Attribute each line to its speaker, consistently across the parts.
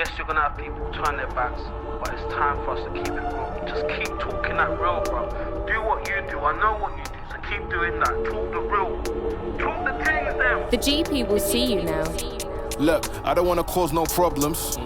Speaker 1: Yes, you're gonna have people turn their backs, but it's time for us to keep it real. Just keep talking that real, bro. Do what you do. I know what you do, so keep doing that. Talk the real. Talk the things, them.
Speaker 2: The GP will see you now.
Speaker 3: Look, I don't wanna cause no problems.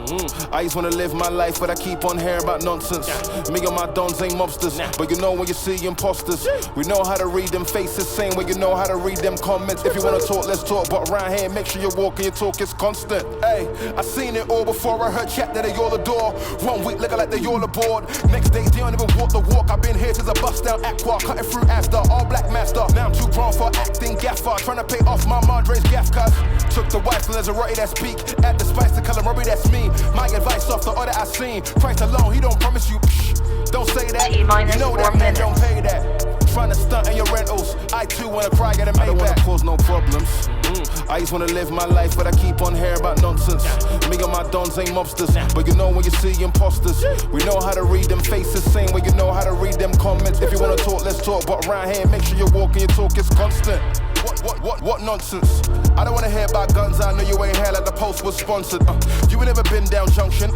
Speaker 3: I just wanna live my life, but I keep on hearing about nonsense. Me and my dons ain't mobsters, but you know when you see imposters. We know how to read them faces, same way you know how to read them comments. If you wanna talk, let's talk, but around here, make sure you walk and your talk is constant. Hey, I seen it all before. I heard chat that they all adore. 1 week looking like they all aboard. Next day, they don't even walk the walk. I've been here since I bust down Aqua, cutting through Asda, all black master. Now I'm too grown for acting gaffer, trying to pay off my Madre's gaff cuz. Took the wife and there's a Rotti that speak. Add the spice to color Robbie, that's me. My advice off the order I seen. Christ alone, he don't promise you. Don't say that. You know that man don't pay that. Trying to stunt on your rentals. I too wanna cry at a Maybach. I don't wanna cause no problems. I just wanna live my life, but I keep on hearing about nonsense. Me and my dons ain't mobsters, but you know when you see imposters. We know how to read them faces, same way you know how to read them comments. If you wanna talk, let's talk, but around here, make sure you walk and your talk is constant. What nonsense? I don't wanna hear about guns, I know you ain't here like the post was sponsored. You ain't never been down junction,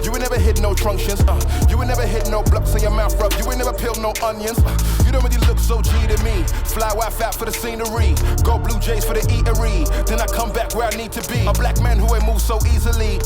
Speaker 3: you ain't never hit no truncheons, you ain't never hit no blocks in your mouth rub, you ain't never peeled no onions. You don't really look so G to me. Fly white fat for the scenery, go Blue Jays for the eatery. Then I come back where I need to be. A black man who ain't move so easily.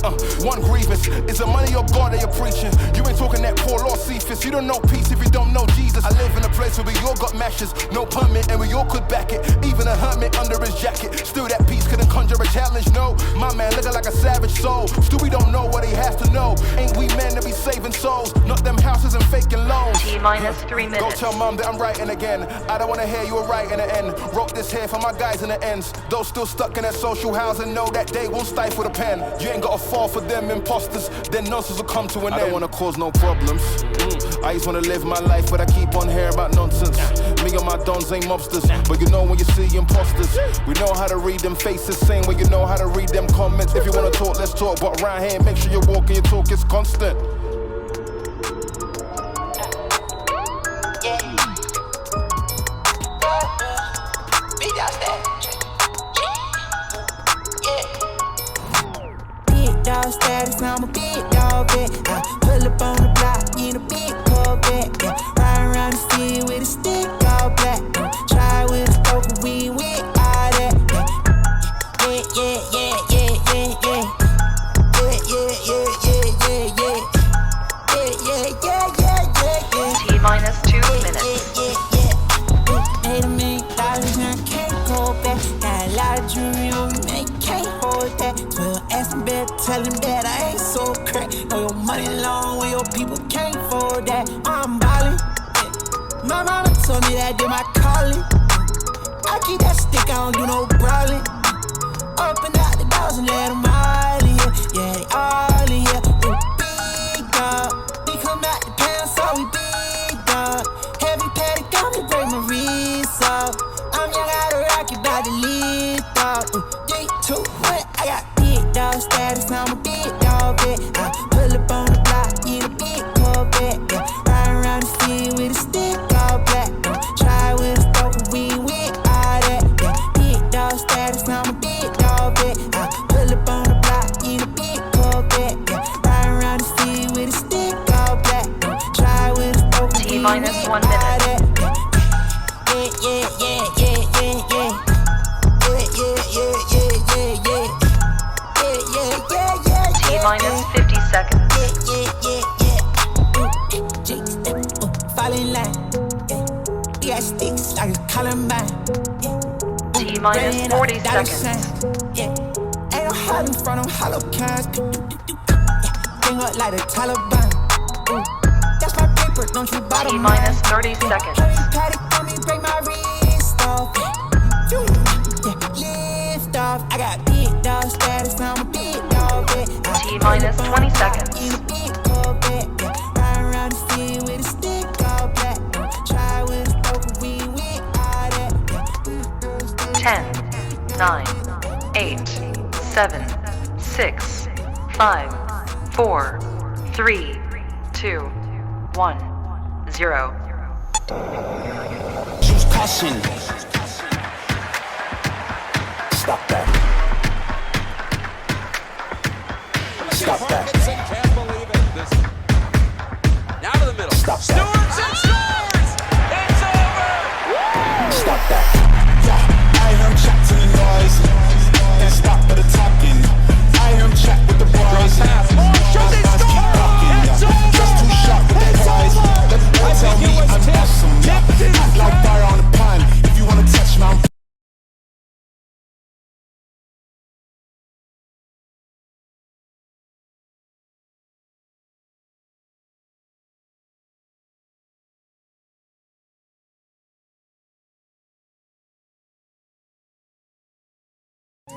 Speaker 3: One grievance is the money of God that you're preaching. You ain't talking that poor Lord Cephas. You don't know peace if you don't know Jesus. I live in a place where we all got mashes, no permit, and we all could back it. Even a hermit under his jacket, still that peace couldn't conjure a challenge. No, my man looking like a savage soul. Still we don't know what he has to know. Ain't we men to be saving souls? Not them houses and faking loans.
Speaker 2: T-minus 3 minutes.
Speaker 3: Go tell mom that I'm writing again. I don't wanna hear you were right in the end. Wrote this here for my guys in the ends. Those still stuck in that social housing know that they won't stifle the pen. You ain't gotta fall for them imposters, then nonsense will come to an end. I don't wanna cause no problems. I just wanna live my life, but I keep on hearing about nonsense. Me and my dons ain't mobsters, but you know when you see imposters. We know how to read them faces, same way you know how to read them comments. If you wanna talk, let's talk, but around here, make sure you walk and your talk is constant.
Speaker 4: Big dog status, now I'm a big dog vet. I pull up on the block in a big Corvette. Ride around the city with a stick all black. Try with a stroke of weed with all that.
Speaker 2: T-minus 2 minutes.
Speaker 4: $8 million and I can't go back. Got a lot of jewelry on me, man, you can't hold that. 12 asking better, tell him that I ain't so crack. Know your money long when your people can't afford that. I'm ballin', my mama told me that I did my calling. I keep that stick, I don't do no brawling. Open out the doors and let them all in here. Yeah, they all in here. Ooh, big dog, we come out the pound, so we big dog. Heavy patty got me break my wrist off. I'm young out of rocket, about to live dog. 3, 2, 1, I got big dog status, now I'm a big dog vet. I pull up on the block in a big Corvette. Ride around the city with a stick all black. Try with a stroke of weed with all that. Big dog status, now I'm a big dog vet. I pull up on the block in a big Corvette. Ride around the city with a stick all black. Try with a stroke of weed
Speaker 2: T-minus
Speaker 4: with
Speaker 2: 1
Speaker 4: all
Speaker 2: minute.
Speaker 4: that.
Speaker 2: T-minus 50 seconds.
Speaker 4: Fall in line. We got sticks like a Columbine.
Speaker 2: T-minus 40 seconds.
Speaker 4: Ain't no hiding from them hollow cans. Bring up like the Taliban. That's my paper, don't you bottom
Speaker 2: T-minus 30 seconds.
Speaker 4: Patty for me, break my wrist off. Lift off. I got big dog status, now I'm a big dog vet.
Speaker 2: T-minus 20 seconds.
Speaker 4: In a big Corvette. Ride around the city with a stick all black. Try with a stroke of weed with all that.
Speaker 2: 10, 9, 8, 7, 6, 5, 4, 3, 2, 1, 0.
Speaker 5: Use caution. Stop that. Stop that. Stewartson scores! It's over!
Speaker 4: Stop that. Yeah, I hear him chat to the noise. Can't stop for the talking. I hear him chat with the boys.
Speaker 5: Should they score? It's over!
Speaker 4: Just too sharp with the prize. Let the boy tell me I'm awesome. Act like fire on the pan. If you wanna touch my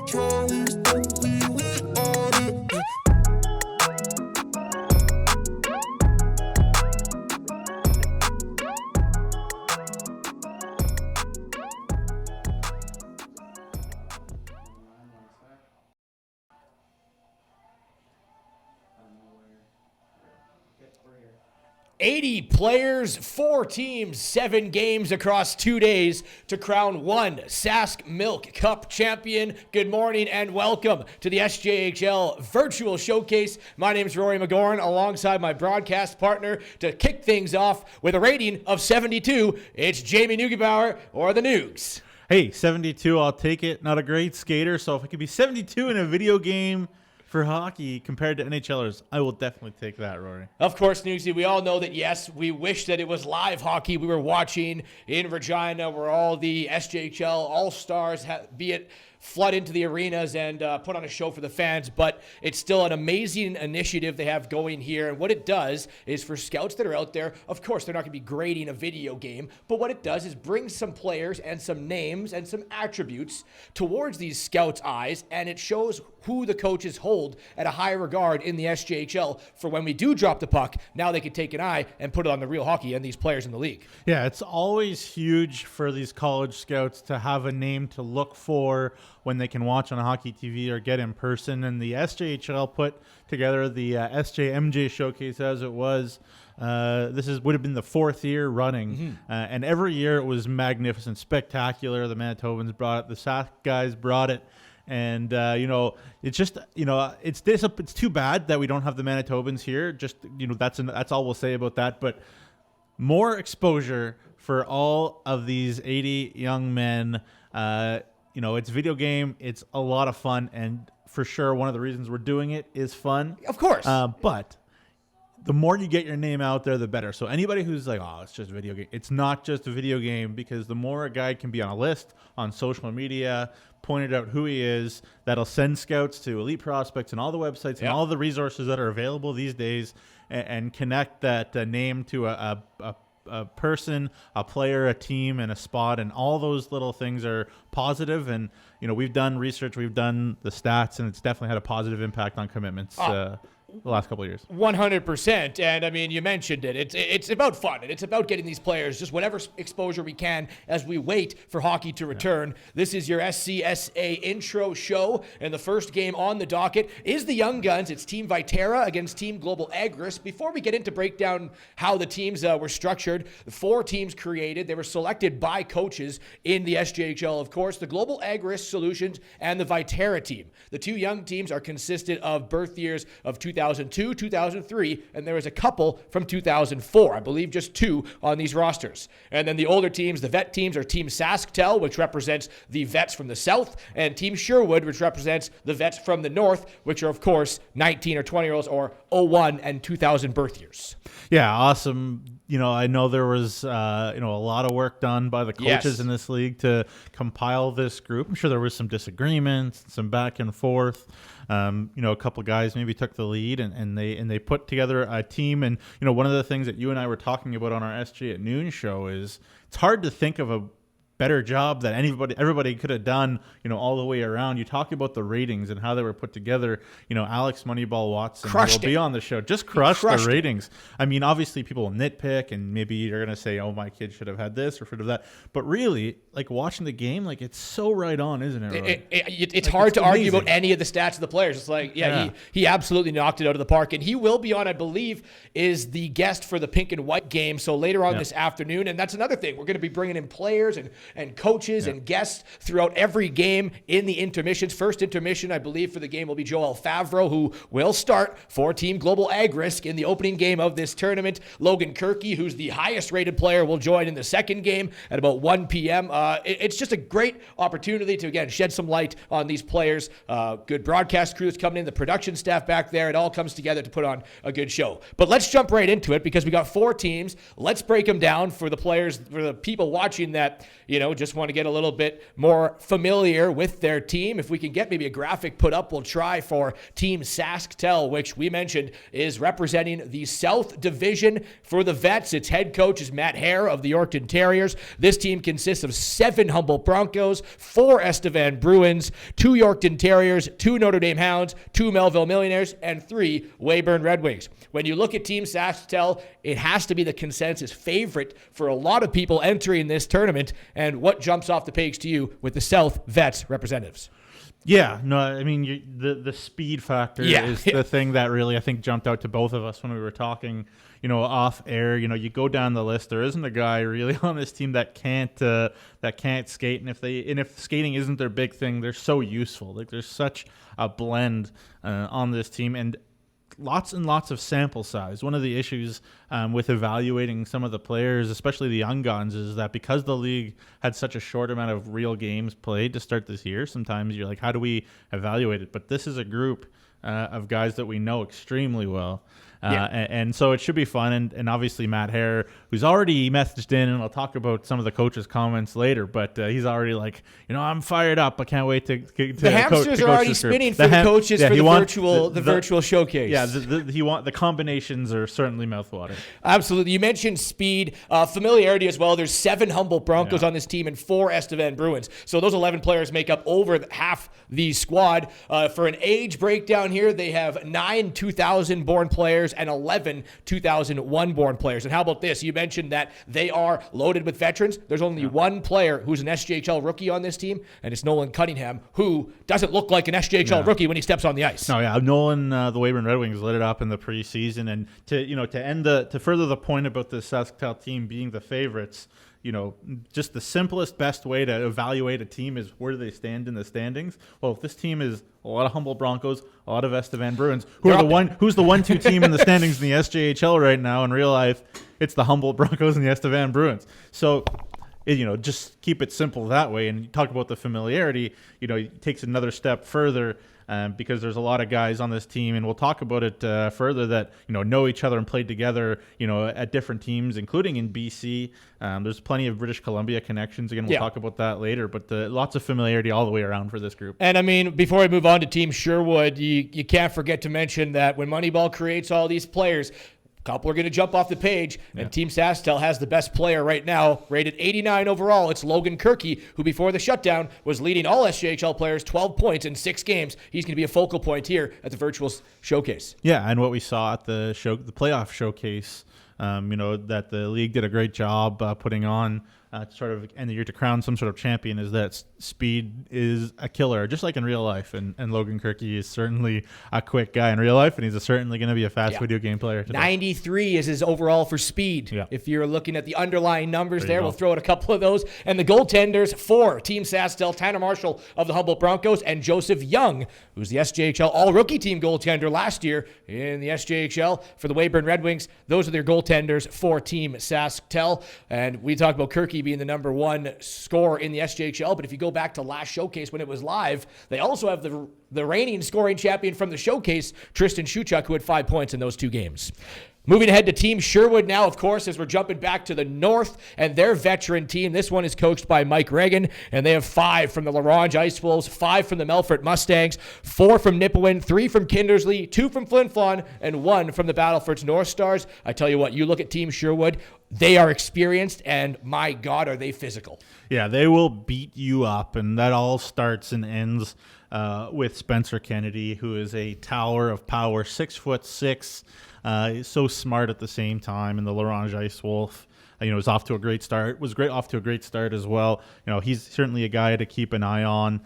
Speaker 4: control.
Speaker 6: 80 players, 4 teams, 7 games across 2 days to crown one Sask Milk Cup champion. Good morning and welcome to the SJHL virtual showcase. My name is Rory McGorn alongside my broadcast partner to kick things off with a rating of 72. It's Jamie Neugebauer or the Nugs.
Speaker 7: Hey, 72, I'll take it. Not a great skater, so if it could be 72 in a video game for hockey compared to NHLers, I will definitely take that, Rory.
Speaker 6: Of course, Newsy, we all know that, yes, we wish that it was live hockey we were watching in Regina where all the SJHL All-Stars, be it flood into the arenas and put on a show for the fans, but it's still an amazing initiative they have going here. And what it does is for scouts that are out there, of course, they're not going to be grading a video game, but what it does is bring some players and some names and some attributes towards these scouts' eyes, and it shows who the coaches hold at a high regard in the SJHL for when we do drop the puck. Now they can take an eye and put it on the real hockey and these players in the league.
Speaker 7: Yeah, it's always huge for these college scouts to have a name to look for when they can watch on hockey TV or get in person. And the SJHL put together the SJMJ showcase as it was. Would have been the 4th year running, and every year it was magnificent, spectacular. The Manitobans brought it, the Sask guys brought it. And, it's just, it's too bad that we don't have the Manitobans here. Just, that's all we'll say about that. But more exposure for all of these 80 young men. It's video game. It's a lot of fun. And for sure, one of the reasons we're doing it is fun.
Speaker 6: Of course.
Speaker 7: But the more you get your name out there, the better. So anybody who's like, oh, it's just a video game. It's not just a video game, because the more a guy can be on a list, on social media, pointed out who he is, that'll send scouts to elite prospects and all the websites and all the resources that are available these days, and connect that name to a person, a player, a team, and a spot, and all those little things are positive. And we've done research, we've done the stats, and it's definitely had a positive impact on commitments the last couple of years.
Speaker 6: 100%. And I mean, you mentioned it. It's about fun, and it's about getting these players just whatever exposure we can as we wait for hockey to return. This is your SCSA intro show, and the first game on the docket is the Young Guns. It's Team Viterra against Team Global Agris. Before we get into breakdown how the teams were structured, 4 teams created. They were selected by coaches in the SJHL, of course. The Global Agris Solutions and the Viterra team. The 2 young teams are consisted of birth years of 2002, 2003, and there is a couple from 2004. I believe just 2 on these rosters. And then the older teams, the vet teams, are Team SaskTel, which represents the vets from the south, and Team Sherwood, which represents the vets from the north, which are, of course, 19 or 20-year-olds or 01 and 2000 birth years.
Speaker 7: Yeah, awesome. I know there was, a lot of work done by the coaches in this league to compile this group. I'm sure there was some disagreements, some back and forth. A couple guys maybe took the lead and they put together a team. And, one of the things that you and I were talking about on our SG at Noon show is it's hard to think of a better job that everybody could have done, all the way around. You talk about the ratings and how they were put together. Alex Moneyball Watson will be on the show. Just crushed the ratings. I mean, obviously people will nitpick and maybe you're going to say, oh, my kid should have had this or should have that. But really, like watching the game, like it's so right on, isn't it?
Speaker 6: It's hard to argue about any of the stats of the players. It's like, he absolutely knocked it out of the park. And he will be on, I believe, is the guest for the pink and white game. So later on this afternoon. And that's another thing. We're going to be bringing in players and and coaches and guests throughout every game in the intermissions. First intermission, I believe, for the game will be Joel Favreau, who will start for Team Global Ag Risk in the opening game of this tournament. Logan Kirky, who's the highest rated player, will join in the second game at about 1 p.m. It's just a great opportunity to, again, shed some light on these players. Good broadcast crews coming in, the production staff back there. It all comes together to put on a good show. But let's jump right into it because we got 4 teams. Let's break them down for the players, for the people watching that, just want to get a little bit more familiar with their team. If we can get maybe a graphic put up, we'll try for Team SaskTel, which we mentioned is representing the South Division for the Vets. Its head coach is Matt Hare of the Yorkton Terriers. This team consists of 7 Humboldt Broncos, 4 Estevan Bruins, 2 Yorkton Terriers, 2 Notre Dame Hounds, 2 Melville Millionaires, and 3 Weyburn Red Wings. When you look at Team SaskTel, it has to be the consensus favorite for a lot of people entering this tournament. And what jumps off the page to you with the South Vets representatives?
Speaker 7: Yeah, no, I mean, the speed factor is the thing that really, I think, jumped out to both of us when we were talking, off air. You go down the list, there isn't a guy really on this team that can't skate. And if skating isn't their big thing, they're so useful. Like, there's such a blend on this team, and lots and lots of sample size. One of the issues with evaluating some of the players, especially the young guns, is that because the league had such a short amount of real games played to start this year, sometimes you're like, how do we evaluate it? But this is a group of guys that we know extremely well. And so it should be fun. And obviously Matt Hare, who's already messaged in, and I'll talk about some of the coaches' comments later, but he's already like, I'm fired up. I can't wait to
Speaker 6: the hamsters are already spinning for the coaches for the virtual showcase.
Speaker 7: Yeah, the combinations are certainly mouthwatering.
Speaker 6: Absolutely. You mentioned speed, familiarity as well. There's 7 Humboldt Broncos on this team and 4 Estevan Bruins. So those 11 players make up over half the squad. For an age breakdown here, they have 9 2000-born players and 11 2001-born players. And how about this? You mentioned that they are loaded with veterans. There's only one player who's an SJHL rookie on this team, and it's Nolan Cunningham, who doesn't look like an SJHL rookie when he steps on the ice.
Speaker 7: No, yeah, Nolan, the Weyburn Red Wings lit it up in the preseason, and to further the point about the SaskTel team being the favorites. Just the simplest, best way to evaluate a team is where do they stand in the standings. Well, if this team is a lot of Humboldt Broncos, a lot of Estevan Bruins, who's the 1-2 team in the standings in the SJHL right now? In real life, it's the Humboldt Broncos and the Estevan Bruins. So, just keep it simple that way. And you talk about the familiarity, it takes another step further. Because there's a lot of guys on this team, and we'll talk about it further, that know each other and played together at different teams, including in BC. There's plenty of British Columbia connections. Again, we'll talk about that later, but lots of familiarity all the way around for this group.
Speaker 6: And I mean, before we move on to Team Sherwood, you can't forget to mention that when Moneyball creates all these players, couple are going to jump off the page, and Team SaskTel has the best player right now, rated 89 overall. It's Logan Kirky, who before the shutdown was leading all SJHL players, 12 points in 6 games. He's going to be a focal point here at the virtual showcase.
Speaker 7: Yeah, and what we saw at the playoff showcase, that the league did a great job putting on sort of end the year to crown some sort of champion, is that speed is a killer, just like in real life. And Logan Kirky is certainly a quick guy in real life, and he's certainly going to be a fast video game player today.
Speaker 6: 93 is his overall for speed. Yeah. If you're looking at the underlying numbers there, we'll throw out a couple of those. And the goaltenders for Team SaskTel, Tanner Marshall of the Humboldt Broncos and Joseph Young, who's the SJHL all-rookie team goaltender last year in the SJHL for the Weyburn Red Wings. Those are their goaltenders for Team SaskTel. And we talked about Kirky being the number 1 scorer in the SJHL, but if you go back to last showcase when it was live, they also have the reigning scoring champion from the showcase, Tristan Shuchuk, who had 5 points in those 2 games. Moving ahead to Team Sherwood now, of course, as we're jumping back to the north and their veteran team. This one is coached by Mike Reagan, and they have 5 from the LaRange Ice Wolves, 5 from the Melfort Mustangs, 4 from Nipawin, 3 from Kindersley, 2 from Flin Flon, and 1 from the Battlefords North Stars. I tell you what, you look at Team Sherwood, they are experienced, and my God, are they physical.
Speaker 7: Yeah, they will beat you up, and that all starts and ends with Spencer Kennedy, who is a tower of power, 6'6". He's so smart at the same time, and the LaRange Ice Wolf. was off to a great start. Off to a great start as well. He's certainly a guy to keep an eye on,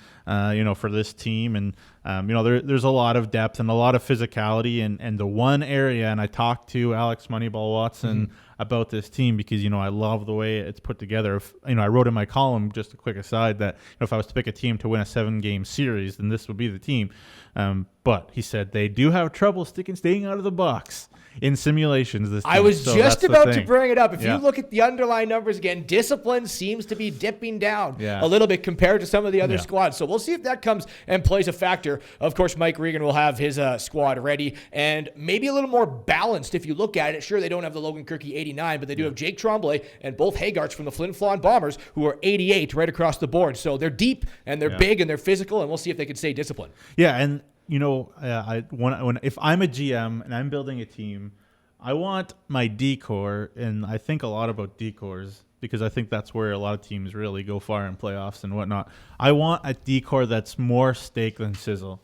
Speaker 7: for this team. And there's a lot of depth and a lot of physicality. And the one area, and I talked to Alex Moneyball Watson about this team because I love the way it's put together. I wrote in my column, just a quick aside, that if I was to pick a team to win a 7-game series, then this would be the team. But he said they do have trouble staying out of the box in simulations this team.
Speaker 6: I was just about to bring it up. If
Speaker 7: Yeah.
Speaker 6: you look at the underlying numbers again, discipline seems to be dipping down
Speaker 7: Yeah.
Speaker 6: a little bit compared to some of the other
Speaker 7: Yeah.
Speaker 6: squads. So we'll see if that comes and plays a factor. Of course, Mike Regan will have his squad ready and maybe a little more balanced if you look at it. Sure, they don't have the Logan Kirky 89, but they do have Jake Tremblay and both Haygarts from the Flin Flon Bombers who are 88 right across the board. So they're deep and they're big and they're physical, and we'll see if they can stay disciplined.
Speaker 7: Yeah, and if I'm a GM and I'm building a team, I want my decor, and I think a lot about decors because I think that's where a lot of teams really go far in playoffs and whatnot. I want a decor that's more steak than sizzle,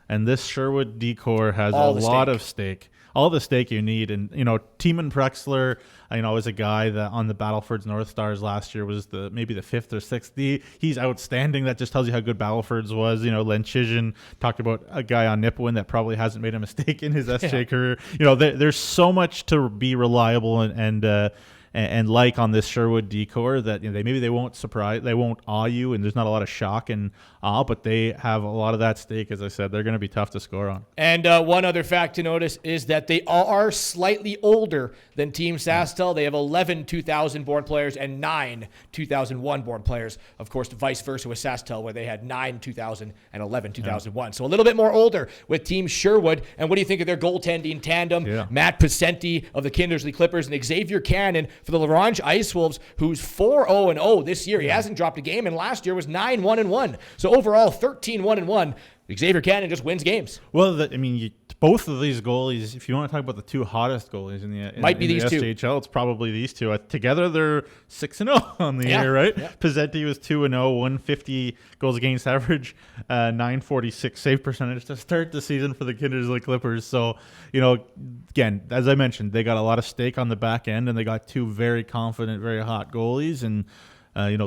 Speaker 7: and this Sherwood decor has a lot of steak. All the steak you need. And, Tiemann Prexler, is a guy that on the Battleford's North Stars last year was maybe the 5th or 6th. He's outstanding. That just tells you how good Battleford's was. Len Chision talked about a guy on Nipawin that probably hasn't made a mistake in his SJ career. There's so much to be reliable and like on this Sherwood decor that they won't awe you, and there's not a lot of shock and awe, but they have a lot of that steak. As I said, they're going to be tough to score on.
Speaker 6: And one other fact to notice is that they are slightly older than Team SaskTel. They have 11 2000-born players and 9 2001-born players. Of course, vice versa with SaskTel, where they had 9 2000 and 11 2001. So a little bit more older with Team Sherwood. And what do you think of their goaltending tandem?
Speaker 7: Yeah.
Speaker 6: Matt Pacenti of the Kindersley Clippers and Xavier Cannon for the LaRange Ice Wolves, who's 4-0-0 this year. He hasn't dropped a game, and last year was 9-1-1. So overall, 13-1-1. Xavier Cannon just wins games.
Speaker 7: Well, both of these goalies, if you want to talk about the two hottest goalies in the SJHL, it's probably these two. Together, they're 6-0 on the year, right? Yeah. Pacenti was 2-0, 150 goals against average, 946 save percentage to start the season for the Kindersley Clippers. So, again, as I mentioned, they got a lot of stake on the back end, and they got two very confident, very hot goalies. And,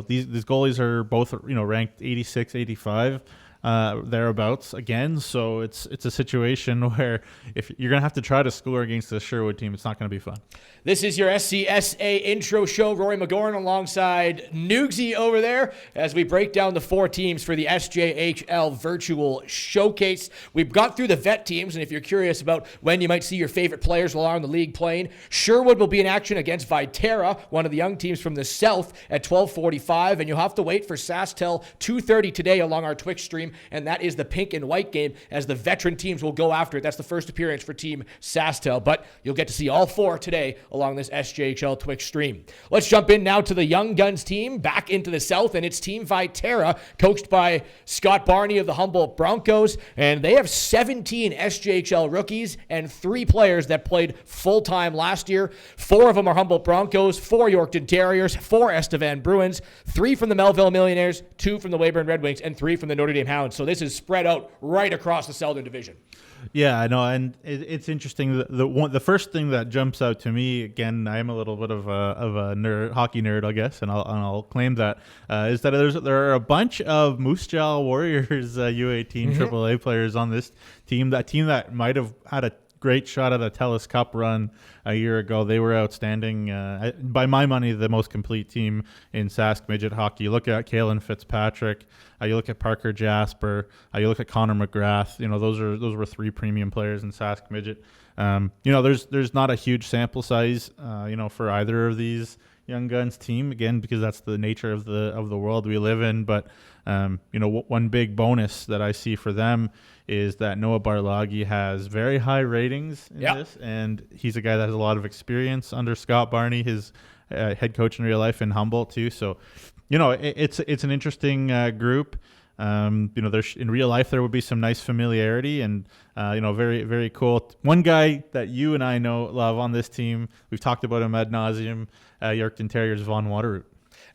Speaker 7: these goalies are both, ranked 86, 85. Thereabouts again, so it's a situation where if you're gonna have to try to score against the Sherwood team, it's not gonna be fun.
Speaker 6: This is your SCSA intro show. Rory McGorn alongside Nugsy over there as we break down the 4 teams for the SJHL virtual showcase. We've got through the vet teams, and if you're curious about when you might see your favorite players along the league playing, Sherwood will be in action against Viterra, one of the young teams from the south, at 12:45, and you'll have to wait for SaskTel 2:30 today along our Twitch stream, and that is the pink and white game as the veteran teams will go after it. That's the first appearance for Team SaskTel, but you'll get to see all 4 today along this SJHL Twitch stream. Let's jump in now to the Young Guns team back into the south, and it's Team Viterra, coached by Scott Barney of the Humboldt Broncos, and they have 17 SJHL rookies and 3 players that played full-time last year. 4 of them are Humboldt Broncos, 4 Yorkton Terriers, 4 Estevan Bruins, 3 from the Melville Millionaires, 2 from the Weyburn Red Wings, and 3 from the Notre Dame Hounds. So this is spread out right across the Southern Division.
Speaker 7: Yeah, I know, and it's interesting. The first thing that jumps out to me, again, I am a little bit of a nerd, hockey nerd, I guess, and I'll claim that is that there are a bunch of Moose Jaw Warriors U18 AAA players on this team. That team that might have had a great shot at a TELUS Cup run a year ago. They were outstanding. By my money, the most complete team in Sask midget hockey. You look at Kalen Fitzpatrick. You look at Parker Jasper. You look at Connor McGrath. Those were 3 premium players in Sask midget. There's not a huge sample size, for either of these Young Guns team, again, because that's the nature of the world we live in. But one big bonus that I see for them is that Noah Barlagi has very high ratings in this, and he's a guy that has a lot of experience under Scott Barney, his head coach in real life in Humboldt too. So, it's an interesting group. There's in real life there would be some nice familiarity and very, very cool. One guy that you and I love on this team, we've talked about him ad nauseum, Yorkton Terriers Von Waterroot.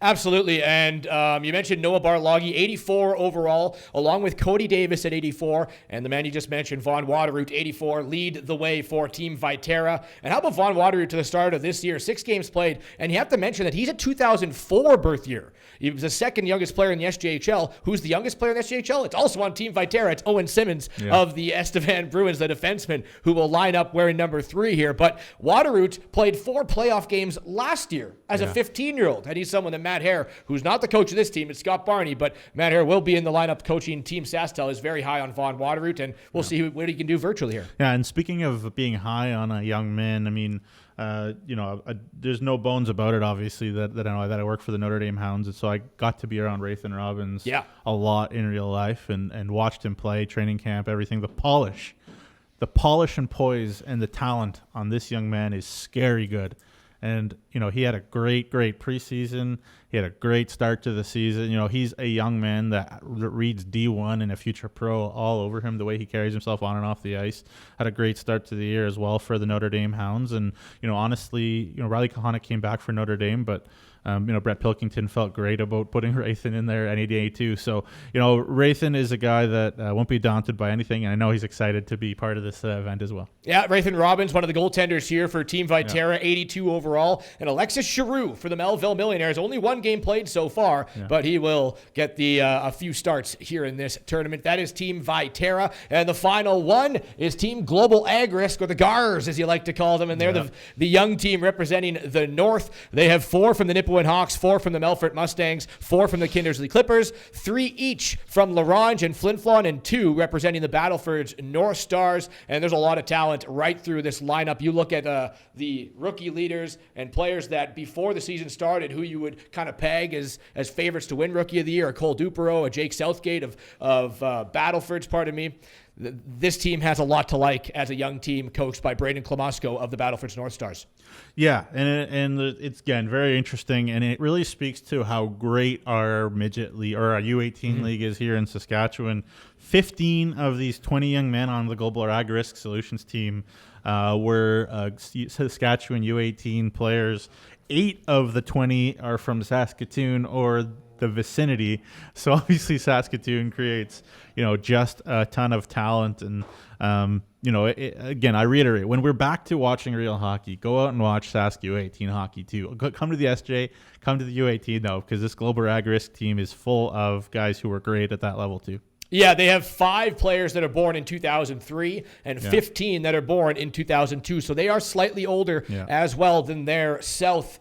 Speaker 6: Absolutely. And you mentioned Noah Barloggy, 84 overall, along with Cody Davis at 84. And the man you just mentioned, Von Waterroot, 84, lead the way for Team Viterra. And how about Von Waterroot to the start of this year? 6 games played. And you have to mention that he's a 2004 birth year. He was the second youngest player in the SJHL. Who's the youngest player in the SJHL? It's also on Team Viterra. It's Owen Simmons of the Estevan Bruins, the defenseman, who will line up wearing number 3 here. But Waterroot played 4 playoff games last year as a 15-year-old. And he's someone that Matt Hare, who's not the coach of this team, it's Scott Barney, but Matt Hare will be in the lineup coaching Team SaskTel, is very high on Von Waterroot, and we'll see what he can do virtually here.
Speaker 7: Yeah, and speaking of being high on a young man, I mean, there's no bones about it, obviously, that I know that I work for the Notre Dame Hounds, and so I got to be around Rathan Robbins a lot in real life and watched him play, training camp, everything. The polish and poise and the talent on this young man is scary good. And, he had a great preseason. He had a great start to the season. He's a young man that reads D1 and a future pro all over him, the way he carries himself on and off the ice. Had a great start to the year as well for the Notre Dame Hounds. And, honestly, Riley Kahana came back for Notre Dame, but Brett Pilkington felt great about putting Rathan in there any day too. So, Rathan is a guy that won't be daunted by anything, and I know he's excited to be part of this event as well.
Speaker 6: Yeah, Rathan Robbins, one of the goaltenders here for Team Viterra, 82 overall, and Alexis Giroux for the Melville Millionaires. Only 1 game played so far, but he will get the a few starts here in this tournament. That is Team Viterra, and the final one is Team Global Ag Risk, or the GARS, as you like to call them, and they're the young team representing the North. They have 4 from the Nipawin Hawks, 4 from the Melfort Mustangs, 4 from the Kindersley Clippers, 3 each from LaRange and Flin Flon, and 2 representing the Battleford's North Stars. And there's a lot of talent right through this lineup. You look at the rookie leaders and players that before the season started, who you would kind of peg as favorites to win Rookie of the Year: a Cole Dupereau, a Jake Southgate of Battleford's, pardon me. This team has a lot to like as a young team coached by Braden Klamosko of the Battleford's North Stars. Yeah,
Speaker 7: and it's, again, very interesting, and it really speaks to how great our midget league, or our U18 league, is here in Saskatchewan. 15 of these 20 young men on the Global Ag Risk Solutions team were Saskatchewan U18 players. 8 of the 20 are from Saskatoon or the vicinity. So obviously Saskatoon creates, just a ton of talent. And, again, I reiterate, when we're back to watching real hockey, go out and watch Sask U18 hockey too. Come to the SJ, come to the U18 though, because this Global Ag Risk team is full of guys who were great at that level too.
Speaker 6: Yeah, they have 5 players that are born in 2003 and 15 that are born in 2002. So they are slightly older as well than their South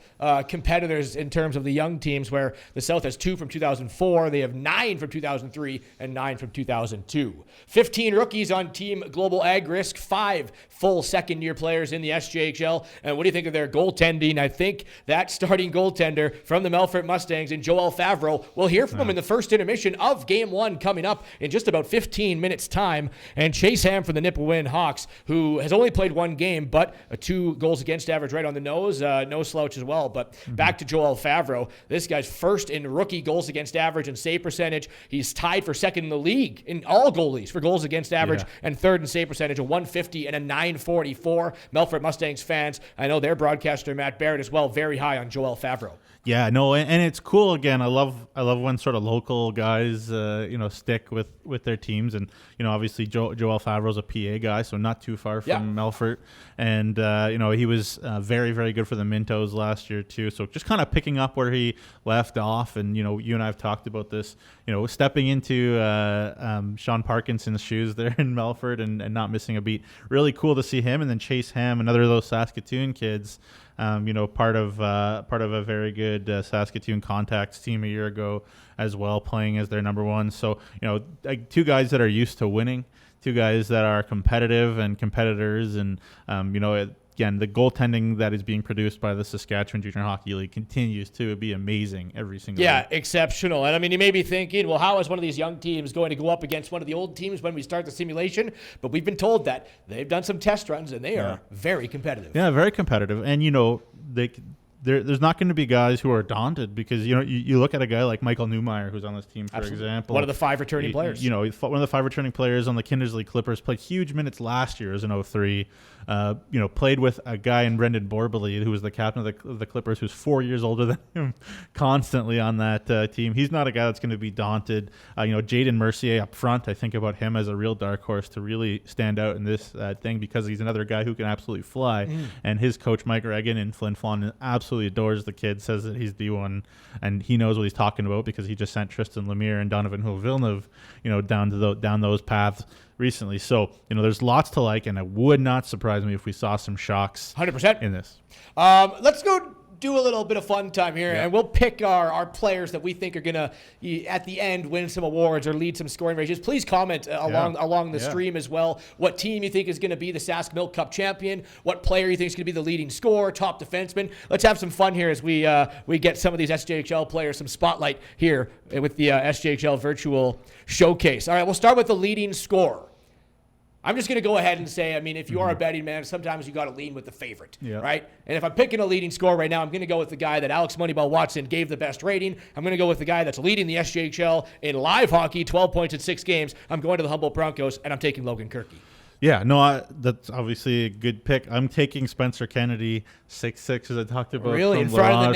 Speaker 6: competitors in terms of the young teams, where the South has 2 from 2004. They have 9 from 2003 and 9 from 2002. 15 rookies on Team Global Ag Risk, 5 full second-year players in the SJHL. And what do you think of their goaltending? I think that starting goaltender from the Melfort Mustangs and Joel Favreau, we'll hear from him in the first intermission of Game 1 coming up in just about 15 minutes' time. And Chase Ham from the Nipawin Hawks, who has only played 1 game, but 2 goals against average right on the nose, no slouch as well. But back to Joel Favreau. This guy's first in rookie goals against average and save percentage. He's tied for second in the league in all goalies for goals against average, and third in save percentage, a 150 and a 944. Melfort Mustangs fans, I know their broadcaster Matt Barrett as well, very high on Joel Favreau.
Speaker 7: Yeah, no, and it's cool. Again, I love when sort of local guys, stick with their teams, and obviously Joel Favreau's a PA guy, so not too far from Melfort, and he was very, very good for the Mintos last year too. So just kind of picking up where he left off, and you and I have talked about this, stepping into Sean Parkinson's shoes there in Melfort and not missing a beat. Really cool to see him, and then Chase Ham, another of those Saskatoon kids. Part of a very good Saskatoon Contacts team a year ago as well, playing as their number 1. So, 2 guys that are used to winning, 2 guys that are competitive and competitors, and again, the goaltending that is being produced by the Saskatchewan Junior Hockey League continues to be amazing every single week.
Speaker 6: Exceptional. And I mean, you may be thinking, well, how is one of these young teams going to go up against one of the old teams when we start the simulation? But we've been told that they've done some test runs, and they are very competitive.
Speaker 7: Yeah, very competitive. And, there's not going to be guys who are daunted, because you look at a guy like Michael Newmeyer, who's on this team, for example,
Speaker 6: one of the 5 returning players.
Speaker 7: One of the 5 returning players on the Kindersley Clippers, played huge minutes last year as an 03. played with a guy in Brendan Borbely, who was the captain of the Clippers, who's 4 years older than him, constantly on that team. He's not a guy that's going to be daunted. Jaden Mercier up front, I think about him as a real dark horse to really stand out in this thing, because he's another guy who can absolutely fly. And his coach, Mike Reagan in Flin Flon, absolutely adores the kid, says that he's D1, and he knows what he's talking about because he just sent Tristan Lemire and Donovan Hill-Villeneuve, down those paths recently. So, there's lots to like, and it would not surprise me if we saw some shocks
Speaker 6: 100%
Speaker 7: in this.
Speaker 6: Let's go do a little bit of fun time here, and we'll pick our players that we think are going to, at the end, win some awards or lead some scoring races. Please comment along the stream as well what team you think is going to be the Sask Milk Cup champion, what player you think is going to be the leading scorer, top defenseman. Let's have some fun here as we get some of these SJHL players some spotlight here with the SJHL virtual showcase. All right, we'll start with the leading scorer. I'm just going to go ahead and say, if you are a betting man, sometimes you got to lean with the favorite, right? And if I'm picking a leading scorer right now, I'm going to go with the guy that Alex Moneyball Watson gave the best rating. I'm going to go with the guy that's leading the SJHL in live hockey, 12 points in 6 games. I'm going to the Humboldt Broncos, and I'm taking Logan Kirky.
Speaker 7: Yeah, no, that's obviously a good pick. I'm taking Spencer Kennedy, 6'6", as I talked about.
Speaker 6: Really, in front of the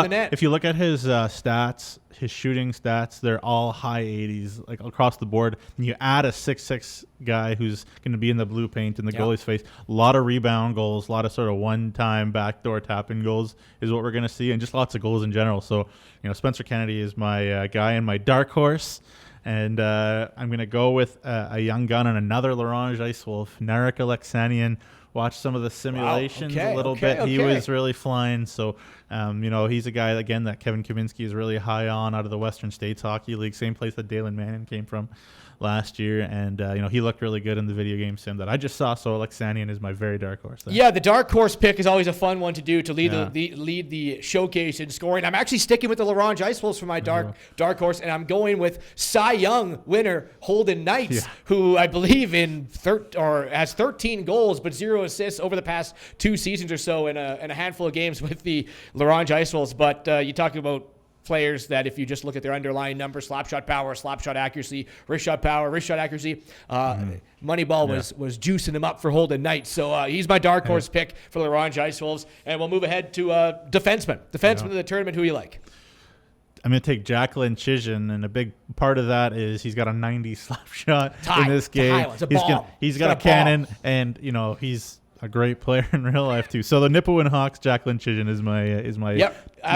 Speaker 6: net.
Speaker 7: If you look at his stats, his shooting stats, they're all high 80s, like across the board. And you add a 6'6" guy who's going to be in the blue paint in the goalie's face. A lot of rebound goals, a lot of sort of one-time backdoor tap-in goals is what we're going to see, and just lots of goals in general. So, Spencer Kennedy is my guy and my dark horse. And I'm going to go with a young gun and another Laurent Icewolf, Narek Alexanian. Watch some of the simulations a little bit. He was really flying. So, he's a guy, again, that Kevin Kaminsky is really high on out of the Western States Hockey League, same place that Dalen Manning came from last year. And, he looked really good in the video game sim that I just saw. So Alexanian is my very dark horse there.
Speaker 6: Yeah, the dark horse pick is always a fun one to do to lead the showcase in scoring. I'm actually sticking with the Laurent Icewolves for my dark horse, and I'm going with Cy Young winner Holden Knights, who I believe has 13 goals but 0 assists over the past 2 seasons or so in a handful of games with the Laurent Icewolves. But you talk about players that if you just look at their underlying numbers, slap shot power, slap shot accuracy, wrist shot power, wrist shot accuracy, Moneyball was juicing him up for Holden Knights. So he's my dark horse pick for the Laurent Icewolves. And we'll move ahead to defenseman of the tournament. Who you like?
Speaker 7: I'm going to take Jacqueline Chisin, and a big part of that is he's got a 90 slap shot in this game. He's got a cannon, and he's a great player in real life too. So the Nipawin Hawks, Jacqueline Chisin is my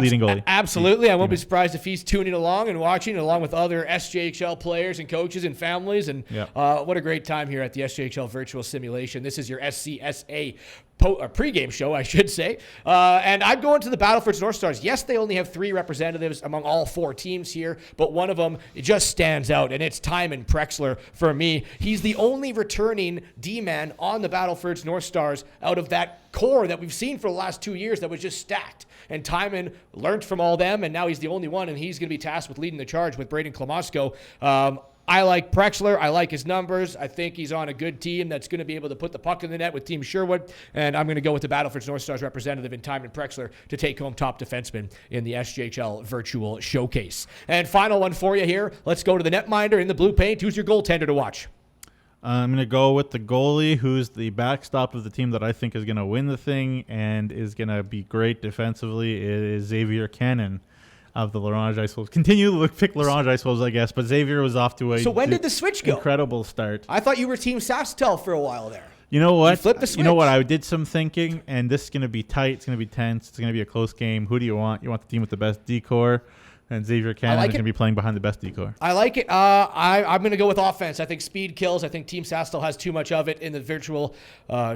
Speaker 7: leading goalie.
Speaker 6: Absolutely. I won't be surprised if he's tuning along and watching along with other SJHL players and coaches and families. And what a great time here at the SJHL virtual simulation. This is your SCSA pregame show, I should say. And I'm going to the Battleford North Stars. Yes, they only have 3 representatives among all 4 teams here, but one of them just stands out, and it's Timon Prexler for me. He's the only returning D-man on the Battleford North Stars out of that core that we've seen for the last 2 years that was just stacked. And Timon learned from all them, and now he's the only one, and he's going to be tasked with leading the charge with Braden Klamosko. I like Prexler. I like his numbers. I think he's on a good team that's going to be able to put the puck in the net with Team Sherwood. And I'm going to go with the Battleford North Stars representative in Timon Prexler to take home top defenseman in the SJHL virtual showcase. And final one for you here. Let's go to the netminder in the blue paint. Who's your goaltender to watch?
Speaker 7: I'm going to go with the goalie, who's the backstop of the team that I think is going to win the thing and is going to be great defensively. It is Xavier Cannon of the Laurent Icewolves. Continue to pick Laurent Icewolves, I guess, but Xavier was off to a
Speaker 6: So when did the switch go?
Speaker 7: Incredible start.
Speaker 6: I thought you were Team SaskTel for a while there.
Speaker 7: You know what?
Speaker 6: You flipped the switch.
Speaker 7: You know what? I did some thinking, and this is going to be tight. It's going to be tense. It's going to be a close game. Who do you want? You want the team with the best decor. And Xavier Cannon is going to be playing behind the best decor.
Speaker 6: I like it. I'm going to go with offense. I think speed kills. I think Team SaskTel has too much of it in the virtual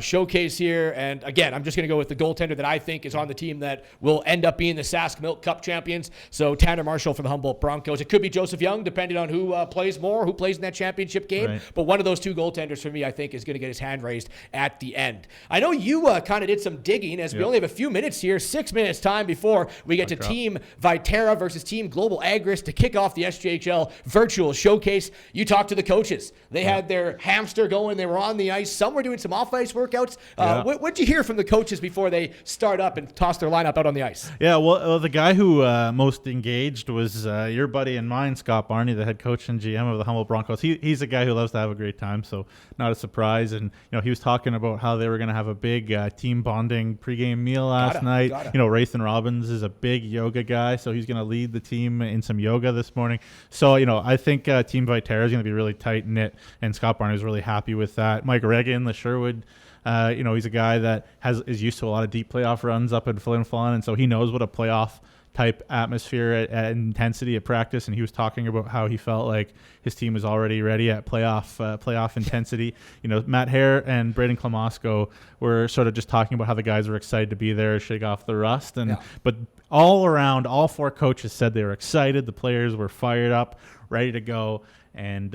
Speaker 6: showcase here. And again, I'm just going to go with the goaltender that I think is on the team that will end up being the Sask Milk Cup champions. So Tanner Marshall for the Humboldt Broncos. It could be Joseph Young, depending on who plays more, who plays in that championship game. Right. But one of those 2 goaltenders for me, I think, is going to get his hand raised at the end. I know you kind of did some digging as we only have a few minutes here, 6 minutes time before we get to Team Viterra versus Team Team Global Agris to kick off the SJHL virtual showcase. You talked to the coaches. They had their hamster going. They were on the ice. Some were doing some off-ice workouts. What'd you hear from the coaches before they start up and toss their lineup out on the ice?
Speaker 7: Yeah, well, the guy who most engaged was your buddy and mine, Scott Barney, the head coach and GM of the Humboldt Broncos. He's a guy who loves to have a great time, so not a surprise. And he was talking about how they were going to have a big team bonding pregame meal last night. Raythan Robbins is a big yoga guy, so he's going to lead the team in some yoga this morning. So I think Team Viterra is going to be really tight knit, and Scott Barney was really happy with that. Mike Reagan, the Sherwood. He's a guy that is used to a lot of deep playoff runs up in Flin Flon, and so he knows what a playoff type atmosphere at intensity at practice. And he was talking about how he felt like his team was already ready at playoff intensity. Matt Hare and Braden Klamosko were sort of just talking about how the guys were excited to be there, shake off the rust. But all around, all four coaches said they were excited. The players were fired up, ready to go, and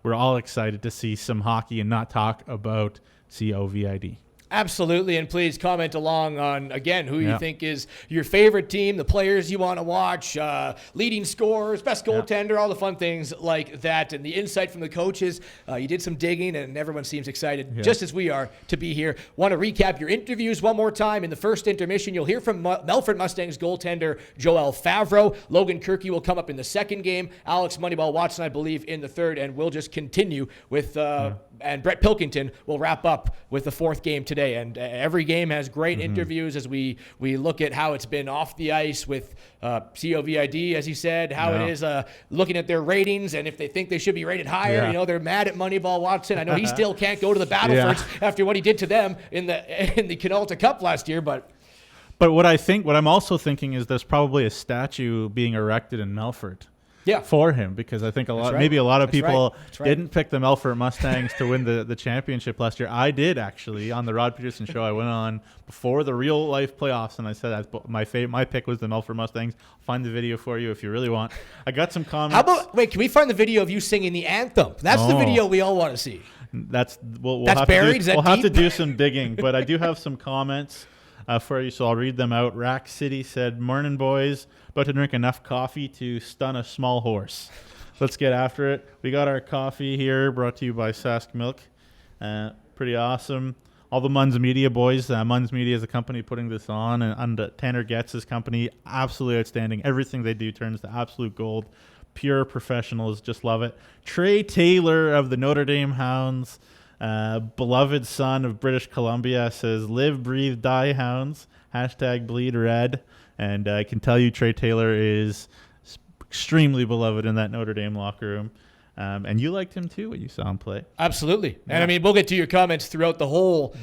Speaker 7: we're all excited to see some hockey and not talk about COVID.
Speaker 6: Absolutely, and please comment along on, again, who you think is your favorite team, the players you want to watch, leading scorers, best goaltender, all the fun things like that, and the insight from the coaches. You did some digging, and everyone seems excited, just as we are, to be here. Want to recap your interviews one more time. In the first intermission, you'll hear from Melfort Mustangs goaltender Joel Favreau. Logan Kirky will come up in the second game. Alex Moneyball Watson, I believe, in the third, and we'll just continue with... And Brett Pilkington will wrap up with the fourth game today. And every game has great interviews as we look at how it's been off the ice with COVID, as he said, how it is looking at their ratings and if they think they should be rated higher. They're mad at Moneyball Watson. I know he still can't go to the Battlefords after what he did to them in the Canalta Cup last year, but
Speaker 7: what I'm also thinking is there's probably a statue being erected in Melfort. For him, because I think a lot of people didn't pick the Melfort Mustangs to win the championship last year. I did, actually, on the Rod Peterson show. I went on before the real life playoffs, and I said my pick was the Melfort Mustangs. I'll find the video for you if you really want. I got some comments.
Speaker 6: Can we find the video of you singing the anthem? That's the video we all want to see.
Speaker 7: That's
Speaker 6: buried.
Speaker 7: We'll have to do some digging, but I do have some comments for you, so I'll read them out. Rack City said, "Morning, boys. About to drink enough coffee to stun a small horse. Let's get after it." We got our coffee here, brought to you by Sask Milk. Pretty awesome. All the Munns Media boys. Munns Media is a company putting this on, and Tanner Getz' company, absolutely outstanding. Everything they do turns to absolute gold. Pure professionals, just love it. Trey Taylor of the Notre Dame Hounds, beloved son of British Columbia, says, "Live, breathe, die, Hounds. #bleed red." And I can tell you Trey Taylor is extremely beloved in that Notre Dame locker room. And you liked him too when you saw him play.
Speaker 6: Absolutely. And I mean, we'll get to your comments throughout the whole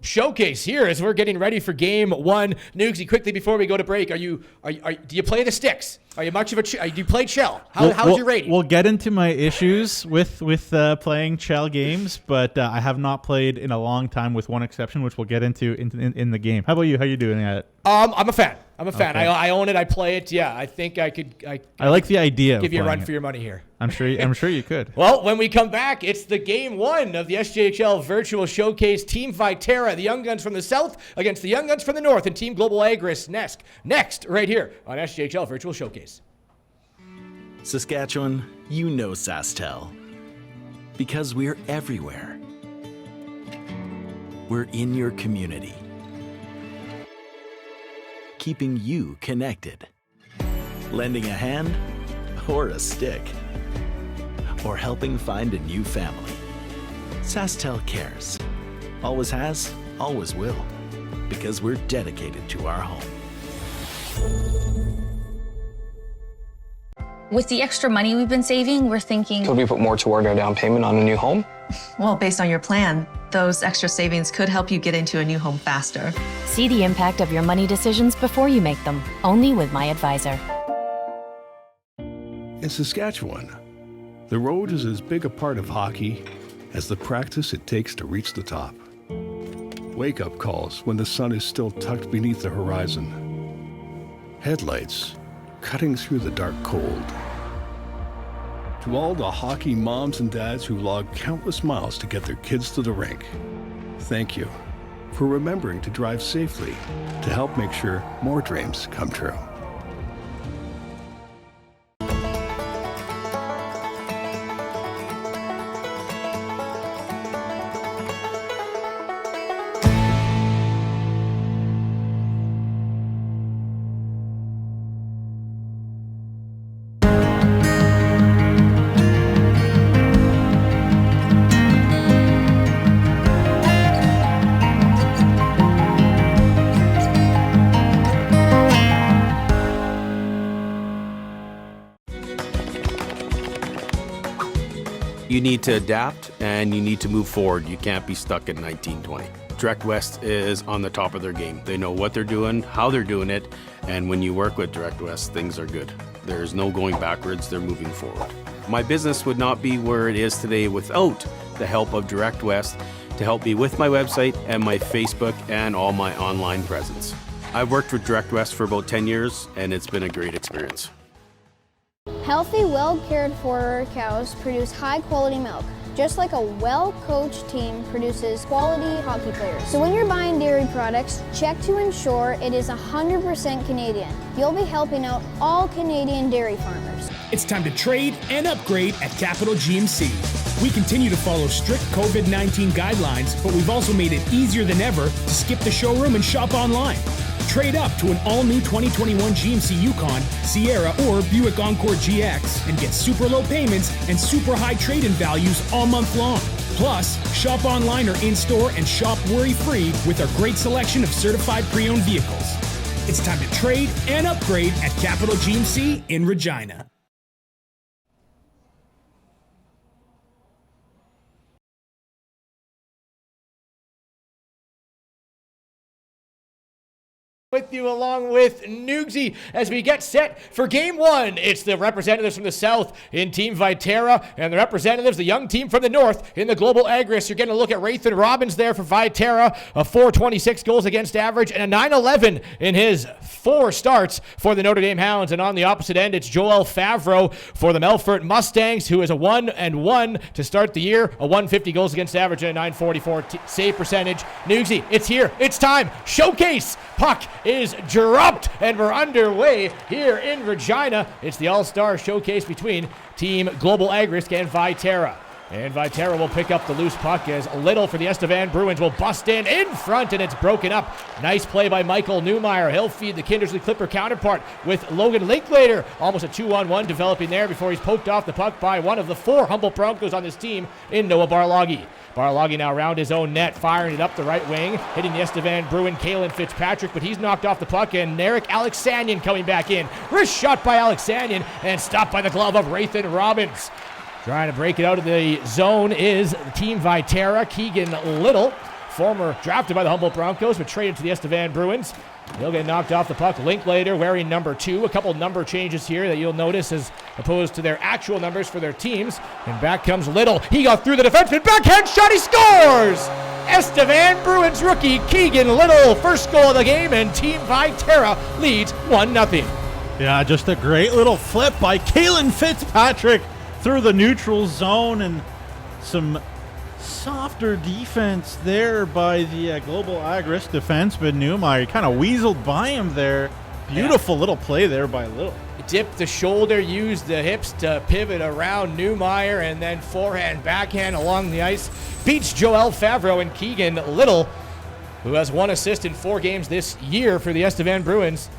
Speaker 6: showcase here as we're getting ready for game one. Nugsy, quickly before we go to break, do you play the sticks? Are you much of do you play Chell? How's your rating?
Speaker 7: We'll get into my issues with playing Chell games, but I have not played in a long time, with one exception, which we'll get into in the game. How about you? How are you doing at it?
Speaker 6: I'm a fan.
Speaker 7: Okay.
Speaker 6: I own it. I play it. Yeah, I think I could.
Speaker 7: I like the idea.
Speaker 6: Give you a run for your money here.
Speaker 7: I'm sure you could.
Speaker 6: Well, when we come back, it's the game one of the SJHL Virtual Showcase. Team Viterra, the Young Guns from the South, against the Young Guns from the North, and Team Global Agris next right here on SJHL Virtual Showcase.
Speaker 8: Saskatchewan, you know SaskTel. Because we're everywhere. We're in your community. Keeping you connected. Lending a hand or a stick. Or helping find a new family. SaskTel cares. Always has, always will. Because we're dedicated to our home.
Speaker 9: With the extra money we've been saving, we're thinking...
Speaker 10: Could we put more toward our down payment on a new home?
Speaker 11: Well, based on your plan, those extra savings could help you get into a new home faster.
Speaker 12: See the impact of your money decisions before you make them, only with My Advisor.
Speaker 13: In Saskatchewan, the road is as big a part of hockey as the practice it takes to reach the top. Wake-up calls when the sun is still tucked beneath the horizon. Headlights cutting through the dark cold. To all the hockey moms and dads who log countless miles to get their kids to the rink, thank you for remembering to drive safely to help make sure more dreams come true.
Speaker 14: You need to adapt and you need to move forward. You can't be stuck in 1920. Direct West is on the top of their game. They know what they're doing, how they're doing it, and when you work with Direct West, things are good. There's no going backwards, they're moving forward. My business would not be where it is today without the help of Direct West to help me with my website and my Facebook and all my online presence. I've worked with Direct West for about 10 years and it's been a great experience.
Speaker 15: Healthy, well-cared-for cows produce high-quality milk, just like a well-coached team produces quality hockey players. So when you're buying dairy products, check to ensure it is 100% Canadian. You'll be helping out all Canadian dairy farmers.
Speaker 16: It's time to trade and upgrade at Capital GMC. We continue to follow strict COVID-19 guidelines, but we've also made it easier than ever to skip the showroom and shop online. Trade up to an all-new 2021 GMC Yukon, Sierra, or Buick Encore GX and get super low payments and super high trade-in values all month long. Plus, shop online or in-store and shop worry-free with our great selection of certified pre-owned vehicles. It's time to trade and upgrade at Capital GMC in Regina.
Speaker 6: With you along with Nugsy as we get set for game one. It's the representatives from the south in Team Viterra and the representatives, the young team from the north in the Global Agris. You're getting a look at Rathan Robbins there for Viterra, a 4.26 goals against average and a 9.11 in his 4 starts for the Notre Dame Hounds. And on the opposite end, it's Joel Favreau for the Melfort Mustangs, who is a 1-1 to start the year, a 150 goals against average and a 944 save percentage. Nugsy, it's here. It's time. Showcase. Puck is dropped and we're underway here in Regina. It's the All-Star Showcase between Team Global Agrisk and Viterra. And Viterra will pick up the loose puck as Little for the Estevan Bruins will bust in front and it's broken up. Nice play by Michael Newmeyer. He'll feed the Kindersley Clipper counterpart with Logan Linklater. Almost a 2-on-1 developing there before he's poked off the puck by one of the 4 Humboldt Broncos on this team in Noah Barloggy. Barloggy now around his own net, firing it up the right wing, hitting the Estevan Bruin, Kalen Fitzpatrick, but he's knocked off the puck, and Narek Alexanian coming back in. Wrist shot by Alexanian, and stopped by the glove of Rathan Robbins. Trying to break it out of the zone is Team Viterra. Keegan Little, former drafted by the Humboldt Broncos, but traded to the Estevan Bruins. He'll get knocked off the puck. Linklater wearing number 2. A couple number changes here that you'll notice as opposed to their actual numbers for their teams. And back comes Little. He got through the defenseman. Backhand shot. He scores! Estevan Bruins rookie Keegan Little. First goal of the game, and Team Viterra leads 1-0.
Speaker 7: Yeah, just a great little flip by Kalen Fitzpatrick through the neutral zone, and some softer defense there by the Global Agris defenseman Newmeyer. Kind of weaseled by him there. Beautiful little play there by Little.
Speaker 6: Dipped the shoulder, used the hips to pivot around Newmeyer, and then forehand, backhand along the ice. Beats Joel Favreau and Keegan Little, who has 1 assist in 4 games this year for the Estevan Bruins.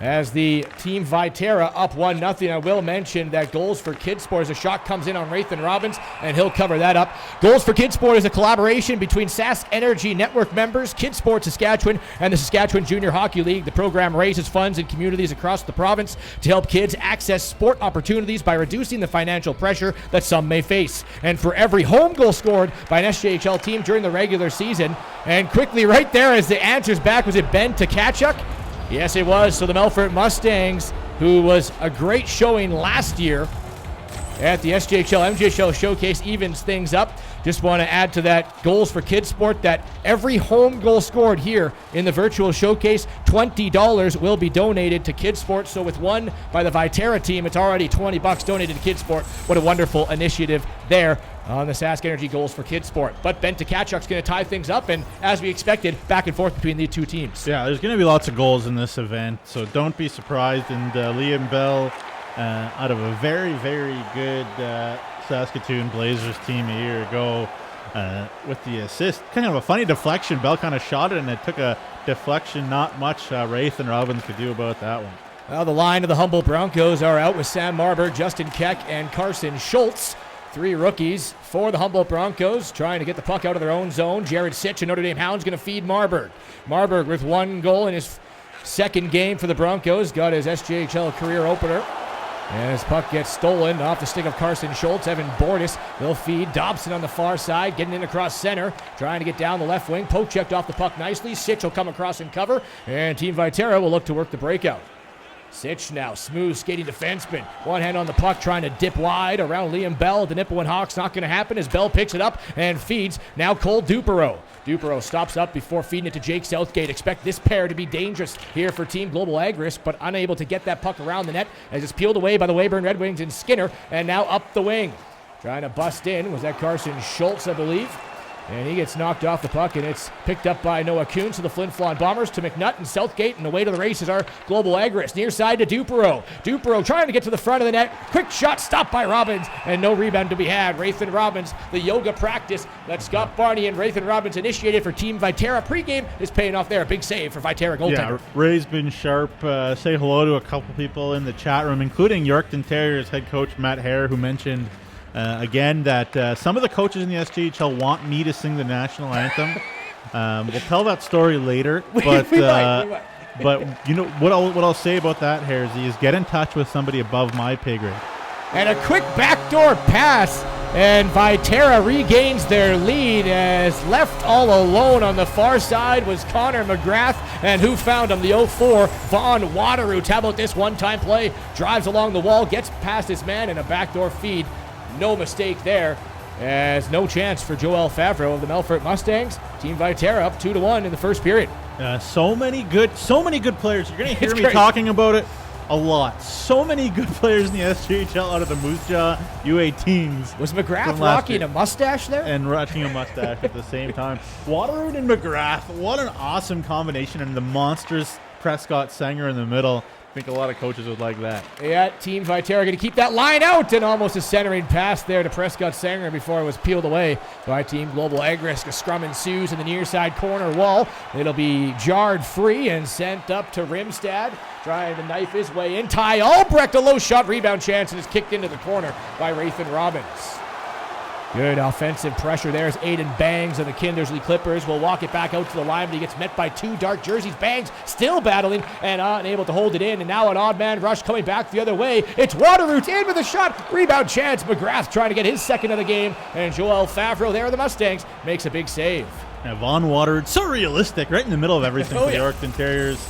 Speaker 6: As the Team Viterra up 1-0. I will mention that Goals for Kidsport, as a shot comes in on Rathan Robbins, and he'll cover that up. Goals for Kidsport is a collaboration between Sask Energy Network members, Kidsport Saskatchewan, and the Saskatchewan Junior Hockey League. The program raises funds in communities across the province to help kids access sport opportunities by reducing the financial pressure that some may face. And for every home goal scored by an SJHL team during the regular season, and quickly right there as the answer's back, was it Ben Tkachuk? Yes, it was. So the Melfort Mustangs, who was a great showing last year at the SJHL, MJHL Showcase, evens things up. Just want to add to that Goals for Kidsport that every home goal scored here in the virtual showcase, $20 will be donated to Kidsport. So with one by the Viterra team, it's already $20 donated to Kidsport. What a wonderful initiative there on the Sask Energy Goals for Kidsport. But Ben Tkachuk's going to tie things up, and as we expected, back and forth between the two teams.
Speaker 7: Yeah, there's going to be lots of goals in this event, so don't be surprised. And Liam Bell, out of a very, very good Saskatoon Blazers team a year ago, with the assist. Kind of a funny deflection. Bell kind of shot it, and it took a deflection. Not much Rathan Robbins could do about that one.
Speaker 6: Well, the line of the Humboldt Broncos are out with Sam Marburg, Justin Keck, and Carson Schultz. 3 rookies for the Humboldt Broncos, trying to get the puck out of their own zone. Jared Sitch, a Notre Dame Hound's going to feed Marburg. Marburg with 1 goal in his second game for the Broncos. Got his SJHL career opener As puck gets stolen off the stick of Carson Schultz. Evan Bordis will feed. Dobson on the far side, getting in across center, trying to get down the left wing. Poke checked off the puck nicely. Sitch will come across and cover, and Team Viterra will look to work the breakout. Sitch now, smooth skating defenseman. One hand on the puck, trying to dip wide around Liam Bell. The Nipawin Hawks not going to happen as Bell picks it up and feeds. Now Cole Dupereau. Dupereau stops up before feeding it to Jake Southgate. Expect this pair to be dangerous here for Team Global Agris, but unable to get that puck around the net as it's peeled away by the Weyburn Red Wings and Skinner, and now up the wing. Trying to bust in. Was that Carson Schultz, I believe? And he gets knocked off the puck, and it's picked up by Noah Kuhn to the Flin Flon Bombers, to McNutt and Southgate, and away to the races are Global Agris. Near side to Dupereau. Dupereau trying to get to the front of the net. Quick shot stopped by Robbins, and no rebound to be had. Rathan Robbins, the yoga practice that Scott Barney and Rathan Robbins initiated for Team Viterra pregame is paying off there. A big save for Viterra goaltender.
Speaker 7: Yeah, Ray's been sharp. Say hello to a couple people in the chat room, including Yorkton Terriers head coach Matt Hare, who mentioned again that some of the coaches in the SJHL want me to sing the national anthem. We'll tell that story later, but
Speaker 6: we might.
Speaker 7: But you know what I'll say about that, Haresy, is get in touch with somebody above my pay grade.
Speaker 6: And a quick backdoor pass, and Viterra regains their lead as left all alone on the far side was Connor McGrath, and who found him? The 04, Vaughn Waterroot. How about this one-time play? Drives along the wall, gets past his man, and a backdoor feed. No mistake there, as no chance for Joel Favreau of the Melfort Mustangs. Team Viterra up 2-1 in the first period.
Speaker 7: So many good players. You're going to hear me talking about it a lot. So many good players in the SJHL out of the Moose Jaw U18s.
Speaker 6: Was McGrath rocking a mustache there?
Speaker 7: And rocking a mustache at the same time. Waterroot and McGrath, what an awesome combination, and the monstrous Prescott Sanger in the middle. I think a lot of coaches would like that.
Speaker 6: Yeah, Team Viterra going to keep that line out, and almost a centering pass there to Prescott Sanger before it was peeled away by Team Global Agris. A scrum ensues in the near side corner wall. It'll be jarred free and sent up to Rimstad, trying to knife his way in. Ty Albrecht, a low shot rebound chance, and is kicked into the corner by Rathan Robbins. Good offensive pressure there as Aiden Bangs of the Kindersley Clippers will walk it back out to the line, but he gets met by two dark jerseys. Bangs still battling and unable to hold it in, and now an odd man rush coming back the other way. It's Waterroot in with a shot. Rebound chance. McGrath trying to get his second of the game, and Joel Favreau there of the Mustangs makes a big save.
Speaker 7: Vaughn Waterroot, so realistic, right in the middle of everything for the Yorkton Terriers.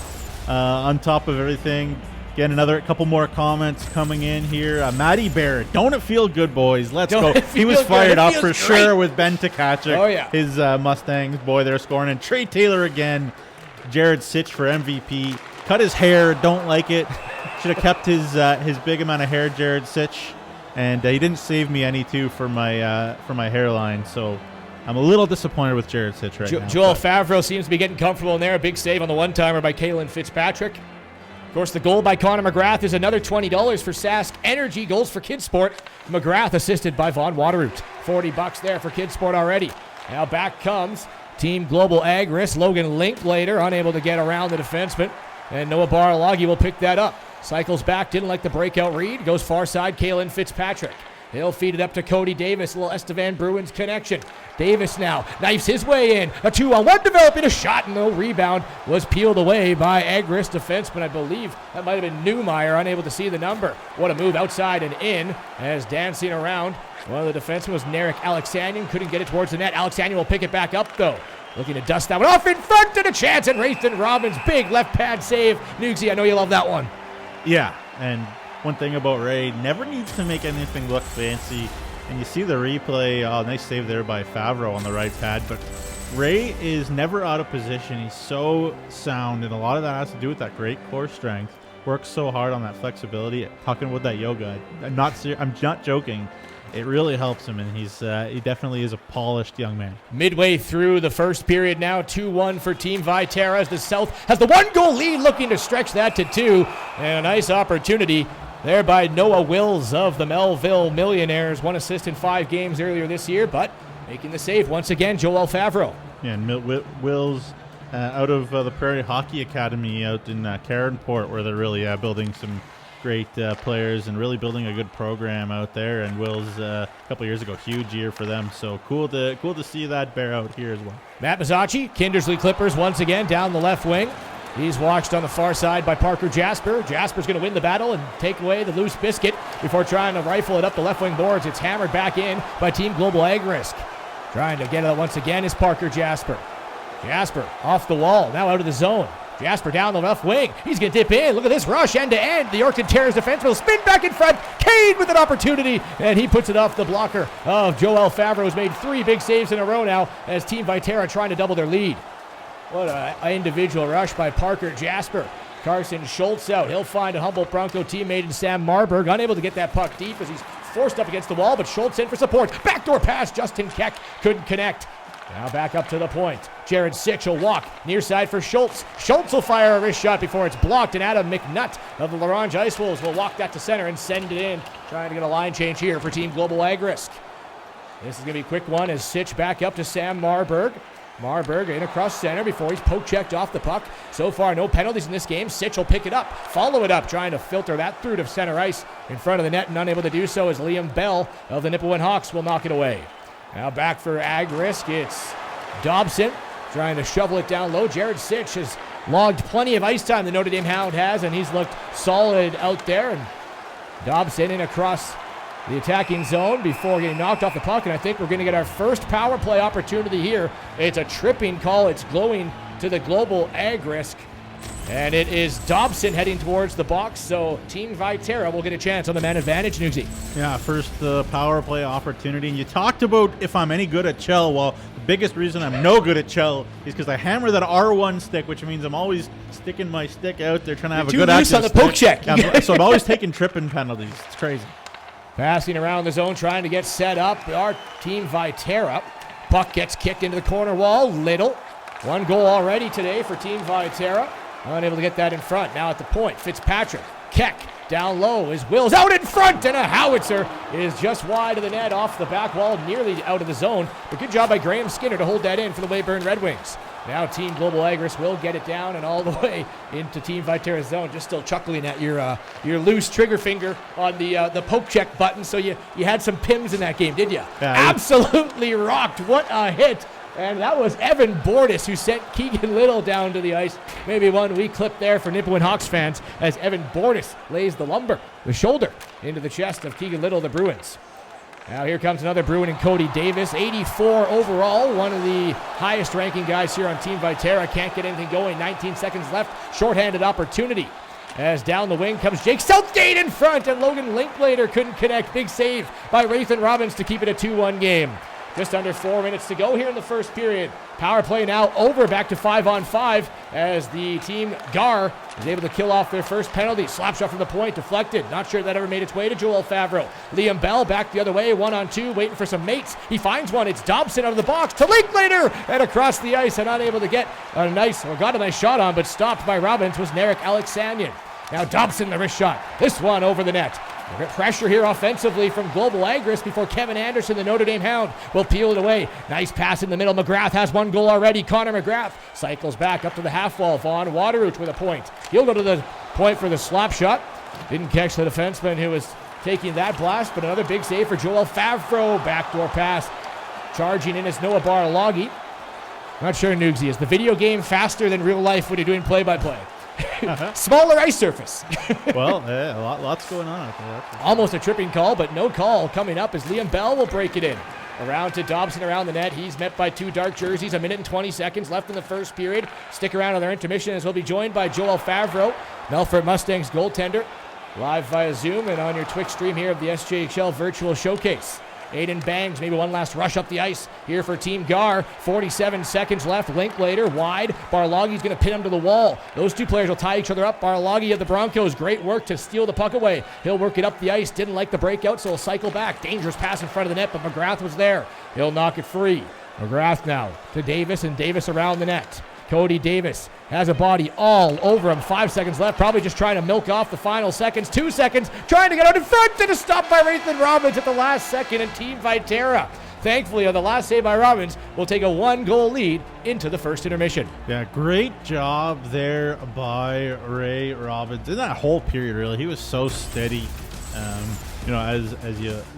Speaker 7: On top of everything, again, another couple more comments coming in here. Matty Barrett, don't it feel good, boys? Let's go. He was fired up for sure with Ben Tkachuk.
Speaker 6: Oh, yeah.
Speaker 7: His Mustangs, boy, they're scoring. And Trey Taylor again. Jared Sitch for MVP. Cut his hair, don't like it. Should have kept his big amount of hair, Jared Sitch. And he didn't save me any too for my hairline. So I'm a little disappointed with Jared Sitch right now.
Speaker 6: Joel Favreau seems to be getting comfortable in there. A big save on the one-timer by Kalen Fitzpatrick. Of course, the goal by Connor McGrath is another $20 for Sask Energy Goals for Kidsport. McGrath assisted by Vaughn Waterroot. $40 there for Kidsport already. Now back comes Team Global Agris. Logan Linklater unable to get around the defenseman. And Noah Baralagi will pick that up. Cycles back, didn't like the breakout read. Goes far side, Kalen Fitzpatrick. He'll feed it up to Cody Davis, a little Estevan Bruins connection. Davis now knifes his way in. A 2-on-1 developing a shot, and no rebound was peeled away by Agris defenseman. I believe that might have been Newmeyer, unable to see the number. What a move outside and in as dancing around. One of the defensemen was Narek Alexanian. Couldn't get it towards the net. Alexanian will pick it back up, though. Looking to dust that one off in front, and a chance, and Rathan Robbins, big left pad save. Nugsy, I know you love that one.
Speaker 7: Yeah, and one thing about Ray, never needs to make anything look fancy. And you see the replay, nice save there by Favreau on the right pad. But Ray is never out of position. He's so sound, and a lot of that has to do with that great core strength. Works so hard on that flexibility. Talking with that yoga, I'm not joking. It really helps him, and he definitely is a polished young man.
Speaker 6: Midway through the first period now, 2-1 for Team Viterra as the South has the one-goal lead, looking to stretch that to 2. And a nice opportunity there by Noah Wills of the Melville Millionaires. 1 assist in 5 games earlier this year, but making the save once again, Joel Favreau.
Speaker 7: Yeah, and Wills out of the Prairie Hockey Academy out in Caronport, where they're really building some great players and really building a good program out there. And Wills a couple years ago, huge year for them. So cool to see that bear out here as well.
Speaker 6: Matt Mazzacci, Kindersley Clippers once again down the left wing. He's watched on the far side by Parker Jasper. Jasper's going to win the battle and take away the loose biscuit before trying to rifle it up the left wing boards. It's hammered back in by Team Global Ag Risk. Trying to get it once again is Parker Jasper. Jasper off the wall, now out of the zone. Jasper down the left wing. He's going to dip in. Look at this rush end to end. The Yorkton Terriers defense will spin back in front. Cade with an opportunity, and he puts it off the blocker of Joel Favreau, who's made 3 big saves in a row now as Team Viterra trying to double their lead. What an individual rush by Parker Jasper. Carson Schultz out. He'll find a Humboldt Bronco teammate in Sam Marburg. Unable to get that puck deep as he's forced up against the wall, but Schultz in for support. Backdoor pass. Justin Keck couldn't connect. Now back up to the point. Jared Sitch will walk near side for Schultz. Schultz will fire a wrist shot before it's blocked, and Adam McNutt of the Larange Ice Wolves will walk that to center and send it in. Trying to get a line change here for Team Global Ag Risk. This is going to be a quick one as Sitch back up to Sam Marburg. Marburg in across center before he's poke checked off the puck. So far, no penalties in this game. Sitch will pick it up, follow it up, trying to filter that through to center ice in front of the net, and unable to do so as Liam Bell of the Nipawin Hawks will knock it away. Now back for Ag Risk, it's Dobson trying to shovel it down low. Jared Sitch has logged plenty of ice time, the Notre Dame Hound has, and he's looked solid out there. And Dobson in across the attacking zone before getting knocked off the puck, and I think we're going to get our first power play opportunity here. It's a tripping call. It's going to the Global Ag Risk, and it is Dobson heading towards the box, so Team Viterra will get a chance on the man advantage. Nugsy.
Speaker 7: Yeah, first power play opportunity. And you talked about if I'm any good at Chell. Well, the biggest reason I'm no good at Chell is because I hammer that R1 stick, which means I'm always sticking my stick out there trying to have a good action.
Speaker 6: On the poke check.
Speaker 7: Yeah, so I'm always taking tripping penalties. It's crazy.
Speaker 6: Passing around the zone, trying to get set up. Our Team Viterra. Puck gets kicked into the corner wall. Little. 1 goal already today for Team Viterra. Unable to get that in front. Now at the point, Fitzpatrick. Keck down low. His Will's out in front, and a howitzer is just wide of the net off the back wall, nearly out of the zone. But good job by Graham Skinner to hold that in for the Weyburn Red Wings. Now Team Global Ag Risk will get it down and all the way into Team Viterra's zone. Just still chuckling at your loose trigger finger on the poke check button. So you had some pims in that game, did you?
Speaker 7: Yeah,
Speaker 6: absolutely rocked. What a hit. And that was Evan Bordis who sent Keegan Little down to the ice. Maybe one wee clip there for Nipawin Hawks fans as Evan Bordis lays the lumber, the shoulder, into the chest of Keegan Little, the Bruins. Now here comes another Bruin and Cody Davis, 84 overall, one of the highest ranking guys here on Team Viterra. Can't get anything going, 19 seconds left, shorthanded opportunity. As down the wing comes Jake Southgate in front, and Logan Linklater couldn't connect. Big save by Rathan Robbins to keep it a 2-1 game. Just under 4 minutes to go here in the first period. Power play now over, back to 5-on-5 as the team Gar is able to kill off their first penalty. Slap shot from the point, deflected. Not sure that ever made its way to Joel Favreau. Liam Bell back the other way, 1-on-2, waiting for some mates. He finds one. It's Dobson out of the box to Linklater and across the ice, and unable to get got a nice shot on, but stopped by Robbins was Narek Alexanian. Now Dobson, the wrist shot. This one over the net. Pressure here offensively from Global Ag Risk before Kevin Anderson, the Notre Dame Hound, will peel it away. Nice pass in the middle. McGrath has 1 goal already. Connor McGrath cycles back up to the half wall. Vaughn Waterroot with a point. He'll go to the point for the slap shot. Didn't catch the defenseman who was taking that blast, but another big save for Joel Favreau. Backdoor pass. Charging in is Noah Barloggi. Not sure, Nugsy, is the video game faster than real life when you're doing play-by-play? Smaller ice surface.
Speaker 7: Well, lots going on out there.
Speaker 6: Almost a tripping call, but no call coming up as Liam Bell will break it in. Around to Dobson around the net. He's met by 2 dark jerseys. 1 minute and 20 seconds left in the first period. Stick around on their intermission as we'll be joined by Joel Favreau, Melfort Mustangs goaltender, live via Zoom and on your Twitch stream here of the SJHL Virtual Showcase. Aiden Bangs, maybe one last rush up the ice here for Team Gar. 47 seconds left. Linklater wide. Barloggi's going to pin him to the wall. Those 2 players will tie each other up. Barloggi of the Broncos, great work to steal the puck away. He'll work it up the ice. Didn't like the breakout, so he'll cycle back. Dangerous pass in front of the net, but McGrath was there. He'll knock it free. McGrath now to Davis, and Davis around the net. Cody Davis has a body all over him. 5 seconds left. Probably just trying to milk off the final seconds. 2 seconds. Trying to get out in front. And a stop by Rathan Robbins at the last second. And Team Viterra, thankfully, on the last save by Robbins, will take a 1-goal lead into the first intermission.
Speaker 7: Yeah, great job there by Ray Robbins. In that whole period, really. He was so steady. you know, as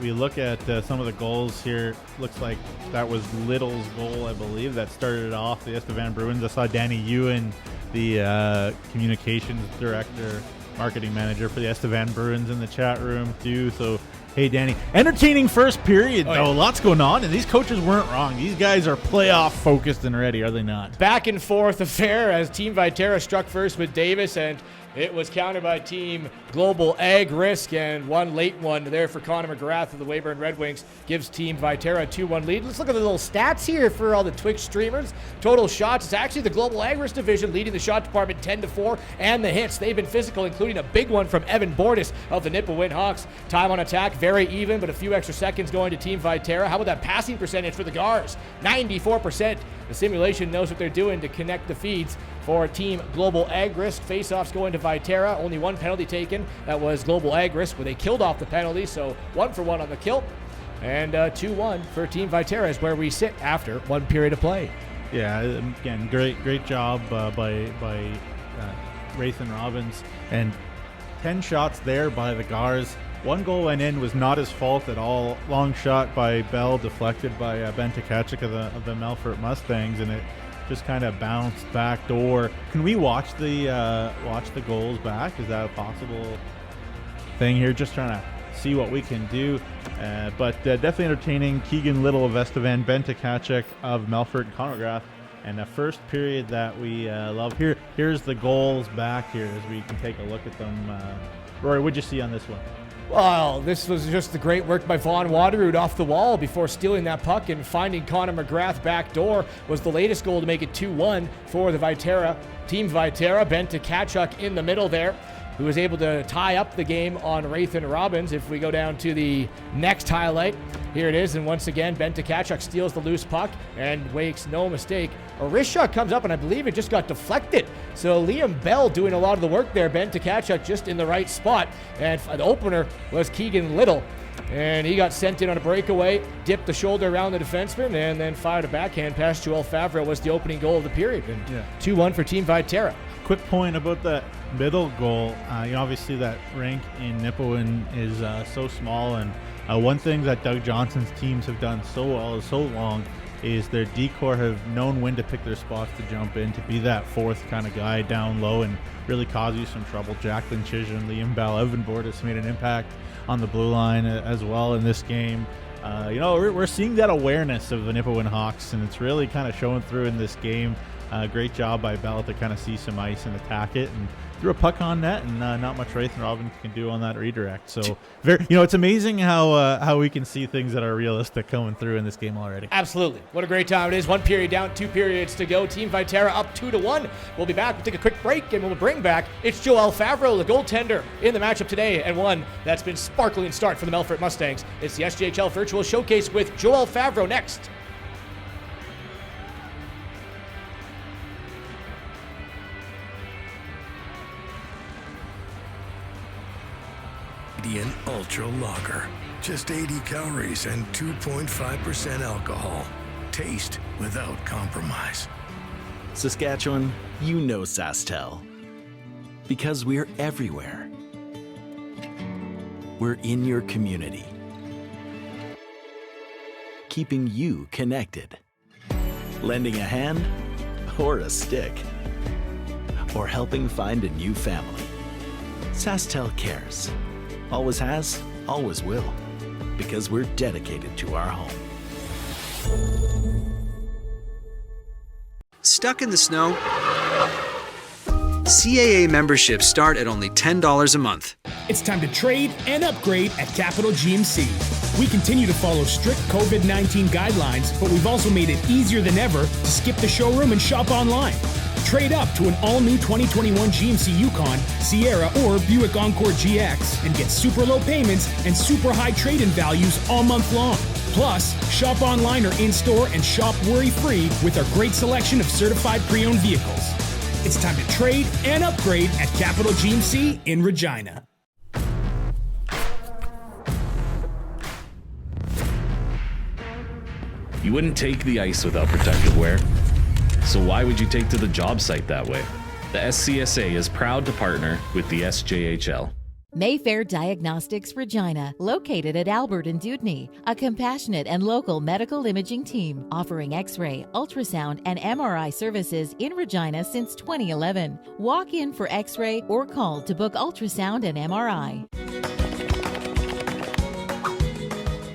Speaker 7: we look at some of the goals here, looks like that was Little's goal, I believe, that started off the Estevan Bruins. I saw Danny Ewan, the communications director, marketing manager for the Estevan Bruins, in the chat room too. So hey, Danny, entertaining first period though. Lots going on, and these coaches weren't wrong. These guys are playoff focused and ready, are they not?
Speaker 6: Back and forth affair as Team Viterra struck first with Davis, and it was countered by Team Global Ag Risk, and one late one there for Connor McGrath of the Weyburn Red Wings gives Team Viterra a 2-1 lead. Let's look at the little stats here for all the Twitch streamers. Total shots, it's actually the Global Ag Risk division leading the shot department 10-4, and the hits, they've been physical, including a big one from Evan Bordis of the Nipawin Hawks. Time on attack, very even, but a few extra seconds going to Team Viterra. How about that passing percentage for the Gars? 94%. The simulation knows what they're doing to connect the feeds for Team Global Ag Risk. Face-offs going to Viterra. Only one penalty taken. That was Global Ag Risk, where they killed off the penalty, so 1-for-1 on the kill. And 2-1 for Team Viterra is where we sit after one period of play.
Speaker 7: Yeah, again, great job by Raythan Robbins. And 10 shots there by the Gars. One goal went in, was not his fault at all. Long shot by Bell, deflected by Ben Tkachuk of the Melfort Mustangs, and it just kind of bounced back door. Can we watch the goals back? Is that a possible thing here? Just trying to see what we can do. But definitely entertaining. Keegan Little of Estevan, Ben Tkachuk of Melfort, and Connor McGrath. And the first period that we love. Here's the goals back here as we can take a look at them. Rory, what'd you see on this one?
Speaker 6: Well, this was just the great work by Vaughn Waterroot off the wall before stealing that puck and finding Connor McGrath back door was the latest goal to make it 2-1 for the Viterra. Team Viterra. Ben Tkachuk in the middle there, who was able to tie up the game on Raythan Robbins. If we go down to the next highlight, here it is, and once again, Ben Tkachuk steals the loose puck and makes no mistake. A wrist shot comes up, and I believe it just got deflected. So Liam Bell doing a lot of the work there. Ben Tkachuk just in the right spot, and the opener was Keegan Little. And he got sent in on a breakaway, dipped the shoulder around the defenseman, and then fired a backhand past Joel Favreau. Was the opening goal of the period. And 2-1 for Team Viterra.
Speaker 7: Quick point about that middle goal. Obviously that rink in Nipawin is so small, and one thing that Doug Johnson's teams have done so well so long is their decor have known when to pick their spots to jump in, to be that fourth kind of guy down low and really cause you some trouble. Jacqueline Chisholm, Liam Bell, Evan Bordis made an impact on the blue line as well in this game. We're seeing that awareness of the Nipawin Hawks, and it's really kind of showing through in this game. Great job by Bell to kind of see some ice and attack it, and threw a puck on net, and not much Raythan Robbins can do on that redirect. So, it's amazing how we can see things that are realistic coming through in this game already.
Speaker 6: Absolutely. What a great time it is. 1 period down, 2 periods to go. Team Viterra up 2-1. We'll be back. We'll take a quick break, and we'll bring back, it's Joel Favreau, the goaltender, in the matchup today, and one that's been sparkling start for the Melfort Mustangs. It's the SJHL Virtual Showcase with Joel Favreau next.
Speaker 17: Canadian Ultra Lager. Just 80 calories and 2.5% alcohol. Taste without compromise.
Speaker 8: Saskatchewan, you know SaskTel. Because we're everywhere. We're in your community. Keeping you connected. Lending a hand or a stick. Or helping find a new family. SaskTel cares. Always has, always will. Because we're dedicated to our home.
Speaker 18: Stuck in the snow? CAA memberships start at only $10 a month.
Speaker 16: It's time to trade and upgrade at Capital GMC. We continue to follow strict COVID-19 guidelines, but we've also made it easier than ever to skip the showroom and shop online. Trade up to an all-new 2021 GMC Yukon, Sierra, or Buick Encore GX and get super low payments and super high trade-in values all month long. Plus, shop online or in-store and shop worry-free with our great selection of certified pre-owned vehicles. It's time to trade and upgrade at Capital GMC in Regina.
Speaker 19: You wouldn't take the ice without protective wear. So why would you take to the job site that way? The SCSA is proud to partner with the SJHL.
Speaker 20: Mayfair Diagnostics Regina, located at Albert and Dewdney, a compassionate and local medical imaging team offering X-ray, ultrasound, and MRI services in Regina since 2011. Walk in for X-ray or call to book ultrasound and MRI.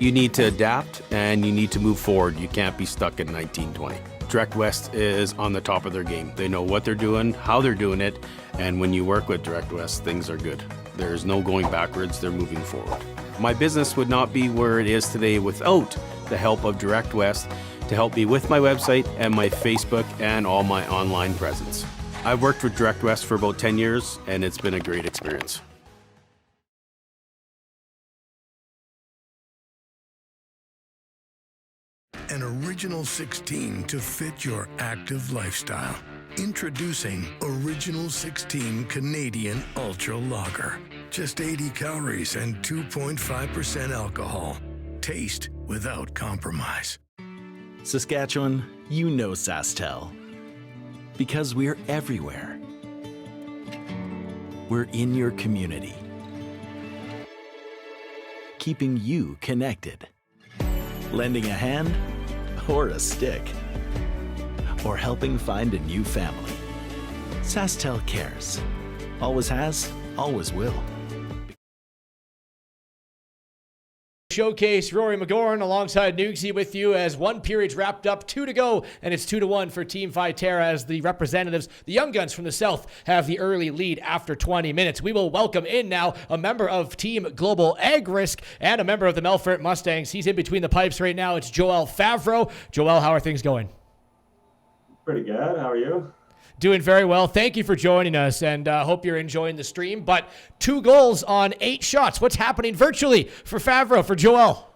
Speaker 14: You need to adapt and you need to move forward. You can't be stuck in 1920. Direct West is on the top of their game. They know what they're doing, how they're doing it, and when you work with Direct West, things are good. There's no going backwards, they're moving forward. My business would not be where it is today without the help of Direct West to help me with my website and my Facebook and all my online presence. I've worked with Direct West for about 10 years and it's been a great experience.
Speaker 17: An original 16 to fit your active lifestyle. Introducing Original 16 Canadian Ultra Lager. Just 80 calories and 2.5% alcohol. Taste without compromise.
Speaker 8: Saskatchewan, you know SaskTel. Because we're everywhere. We're in your community. Keeping you connected. Lending a hand or a stick. Or helping find a new family. SaskTel cares. Always has, always will.
Speaker 6: Showcase Rory McGorn alongside Nugsy with you as one period's wrapped up, 2 to go, and it's 2-1 for Team Viterra as the representatives, the Young Guns from the South, have the early lead after 20 minutes. We will welcome in now a member of Team Global Ag Risk and a member of the Melfort Mustangs. He's in between the pipes right now. It's Joel Favreau. Joel, how are things going?
Speaker 21: Pretty good. How are you?
Speaker 6: Doing very well. Thank you for joining us, and hope you're enjoying the stream. But 2 goals on 8 shots. What's happening virtually for Favreau, for Joel?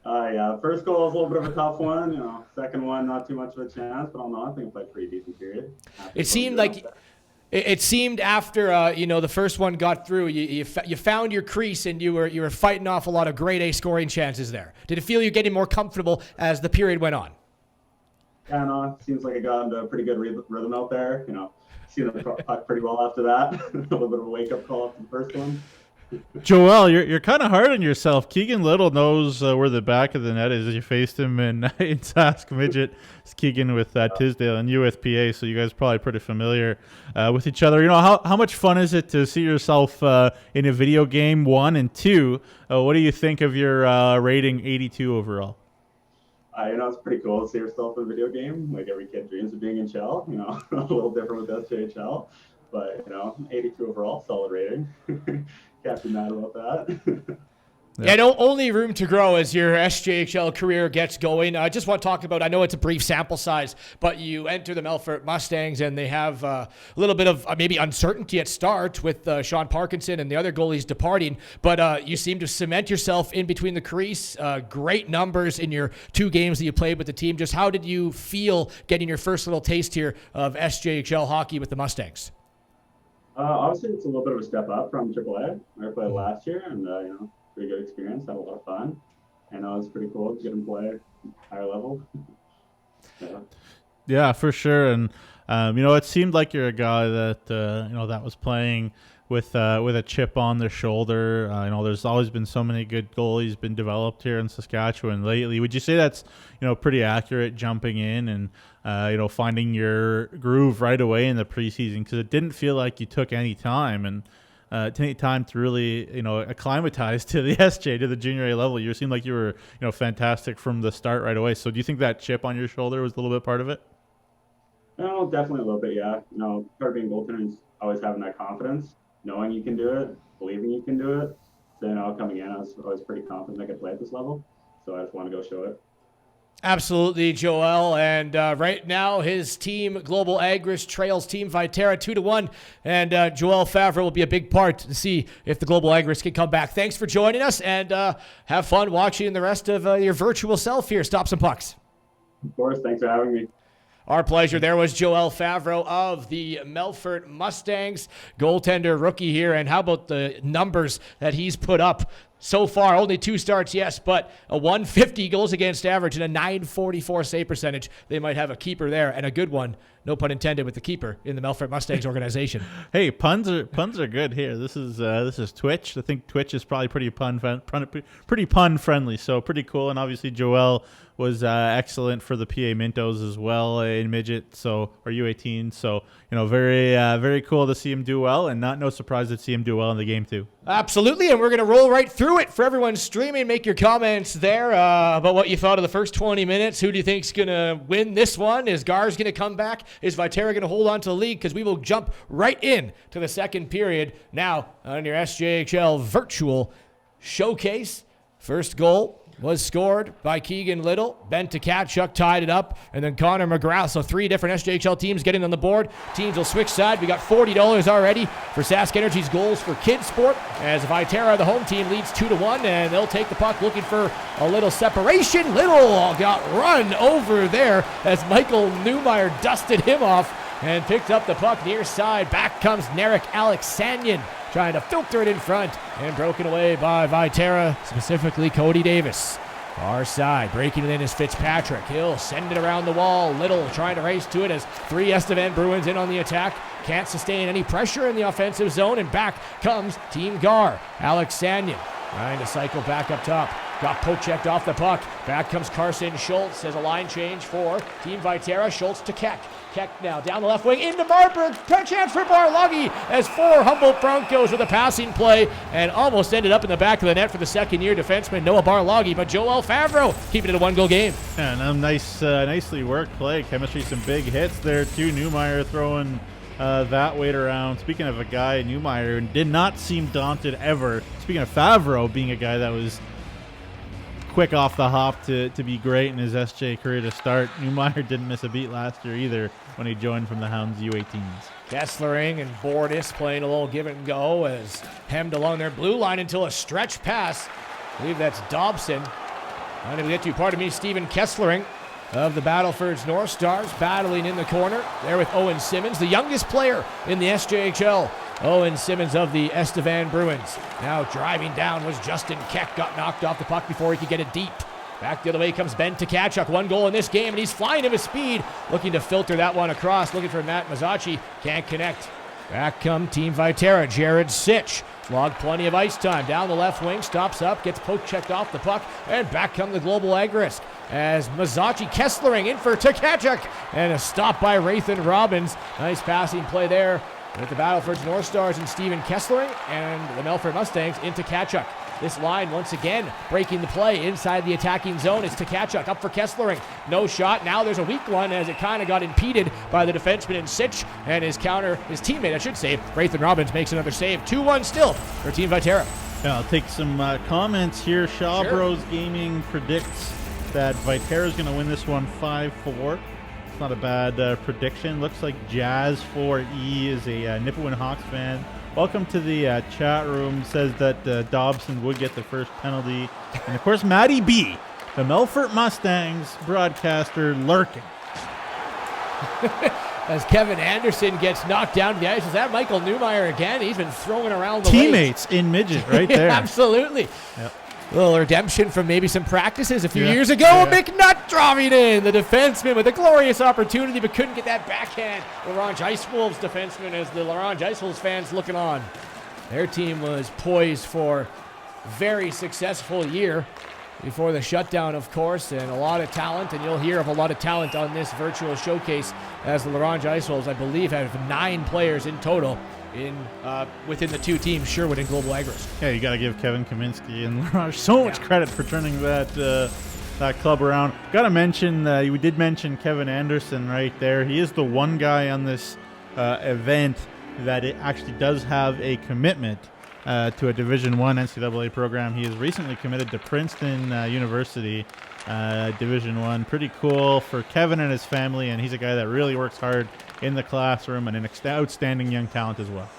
Speaker 21: Yeah, first goal was a little bit of a tough one. Second one, not too much of a chance, but all in all, I think I played a pretty decent period.
Speaker 6: It seemed after the first one got through, you found your crease and you were fighting off a lot of grade A scoring chances there. Did it feel you're getting more comfortable as the period went on?
Speaker 21: Yeah, no, it seems like I got into a pretty good rhythm out there. Seen the puck pretty well after that. A little bit of a wake-up call after the first one.
Speaker 7: Joel, you're kind of hard on yourself. Keegan Little knows where the back of the net is. You faced him in Sask Midget. It's Keegan with Tisdale and you with PA, so you guys are probably pretty familiar with each other. How much fun is it to see yourself in a video game, 1 and 2? What do you think of your rating 82 overall?
Speaker 21: It's pretty cool to see yourself in a video game. Like every kid dreams of being in Shell. A little different with SJHL, but 82 overall, solid rating. Can't be mad about that.
Speaker 6: Yeah, no, only room to grow as your SJHL career gets going. I just want to talk about, I know it's a brief sample size, but you enter the Melfort Mustangs and they have a little bit of maybe uncertainty at start with Sean Parkinson and the other goalies departing, but you seem to cement yourself in between the crease. Great numbers in your 2 games that you played with the team. Just how did you feel getting your first little taste here of SJHL hockey with the Mustangs?
Speaker 21: Obviously, it's a little bit of a step up from AAA. I played last year and, pretty good experience, had a lot of fun, and it was pretty cool to get him play higher level.
Speaker 7: Yeah, for sure. And it seemed like you're a guy that that was playing with a chip on their shoulder. There's always been so many good goalies been developed here in Saskatchewan lately. Would you say that's pretty accurate, jumping in and finding your groove right away in the preseason? Because it didn't feel like you took any time and take time to really, acclimatize to the SJ, to the junior A level. You seemed like you were, fantastic from the start right away. So do you think that chip on your shoulder was a little bit part of it?
Speaker 21: No, definitely a little bit, yeah. Part of being goaltender is always having that confidence, knowing you can do it, believing you can do it. So, coming in, I was always pretty confident I could play at this level. So I just want to go show it.
Speaker 6: Absolutely, Joel. And right now, his team, Global Ag Risk, trails Team Viterra 2-1. And Joel Favreau will be a big part to see if the Global Ag Risk can come back. Thanks for joining us, and have fun watching the rest of your virtual self here. Stop some pucks.
Speaker 21: Of course. Thanks for having me.
Speaker 6: Our pleasure. There was Joel Favreau of the Melfort Mustangs, goaltender rookie here. And how about the numbers that he's put up so far. Only 2 starts, yes, but a 150 goals against average and a 944 save percentage. They might have a keeper there, and a good one, no pun intended, with the keeper in the Melfort Mustangs organization.
Speaker 7: Hey, puns are good here. This is Twitch. I think Twitch is probably pretty pun friendly, so pretty cool. And obviously Joel was excellent for the PA Mintos as well in midget, or U18. So very cool to see him do well, and no surprise to see him do well in the game too.
Speaker 6: Absolutely, and we're going to roll right through it for everyone streaming. Make your comments there about what you thought of the first 20 minutes. Who do you think's going to win this one? Is Gars going to come back? Is Viterra going to hold on to the lead? Because we will jump right in to the second period now on your SJHL virtual showcase. First goal was scored by Keegan Little. Ben Tkachuk tied it up, and then Connor McGrath. So 3 different SJHL teams getting on the board. Teams will switch side. We got $40 already for Sask Energy's goals for kids sport, as Viterra, the home team, leads 2-1, and they'll take the puck looking for a little separation. Little got run over there as Michael Newmeyer dusted him off and picked up the puck near side. Back comes Narek Alexanian, trying to filter it in front, and broken away by Viterra, specifically Cody Davis. Far side, breaking it in is Fitzpatrick. He'll send it around the wall. Little trying to race to it as 3 Estevan Bruins in on the attack. Can't sustain any pressure in the offensive zone, and back comes Team Gar. Alexanian trying to cycle back up top. Got poke checked off the puck. Back comes Carson Schultz as a line change for Team Viterra. Schultz to Keck. Keck now down the left wing into Marburg. Chance for Barloggy as 4 Humboldt Broncos with a passing play and almost ended up in the back of the net for the second-year defenseman Noah Barloggy, but Joel Favreau keeping it a 1-goal game.
Speaker 7: Yeah, and nicely worked play. Chemistry, some big hits there too. Newmeyer throwing that weight around. Speaking of a guy, Newmeyer did not seem daunted ever. Speaking of Favreau being a guy that was quick off the hop to be great in his SJ career to start, Newmeyer didn't miss a beat last year either when he joined from the Hounds U18s.
Speaker 6: Kesslering and Bordis playing a little give and go as hemmed along their blue line until a stretch pass. I believe that's Dobson. I'm going to get to, pardon me, Stephen Kesslering of the Battlefords North Stars battling in the corner there with Owen Simmons, the youngest player in the SJHL. Owen Simmons of the Estevan Bruins. Now driving down was Justin Keck. Got knocked off the puck before he could get it deep. Back the other way comes Ben Tkachuk. 1 goal in this game, and he's flying him with speed. Looking to filter that one across. Looking for Matt Mazzacci. Can't connect. Back come Team Viterra. Jared Sitch. Logged plenty of ice time. Down the left wing. Stops up. Gets poke checked off the puck. And back come the Global Agrisk as Mazzacci Kesslering in for Tkachuk. And a stop by Rathan Robbins. Nice passing play there with the Battlefords North Stars and Stephen Kesslering, and the Melfort Mustangs into Tkachuk. This line once again breaking the play inside the attacking zone. It's Tkachuk up for Kesslering. No shot. Now there's a weak one as it kind of got impeded by the defenseman in Sitch, and his teammate, I should say, Rathan Robbins makes another save. 2-1 still for Team Viterra.
Speaker 7: Yeah, I'll take some comments here. Shaw Bros Gaming predicts that Viterra is going to win this one 5-4. Not a bad prediction. Looks like Jazz4E is a Nipawin Hawks fan. Welcome to the chat room. Says that Dobson would get the first penalty. And of course, Matty B, the Melfort Mustangs broadcaster, lurking.
Speaker 6: As Kevin Anderson gets knocked down to the ice. Is that Michael Newmeyer again? He's been throwing around the
Speaker 7: teammates in midget right there.
Speaker 6: Absolutely.
Speaker 7: Yep.
Speaker 6: A little redemption from maybe some practices a few years ago. Yeah. McNutt driving in, the defenseman with a glorious opportunity, but couldn't get that backhand. Laurent Ice Wolves defenseman, as the Laurent Ice Wolves fans looking on. Their team was poised for a very successful year before the shutdown, of course, and a lot of talent, and you'll hear of a lot of talent on this virtual showcase, as the Laurent Ice Wolves, I believe, have 9 players in total within the 2 teams, Sherwood and Global Agrisk.
Speaker 7: Yeah, you got to give Kevin Kaminsky and Laurent so much credit for turning that club around. Got to mention, we did mention Kevin Anderson right there. He is the one guy on this event that it actually does have a commitment to a Division I NCAA program. He is recently committed to Princeton University, Division I. Pretty cool for Kevin and his family, and he's a guy that really works hard in the classroom and an outstanding young talent as well.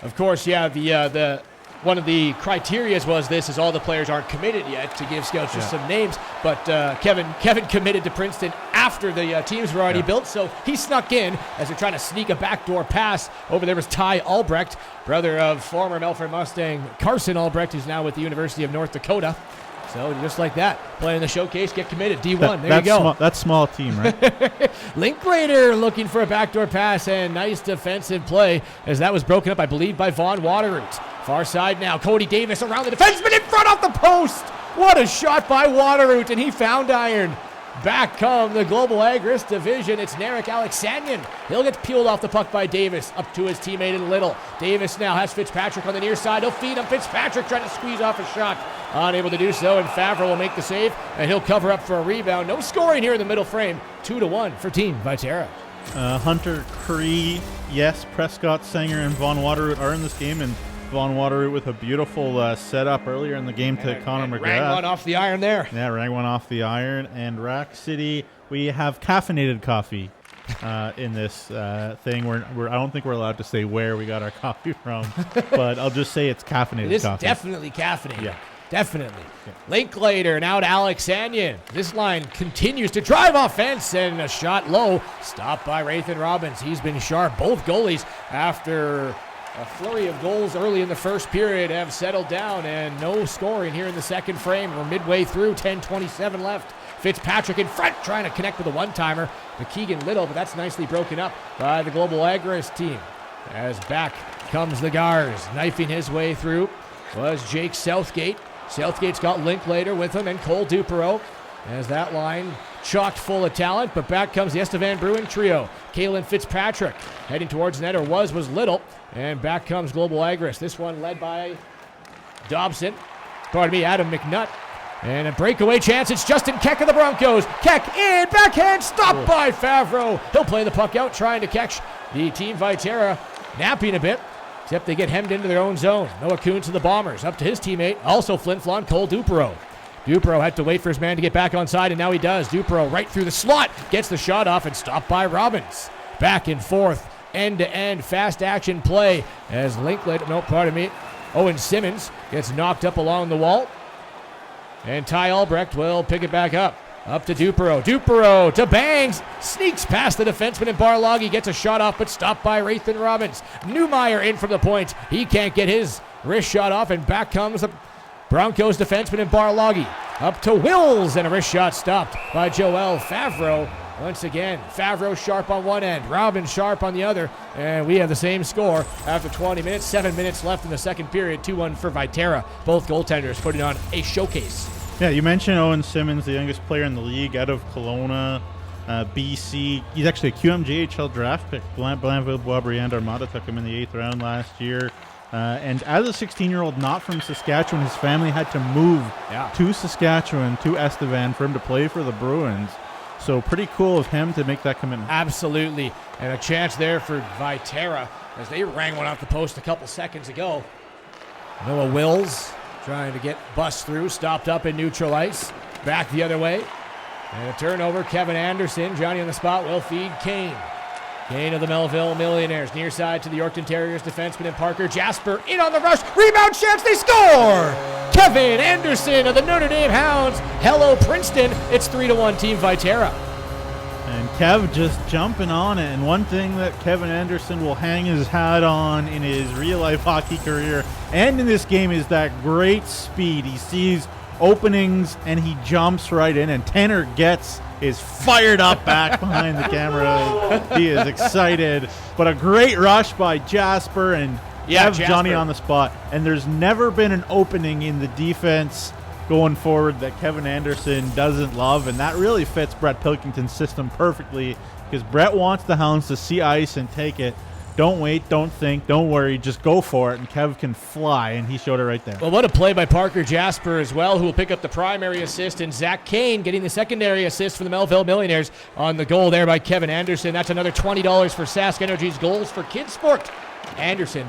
Speaker 6: Of course, yeah, the one of the criterias was this, is all the players aren't committed yet, to give scouts just some names, but Kevin committed to Princeton after after the teams were already built, so he snuck in as they're trying to sneak a backdoor pass. Over there was Ty Albrecht, brother of former Melford Mustang Carson Albrecht, who's now with the University of North Dakota. So just like that, playing the showcase, get committed. D1, there you go.
Speaker 7: That's small team, right?
Speaker 6: Linklater looking for a backdoor pass, and nice defensive play as that was broken up, I believe, by Vaughn Waterroot. Far side now, Cody Davis around the defenseman in front off the post. What a shot by Waterroot, and he found iron. Back come the Global Agris division. It's Narek Alexanian. He'll get peeled off the puck by Davis up to his teammate in Little. Davis now has Fitzpatrick on the near side. He'll feed him. Fitzpatrick trying to squeeze off a shot. Unable to do so, and Favre will make the save, and he'll cover up for a rebound. No scoring here in the middle frame. 2-1 for Team Viterra.
Speaker 7: Hunter Cree, yes, Prescott, Sanger, and Vaughn Waterroot are in this game, and Vaughn Waterroot with a beautiful setup earlier in the game to Connor McGrath.
Speaker 6: Rang one off the iron there.
Speaker 7: Yeah, rang one off the iron. And Rack City, we have caffeinated coffee in this thing. I don't think we're allowed to say where we got our coffee from, but I'll just say it's caffeinated
Speaker 6: It is
Speaker 7: coffee.
Speaker 6: definitely caffeinated.
Speaker 7: Yeah.
Speaker 6: Definitely. Yeah. Linklater now to Alexanian. This line continues to drive offense, and a shot low. Stopped by Rathan Robbins. He's been sharp. Both goalies, after a flurry of goals early in the first period, have settled down, and no scoring here in the second frame. We're midway through, 10:27 left. Fitzpatrick in front, trying to connect with a one-timer to Keegan Little, but that's nicely broken up by the Global Agris team. As back comes the Gars, knifing his way through was Jake Southgate. Southgate's got Linklater with him, and Cole Dupereau, as that line chocked full of talent, but back comes the Estevan Bruin trio. Kalen Fitzpatrick heading towards net, or was Little, and back comes Global Agris. This one led by Adam McNutt. And a breakaway chance, it's Justin Keck of the Broncos. Keck in, backhand, stopped by Favreau. He'll play the puck out, trying to catch the Team Viterra, napping a bit, except they get hemmed into their own zone. Noah Kuhn to the Bombers, up to his teammate, also Flin-Flon, Cole Dupereau. Dupereau had to wait for his man to get back on side, and now he does. Dupereau right through the slot, gets the shot off, and stopped by Robbins. Back and forth, end-to-end, fast action play as Owen Simmons gets knocked up along the wall. And Ty Albrecht will pick it back up. Up to Dupereau. Dupereau to Bangs. Sneaks past the defenseman in Barloggy. Gets a shot off, but stopped by Rathan Robbins. Newmeyer in from the point. He can't get his wrist shot off, and back comes the Broncos defenseman in Barloggy. Up to Wills, and a wrist shot stopped by Joel Favreau. Once again, Favreau sharp on one end, Robbins sharp on the other, and we have the same score after 20 minutes. 7 minutes left in the second period. 2-1 for Viterra. Both goaltenders putting on a showcase.
Speaker 7: Yeah, you mentioned Owen Simmons, the youngest player in the league out of Kelowna, BC. He's actually a QMJHL draft pick. Blainville-Boisbriand Armada took him in the 8th round last year. And as a 16-year-old not from Saskatchewan, his family had to move to Saskatchewan, to Estevan, for him to play for the Bruins. So pretty cool of him to make that commitment.
Speaker 6: Absolutely. And a chance there for Viterra as they rang one off the post a couple seconds ago. Noah Wills trying to get bust through, stopped up in neutral ice. Back the other way. And a turnover. Kevin Anderson, Johnny on the spot, will feed Kane. Kane of the Melville Millionaires. Near side to the Yorkton Terriers defenseman and Parker Jasper in on the rush. Rebound chance, they score! Kevin Anderson of the Notre Dame Hounds. Hello, Princeton. It's 3-1 Team Viterra.
Speaker 7: And Kev just jumping on it. And one thing that Kevin Anderson will hang his hat on in his real-life hockey career and in this game is that great speed. He sees openings and he jumps right in. And Tanner Getz is fired up back behind the camera. He is excited. But a great rush by Jasper and Johnny on the spot. And there's never been an opening in the defense going forward that Kevin Anderson doesn't love, and that really fits Brett Pilkington's system perfectly because Brett wants the Hounds to see ice and take it. Don't wait, don't think, don't worry, just go for it, and Kev can fly, and he showed it right there.
Speaker 6: Well, what a play by Parker Jasper as well, who will pick up the primary assist, and Zach Kane getting the secondary assist for the Melville Millionaires on the goal there by Kevin Anderson. That's another $20 for Sask Energy's Goals for Kids Sport. Anderson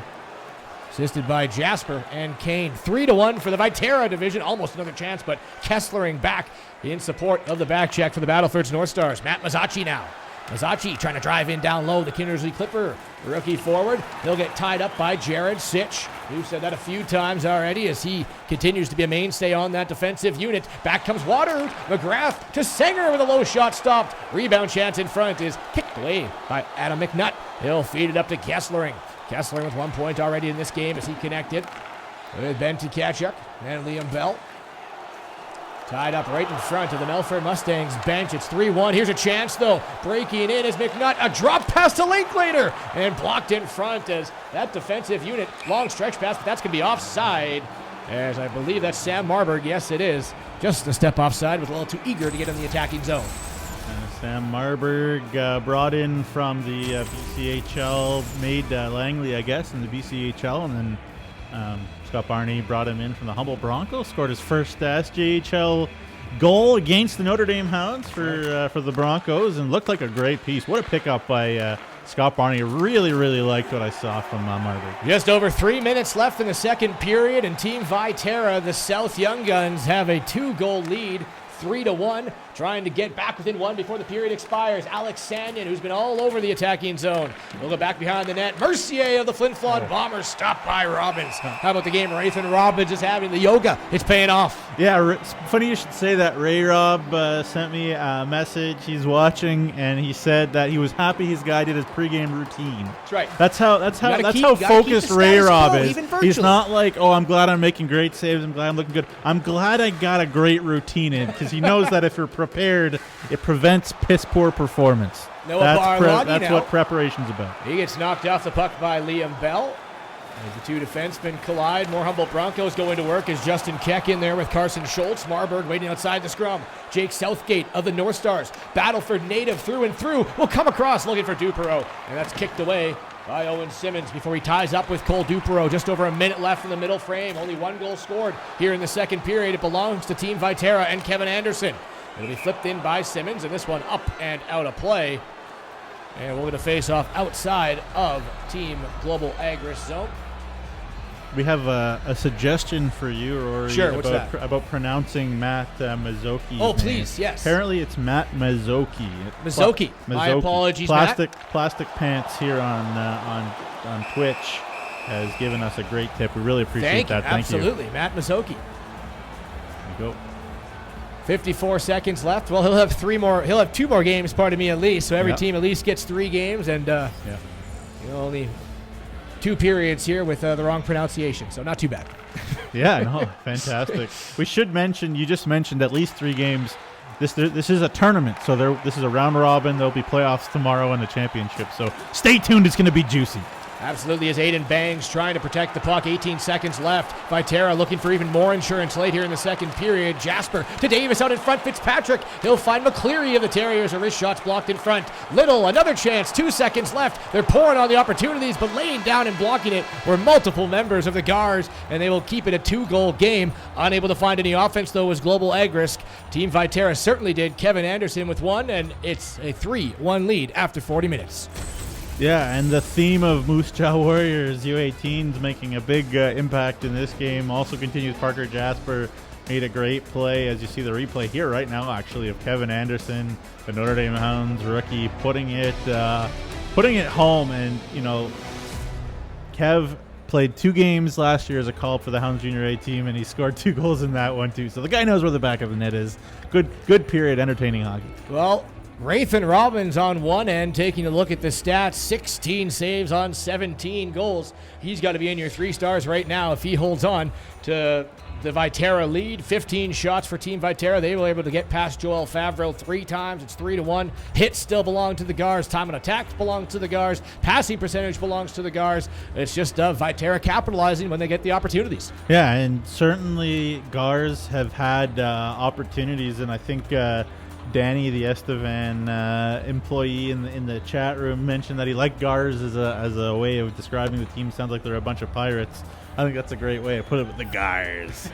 Speaker 6: assisted by Jasper and Kane. 3-1 for the Viterra division. Almost another chance, but Kesslering back in support of the back check for the Battlefords North Stars. Matt Mazzacci now Mazzocchi trying to drive in down low. The Kindersley Clipper rookie forward. He'll get tied up by Jared Sitch. We've said that a few times already as he continues to be a mainstay on that defensive unit. Back comes Water. McGrath to Sanger with a low shot stopped. Rebound chance in front is kicked away by Adam McNutt. He'll feed it up to Kesslering. Kesslering with 1 point already in this game as he connected with Ben Tkachuk and Liam Bell. Tied up right in front of the Melford Mustangs bench. It's 3-1. Here's a chance, though. Breaking in is McNutt. A drop pass to Linklater. And blocked in front as that defensive unit. Long stretch pass, but that's going to be offside. As I believe that's Sam Marburg. Yes, it is. Just a step offside. Was a little too eager to get in the attacking zone.
Speaker 7: Sam Marburg brought in from the BCHL. Made Langley, I guess, in the BCHL. And then Scott Barney brought him in from the Humboldt Broncos, scored his first SJHL goal against the Notre Dame Hounds for the Broncos, and looked like a great piece. What a pickup by Scott Barney. Really, really liked what I saw from Marburg.
Speaker 6: Just over 3 minutes left in the second period, and Team Viterra, the South Young Guns, have a 2-goal lead. 3-1, trying to get back within one before the period expires. Alex Sandin, who's been all over the attacking zone, will go back behind the net. Mercier of the Flin Flon Bombers stopped by Robbins. How about the game Rathan Robbins is having? The yoga, it's paying off.
Speaker 7: Yeah, it's funny you should say that. Ray Robb sent me a message. He's watching, and he said that he was happy his guy did his pregame routine.
Speaker 6: That's right.
Speaker 7: That's how focused Ray Robb is. He's not like, oh, I'm glad I'm making great saves. I'm glad I'm looking good. I'm glad I got a great routine in, because he knows that if you're prepared, it prevents piss poor performance. That's what preparation's about.
Speaker 6: He gets knocked off the puck by Liam Bell. As the two defensemen collide, more Humboldt Broncos going to work as Justin Keck in there with Carson Schultz. Marburg waiting outside the scrum. Jake Southgate of the North Stars. Battleford native through and through. Will come across looking for Dupereau. And that's kicked away by Owen Simmons before he ties up with Cole Dupereau. Just over a minute left in the middle frame. Only 1 goal scored here in the second period. It belongs to Team Viterra and Kevin Anderson. It'll be flipped in by Simmons, and this one up and out of play. And we're going to face off outside of Team Global Agris zone.
Speaker 7: We have a suggestion for you, Rory.
Speaker 6: Sure, what's that?
Speaker 7: About pronouncing Matt Mazzocchi.
Speaker 6: Oh, please, yes.
Speaker 7: Apparently it's Matt Mazzocchi.
Speaker 6: Mazzocchi. My apologies,
Speaker 7: Matt. Plastic Pants here on Twitch has given us a great tip. We really appreciate that. Thank you.
Speaker 6: Absolutely. Matt Mazzocchi.
Speaker 7: There you go.
Speaker 6: 54 seconds left. Well, he'll have 2 more games, pardon me, at least. So every team at least gets 3 games, and only 2 periods here with the wrong pronunciation, so not too bad.
Speaker 7: Yeah, no, fantastic. We should mention, you just mentioned at least 3 games. This is a tournament, so this is a round robin. There'll be playoffs tomorrow in the championship, so stay tuned. It's going to be juicy.
Speaker 6: Absolutely, as Aiden Bangs trying to protect the puck. 18 seconds left. Viterra looking for even more insurance late here in the second period. Jasper to Davis out in front. Fitzpatrick. He'll find McCleary of the Terriers. A wrist shot's blocked in front. Little, another chance. 2 seconds left. They're pouring on the opportunities, but laying down and blocking it were multiple members of the Gars, and they will keep it a 2-goal game. Unable to find any offense, though, was Global Agrisk. Team Viterra certainly did. Kevin Anderson with 1, and it's a 3-1 lead after 40 minutes.
Speaker 7: Yeah, and the theme of Moose Jaw Warriors U18s making a big impact in this game also continues. Parker Jasper made a great play, as you see the replay here right now, actually, of Kevin Anderson, the Notre Dame Hounds rookie, putting it home. And Kev played 2 games last year as a call for the Hounds Junior A team, and he scored 2 goals in that one too. So the guy knows where the back of the net is. Good period, entertaining hockey.
Speaker 6: Well, Rathan Robbins on one end, taking a look at the stats, 16 saves on 17 goals. He's got to be in your 3 stars right now if he holds on to the Viterra lead. 15 shots for Team Viterra. They were able to get past Joel Favreau 3 times. It's 3-1. Hits still belong to the Gars. Time on attack belongs to the Gars. Passing percentage belongs to the Gars. It's just Viterra capitalizing when they get the opportunities.
Speaker 7: Yeah, and certainly Gars have had opportunities, and I think Danny, the Estevan employee in the chat room, mentioned that he liked Gars as a way of describing the team. Sounds like they're a bunch of pirates. I think that's a great way to put it with the Gars.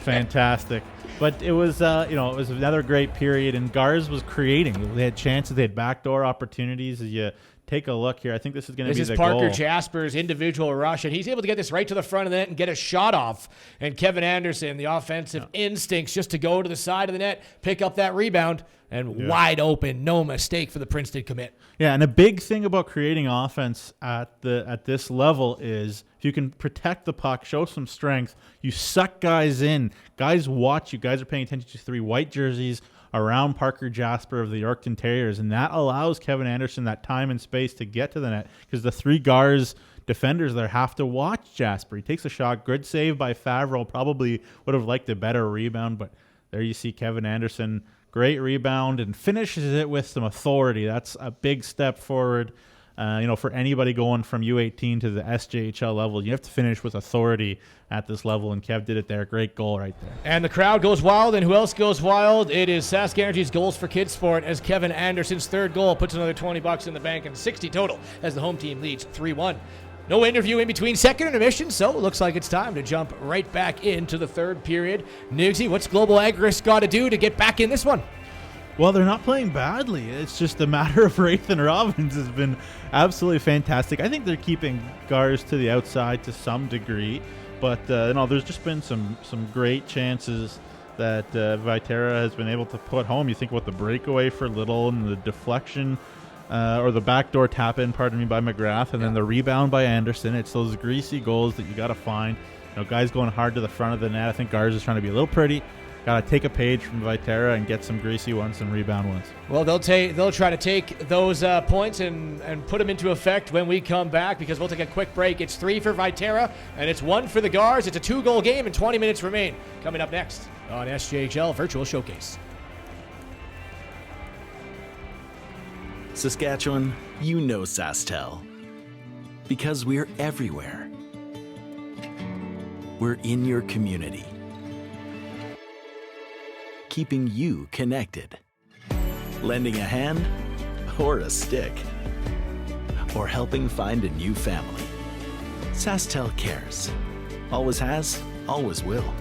Speaker 7: Fantastic. But it was it was another great period, and Gars was creating. They had chances, they had backdoor opportunities. As you take a look here. I think this is going to be
Speaker 6: This
Speaker 7: the
Speaker 6: is Parker
Speaker 7: goal.
Speaker 6: Jasper's individual rush, and he's able to get this right to the front of the net and get a shot off. And Kevin Anderson, the offensive instincts just to go to the side of the net, pick up that rebound, and wide open. No mistake for the Princeton commit.
Speaker 7: Yeah, and a big thing about creating offense at this level is if you can protect the puck, show some strength, you suck guys in. Guys watch you. Guys are paying attention to 3 white jerseys around Parker Jasper of the Yorkton Terriers, and that allows Kevin Anderson that time and space to get to the net because the 3 guards defenders there have to watch Jasper. He takes a shot. Good save by Favreau. Probably would have liked a better rebound, but there you see Kevin Anderson. Great rebound and finishes it with some authority. That's a big step forward. For anybody going from U18 to the SJHL level, you have to finish with authority at this level, and Kev did it there. Great goal right there.
Speaker 6: And the crowd goes wild, and who else goes wild? It is Sask Energy's Goals for Kids Sport as Kevin Anderson's 3rd goal puts another $20 in the bank and 60 total as the home team leads 3-1. No interview in between second intermission, so it looks like it's time to jump right back into the 3rd period. Nugsy, what's Global Agris got to do to get back in this one?
Speaker 7: Well, they're not playing badly. It's just a matter of Rathan Robbins has been absolutely fantastic. I think they're keeping guards to the outside to some degree, but there's just been some great chances that Viterra has been able to put home. You think about the breakaway for Little and the deflection or the backdoor tap-in, by McGrath, and then the rebound by Anderson. It's those greasy goals that you got to find. Guys going hard to the front of the net. I think Garza is trying to be a little pretty. Got to take a page from Viterra and get some greasy ones and rebound ones.
Speaker 6: Well, they'll try to take those points and put them into effect when we come back, because we'll take a quick break. It's 3 for Viterra, and it's 1 for the Gars. It's a 2-goal game, and 20 minutes remain. Coming up next on SJHL Virtual Showcase.
Speaker 8: Saskatchewan, you know SaskTel. Because we're everywhere. We're in your community, keeping you connected. Lending a hand or a stick, or helping find a new family. SaskTel cares. Always has, always will.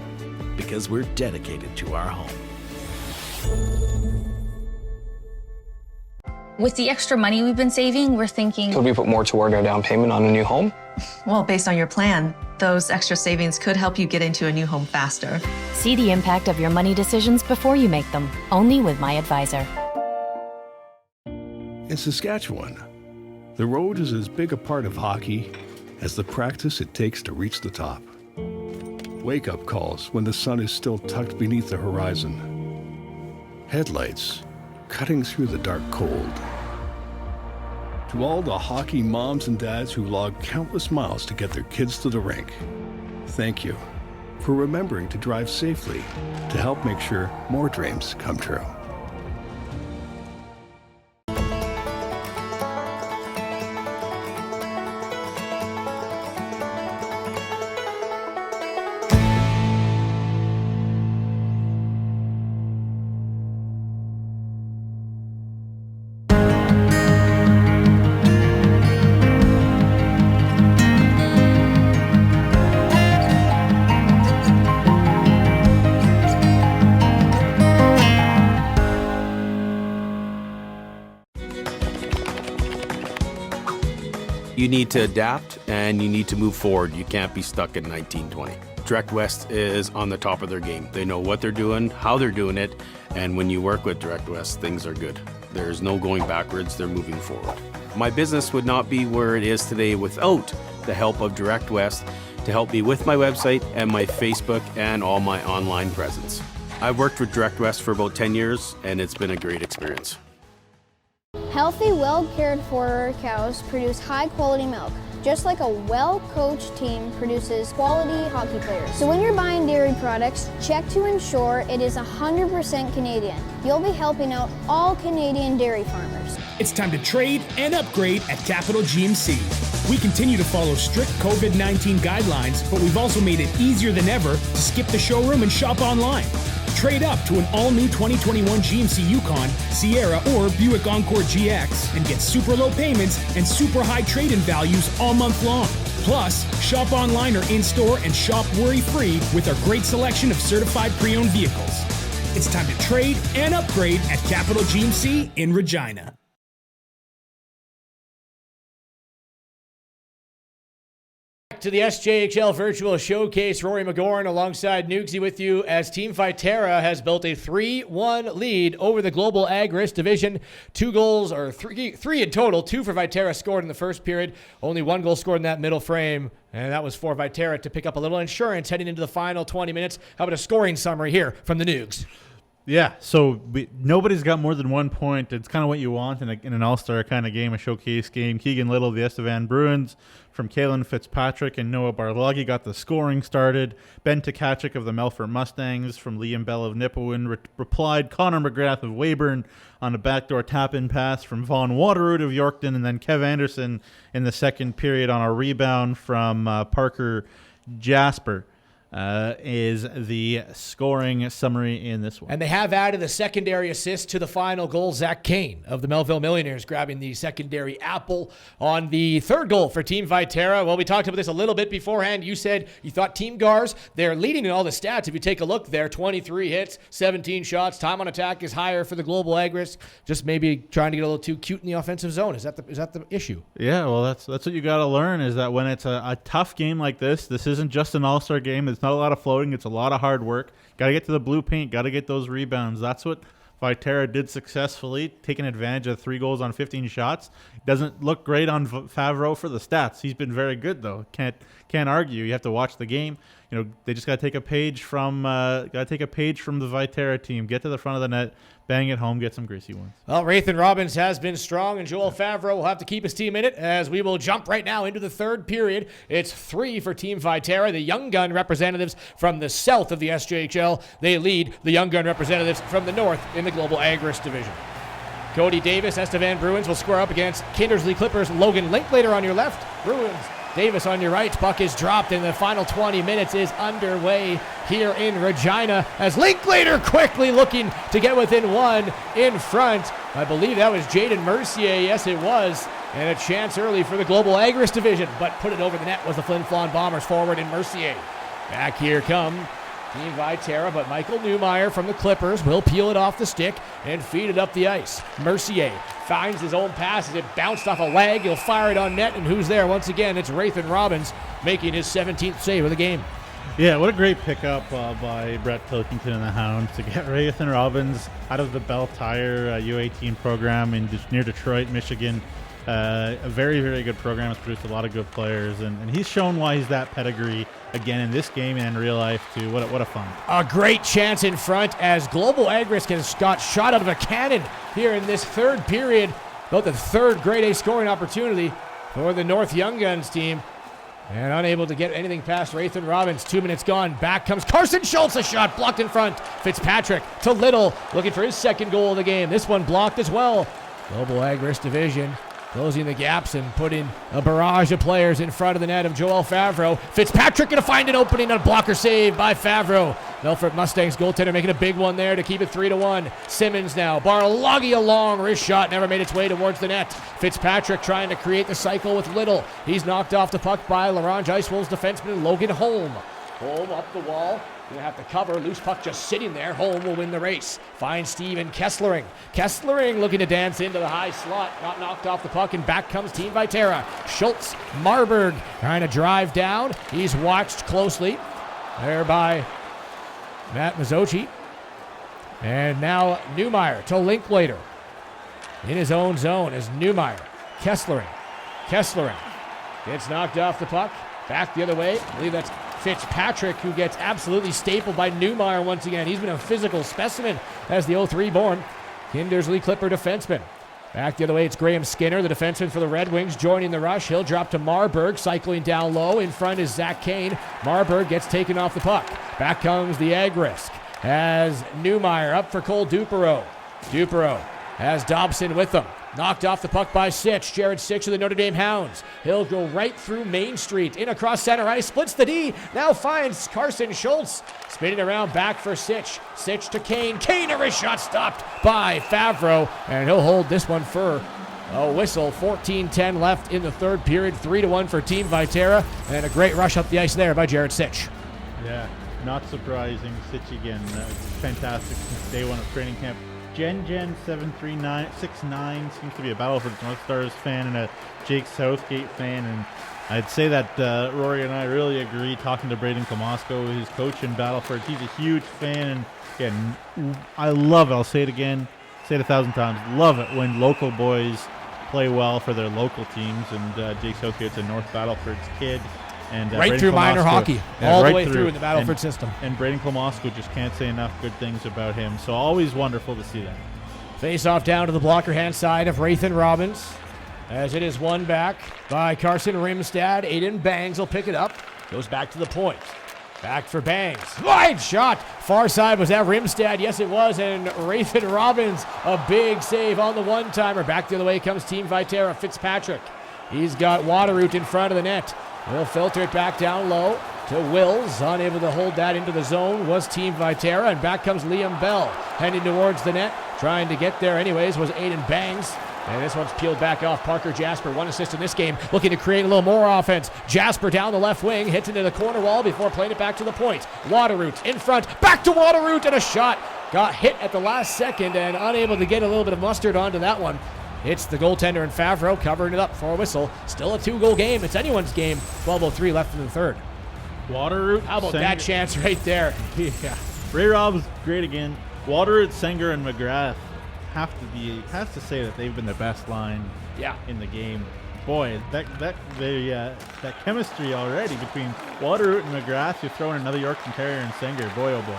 Speaker 8: Because we're dedicated to our home.
Speaker 9: With the extra money we've been saving, we're thinking,
Speaker 10: Could we put more toward our down payment on a new home?
Speaker 11: Well, based on your plan, those extra savings could help you get into a new home faster.
Speaker 12: See the impact of your money decisions before you make them, only with my advisor.
Speaker 13: In Saskatchewan, the road is as big a part of hockey as the practice it takes to reach the top. Wake-up calls when the sun is still tucked beneath the horizon. Headlights cutting through the dark cold. To all the hockey moms and dads who log countless miles to get their kids to the rink, thank you for remembering to drive safely to help make sure more dreams come true.
Speaker 14: You need to adapt and you need to move forward. You can't be stuck in 1920. Direct West is on the top of their game. They know what they're doing, how they're doing it, and when you work with Direct West, things are good. There's no going backwards, they're moving forward. My business would not be where it is today without the help of Direct West to help me with my website and my Facebook and all my online presence. I've worked with Direct West for about 10 years and it's been a great experience.
Speaker 15: Healthy, well-cared-for cows produce high-quality milk, just like a well-coached team produces quality hockey players. So when you're buying dairy products, check to ensure it is 100% Canadian. You'll be helping out all Canadian dairy farmers.
Speaker 16: It's time to trade and upgrade at Capital GMC. We continue to follow strict COVID-19 guidelines, but we've also made it easier than ever to skip the showroom and shop online. Trade up to an all-new 2021 GMC Yukon, Sierra, or Buick Encore GX and get super low payments and super high trade-in values all month long. Plus, shop online or in-store and shop worry-free with our great selection of certified pre-owned vehicles. It's time to trade and upgrade at Capital GMC in Regina.
Speaker 6: to the SJHL Virtual Showcase. Rory McGorn alongside Nugsy with you as Team Viterra has built a 3-1 lead over the Global Agris Division. 2 goals, or three in total. 2 for Viterra scored in the first period. Only 1 goal scored in that middle frame, and that was for Viterra to pick up a little insurance heading into the final 20 minutes. How about a scoring summary here from the Nugs?
Speaker 7: Yeah, so nobody's got more than 1 point. It's kind of what you want in an all-star kind of game, a showcase game. Keegan Little of the Estevan Bruins from Kalen Fitzpatrick and Noah Barloggi got the scoring started. Ben Tkachuk of the Melfort Mustangs from Liam Bell of Nipawin replied. Connor McGrath of Weyburn on a backdoor tap-in pass from Vaughn Waterroot of Yorkton. And then Kev Anderson in the second period on a rebound from Parker Jasper. Is the scoring summary in this one.
Speaker 6: And they have added a secondary assist to the final goal. Zach Kane of the Melville Millionaires grabbing the secondary apple on the third goal for Team Viterra. Well, we talked about this a little bit beforehand. You said you thought Team Gars, they're leading in all the stats. If you take a look there, 23 hits, 17 shots. Time on attack is higher for the Global Agris. Just maybe trying to get a little too cute in the offensive zone. Is that the issue?
Speaker 7: Yeah, well, that's what you got to learn, is that when it's a tough game like this isn't just an all-star game. It's not a lot of floating. It's a lot of hard work. Got to get to the blue paint. Got to get those rebounds. That's what Viterra did successfully, taking advantage of 3 goals on 15 shots. Doesn't look great on Favreau for the stats. He's been very good though. Can't argue. You have to watch the game. You know, they just got to take a page from the Viterra team. Get to the front of the net, bang it home, get some greasy ones.
Speaker 6: Well, Rathan Robbins has been strong, and Joel Favreau will have to keep his team in it as we will jump right now into the third period. It's 3 for Team Viterra. The Young Gun representatives from the south of the SJHL. They lead the Young Gun representatives from the north in the Global Agris Division. Cody Davis, Estevan Bruins will square up against Kindersley Clippers. Logan Linklater on your left. Bruins. Davis on your right. Puck is dropped, and the final 20 minutes is underway here in Regina as Linklater quickly looking to get within 1 in front. I believe that was Jaden Mercier. Yes, it was. And a chance early for the Global Agris Division, but put it over the net was the Flin Flon Bombers forward in Mercier. Back here come Team Viterra, but Michael Newmeyer from the Clippers will peel it off the stick and feed it up the ice. Mercier finds his own pass as it bounced off a leg. He'll fire it on net, and who's there? Once again, it's Rathan Robbins making his 17th save of the game.
Speaker 7: Yeah, what a great pickup by Brett Pilkington and the Hounds to get Rathan Robbins out of the Bell Tire U18 program near Detroit, Michigan. A very, very good program. Has produced a lot of good players, and he's shown why he's that pedigree again in this game and in real life too. What a fun.
Speaker 6: A great chance in front as Global Agris got shot out of a cannon here in this third period. About the third grade A scoring opportunity for the North Young Guns team. And unable to get anything past Rathan Robbins. 2 minutes gone. Back comes Carson Schultz. A shot blocked in front. Fitzpatrick to Little, looking for his second goal of the game. This one blocked as well. Global Agris Division closing the gaps and putting a barrage of players in front of the net of Joel Favreau. Fitzpatrick going to find an opening on a blocker save by Favreau. Melfort Mustangs goaltender making a big one there to keep it 3-1. Simmons now. Barloggi a long wrist shot. Never made its way towards the net. Fitzpatrick trying to create the cycle with Little. He's knocked off the puck by Laurent Icewolves defenseman Logan Holm. Holm up the wall. Gonna have to cover. Loose puck just sitting there. Holm will win the race. Finds Steven Kesslering. Kesslering looking to dance into the high slot. Not knocked off the puck, and back comes Team Viterra. Schultz, Marburg trying to drive down. He's watched closely there by Matt Mazzochi. And now Newmeyer to Linklater. In his own zone is Newmeyer. Kesslering gets knocked off the puck. Back the other way. I believe that's Fitzpatrick, who gets absolutely stapled by Newmeyer once again. He's been a physical specimen as the 03-born Kindersley Clipper defenseman. Back the other way, it's Graham Skinner, the defenseman for the Red Wings, joining the rush. He'll drop to Marburg, cycling down low. In front is Zach Kane. Marburg gets taken off the puck. Back comes the Agrisk. Has Newmeyer up for Cole Dupereau. Dupereau has Dobson with him. Knocked off the puck by Sitch. Jared Sitch of the Notre Dame Hounds. He'll go right through Main Street. In across center ice. Splits the D. Now finds Carson Schultz. Spinning around back for Sitch. Sitch to Kane. Kane, a wrist shot stopped by Favreau. And he'll hold this one for a whistle. 14-10 left in the third period. 3-1 for Team Viterra. And a great rush up the ice there by Jared Sitch.
Speaker 7: Yeah, not surprising. Sitch again. Fantastic since day one of training camp. Gen73969 seems to be a Battle for the North Stars fan and a Jake Southgate fan, and I'd say that Rory and I really agree. Talking to Braden Klamosko, his coach in Battleford, he's a huge fan. And again, I love it. I'll say it again, say it 1,000 times. Love it when local boys play well for their local teams. And Jake Southgate's a North Battleford's kid. And
Speaker 6: right
Speaker 7: Braden
Speaker 6: through minor
Speaker 7: Klamosko,
Speaker 6: hockey, all the way through in the Battleford system.
Speaker 7: And Braden Klamosko just can't say enough good things about him. So always wonderful to see that.
Speaker 6: Face off down to the blocker hand side of Rathan Robbins. As it is won back by Carson Rimstad. Aiden Bangs will pick it up. Goes back to the point. Back for Bangs. Wide shot. Far side. Was that Rimstad? Yes, it was. And Rathan Robbins, a big save on the one-timer. Back the other way comes Team Viterra. Fitzpatrick. He's got Waterroot in front of the net. He'll filter it back down low to Wills. Unable to hold that into the zone was Team Viterra. And back comes Liam Bell. Heading towards the net. Trying to get there anyways was Aiden Bangs. And this one's peeled back off. Parker Jasper, 1 assist in this game, looking to create a little more offense. Jasper down the left wing, hits into the corner wall before playing it back to the point. Waterroot in front, back to Waterroot, and a shot. Got hit at the last second and unable to get a little bit of mustard onto that one. It's the goaltender in Favreau covering it up for a whistle. Still a 2-goal game. It's anyone's game. 12:03 left in the third.
Speaker 7: Waterroot.
Speaker 6: How about that chance right there?
Speaker 7: Yeah. Ray Robbins, great again. Waterroot, Senger, and McGrath has to say that they've been the best line in the game. Boy, that chemistry already between Waterroot and McGrath. You throw in another Yorkton Terrier and Senger. Boy, oh boy.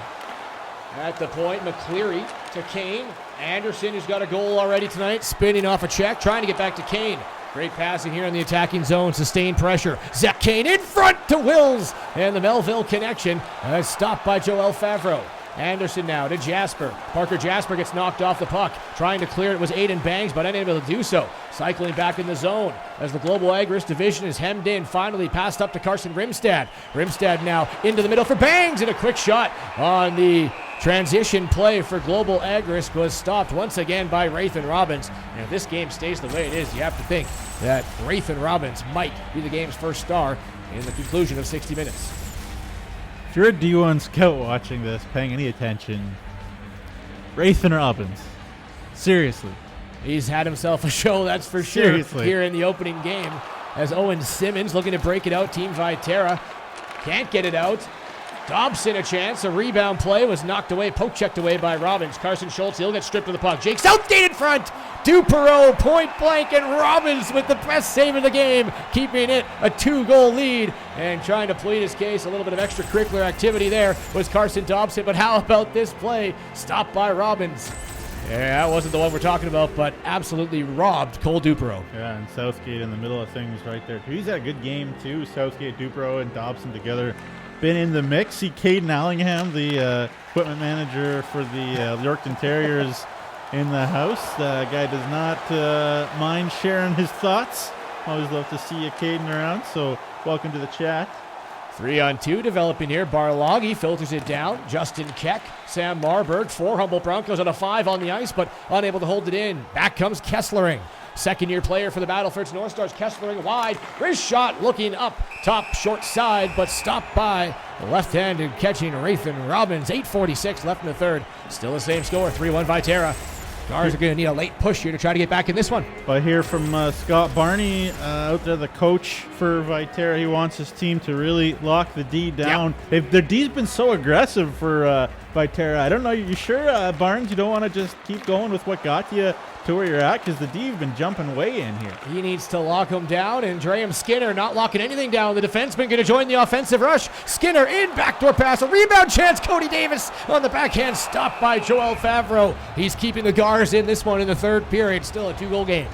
Speaker 6: At the point, McCleary to Kane. Anderson, who's got a goal already tonight, spinning off a check, trying to get back to Kane. Great passing here in the attacking zone, sustained pressure. Zach Kane in front to Wills, and the Melville connection stopped by Joel Favreau. Anderson now to Jasper. Parker Jasper gets knocked off the puck. Trying to clear it was Aiden Bangs, but unable to do so. Cycling back in the zone as the Global Agris division is hemmed in. Finally passed up to Carson Rimstad. Rimstad now into the middle for Bangs, and a quick shot on the transition play for Global Agris was stopped once again by Rathan Robbins. And if this game stays the way it is, you have to think that Rathan Robbins might be the game's first star in the conclusion of 60 minutes.
Speaker 7: If you're a D1 scout watching this, paying any attention, Rathan Robbins, seriously.
Speaker 6: He's had himself a show, that's for sure,
Speaker 7: Seriously.
Speaker 6: here in the opening game. As Owen Simmons looking to break it out, Team Viterra can't get it out. Dobson a chance, a rebound play was knocked away, poke-checked away by Robbins. Carson Schultz, he'll get stripped of the puck. Jake Southgate in front, Dupereau point blank, and Robbins with the best save of the game, keeping it a 2-goal lead. And trying to plead his case, a little bit of extracurricular activity there was Carson Dobson, but how about this play? Stopped by Robbins. Yeah, that wasn't the one we're talking about, but absolutely robbed Cole Dupereau.
Speaker 7: Yeah, and Southgate in the middle of things right there. He's had a good game, too. Southgate, Dupereau, and Dobson together. Been in the mix. See Caden Allingham, the equipment manager for the Yorkton Terriers, in the house. The guy does not mind sharing his thoughts. Always love to see you, Caden, around, so welcome to the chat.
Speaker 6: 3-on-2 developing here. Barloggy filters it down. Justin Keck, Sam Marburg, 4 Humboldt Broncos on a 5 on the ice, but unable to hold it in. Back comes Kesslering. Second-year player for the Battlefords North Stars. Kesslering wide. Wrist shot looking up top short side, but stopped by the left-handed catching Rathan Robbins. 8:46 left in the third. Still the same score, 3-1 Viterra. Stars are going to need a late push here to try to get back in this one.
Speaker 7: I hear from Scott Barney out there, the coach for Viterra. He wants his team to really lock the D down.
Speaker 6: Yep.
Speaker 7: Their D's been so aggressive for Viterra. I don't know. You sure, Barnes, you don't want to just keep going with what got you to where you're at? Because the D's been jumping way in here.
Speaker 6: He needs to lock him down, and Graham Skinner not locking anything down. The defenseman going to join the offensive rush. Skinner in, backdoor pass, a rebound chance. Cody Davis on the backhand, stopped by Joel Favreau. He's keeping the Gars in this one in the third period. Still a 2-goal game.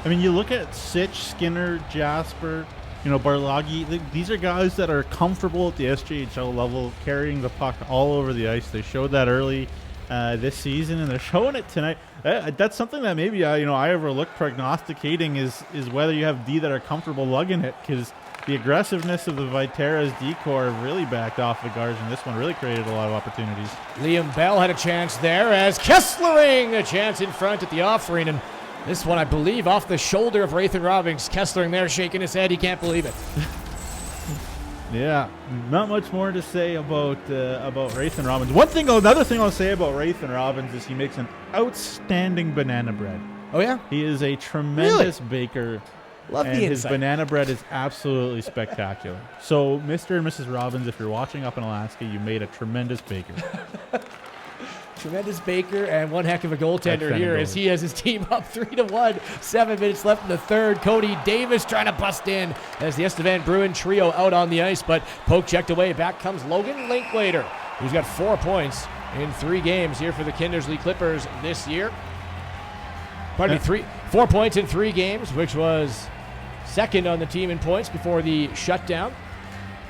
Speaker 7: I mean, you look at Sitch, Skinner, Jasper, Barloggy. These are guys that are comfortable at the SJHL level, carrying the puck all over the ice. They showed that early this season, and they're showing it tonight. That's something that maybe I overlooked prognosticating is whether you have D that are comfortable lugging it, because the aggressiveness of the Viterra's D-core really backed off the Gars, and this one really created a lot of opportunities.
Speaker 6: Liam Bell had a chance there as Kesslering a chance in front at the offering, and this one I believe off the shoulder of Rathan Robbins. Kesslering there shaking his head, he can't believe it.
Speaker 7: Yeah, not much more to say about Rathan Robbins. Another thing I'll say about Rathan Robbins is he makes an outstanding banana bread.
Speaker 6: Oh yeah,
Speaker 7: he is a tremendous baker.
Speaker 6: Love
Speaker 7: and
Speaker 6: the
Speaker 7: his
Speaker 6: insight.
Speaker 7: banana bread is absolutely spectacular. So, Mr. and Mrs. Robbins, if you're watching up in Alaska, you made a tremendous baker.
Speaker 6: Tremendous baker and one heck of a goaltender here as he has his team up 3-1. 7 minutes left in the third. Cody Davis trying to bust in as the Estevan Bruin trio out on the ice, but poke checked away. Back comes Logan Linklater, who's got 4 points in 3 games here for the Kindersley Clippers this year. Pardon me, 4 points in 3 games, which was second on the team in points before the shutdown.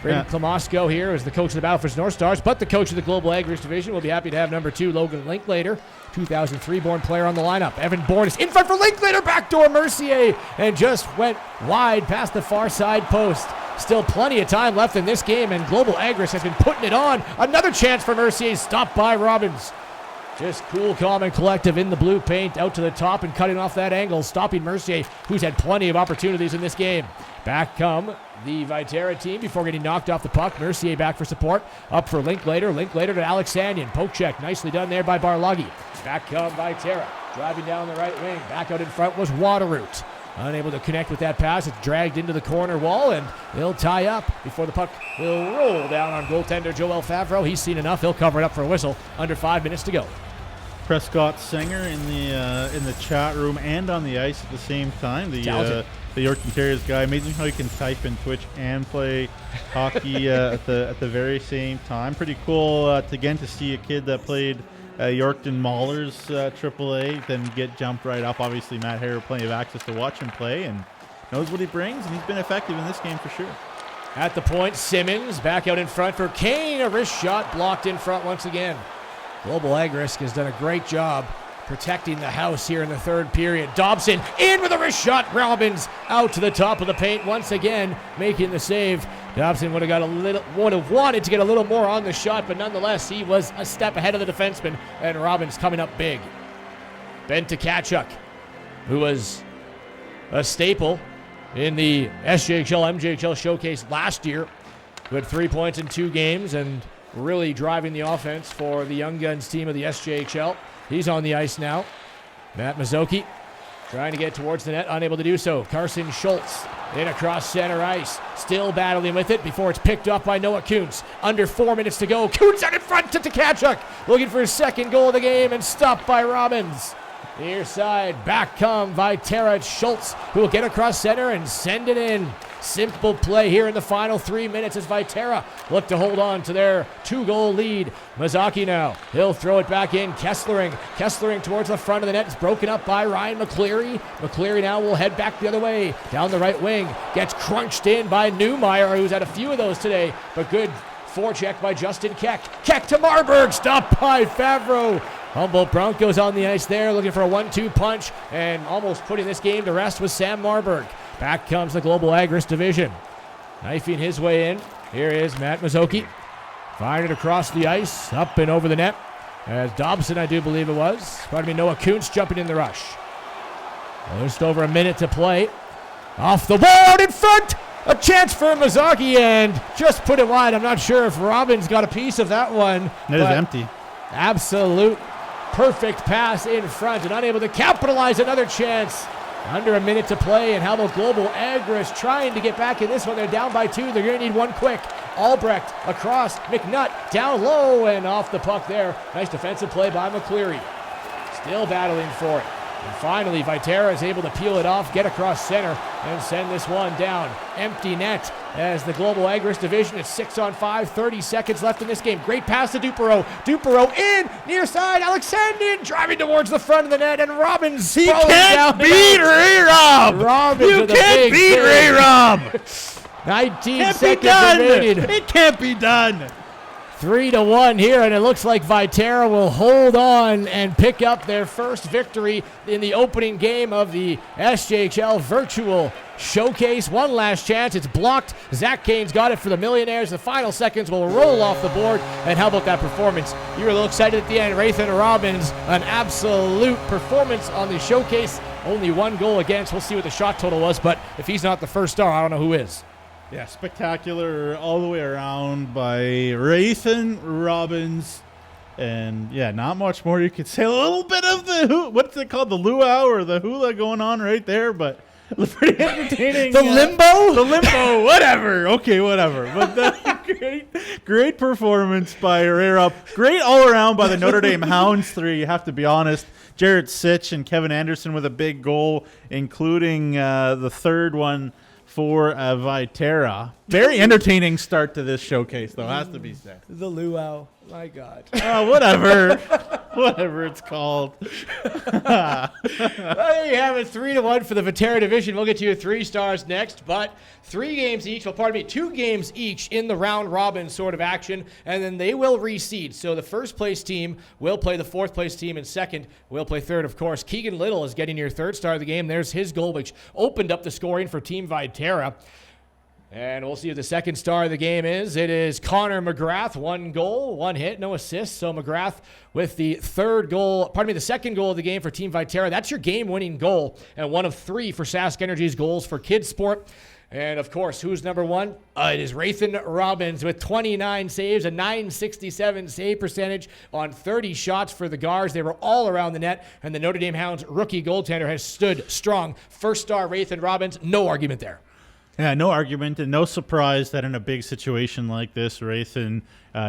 Speaker 6: Braden Klamosko here is the coach of the Battleford North Stars, but the coach of the Global Agriculture Division. Will be happy to have number 2, Logan Linklater, 2003-born player on the lineup. Evan Bourne is in front for Linklater, backdoor Mercier, and just went wide past the far side post. Still plenty of time left in this game, and Global Agris has been putting it on. Another chance for Mercier, stopped by Robbins. Just cool, calm, and collective in the blue paint, out to the top and cutting off that angle, stopping Mercier, who's had plenty of opportunities in this game. Back come the Viterra team before getting knocked off the puck. Mercier back for support. Up for Linklater. Linklater to Alexandrian. Poke check. Nicely done there by Barlagi. Back come Viterra. Driving down the right wing. Back out in front was Waterroot. Unable to connect with that pass. It's dragged into the corner wall, and they'll tie up before the puck will roll down on goaltender Joel Favreau. He's seen enough. He'll cover it up for a whistle. Under 5 minutes to go.
Speaker 7: Prescott Singer in the chat room and on the ice at the same time. The Yorkton Terriers guy. Amazing how you can type in Twitch and play hockey at the very same time. Pretty cool to see a kid that played Yorkton Maulers AAA then get jumped right up. Obviously, Matt Harrer plenty of access to watch him play and knows what he brings, and he's been effective in this game for sure.
Speaker 6: At the point, Simmons back out in front for Kane. A wrist shot blocked in front once again. Global Agrisk has done a great job protecting the house here in the third period. Dobson in with a wrist shot. Robbins out to the top of the paint once again, making the save. Dobson would have wanted to get a little more on the shot, but nonetheless, he was a step ahead of the defenseman, and Robbins coming up big. Ben Tkachuk, who was a staple in the SJHL, MJHL showcase last year, who had 3 points in 2 games and really driving the offense for the Young Guns team of the SJHL. He's on the ice now. Matt Mazzocchi trying to get towards the net, unable to do so. Carson Schultz in across center ice, still battling with it before it's picked up by Noah Kuntz. Under 4 minutes to go. Kuntz out in front to Tkachuk, looking for his second goal of the game and stopped by Robbins. Near side, back come Viterra. Schultz, who will get across center and send it in. Simple play here in the final 3 minutes as Viterra look to hold on to their 2-goal lead. Mazzocchi now, he'll throw it back in. Kesslering towards the front of the net. It's broken up by Ryan McCleary. McCleary now will head back the other way. Down the right wing, gets crunched in by Newmeyer, who's had a few of those today, but good forecheck by Justin Keck. Keck to Marburg, stopped by Favreau. Humboldt Broncos on the ice there, looking for a 1-2 punch, and almost putting this game to rest was Sam Marburg. Back comes the Global Agris division. Knifing his way in. Here is Matt Mazzocchi. Fired it across the ice, up and over the net. As Dobson, I do believe it was. Noah Kuntz jumping in the rush. Just over a minute to play. Off the wall, out in front. A chance for Mazzocchi, and just put it wide. I'm not sure if Robbins got a piece of that one.
Speaker 7: It is empty.
Speaker 6: Absolute perfect pass in front and unable to capitalize another chance. Under a minute to play, and how about Global Agris trying to get back in this one? They're down by 2. They're going to need one quick. Albrecht across, McNutt down low and off the puck there. Nice defensive play by McCleary. Still battling for it. And finally, Viterra is able to peel it off, get across center, and send this one down. Empty net as the Global Agris division is 6-on-5, 30 seconds left in this game. Great pass to Dupereau. Dupereau in, near side, Alexandrian driving towards the front of the net, and Robbins
Speaker 7: He can't beat Ray-Rob! You can't beat Ray-Rob!
Speaker 6: 19 seconds remaining.
Speaker 7: It can't be done!
Speaker 6: 3-1 here, and it looks like Viterra will hold on and pick up their first victory in the opening game of the SJHL Virtual Showcase. One last chance. It's blocked. Zach Kane's got it for the Millionaires. The final seconds will roll off the board. And how about that performance? You were a little excited at the end. Rathan Robbins, an absolute performance on the showcase. Only 1 goal against. We'll see what the shot total was, but if he's not the first star, I don't know who is.
Speaker 7: Yeah, spectacular all the way around by Rathan Robbins. And, yeah, not much more you could say. A little bit of the, what's it called, the luau or the hula going on right there. But Pretty entertaining.
Speaker 6: The limbo?
Speaker 7: The limbo, whatever. Okay, whatever. But great performance by Herrera. Great all around by the Notre Dame Hounds 3, you have to be honest. Jarrett Sitch and Kevin Anderson with a big goal, including the third one for Viterra. Very entertaining start to this showcase, though, has to be said.
Speaker 6: The luau. My God.
Speaker 7: Whatever. Whatever it's called.
Speaker 6: Well, there you have it. 3-1 for the Viterra division. We'll get to your 3 stars next, but 3 games each. Well, pardon me, 2 games each in the round robin sort of action, and then they will reseed. So the first place team will play the fourth place team, and second will play third, of course. Keegan Little is getting your 3rd star of the game. There's his goal, which opened up the scoring for Team Viterra. And we'll see who the 2nd star of the game is. It is Connor McGrath. 1 goal, 1 hit, no assists. So McGrath with the 2nd goal of the game for Team Viterra. That's your game-winning goal, and 1 of 3 for Sask Energy's goals for Kids Sport. And, of course, who's number 1? It is Rathan Robbins with 29 saves, a .967 save percentage on 30 shots for the Gars. They were all around the net, and the Notre Dame Hounds rookie goaltender has stood strong. 1st star, Rathan Robbins. No argument there.
Speaker 7: Yeah, no argument, and no surprise that in a big situation like this, Rathan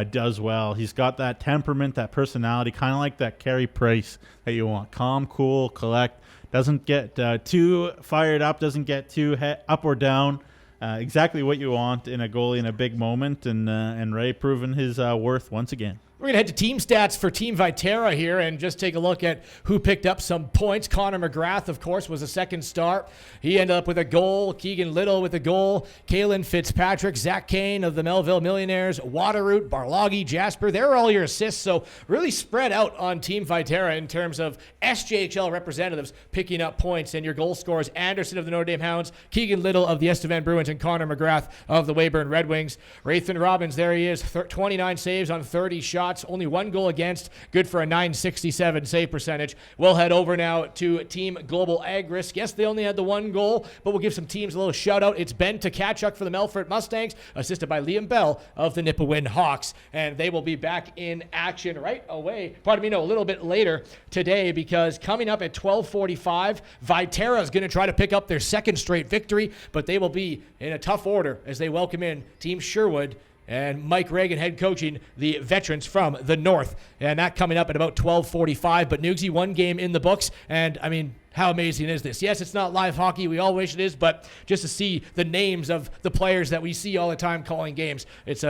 Speaker 7: does well. He's got that temperament, that personality, kind of like that Carey Price that you want. Calm, cool, collect, doesn't get too fired up, doesn't get too up or down. Exactly what you want in a goalie in a big moment, and Ray proving his worth once again.
Speaker 6: We're going to head to team stats for Team Viterra here and just take a look at who picked up some points. Connor McGrath, of course, was a 2nd star. He ended up with a goal. Keegan Little with a goal. Kalen Fitzpatrick, Zach Kane of the Melville Millionaires, Waterroot, Barloggy, Jasper. They're all your assists, so really spread out on Team Viterra in terms of SJHL representatives picking up points. And your goal scorers, Anderson of the Notre Dame Hounds, Keegan Little of the Estevan Bruins, and Connor McGrath of the Weyburn Red Wings. Rathan Robbins, there he is, 29 saves on 30 shots. Only 1 goal against, good for a .967 save percentage. We'll head over now to Team Global Ag Risk. Yes, they only had the 1 goal, but we'll give some teams a little shout out. It's Ben Tkachuk for the Melfort Mustangs, assisted by Liam Bell of the Nipawin Hawks, and they will be back in action right away. Pardon me, no, a little bit later today, because coming up at 12:45, Viterra is going to try to pick up their 2nd straight victory, but they will be in a tough order as they welcome in Team Sherwood and Mike Reagan head coaching the veterans from the north. And that coming up at about 12:45. But Nugsy, 1 game in the books. And, I mean, how amazing is this? Yes, it's not live hockey. We all wish it is. But just to see the names of the players that we see all the time calling games, it's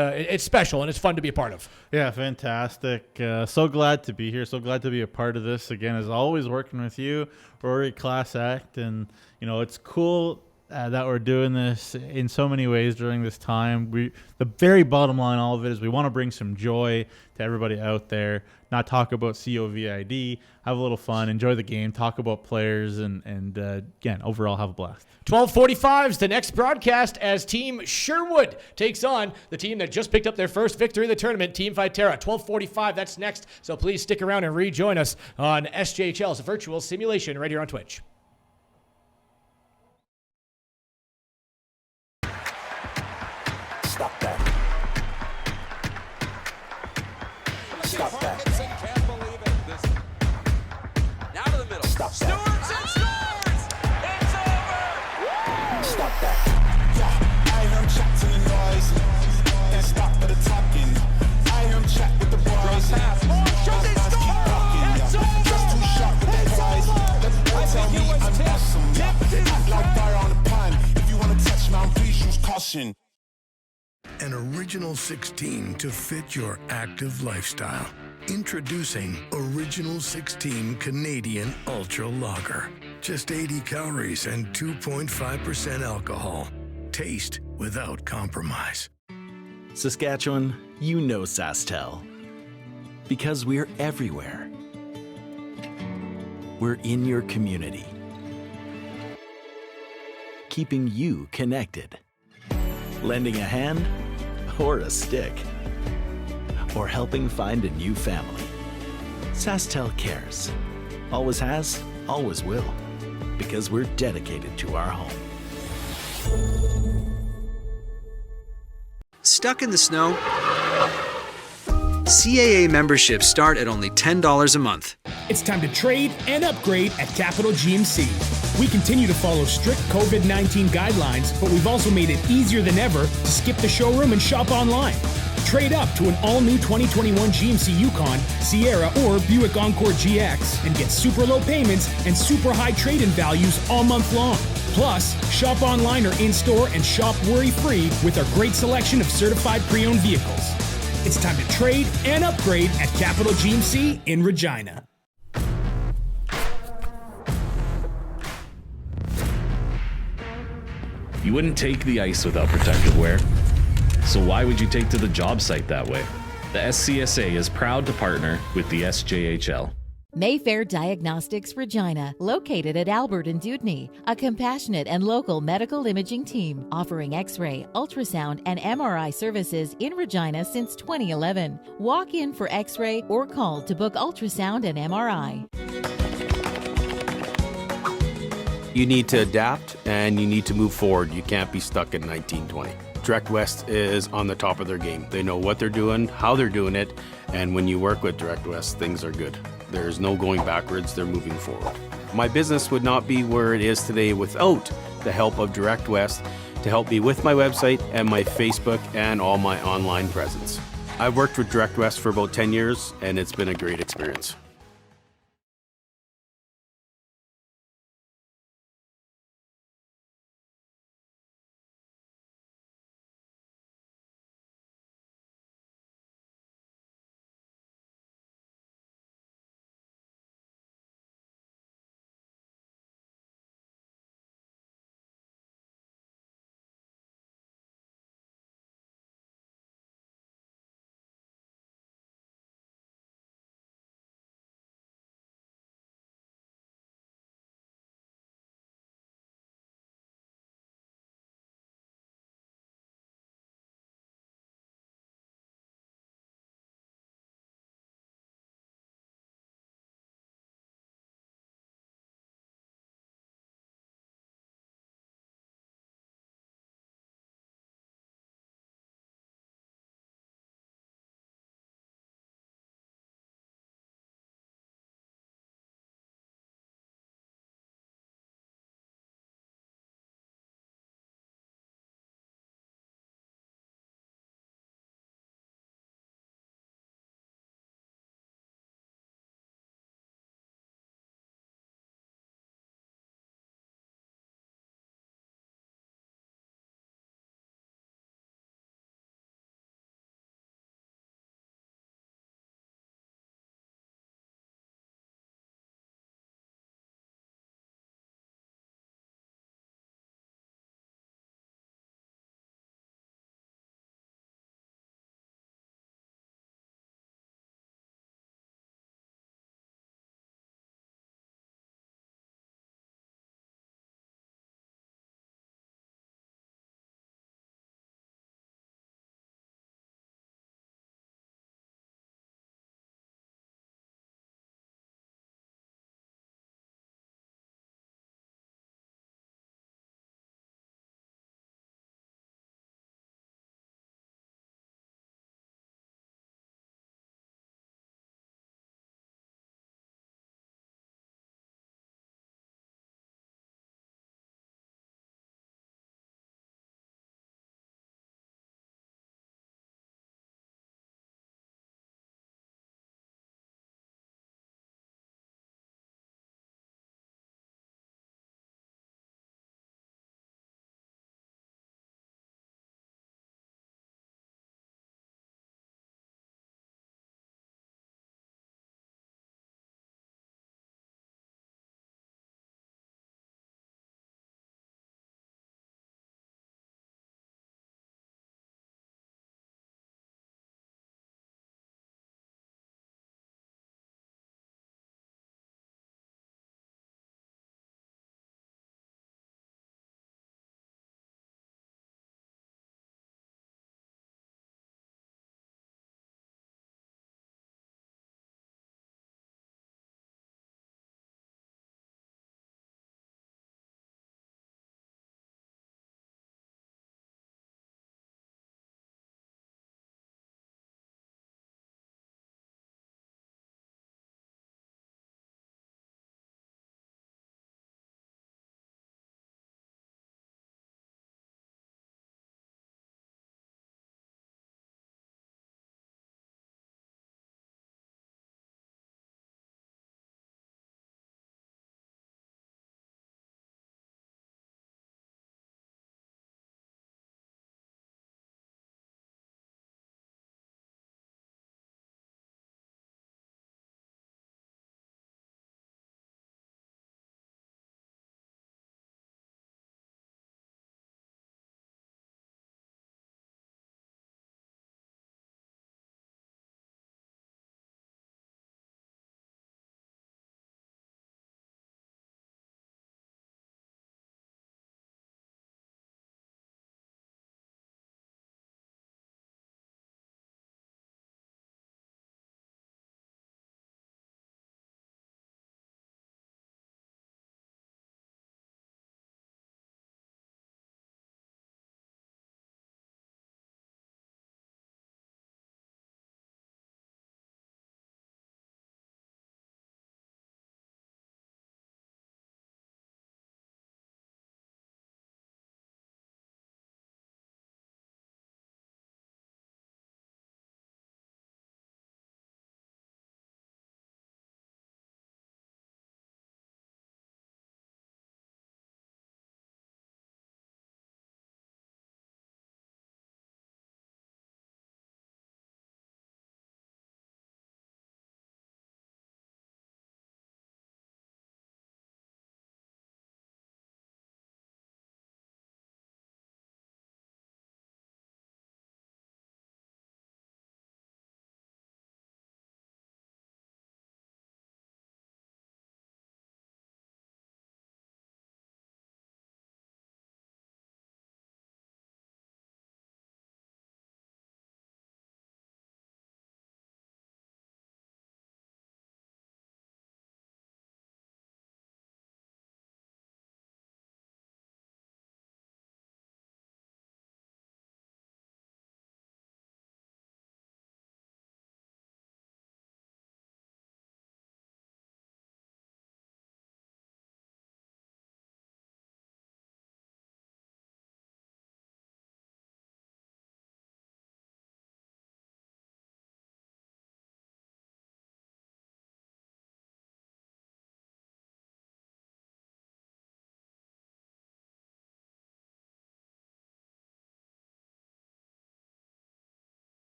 Speaker 6: special and it's fun to be a part of.
Speaker 7: Yeah, fantastic. So glad to be here. So glad to be a part of this. Again, as always, working with you, Rory, Class Act. And, you know, it's cool that we're doing this in so many ways during this time. The very bottom line, all of it, is we want to bring some joy to everybody out there, not talk about COVID, have a little fun, enjoy the game, talk about players, and again, overall have a blast.
Speaker 6: 12:45 is the next broadcast as Team Sherwood takes on the team that just picked up their first victory of the tournament, Team Viterra. 12:45, that's next, so please stick around and rejoin us on SJHL's virtual simulation right here on Twitch.
Speaker 5: Stop that. Stop that. Can't believe it. Now to the middle. Stop that. Stewart's and scores! It's over! Stop that. Yeah, I hear him chat to the noise. And stop for the talking. I hear him chat with the boys. Shoots and scores! It's over! Just too sharp with the prize. Let the boy tell me I'm awesome. Act like fire on the pond. If you want to touch Mount Please use caution.
Speaker 17: An original 16 to fit your active lifestyle. Introducing Original 16 Canadian Ultra Lager. Just 80 calories and 2.5% alcohol. Taste without compromise.
Speaker 8: Saskatchewan, you know SaskTel. Because we're everywhere. We're in your community. Keeping you connected. Lending a hand or a stick, or helping find a new family. SaskTel cares. Always has, always will, because we're dedicated to our home.
Speaker 18: Stuck in the snow? CAA memberships start at only $10 a month.
Speaker 16: It's time to trade and upgrade at Capital GMC. We continue to follow strict COVID-19 guidelines, but we've also made it easier than ever to skip the showroom and shop online. Trade up to an all-new 2021 GMC Yukon, Sierra, or Buick Encore GX and get super low payments and super high trade-in values all month long. Plus, shop online or in-store and shop worry-free with our great selection of certified pre-owned vehicles. It's time to trade and upgrade at Capital GMC in Regina.
Speaker 19: You wouldn't take the ice without protective wear. So why would you take to the job site that way? The SCSA is proud to partner with the SJHL.
Speaker 20: Mayfair Diagnostics Regina, located at Albert and Dewdney, a compassionate and local medical imaging team offering X-ray, ultrasound, and MRI services in Regina since 2011. Walk in for X-ray or call to book ultrasound and MRI.
Speaker 14: You need to adapt and you need to move forward. You can't be stuck in 1920. Direct West is on the top of their game. They know what they're doing, how they're doing it, and when you work with Direct West, things are good. There's no going backwards, they're moving forward. My business would not be where it is today without the help of Direct West to help me with my website and my Facebook and all my online presence. I've worked with Direct West for about 10 years and it's been a great experience.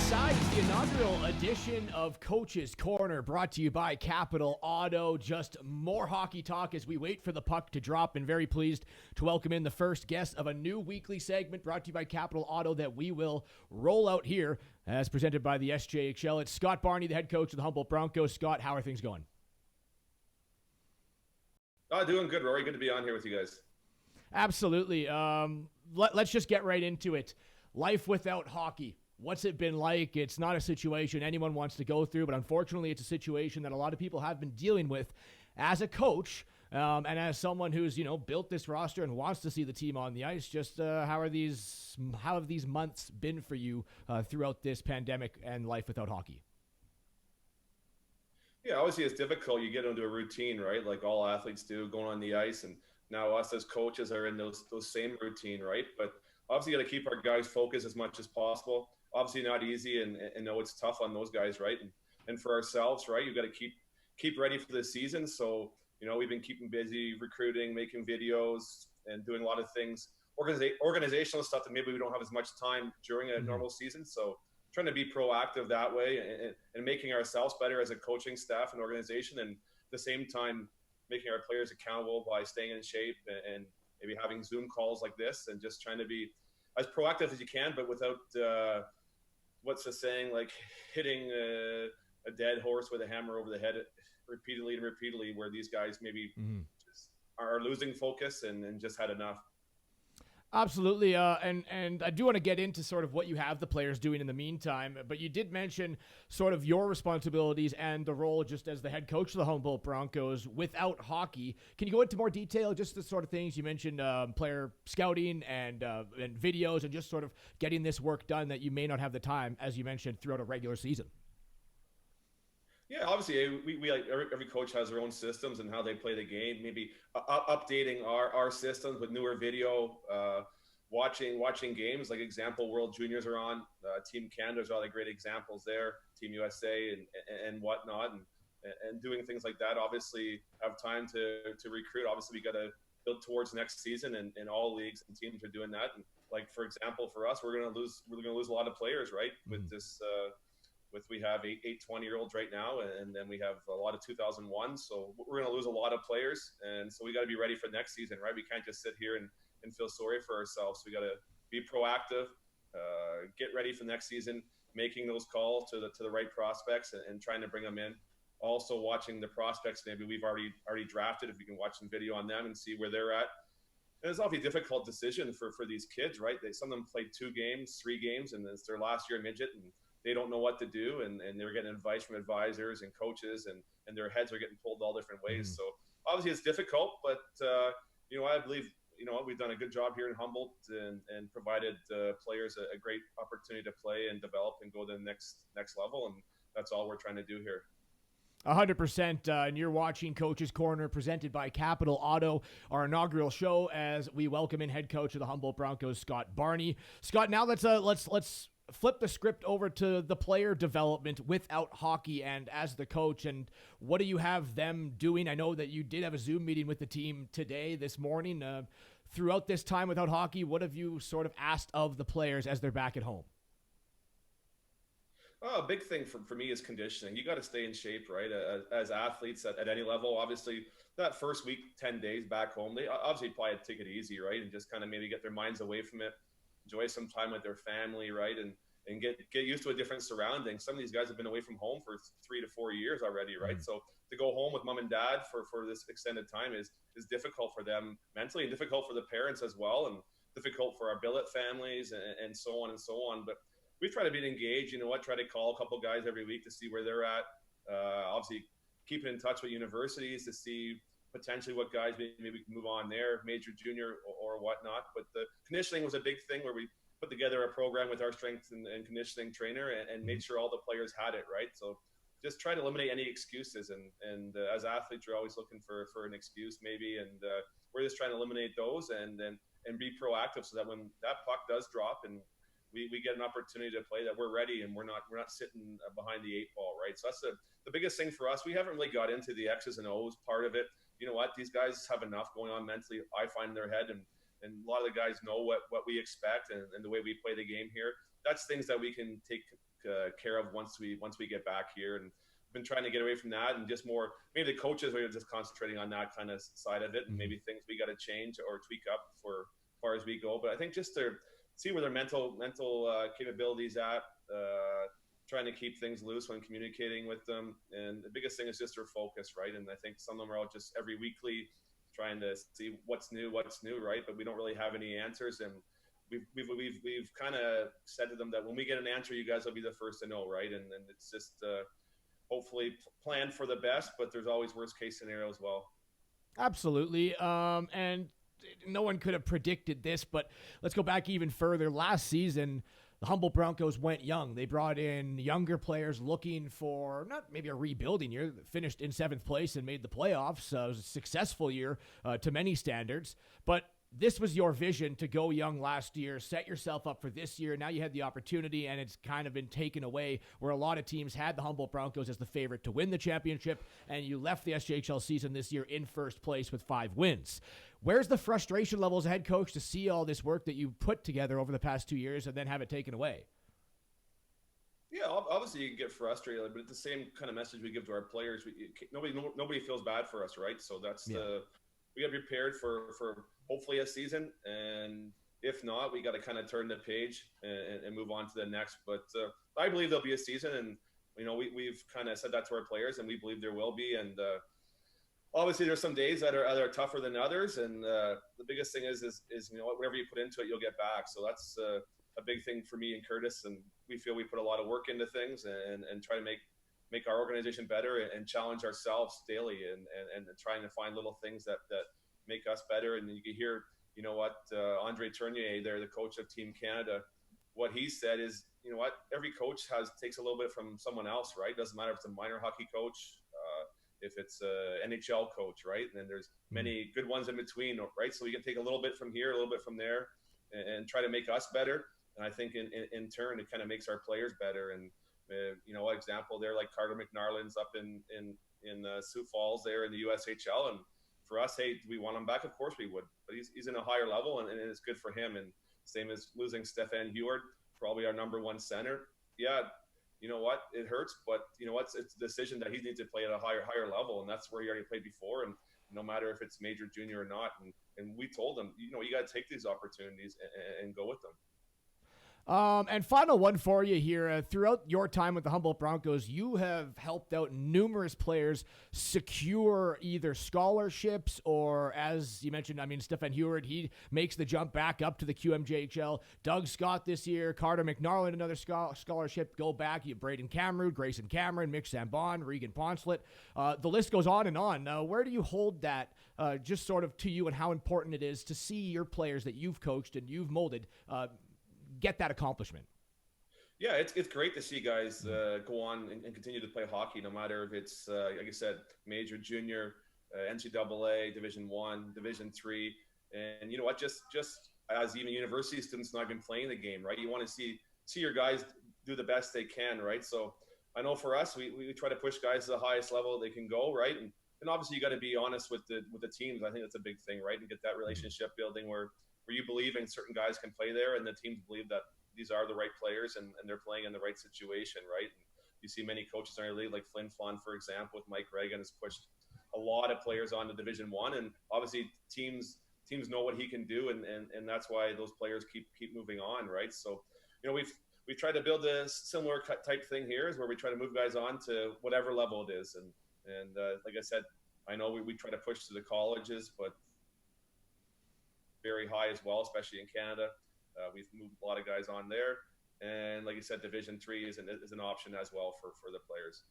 Speaker 6: inside the inaugural edition of Coach's Corner, brought to you by Capital Auto. Just more hockey talk as we wait for the puck to drop, and very pleased to welcome in the first guest of a new weekly segment brought to you by Capital Auto that we will roll out here as presented by the SJHL. It's Scott Barney, the head coach of the Humboldt Broncos. Scott, how are things going?
Speaker 1: Doing good, Rory. Good to be on here with you guys.
Speaker 6: Absolutely. Let's just get right into it. Life without hockey. What's it been like? It's not a situation anyone wants to go through, but unfortunately it's a situation that a lot of people have been dealing with as a coach and as someone who's, built this roster and wants to see the team on the ice. Just how have these months been for you throughout this pandemic and life without hockey?
Speaker 1: Yeah, obviously it's difficult. You get into a routine, right? Like all athletes do, going on the ice, and now us as coaches are in those same routine, right? But obviously you got to keep our guys focused as much as possible. Obviously not easy, and know it's tough on those guys, right? And for ourselves, right? You've got to keep ready for the season. So, we've been keeping busy, recruiting, making videos, and doing a lot of things, organizational stuff that maybe we don't have as much time during a normal season. So trying to be proactive that way and making ourselves better as a coaching staff and organization, and at the same time making our players accountable by staying in shape and maybe having Zoom calls like this, and just trying to be as proactive as you can, but without what's the saying, like hitting a dead horse with a hammer over the head repeatedly, where these guys maybe just are losing focus and just had enough.
Speaker 6: Absolutely, and I do want to get into sort of what you have the players doing in the meantime, but you did mention sort of your responsibilities and the role just as the head coach of the Humboldt Broncos without hockey. Can you go into more detail, just the sort of things you mentioned, player scouting and videos, and just sort of getting this work done that you may not have the time, as you mentioned, throughout a regular season?
Speaker 1: Yeah, obviously, we like every coach has their own systems and how they play the game. Maybe updating our systems with newer video, watching games. Like example, World Juniors are on. Team Canada's all the great examples there. Team USA and whatnot, and doing things like that. Obviously, have time to recruit. Obviously, we got to build towards next season, and all leagues and teams are doing that. And like for example, for us, we're gonna lose a lot of players, right? With this. We have eight 20-year-olds right now, and then we have a lot of 2001. So we're going to lose a lot of players, and so we got to be ready for next season, right? We can't just sit here and feel sorry for ourselves. We got to be proactive, get ready for next season, making those calls to the right prospects and trying to bring them in. Also watching the prospects maybe we've already drafted, if we can watch some video on them and see where they're at. And it's obviously a difficult decision for these kids, right? Some of them played 2 games, 3 games, and it's their last year midget, and they don't know what to do, and they're getting advice from advisors and coaches, and their heads are getting pulled all different ways. So obviously it's difficult, but I believe we've done a good job here in Humboldt and provided players a great opportunity to play and develop and go to the next level, and that's all we're trying to do here.
Speaker 6: 100%, and you're watching Coach's Corner, presented by Capital Auto, our inaugural show as we welcome in head coach of the Humboldt Broncos, Scott Barney. Scott, now let's flip the script over to the player development without hockey and as the coach, and what do you have them doing? I know that you did have a Zoom meeting with the team this morning. Throughout this time without hockey, what have you sort of asked of the players as they're back at home?
Speaker 1: A big thing for me is conditioning. You got to stay in shape, right? As athletes at any level, obviously that first week, 10 days back home, they obviously probably take it easy, right? And just kind of maybe get their minds away from it, enjoy some time with their family, right? And get used to a different surrounding. Some of these guys have been away from home for 3 to 4 years already, right? So to go home with mom and dad for this extended time is difficult for them mentally, and difficult for the parents as well, and difficult for our billet families and so on and so on. But we try to be engaged. Try to call a couple guys every week to see where they're at. Obviously, keeping in touch with universities to see potentially what guys maybe we can move on there, major, junior, or whatnot. But the conditioning was a big thing where we put together a program with our strength and conditioning trainer and made sure all the players had it, right? So just try to eliminate any excuses. And as athletes, you're always looking for an excuse maybe. And we're just trying to eliminate those and be proactive so that when that puck does drop and we get an opportunity to play, that we're ready and we're not sitting behind the 8 ball, right? So that's the biggest thing for us. We haven't really got into the X's and O's part of it. You know what? These guys have enough going on mentally, I find, in their head, and a lot of the guys know what we expect and the way we play the game here. that's things that we can take care of once we get back here. And been trying to get away from that and just more maybe the coaches are just concentrating on that kind of side of it, and maybe things we got to change or tweak up for as far as we go. But I think just to see where their mental capabilities at, trying to keep things loose when communicating with them, and the biggest thing is just their focus, right? And I think some of them are out just every weekly trying to see what's new, right? But we don't really have any answers, and we've kind of said to them that when we get an answer, you guys will be the first to know, right? And it's just hopefully plan for the best, but there's always worst case scenario as well.
Speaker 6: Absolutely. And no one could have predicted this, but let's go back even further. Last season, the Humboldt Broncos went young. They brought in younger players looking for not maybe a rebuilding year. Finished in 7th place and made the playoffs. It was a successful year to many standards, but this was your vision to go young last year, set yourself up for this year. Now you had the opportunity, and it's kind of been taken away where a lot of teams had the Humboldt Broncos as the favorite to win the championship, and you left the SJHL season this year in 1st place with 5 wins. Where's the frustration level as a head coach to see all this work that you put together over the past 2 years and then have it taken away?
Speaker 1: Yeah, obviously you can get frustrated, but it's the same kind of message we give to our players. Nobody feels bad for us, right? So that's we got prepared for hopefully a season, and if not, we got to kind of turn the page and move on to the next. But I believe there'll be a season, and we've kind of said that to our players, and we believe there will be. And obviously, there's some days that are tougher than others, and the biggest thing is whatever you put into it, you'll get back. So that's a big thing for me and Curtis, and we feel we put a lot of work into things and try to make our organization better and challenge ourselves daily and trying to find little things that make us better. And you can hear, Andre Tournier there, the coach of Team Canada, what he said is, every coach takes a little bit from someone else, right? Doesn't matter if it's a minor hockey coach, if it's a NHL coach, right? And then there's many good ones in between, right? So we can take a little bit from here, a little bit from there, and try to make us better. And I think in turn, it kind of makes our players better. And example there, like Carter McNarlin's up in Sioux Falls there in the USHL, and for us, hey, do we want him back? Of course we would, but he's in a higher level, and it's good for him. And same as losing Stefan Heward, probably our number 1 center. Yeah, you know what? It hurts, but you know what? It's a decision that he needs to play at a higher level, and that's where he already played before. And no matter if it's major, junior, or not, and we told him, you got to take these opportunities and go with them.
Speaker 6: And final one for you here. Throughout your time with the Humboldt Broncos, you have helped out numerous players secure either scholarships or, as you mentioned, Stefan Heward, he makes the jump back up to the QMJHL. Doug Scott this year, Carter McNarlin, another scholarship, go back. You have Braden Cameron, Grayson Cameron, Mitch Zambon, Regan Poncelet. The list goes on and on. Now, where do you hold that just sort of to you, and how important it is to see your players that you've coached and you've molded get that accomplishment?
Speaker 1: Yeah, it's great to see guys go on and continue to play hockey, no matter if it's, like I said, major, junior, NCAA, Division I, Division III. And you know what, just as even university students not even playing the game, right? You want to see your guys do the best they can, right? So I know for us, we try to push guys to the highest level they can go, right? And obviously you got to be honest with the teams. I think that's a big thing, right? And get that relationship building where you believe in certain guys can play there, and the teams believe that these are the right players and they're playing in the right situation, right? And you see many coaches in our league, like Flin Flon, for example, with Mike Reagan, has pushed a lot of players on to Division I, and obviously teams know what he can do, and that's why those players keep moving on, right? So, we've tried to build a similar type thing here, is where we try to move guys on to whatever level it is, and like I said, I know we try to push to the colleges, but very high as well, especially in Canada. We've moved a lot of guys on there, and like you said, Division III is an option as well for the players.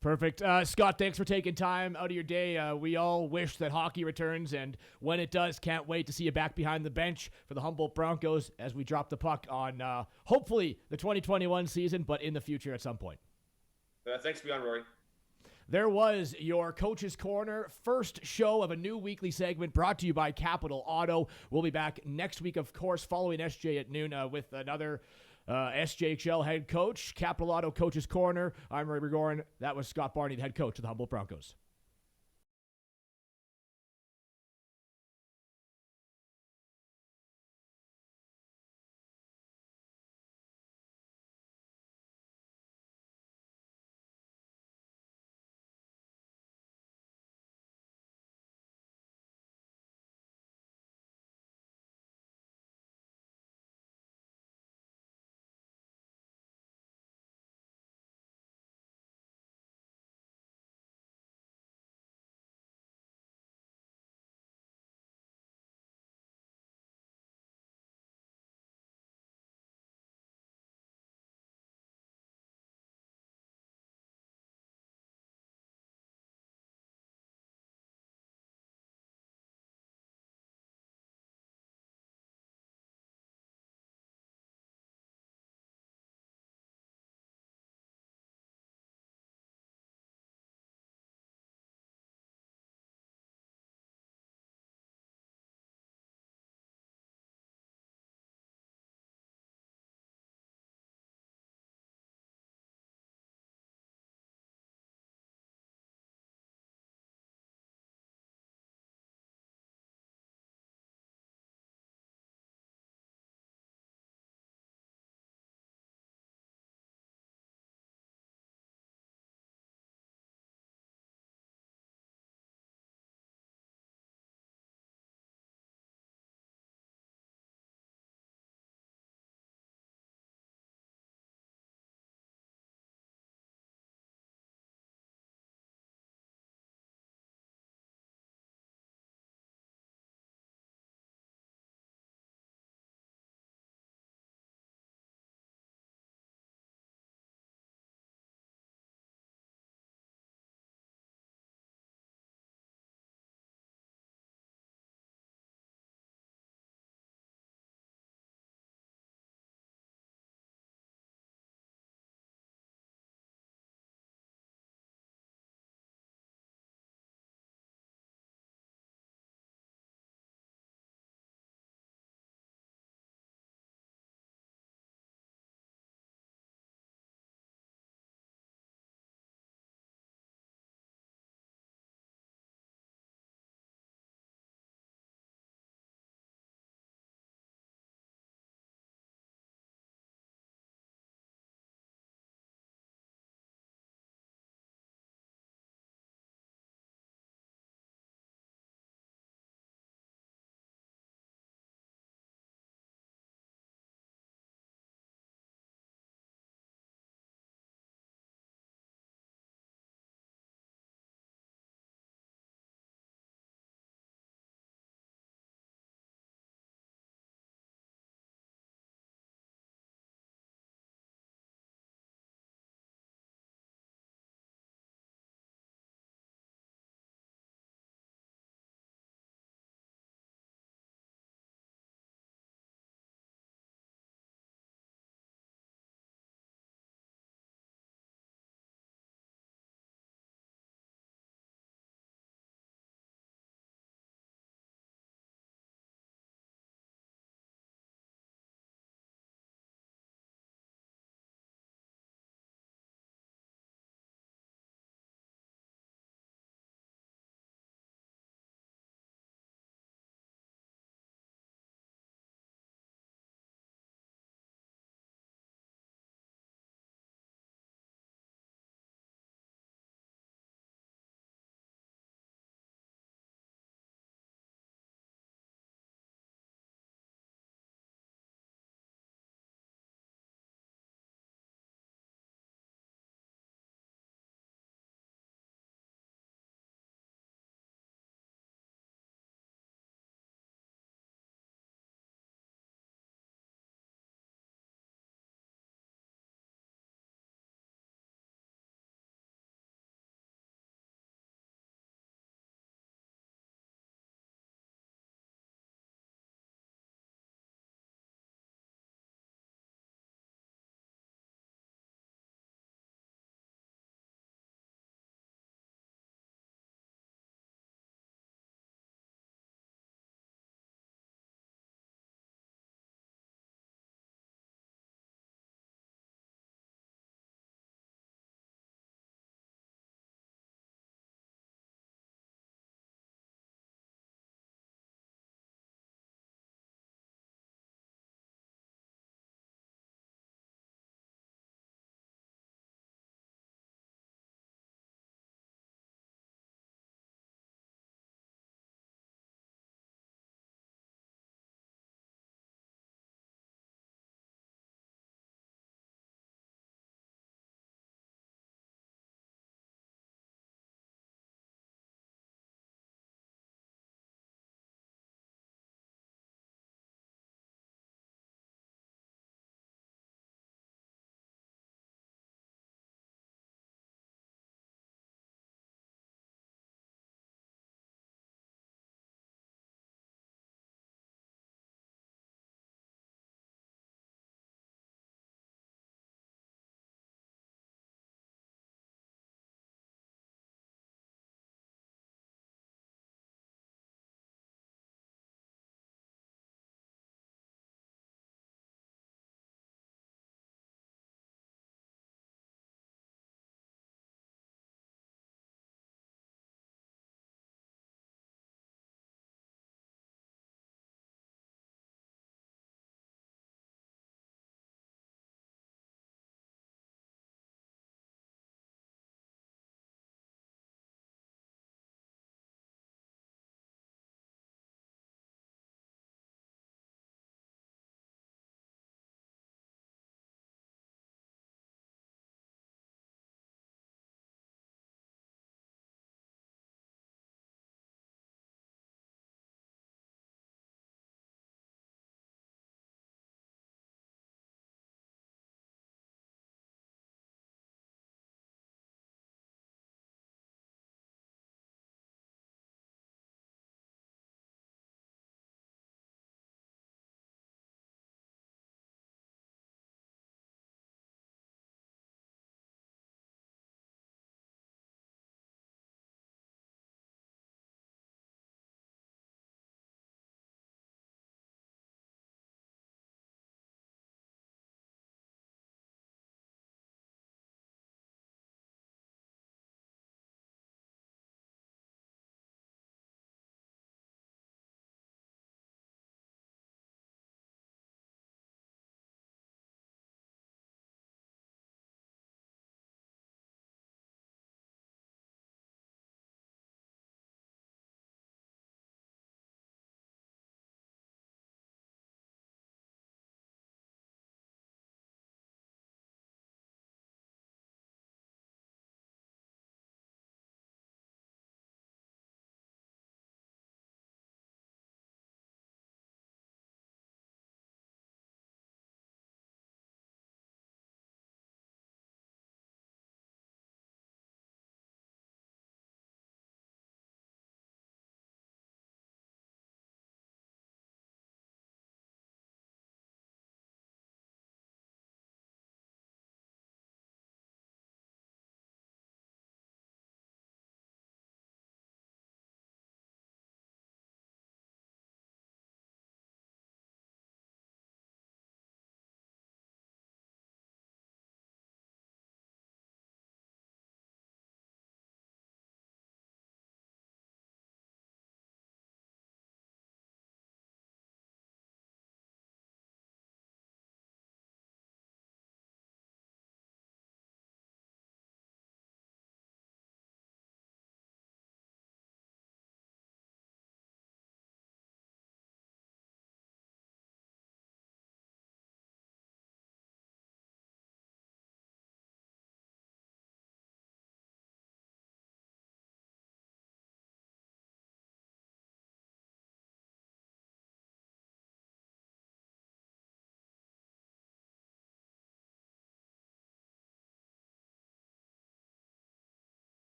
Speaker 6: Perfect. Scott, thanks for taking time out of your day. We all wish that hockey returns, and when it does, can't wait to see you back behind the bench for the Humboldt Broncos as we drop the puck on hopefully the 2021 season, but in the future at some point.
Speaker 1: Thanks for being on, Rory.
Speaker 6: There was your Coach's Corner, first show of a new weekly segment brought to you by Capital Auto. We'll be back next week, of course, following SJ at noon with another SJHL head coach. Capital Auto Coach's Corner. I'm Ray Regorin. That was Scott Barney, the head coach of the Humboldt Broncos.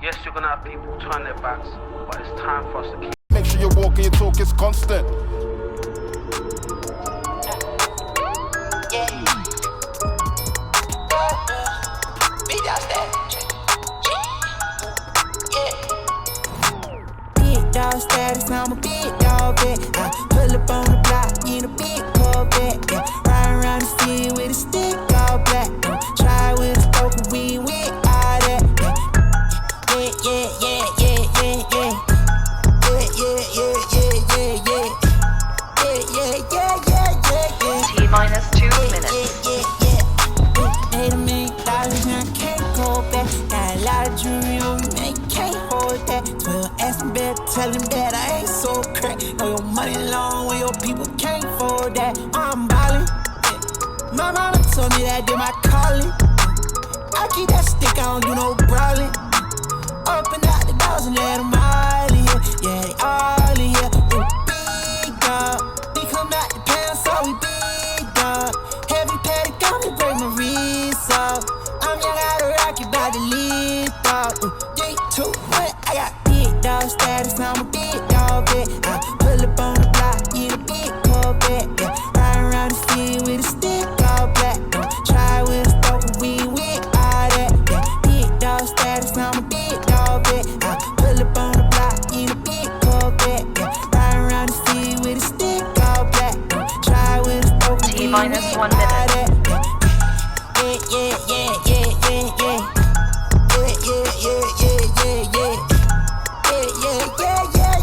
Speaker 3: Yes, you're gonna have people turn their backs, but it's time for us to keep.
Speaker 22: Make sure your walk and your talk is constant.
Speaker 4: Big dog status, I'm a big dog vet. I pull up on the block in a big Corvette. Yeah. Ride around the field with a stick all black. Try with a scope and we with all that.
Speaker 2: T-minus 2 minutes.
Speaker 4: Made $1 million and I can't go back. Got a lot of jewelry on me, man, you can't hold that. 12 ask him better, tell him that I ain't so crack. Know your money long when your people can't afford that. I'm ballin', yeah. My mama told me that did my calling. I keep that stick, I don't do no brawling. Open out the doors and let them all in here. Yeah, they all in here. Ooh, big dog. We come out the pound, so we big dog. Heavy petty gun to break my wrist off. I'm young out of rocky, about to lift off. 3, 2, 1, I got big dog status, I'm a big dog vet. I pull up on the block in a big Corvette. Yeah, ride around the field with a stick all black. Try with a scope and we with all that. Yeah, big dog status, I'm a big dog vet. I pull up on the block in a big Corvette. Yeah, ride around the field with a stick all black. Try with a scope and we
Speaker 2: T-minus
Speaker 4: with
Speaker 2: 1
Speaker 4: all
Speaker 2: minute.
Speaker 4: that.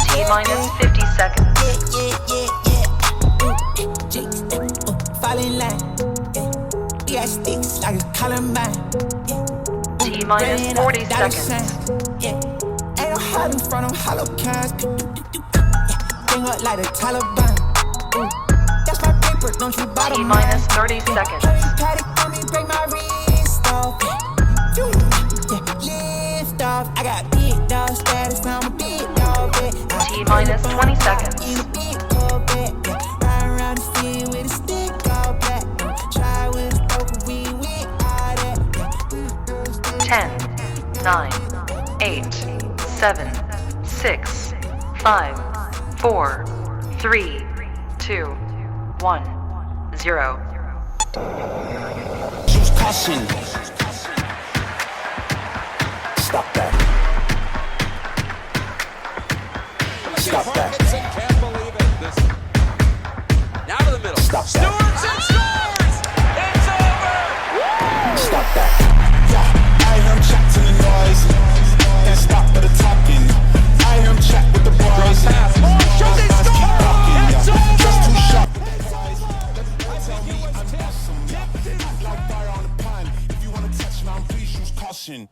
Speaker 2: T-minus 50 seconds.
Speaker 4: Fall in line. We got sticks like a Columbine.
Speaker 2: T-minus 40 seconds.
Speaker 4: Ain't no hiding from them hollow cars. Bring up like the Taliban. That's my paper, don't you bottom
Speaker 2: T-minus 30 seconds.
Speaker 4: Patty for me, break my wrist off. Lift off. I got big dog status, I'm a big dog vet.
Speaker 2: T-minus 20 seconds.
Speaker 4: In a big Corvette. Ride around the field with a stick all black. Try with a scope and we with all that.
Speaker 2: 10, 9, 8, 7, 6, 5, 4, 3, 2, 1, 0.
Speaker 22: Choose caution. Stop that. Stop that.
Speaker 5: Can't believe it. This. Now to the middle.
Speaker 22: Stop that.
Speaker 5: Stewart's and scores. It's over.
Speaker 22: Stop that. Yeah, I hear him chat to the noise. Can't stop for the talking. I hear him chat with the boys.
Speaker 5: Shooting score. It's over.
Speaker 22: Just too sharp. Tell me I'm awesome. Like fire on the pine. If you wanna touch me, please use caution.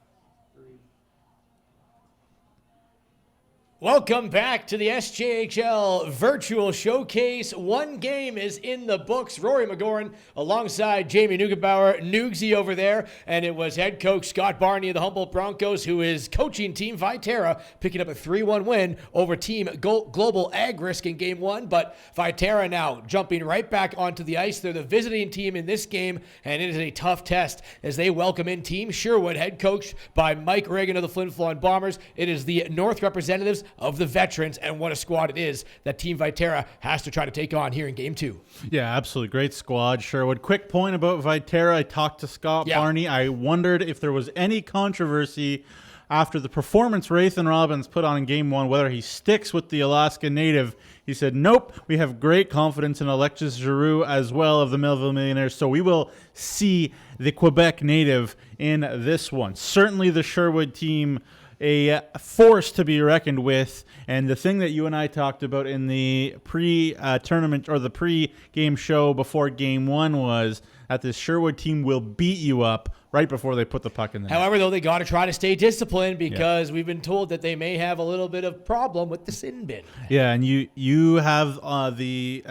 Speaker 6: Welcome back to the SJHL Virtual Showcase. One game is in the books. Rory McGoran alongside Jamie Neugebauer, Noogsy over there. And it was head coach Scott Barney of the Humboldt Broncos, who is coaching Team Viterra, picking up a 3-1 win over Team Global Agrisk in Game 1. But Viterra now jumping right back onto the ice. They're the visiting team in this game, and it is a tough test as they welcome in Team Sherwood, head coached by Mike Reagan of the Flin Flon Bombers. It is the North representatives of the veterans, and what a squad it is that Team Viterra has to try to take on here in Game 2.
Speaker 7: Yeah, absolutely. Great squad, Sherwood. Quick point about Viterra. I talked to Scott Barney. I wondered if there was any controversy after the performance Rathan Robbins put on in Game 1, whether he sticks with the Alaska native. He said, nope, we have great confidence in Alexis Giroux as well of the Millville Millionaires, so we will see the Quebec native in this one. Certainly the Sherwood team, a force to be reckoned with. And the thing that you and I talked about in the pre-tournament or the pre-game show before Game 1 was that this Sherwood team will beat you up right before they put the puck in the net.
Speaker 6: However, though, they got to try to stay disciplined because we've been told that they may have a little bit of problem with the sin bin.
Speaker 7: Yeah, and you have the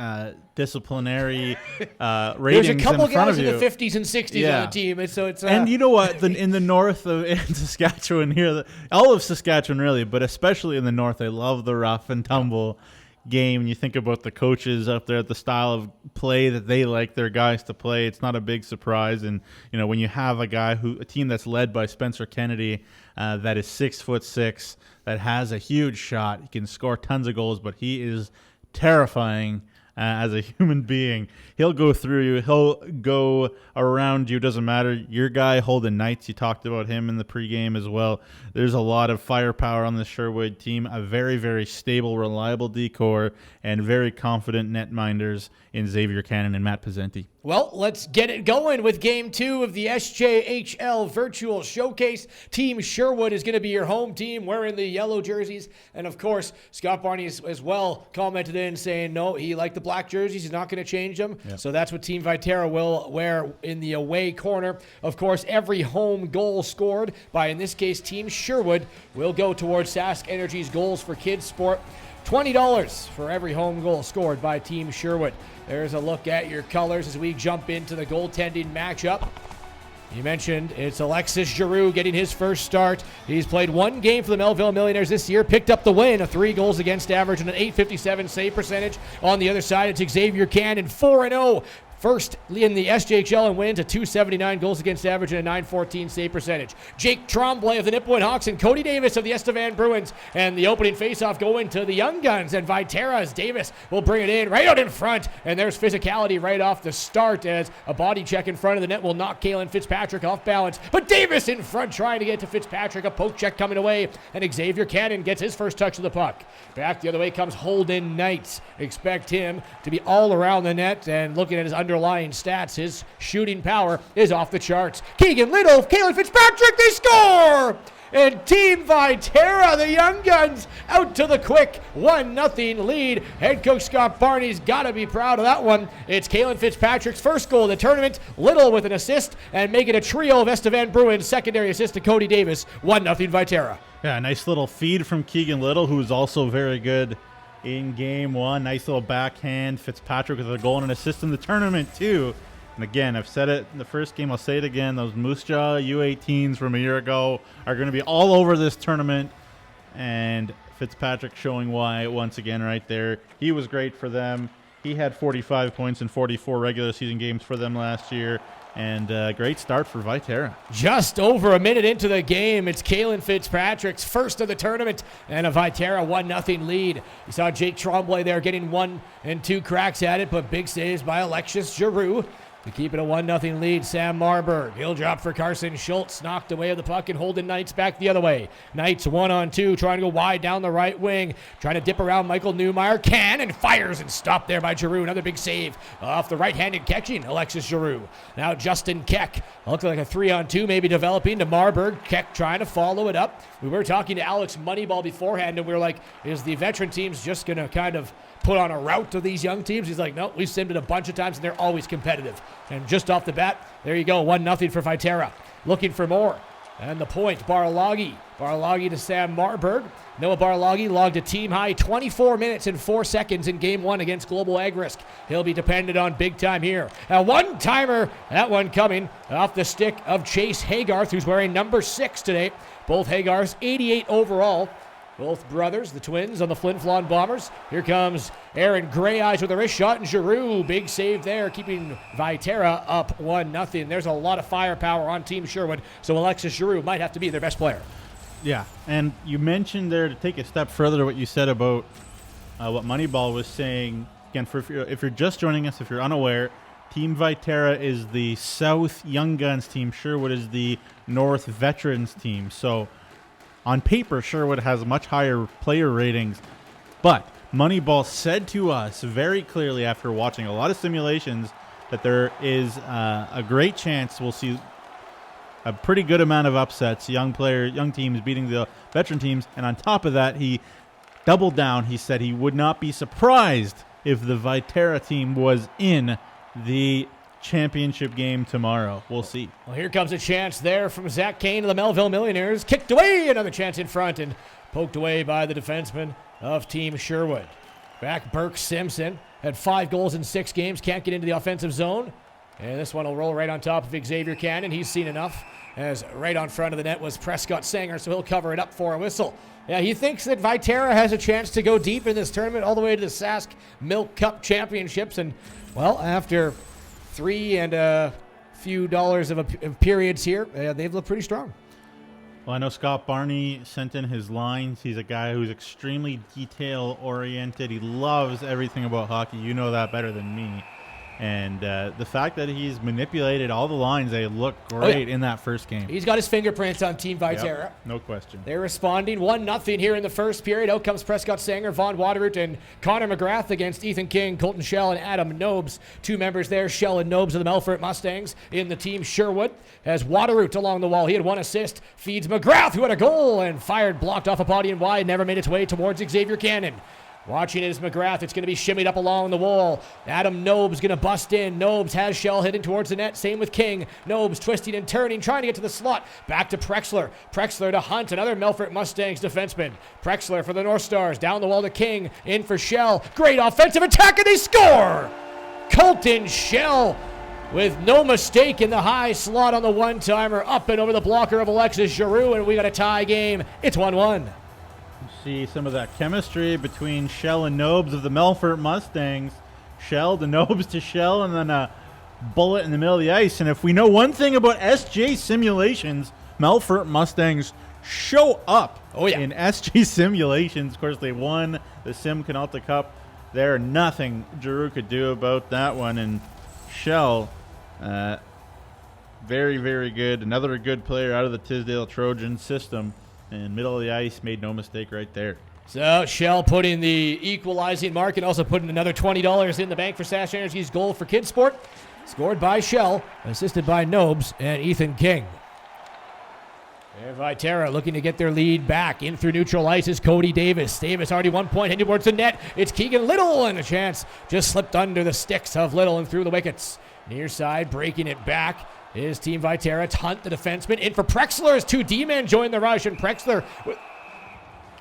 Speaker 7: disciplinary ratings
Speaker 6: There's a couple
Speaker 7: in front
Speaker 6: guys
Speaker 7: of
Speaker 6: in
Speaker 7: you.
Speaker 6: the 50s and 60s on the team, and so it's
Speaker 7: and you know what? In the north in Saskatchewan here, all of Saskatchewan really, but especially in the north, they love the rough and tumble game. You think about the coaches up there, the style of play that they like their guys to play. It's not a big surprise. And, when you have a team that's led by Spencer Kennedy, that is 6'6", that has a huge shot, he can score tons of goals, but he is terrifying as a human being. He'll go through you. He'll go around you. Doesn't matter. Your guy, Holden Knights, you talked about him in the pregame as well. There's a lot of firepower on the Sherwood team. A very, very stable, reliable decor, and very confident netminders in Xavier Cannon and Matt Pizzenti.
Speaker 6: Well, let's get it going with Game 2 of the SJHL Virtual Showcase. Team Sherwood is going to be your home team wearing the yellow jerseys. And, of course, Scott Barney as well commented in saying, no, he liked the black jerseys. He's not going to change them. Yep. So that's what Team Viterra will wear in the away corner. Of course, every home goal scored by, in this case, Team Sherwood will go towards Sask Energy's Goals for Kids Sport. $20 for every home goal scored by Team Sherwood. There's a look at your colors as we jump into the goaltending matchup. You mentioned it's Alexis Giroux getting his first start. He's played one game for the Melville Millionaires this year, picked up the win, a 3 goals against average and an .857 save percentage. On the other side, it's Xavier Cannon, 4-0. First in the SJHL and wins a .279 goals against average and a .914 save percentage. Jake Tremblay of the Nipawin Hawks and Cody Davis of the Estevan Bruins. And the opening faceoff going to the Young Guns. And Viterra's Davis will bring it in right out in front. And there's physicality right off the start as a body check in front of the net will knock Kalen Fitzpatrick off balance. But Davis in front trying to get to Fitzpatrick. A poke check coming away. And Xavier Cannon gets his first touch of the puck. Back the other way comes Holden Knights. Expect him to be all around the net. And looking at his underlying stats, his shooting power is off the charts. Keegan Little, Kalen Fitzpatrick, they score! And Team Viterra, the Young Guns, out to the quick 1-0 lead. Head coach Scott Barney's got to be proud of that one. It's Kalen Fitzpatrick's first goal of the tournament. Little with an assist and make it a trio of Estevan Bruins. Secondary assist to Cody Davis. 1-0 Viterra.
Speaker 7: Yeah, nice little feed from Keegan Little, who's also very good in game one. Nice little backhand. Fitzpatrick with a goal and an assist in the tournament, too. And again, I've said it in the first game, I'll say it again. Those Moose Jaw U18s from a year ago are going to be all over this tournament. And Fitzpatrick showing why once again right there. He was great for them. He had 45 points in 44 regular season games for them last year. And a great start for Viterra.
Speaker 6: Just over a minute into the game, it's Kalen Fitzpatrick's first of the tournament and a Viterra 1-0 lead. You saw Jake Tremblay there getting 1 and 2 cracks at it, but big saves by Alexis Giroux to keep it a 1-0 lead. Sam Marburg, he'll drop for Carson Schultz, knocked away of the puck and Holden Knights back the other way. Knights 1-on-2, trying to go wide down the right wing, trying to dip around Michael Newmeyer, can and fires and stopped there by Giroux. Another big save off the right-handed catching Alexis Giroux. Now Justin Keck, looking like a 3-on-2 maybe developing to Marburg. Keck trying to follow it up. We were talking to Alex Moneyball beforehand and we were like, is the veteran teams just going to kind of put on a rout to these young teams? He's like, no, we've simmed it a bunch of times and they're always competitive. And just off the bat, there you go, 1-0 for Viterra. Looking for more. And the point, Barlagi. Barlagi to Sam Marburg. Noah Barlagi logged a team-high 24 minutes and 4 seconds in Game 1 against Global Ag Risk. He'll be dependent on big time here. A one-timer, that one coming off the stick of Chase Haygarth, who's wearing number 6 today. Both Haygarths, 88 overall. Both brothers, the twins on the Flin Flon Bombers. Here comes Aaron Greyeyes with a wrist shot, and Giroux, big save there, keeping Viterra up 1-0. There's a lot of firepower on Team Sherwood, so Alexis Giroux might have to be their best player.
Speaker 7: Yeah, and you mentioned there, to take a step further to what you said about what Moneyball was saying. Again, if you're just joining us, if you're unaware, Team Viterra is the South Young Guns team. Sherwood is the North Veterans team. So on paper, Sherwood has much higher player ratings, but Moneyball said to us very clearly after watching a lot of simulations that there is a great chance we'll see a pretty good amount of upsets, young teams beating the veteran teams, and on top of that, he doubled down. He said he would not be surprised if the Viterra team was in the championship game tomorrow. We'll see.
Speaker 6: Well, here comes a chance there from Zach Kane of the Melville Millionaires. Kicked away, another chance in front, and poked away by the defenseman of Team Sherwood. Back Burke Simpson had 5 goals in 6 games, can't get into the offensive zone. And this one will roll right on top of Xavier Cannon. He's seen enough. as right on front of the net was Prescott Sanger, so he'll cover it up for a whistle. Yeah, he thinks that Viterra has a chance to go deep in this tournament all the way to the Sask Milk Cup Championships. And, well, after $3 and a few dollars of periods here, they've looked pretty strong.
Speaker 7: Well, I know Scott Barney sent in his lines. He's a guy who's extremely detail-oriented. He loves everything about hockey. You know that better than me. And the fact that he's manipulated all the lines, they look great in that first game.
Speaker 6: He's got his fingerprints on Team Viterra.
Speaker 7: Yep, no question.
Speaker 6: They're responding 1-0 here in the first period. Out comes Prescott Sanger, Vaughn Waterroot, and Connor McGrath against Ethan King, Colton Schell, and Adam Nobes. Two members there, Schell and Nobes of the Melfort Mustangs in the team. Sherwood has Waterroot along the wall. He had 1 assist. Feeds McGrath, who had a goal and fired, blocked off a body and wide. Never made its way towards Xavier Cannon. Watching it is McGrath. It's going to be shimmied up along the wall. Adam Nobes going to bust in. Nobes has Schell heading towards the net. Same with King. Nobes twisting and turning, trying to get to the slot. Back to Prexler. Prexler to Hunt, another Melfort Mustangs defenseman. Prexler for the North Stars. Down the wall to King. In for Schell. Great offensive attack, and they score! Colton Schell with no mistake in the high slot on the one-timer. Up and over the blocker of Alexis Giroux, and we got a tie game. It's 1-1.
Speaker 7: See some of that chemistry between Schell and Nobes of the Melfort Mustangs. Schell to Nobes to Schell, and then a bullet in the middle of the ice. And if we know one thing about SJ simulations, Melfort Mustangs show up in SJ simulations. Of course, they won the Sim Canalta Cup. There, nothing Giroux could do about that one. And Schell, very, very good. Another good player out of the Tisdale Trojan system. And middle of the ice, made no mistake right there.
Speaker 6: So Schell putting the equalizing mark and also putting another $20 in the bank for Sask Energy's goal for Kids Sport. Scored by Schell, assisted by Nobes and Ethan King. And Viterra looking to get their lead back. In through neutral ice is Cody Davis. Davis already 1 point, heading towards the net. It's Keegan Little, and a chance just slipped under the sticks of Little and through the wickets. Near side, breaking it back is Team Viterra. It's Hunt, the defenseman. In for Prexler as 2 D-men join the rush, and Prexler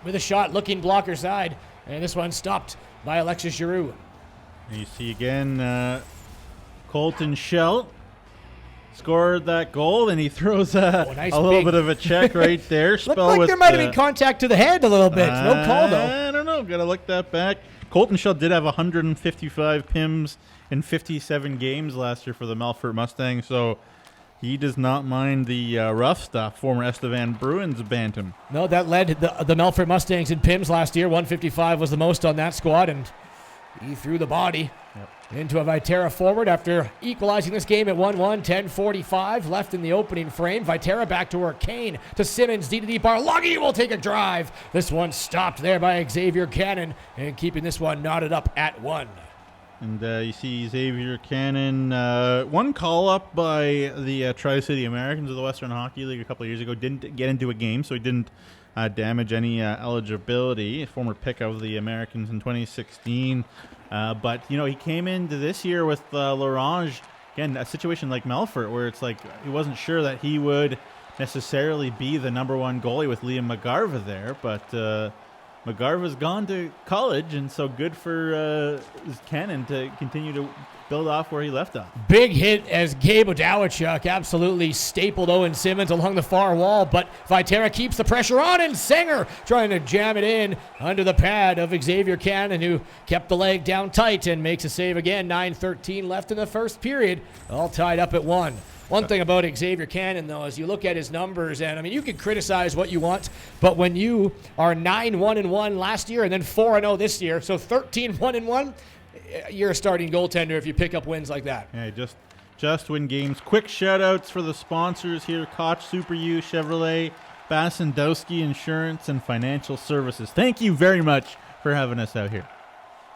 Speaker 6: with a shot looking blocker side. And this one stopped by Alexis Giroux.
Speaker 7: And you see again Colton Schell scored that goal, and he throws a little bit of a check right there.
Speaker 6: Looked like there might have been contact to the head a little bit. No call, though.
Speaker 7: I don't know. Got to look that back. Colton Schell did have 155 PIMs in 57 games last year for the Melfort Mustangs, so he does not mind the rough stuff. Former Estevan Bruins bantam.
Speaker 6: No, that led the Melfort Mustangs in PIMs last year. 155 was the most on that squad, and he threw the body into a Viterra forward after equalizing this game at 1-1. 10:45 left in the opening frame. Viterra back to work. Kane to Simmons. D-to-D Barloggy will take a drive. This one stopped there by Xavier Cannon, and keeping this one knotted up at 1.
Speaker 7: And you see Xavier Cannon, one call-up by the Tri-City Americans of the Western Hockey League a couple of years ago. Didn't get into a game, so he didn't damage any eligibility. A former pick of the Americans in 2016. But, you know, he came into this year with L'Orange. Again, a situation like Melfort where it's like he wasn't sure that he would necessarily be the number 1 goalie with Liam McGarva there, but McGarva's gone to college, and so good for Cannon to continue to build off where he left off.
Speaker 6: Big hit as Gabe Odawachuk absolutely stapled Owen Simmons along the far wall, but Viterra keeps the pressure on, and Sanger trying to jam it in under the pad of Xavier Cannon, who kept the leg down tight and makes a save again. 9:13 left in the first period, all tied up at 1. One thing about Xavier Cannon, though, is you look at his numbers, and I mean, you can criticize what you want, but when you are 9-1-1 last year and then 4-0 this year, so 13-1-1, you're a starting goaltender if you pick up wins like that.
Speaker 7: Yeah, just win games. Quick shout-outs for the sponsors here: Koch Super U, Chevrolet, Basendowski Insurance, and Financial Services. Thank you very much for having us out here.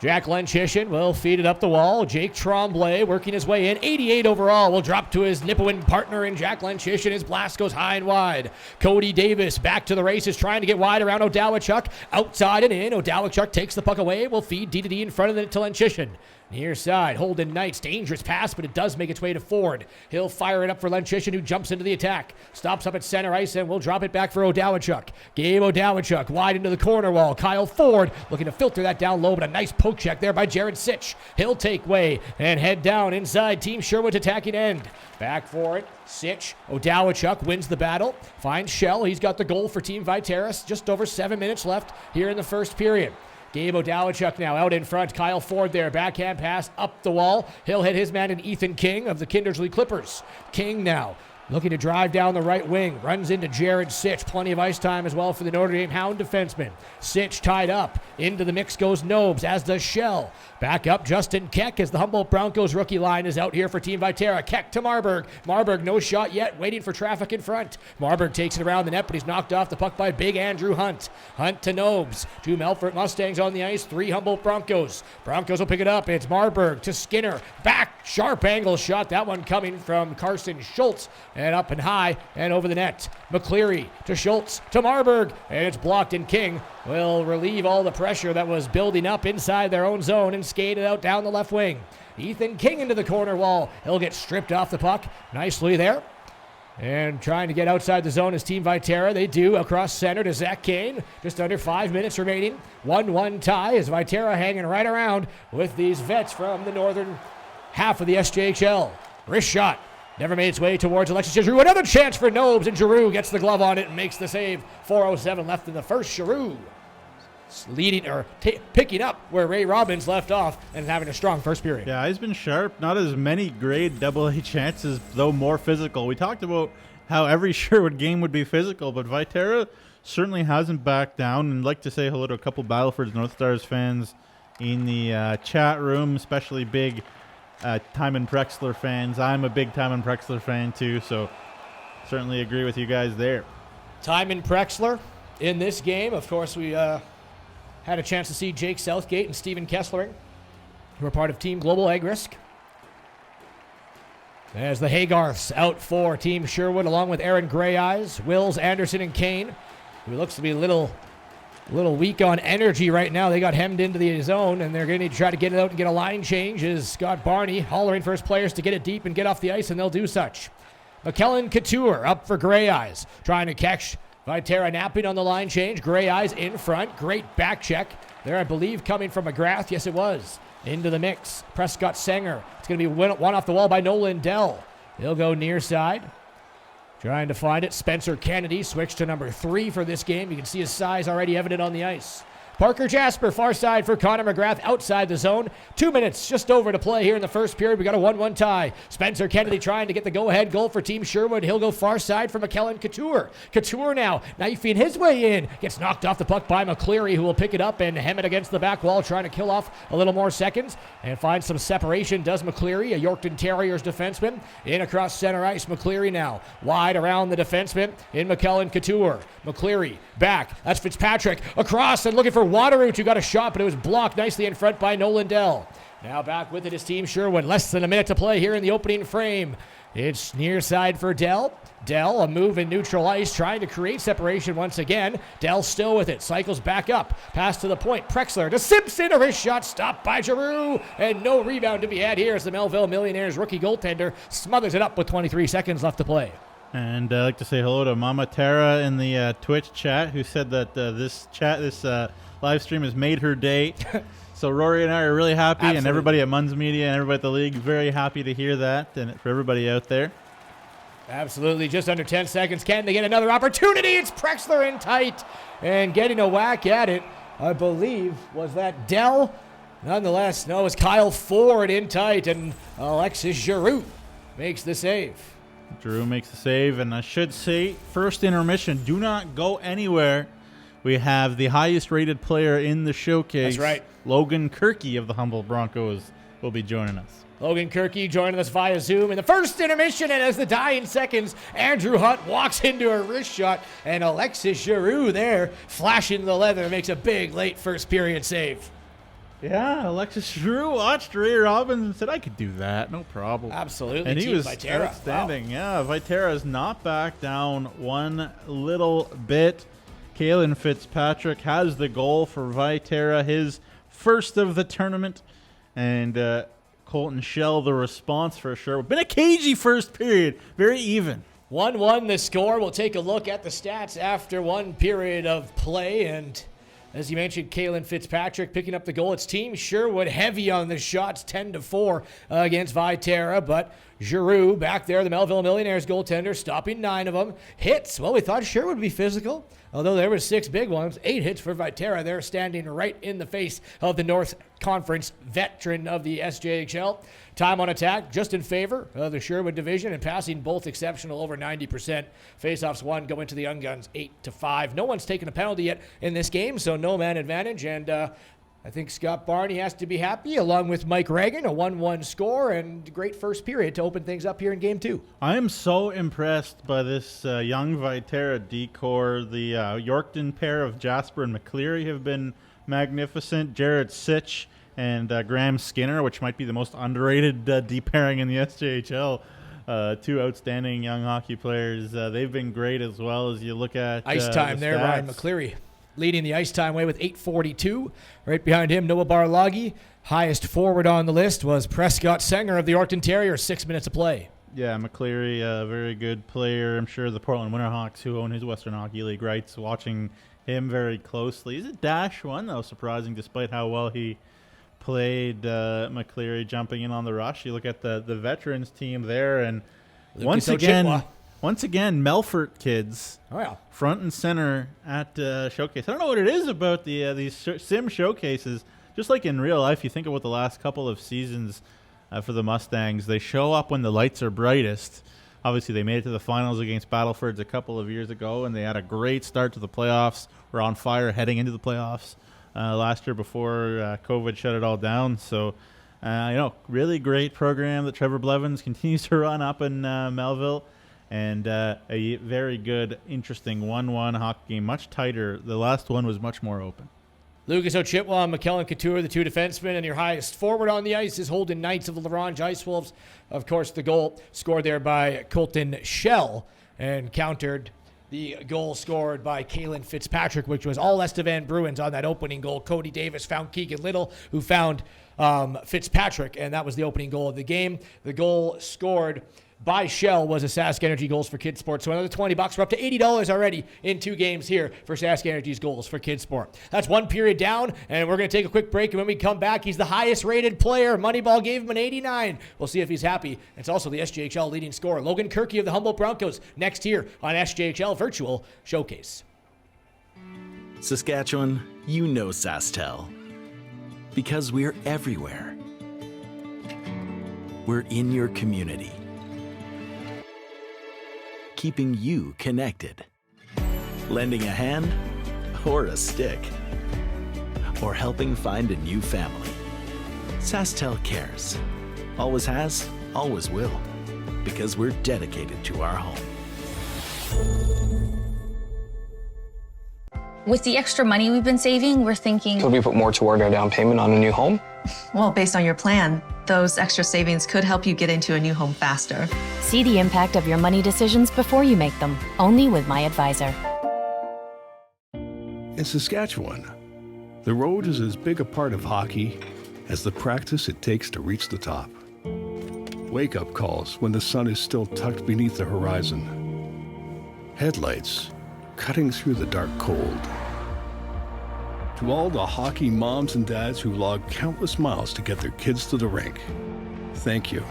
Speaker 6: Jack Lenchishin will feed it up the wall. Jake Tremblay working his way in. 88 overall will drop to his Nipawin partner in Jack Lenchishin. His blast goes high and wide. Cody Davis back to the races, trying to get wide around Odawachuk. Outside and in. Odawachuk takes the puck away. Will feed D-to-D in front of the to Lenchishin. Near side, Holden Knights, dangerous pass, but it does make its way to Ford. He'll fire it up for Lenchishin, who jumps into the attack. Stops up at center ice, and will drop it back for O'Dowachuk. Gabe O'Dowachuk wide into the corner wall. Kyle Ford looking to filter that down low, but a nice poke check there by Jared Sitch. He'll take way and head down inside Team Sherwood's attacking end. Back for it, Sitch. O'Dowachuk wins the battle, finds Shell. He's got the goal for Team Viteras. Just over 7 minutes left here in the first period. Gabe O'Dowachuk now out in front. Kyle Ford there. Backhand pass up the wall. He'll hit his man in Ethan King of the Kindersley Clippers. King now looking to drive down the right wing. Runs into Jared Sitch. Plenty of ice time as well for the Notre Dame Hound defenseman. Sitch tied up. Into the mix goes Nobes, as does Shell. Back up Justin Keck as the Humboldt Broncos rookie line is out here for Team Viterra. Keck to Marburg. Marburg no shot yet, waiting for traffic in front. Marburg takes it around the net, but he's knocked off the puck by big Andrew Hunt. Hunt to Nobes. 2 Melfort Mustangs on the ice, 3 Humboldt Broncos. Broncos will pick it up. It's Marburg to Skinner. Back, sharp angle shot. That one coming from Carson Schultz. And up and high and over the net. McCleary to Schultz to Marburg. And it's blocked, and King will relieve all the pressure that was building up inside their own zone and skate it out down the left wing. Ethan King into the corner wall. He'll get stripped off the puck nicely there. And trying to get outside the zone is Team Viterra. They do across center to Zach Kane. Just under 5 minutes remaining. 1-1 tie as Viterra hanging right around with these vets from the northern half of the SJHL. Wrist shot. Never made its way towards Alexis Giroux. Another chance for Nobes, and Giroux gets the glove on it and makes the save. 4:07 left in the first. Giroux leading or picking up where Ray Robbins left off and having a strong first period.
Speaker 7: Yeah, he's been sharp. Not as many grade AA chances, though more physical. We talked about how every Sherwood game would be physical, but Viterra certainly hasn't backed down. And I'd like to say hello to a couple Battlefords North Stars fans in the chat room, especially big Timon Prexler fans. I'm a big Timon Prexler fan too, so certainly agree with you guys there.
Speaker 6: Timon Prexler in this game. Of course, we had a chance to see Jake Southgate and Stephen Kesslering, who are part of Team Global Ag Risk. As the Haygarths out for Team Sherwood, along with Aaron Greyeyes, Wills, Anderson, and Kane, who looks to be a little weak on energy right now. They got hemmed into the zone, and they're going to try to get it out and get a line change. Is Scott Barney hollering for his players to get it deep and get off the ice, and they'll do such. McKellen Couture up for Greyeyes, trying to catch Viterra napping on the line change. Greyeyes in front. Great back check there, I believe, coming from McGrath. Yes, it was. Into the mix. Prescott Sanger. It's going to be one off the wall by Nolan Dell. He'll go near side. Trying to find it. Spencer Kennedy switched to number 3 for this game. You can see his size already evident on the ice. Parker Jasper, far side for Connor McGrath, outside the zone. 2 minutes just over to play here in the first period. We got a 1-1 tie. Spencer Kennedy trying to get the go-ahead goal for Team Sherwood. He'll go far side for McKellen Couture. Couture now knifing his way in. Gets knocked off the puck by McCleary, who will pick it up and hem it against the back wall, trying to kill off a little more seconds and find some separation. Does McCleary, a Yorkton Terriers defenseman. In across center ice, McCleary now wide around the defenseman in McKellen Couture. McCleary back. That's Fitzpatrick across and looking for Waterroot, who got a shot, but it was blocked nicely in front by Nolan Dell. Now back with it is Team Sherwood. Less than a minute to play here in the opening frame. It's near side for Dell. Dell, a move in neutral ice, trying to create separation once again. Dell still with it. Cycles back up. Pass to the point. Prexler to Simpson. A wrist shot stopped by Giroux. And no rebound to be had here as the Melville Millionaires rookie goaltender smothers it up with 23 seconds left to play.
Speaker 7: And I'd like to say hello to Mama Tara in the Twitch chat, who said that this live stream has made her day. So Rory and I are really happy. Absolutely. And everybody at Munns Media and everybody at the league very happy to hear that, and for everybody out there.
Speaker 6: Absolutely. Just under 10 seconds. Can they get another opportunity? It's Prexler in tight and getting a whack at it. I believe, was that Dell? Nonetheless, no, it's Kyle Ford in tight, and Alexis Giroux makes the save.
Speaker 7: Giroux makes the save, and I should say, first intermission, do not go anywhere. We have the highest rated player in the showcase.
Speaker 6: That's right.
Speaker 7: Logan Kirky of the Humboldt Broncos will be joining us.
Speaker 6: Logan Kirky joining us via Zoom in the first intermission, and as the dying seconds, Andrew Hunt walks into a wrist shot, and Alexis Giroux there, flashing the leather, makes a big late first period save.
Speaker 7: Yeah, Alexis Giroux watched Ray Robbins and said, I could do that, no problem.
Speaker 6: Absolutely.
Speaker 7: And he was
Speaker 6: Viterra.
Speaker 7: outstanding.
Speaker 6: Wow.
Speaker 7: Yeah, Viterra has not backed down one little bit. Kalen Fitzpatrick has the goal for Viterra, his first of the tournament. and Colton Shell the response for sure. Been a cagey first period, very even.
Speaker 6: 1-1 the score. We'll take a look at the stats after one period of play. And as you mentioned, Kalen Fitzpatrick picking up the goal. It's Team Sherwood heavy on the shots, 10-4 against Viterra. But Giroux back there, the Melville Millionaires goaltender, stopping 9 of them. Hits, well, we thought Sherwood would be physical, although there were 6 big ones. 8 hits for Viterra. They're standing right in the face of the North Conference veteran of the SJHL. Time on attack, just in favor of the Sherwood division, and passing both exceptional, over 90%. Faceoffs won, going to the Young Guns 8-5. No one's taken a penalty yet in this game, so no man advantage. And I think Scott Barney has to be happy, along with Mike Reagan, a 1-1 score, and great first period to open things up here in Game 2.
Speaker 7: I am so impressed by this young Viterra decor. The Yorkton pair of Jasper and McCleary have been magnificent. Jared Sitch and Graham Skinner, which might be the most underrated D pairing in the SJHL. 2 outstanding young hockey players. They've been great as well. As you look at
Speaker 6: ice time there, Ryan McCleary leading the ice time way with 8:42. Right behind him, Noah Barlagi. Highest forward on the list was Prescott Sanger of the Yorkton Terriers, 6 minutes of play.
Speaker 7: Yeah, McCleary, a very good player. I'm sure the Portland Winterhawks, who own his Western Hockey League rights, watching him very closely. He's a -1, though, surprising, despite how well he played. McCleary jumping in on the rush. You look at the veterans team there, and once again, Melfort kids, front and center at showcase. I don't know what it is about these sim showcases. Just like in real life, you think about the last couple of seasons for the Mustangs. They show up when the lights are brightest. Obviously, they made it to the finals against Battlefords a couple of years ago, and they had a great start to the playoffs. Were on fire heading into the playoffs last year before COVID shut it all down. So, really great program that Trevor Blevins continues to run up in Melville. And a very good, interesting 1-1 hockey game. Much tighter. The last one was much more open.
Speaker 6: Lucas Ochitwa and McKellen Couture, the 2 defensemen, and your highest forward on the ice is Holden Knights of the LaRange Ice Wolves. Of course, the goal scored there by Colton Shell and countered the goal scored by Kalen Fitzpatrick, which was all Estevan Bruins on that opening goal. Cody Davis found Keegan Little, who found Fitzpatrick, and that was the opening goal of the game. The goal scored by Shell was a Sask Energy Goals for Kids Sport. So another $20. We're up to $80 already in 2 games here for Sask Energy's Goals for Kids Sport. That's one period down, and we're going to take a quick break. And when we come back, he's the highest rated player. Moneyball gave him an 89. We'll see if he's happy. It's also the SJHL leading scorer, Logan Kirky of the Humboldt Broncos, next here on SJHL Virtual Showcase.
Speaker 8: Saskatchewan, you know SaskTel. Because we're everywhere. We're in your community, keeping you connected. Lending a hand or a stick, or helping find a new family. SaskTel cares. Always has, always will. Because we're dedicated to our home.
Speaker 9: With the extra money we've been saving, we're thinking,
Speaker 10: could we put more toward our down payment on a new home?
Speaker 11: Well, based on your plan, those extra savings could help you get into a new home faster.
Speaker 12: See the impact of your money decisions before you make them, only with my advisor.
Speaker 13: In Saskatchewan, the road is as big a part of hockey as the practice it takes to reach the top. Wake-up calls when the sun is still tucked beneath the horizon. Headlights cutting through the dark cold. To all the hockey moms and dads who log countless miles to get their kids to the rink, thank you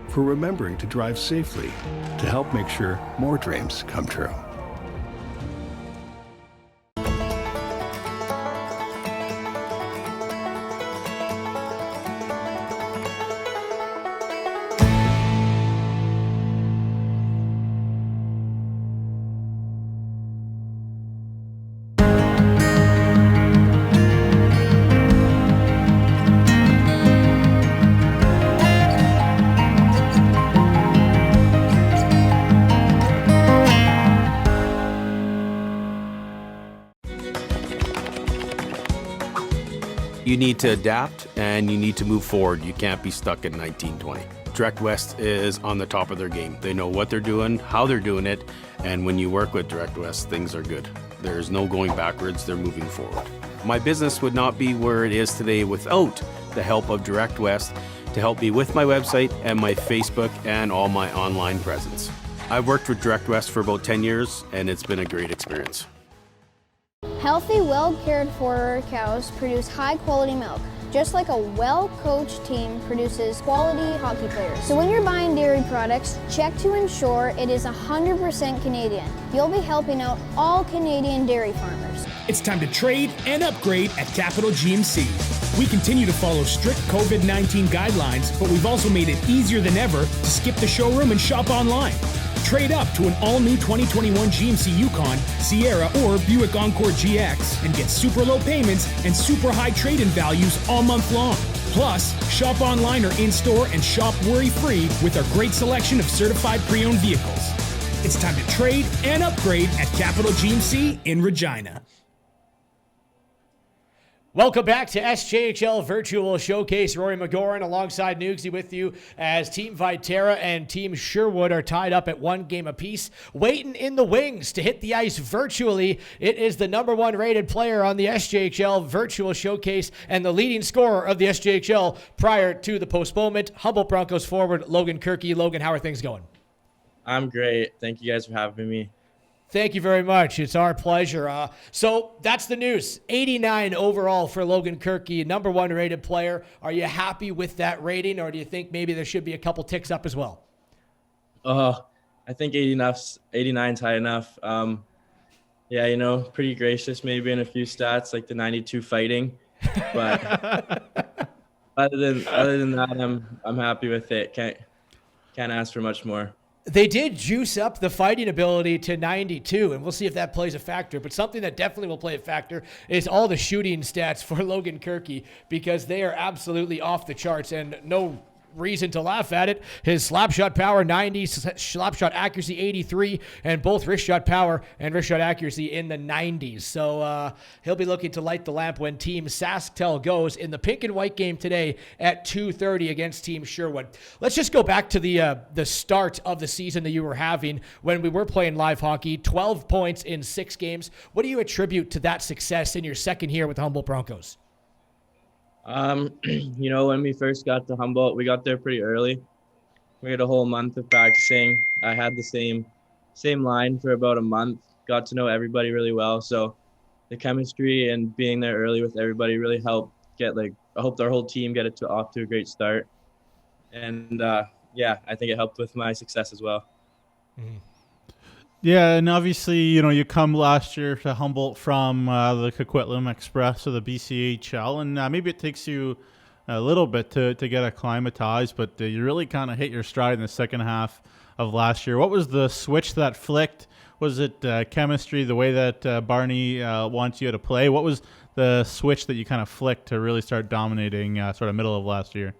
Speaker 13: for remembering to drive safely to help make sure more dreams come true.
Speaker 14: You need to adapt and you need to move forward. You can't be stuck in 1920. Direct West is on the top of their game. They know what they're doing, how they're doing it, and when you work with Direct West, things are good. There's no going backwards, they're moving forward. My business would not be where it is today without the help of Direct West to help me with my website and my Facebook and all my online presence. I've worked with Direct West for about 10 years, and it's been a great experience.
Speaker 15: Healthy, well-cared-for cows produce high-quality milk, just like a well-coached team produces quality hockey players. So when you're buying dairy products, check to ensure it is 100% Canadian. You'll be helping out all Canadian dairy farmers.
Speaker 16: It's time to trade and upgrade at Capital GMC. We continue to follow strict COVID-19 guidelines, but we've also made it easier than ever to skip the showroom and shop online. Trade up to an all-new 2021 GMC Yukon, Sierra, or Buick Encore GX and get super low payments and super high trade-in values all month long. Plus, shop online or in-store and shop worry-free with our great selection of certified pre-owned vehicles. It's time to trade and upgrade at Capital GMC in Regina.
Speaker 6: Welcome back to SJHL Virtual Showcase. Rory McGoran alongside Nugsy with you as Team Viterra and Team Sherwood are tied up at 1 game apiece. Waiting in the wings to hit the ice virtually, it is the number 1 rated player on the SJHL Virtual Showcase and the leading scorer of the SJHL prior to the postponement. Humboldt Broncos forward Logan Kirky. Logan, how are things going?
Speaker 21: I'm great. Thank you guys for having me.
Speaker 6: Thank you very much. It's our pleasure. So that's the news. 89 overall for Logan Kirky, number 1 rated player. Are you happy with that rating, or do you think maybe there should be a couple ticks up as well?
Speaker 21: I think 89's high enough. Yeah, you know, pretty gracious maybe in a few stats like the 92 fighting, but other than that, I'm happy with it. Can't ask for much more.
Speaker 6: They did juice up the fighting ability to 92, and we'll see if that plays a factor. But something that definitely will play a factor is all the shooting stats for Logan Kirky, because they are absolutely off the charts, and no reason to laugh at it. His slap shot power 90, slap shot accuracy 83, and both wrist shot power and wrist shot accuracy in the 90s. So he'll be looking to light the lamp when Team SaskTel goes in the pink and white game today at 2:30 against Team Sherwood. Let's just go back to the start of the season that you were having when we were playing live hockey. 12 points in 6 games. What do you attribute to that success in your second year with the Humboldt Broncos?
Speaker 21: You know, when we first got to Humboldt, we got there pretty early. We had a whole month of practicing. I had the same line for about a month, got to know everybody really well. So the chemistry and being there early with everybody really helped I hope our whole team get it off to a great start. And yeah, I think it helped with my success as well.
Speaker 6: Mm-hmm.
Speaker 7: Yeah, and obviously, you know, you come last year to Humboldt from the Coquitlam Express or the BCHL, and maybe it takes you a little bit to get acclimatized, but you really kind of hit your stride in the second half of last year. What was the switch that flicked? Was it chemistry, the way that Barney wants you to play? What was the switch that you kind of flicked to really start dominating sort of middle of last year?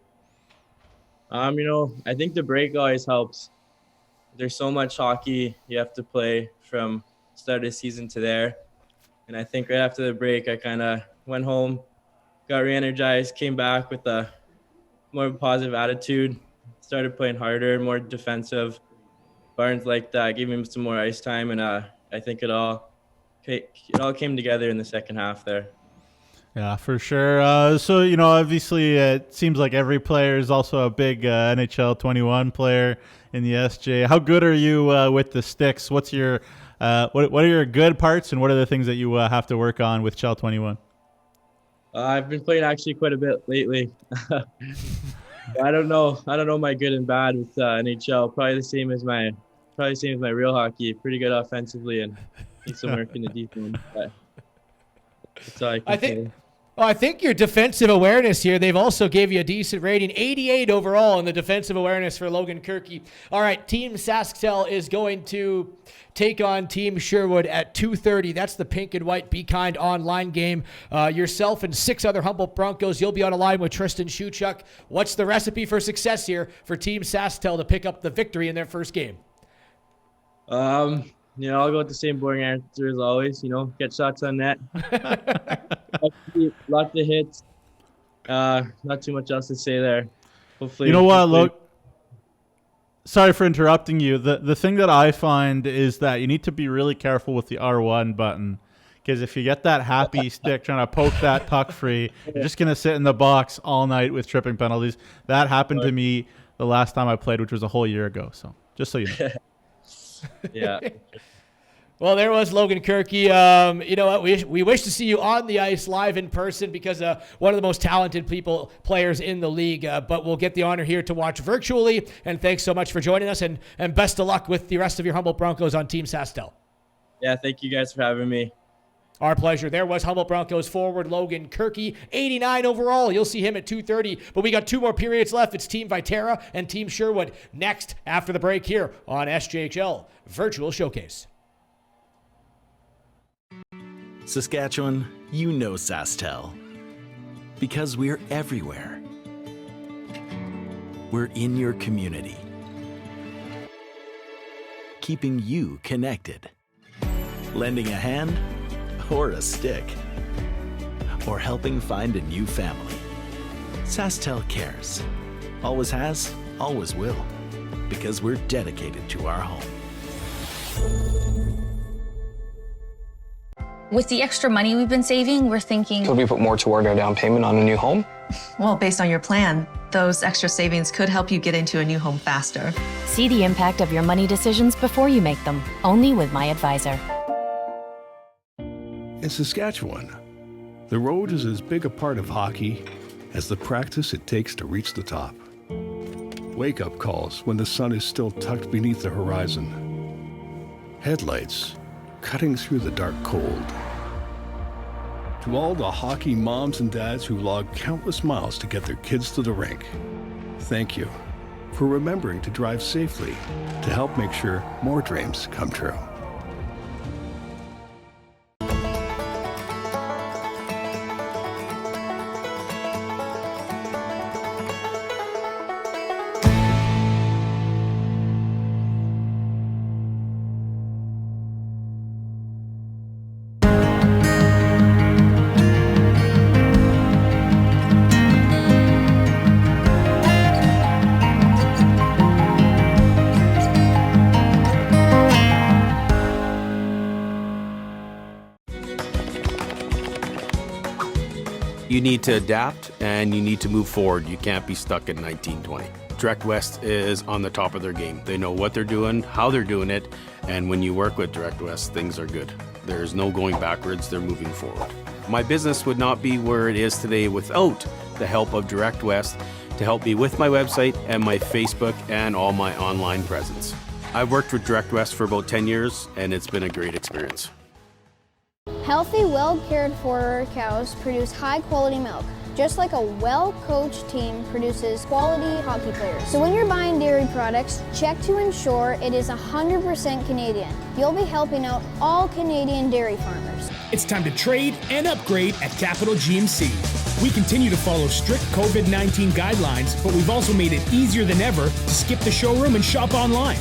Speaker 21: You know, I think the break always helps. There's so much hockey you have to play from start of the season to there. And I think right after the break, I kind of went home, got re-energized, came back with a more positive attitude, started playing harder, more defensive. Barnes liked that, gave him some more ice time, and I think it all came together in the second half there.
Speaker 7: Yeah, for sure. So, you know, obviously it seems like every player is also a big NHL 21 player in the SJ. How good are you with the sticks? What's your what are your good parts, and what are the things that you have to work on with CHL 21?
Speaker 21: I've been playing actually quite a bit lately. I don't know my good and bad with NHL. Probably the same as my real hockey. Pretty good offensively and need some work in the defense. But that's all I can say.
Speaker 6: Well, I think your defensive awareness here, they've also gave you a decent rating, 88 overall in the defensive awareness for Logan Kirky. All right, Team SaskTel is going to take on Team Sherwood at 2:30. That's the pink and white Be Kind online game. Yourself and 6 other Humboldt Broncos, you'll be on a line with Tristan Shuchuk. What's the recipe for success here for Team SaskTel to pick up the victory in their first game?
Speaker 21: You know, I'll go with the same boring answer as always. You know, get shots on net. Lots of hits. Not too much else to say there. Hopefully,
Speaker 7: you know what? Look, sorry for interrupting you. The thing that I find is that you need to be really careful with the R1 button Because if you get that happy stick trying to poke that puck free, you're just going to sit in the box all night with tripping penalties. That happened to me the last time I played, which was a whole year ago. So just so you know.
Speaker 21: Yeah.
Speaker 6: Well, there was Logan Kirky. You know what? We wish to see you on the ice live in person because one of the most talented players in the league. But we'll get the honor here to watch virtually. And thanks so much for joining us. And best of luck with the rest of your Humboldt Broncos on Team SaskTel.
Speaker 21: Yeah, thank you guys for having me.
Speaker 6: Our pleasure. There was Humboldt Broncos forward Logan Kirky, 89 overall. You'll see him at 2:30. But we got 2 more periods left. It's Team Viterra and Team Sherwood next after the break here on SJHL Virtual Showcase.
Speaker 8: Saskatchewan, you know SaskTel. Because we're everywhere. We're in your community. Keeping you connected. Lending a hand or a stick. Or helping find a new family. SaskTel cares. Always has, always will. Because we're dedicated to our home.
Speaker 9: With the extra money we've been saving, we're thinking,
Speaker 10: Could we put more toward our down payment on a new home?
Speaker 11: Well, based on your plan, those extra savings could help you get into a new home faster.
Speaker 12: See the impact of your money decisions before you make them, only with my advisor.
Speaker 13: In Saskatchewan, the road is as big a part of hockey as the practice it takes to reach the top. Wake-up calls when the sun is still tucked beneath the horizon. Headlights cutting through the dark cold. To all the hockey moms and dads who log countless miles to get their kids to the rink, thank you for remembering to drive safely to help make sure more dreams come true.
Speaker 14: You need to adapt and you need to move forward. You can't be stuck in 1920. Direct West is on the top of their game. They know what they're doing, how they're doing it, and when you work with Direct West, things are good. There's no going backwards, they're moving forward. My business would not be where it is today without the help of Direct West to help me with my website and my Facebook and all my online presence. I've worked with Direct West for about 10 years and it's been a great experience.
Speaker 15: Healthy, well-cared-for cows produce high-quality milk, just like a well-coached team produces quality hockey players. So when you're buying dairy products, check to ensure it is 100% Canadian. You'll be helping out all Canadian dairy farmers.
Speaker 16: It's time to trade and upgrade at Capital GMC. We continue to follow strict COVID-19 guidelines, but we've also made it easier than ever to skip the showroom and shop online.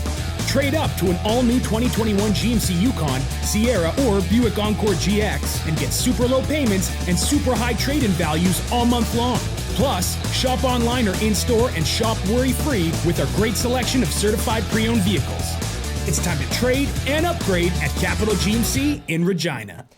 Speaker 16: Trade up to an all-new 2021 GMC Yukon, Sierra, or Buick Encore GX and get super low payments and super high trade-in values all month long. Plus, shop online or in-store and shop worry-free with our great selection of certified pre-owned vehicles. It's time to trade and upgrade at Capital GMC in Regina.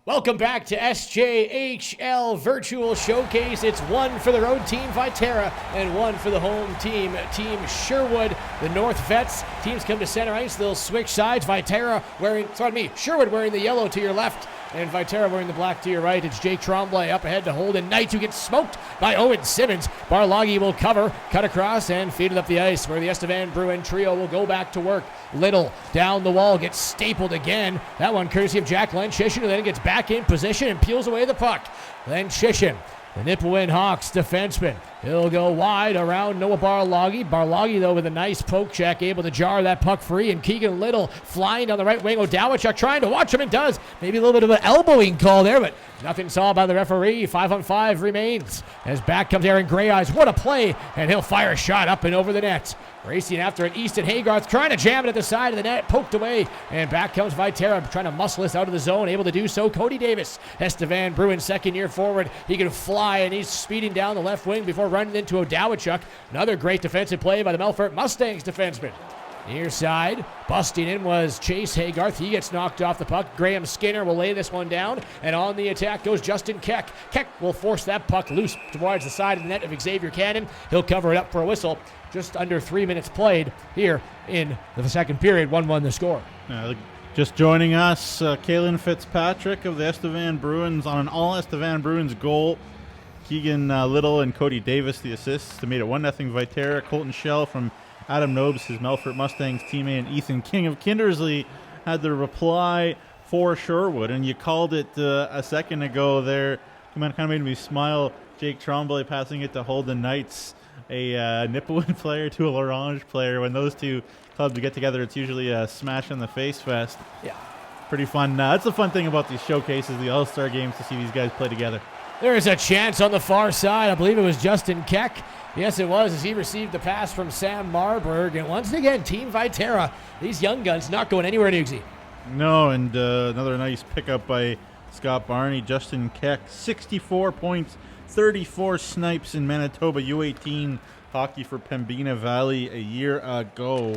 Speaker 6: Welcome back to SJHL Virtual Showcase. It's one for the road team, Viterra, and one for the home team, Team Sherwood. The North Vets teams come to center ice. They'll switch sides. Sherwood wearing the yellow to your left, and Viterra wearing the black to your right. It's Jake Tremblay up ahead to Holden Knight, who gets smoked by Owen Simmons. Barloggy will cover, cut across, and feed it up the ice, where the Estevan Bruin trio will go back to work. Little down the wall, gets stapled again. That one courtesy of Jack Lenchishin, who then gets back in position and peels away the puck. Lenchishin, the Nipawin Hawks defenseman. He'll go wide around Noah Barloggy. Barloggy, though, with a nice poke check, able to jar that puck free. And Keegan Little flying down the right wing. O'Dowachuk trying to watch him and does. Maybe a little bit of an elbowing call there, but nothing saw by the referee. 5-on-5 remains as back comes Aaron Greyeyes. What a play, and he'll fire a shot up and over the net. Racing after it, Easton Haygarth trying to jam it at the side of the net, poked away, and back comes Viterra trying to muscle this out of the zone, able to do so. Cody Davis, Estevan Bruin, second year forward. He can fly, and he's speeding down the left wing before running into O'Dowachuk. Another great defensive play by the Melfort Mustangs defenseman. Near side, busting in was Chase Haygarth. He gets knocked off the puck. Graham Skinner will lay this one down, and on the attack goes Justin Keck. Keck will force that puck loose towards the side of the net of Xavier Cannon. He'll cover it up for a whistle. Just under 3 minutes played here in the second period. 1-1 the score.
Speaker 7: Just joining us, Kalen Fitzpatrick of the Estevan Bruins on an all-Estevan Bruins goal. Keegan Little and Cody Davis the assists to made it 1-0 Viterra. Colton Shell from Adam Nobes, his Melfort Mustangs teammate, and Ethan King of Kindersley had the reply for Sherwood. And you called it a second ago there. Kind of made me smile. Jake Tremblay passing it to Holden Knights, a Nipawin player to a L'Orange player. When those two clubs get together, it's usually a smash in the face fest.
Speaker 6: Yeah.
Speaker 7: Pretty fun. That's the fun thing about these showcases, the All-Star games, to see these guys play together.
Speaker 6: There is a chance on the far side. I believe it was Justin Keck. Yes, it was, as he received the pass from Sam Marburg. And once again, Team Viterra, these young guns not going anywhere easy.
Speaker 7: No, and another nice pickup by Scott Barney. Justin Keck, 64 points, 34 snipes in Manitoba U18 hockey for Pembina Valley a year ago.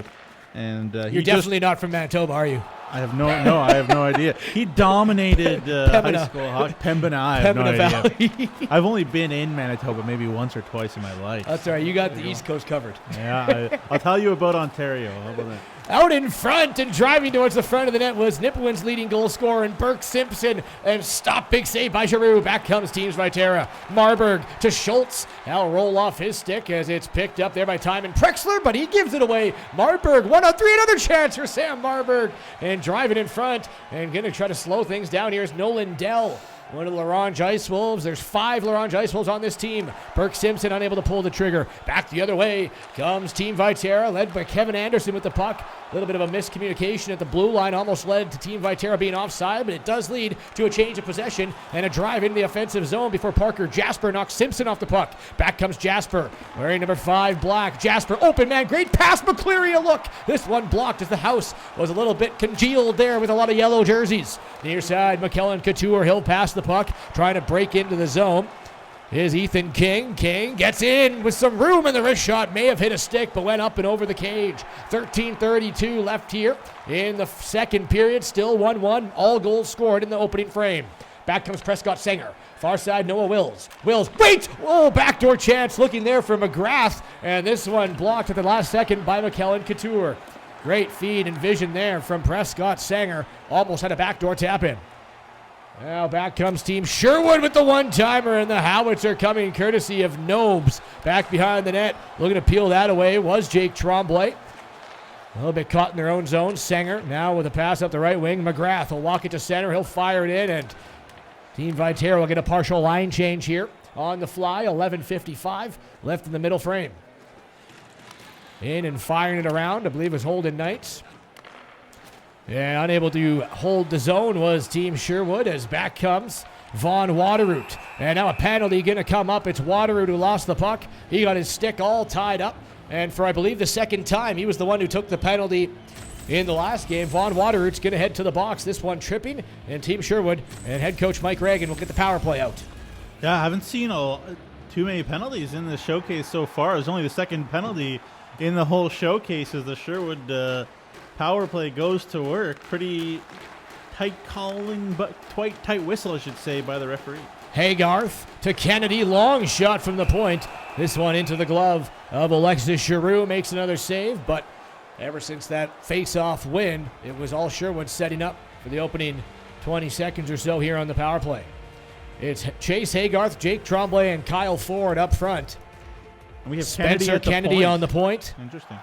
Speaker 7: And
Speaker 6: you're definitely not from Manitoba, are you?
Speaker 7: I have no idea. He dominated high school hockey. Pembina, I have no idea. I've only been in Manitoba maybe once or twice in my life.
Speaker 6: That's all right. You got the East Coast covered.
Speaker 7: Yeah, I'll tell you about Ontario. How about that?
Speaker 6: Out in front and driving towards the front of the net was Nipawin's leading goal scorer, and Burke Simpson. And stop, big save by Giroux. Back comes Teams Viterra. Marburg to Schultz. Now roll off his stick as it's picked up there by Timon Prexler, but he gives it away. Marburg, 1-on-3, another chance for Sam Marburg. And driving in front and going to try to slow things down here is Nolan Dell. One of the L'Orange Ice Wolves. There's 5 L'Orange Ice Wolves on this team. Burke Simpson unable to pull the trigger. Back the other way comes Team Viterra, led by Kevin Anderson with the puck. A little bit of a miscommunication at the blue line almost led to Team Viterra being offside, but it does lead to a change of possession and a drive into the offensive zone before Parker Jasper knocks Simpson off the puck. Back comes Jasper, wearing number 5 black. Jasper, open man, great pass, McCleary a look. This one blocked as the house was a little bit congealed there with a lot of yellow jerseys. Near side, McKellen Couture, he'll pass the puck, trying to break into the zone. Is Ethan King. King gets in with some room, and the wrist shot may have hit a stick, but went up and over the cage. 13:32 left here in the second period. Still 1-1. All goals scored in the opening frame. Back comes Prescott Sanger. Far side, Noah Wills. Wills, wait! Oh, backdoor chance looking there for McGrath, and this one blocked at the last second by McKellen Couture. Great feed and vision there from Prescott Sanger. Almost had a backdoor tap in. Now back comes Team Sherwood with the one-timer, and the howitzer coming courtesy of Nobes. Back behind the net, looking to peel that away was Jake Tremblay. A little bit caught in their own zone. Sanger now with a pass up the right wing. McGrath will walk it to center. He'll fire it in, and Team Viterra will get a partial line change here on the fly. 11:55 left in the middle frame. In and firing it around, I believe it was Holden Knights. Yeah, unable to hold the zone was Team Sherwood, as back comes Vaughn Waterroot. And now a penalty going to come up. It's Waterroot who lost the puck. He got his stick all tied up. And for, I believe, the second time, he was the one who took the penalty in the last game. Vaughn Waterroot's going to head to the box. This one tripping. And Team Sherwood and head coach Mike Reagan will get the power play out.
Speaker 7: Yeah, I haven't seen too many penalties in the showcase so far. It was only the second penalty in the whole showcase as the Sherwood power play goes to work. Pretty tight calling, but tight whistle, I should say, by the referee.
Speaker 6: Haygarth to Kennedy. Long shot from the point. This one into the glove of Alexis Giroux. Makes another save, but ever since that face-off win, it was all Sherwood setting up for the opening 20 seconds or so here on the power play. It's Chase Haygarth, Jake Tremblay, and Kyle Ford up front.
Speaker 7: And we have
Speaker 6: Spencer Kennedy on the point.
Speaker 7: Interesting.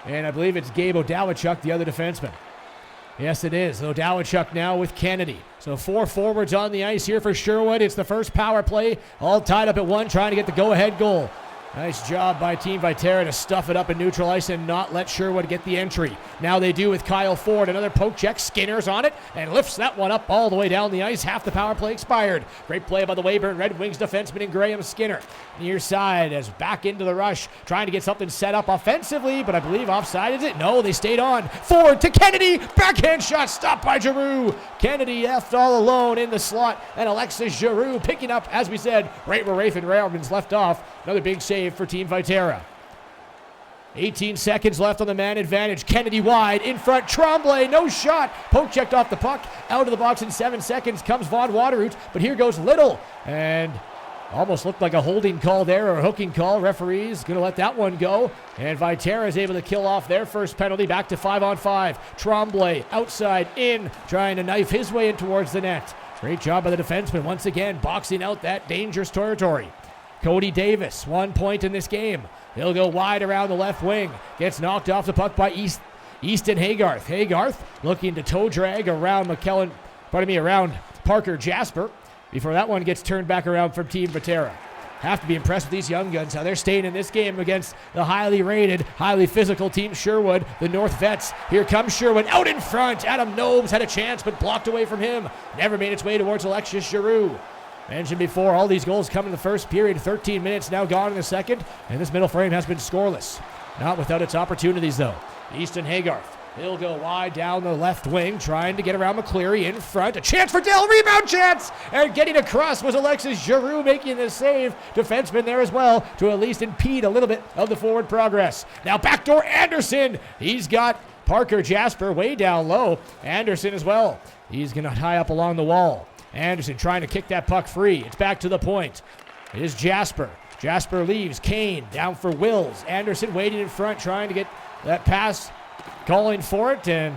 Speaker 6: And I believe it's Gabe Odawachuk, the other defenseman. Yes, it is. Odawachuk now with Kennedy. So 4 forwards on the ice here for Sherwood. It's the first power play, all tied up at 1, trying to get the go-ahead goal. Nice job by Team Viterra to stuff it up in neutral ice and not let Sherwood get the entry. Now they do with Kyle Ford. Another poke check. Skinner's on it and lifts that one up all the way down the ice. Half the power play expired. Great play by the Weyburn Red Wings defenseman in Graham Skinner. Near side as back into the rush, trying to get something set up offensively, but I believe offside is it? No, they stayed on. Ford to Kennedy. Backhand shot stopped by Giroux. Kennedy left all alone in the slot, and Alexis Giroux picking up, as we said, right where Rafen Railman's left off. Another big save for Team Viterra. 18 seconds left on the man advantage. Kennedy wide, in front, Tremblay, no shot. Poke checked off the puck, out of the box in 7 seconds comes Von Waterhoot, but here goes Little, and almost looked like a holding call there, or a hooking call. Referee's going to let that one go, and Viterra is able to kill off their first penalty, back to 5-on-5. Tremblay, outside, in, trying to knife his way in towards the net. Great job by the defenseman, once again, boxing out that dangerous territory. Cody Davis, 1 point in this game. He'll go wide around the left wing. Gets knocked off the puck by Easton Haygarth. Haygarth looking to toe drag around around Parker Jasper before that one gets turned back around from Team Viterra. Have to be impressed with these young guns, how they're staying in this game against the highly rated, highly physical Team Sherwood, the North Vets. Here comes Sherwood out in front. Adam Nobes had a chance, but blocked away from him. Never made its way towards Alexis Giroux. Mentioned before, all these goals come in the first period. 13 minutes now gone in the second, and this middle frame has been scoreless. Not without its opportunities, though. Easton Haygarth. He'll go wide down the left wing, trying to get around McCleary in front. A chance for Dell, rebound chance! And getting across was Alexis Giroux making the save. Defenseman there as well to at least impede a little bit of the forward progress. Now backdoor Anderson. He's got Parker Jasper way down low. Anderson as well. He's going to tie up along the wall. Anderson trying to kick that puck free. It's back to the point. It is Jasper. Jasper leaves. Kane down for Wills. Anderson waiting in front, trying to get that pass, calling for it, and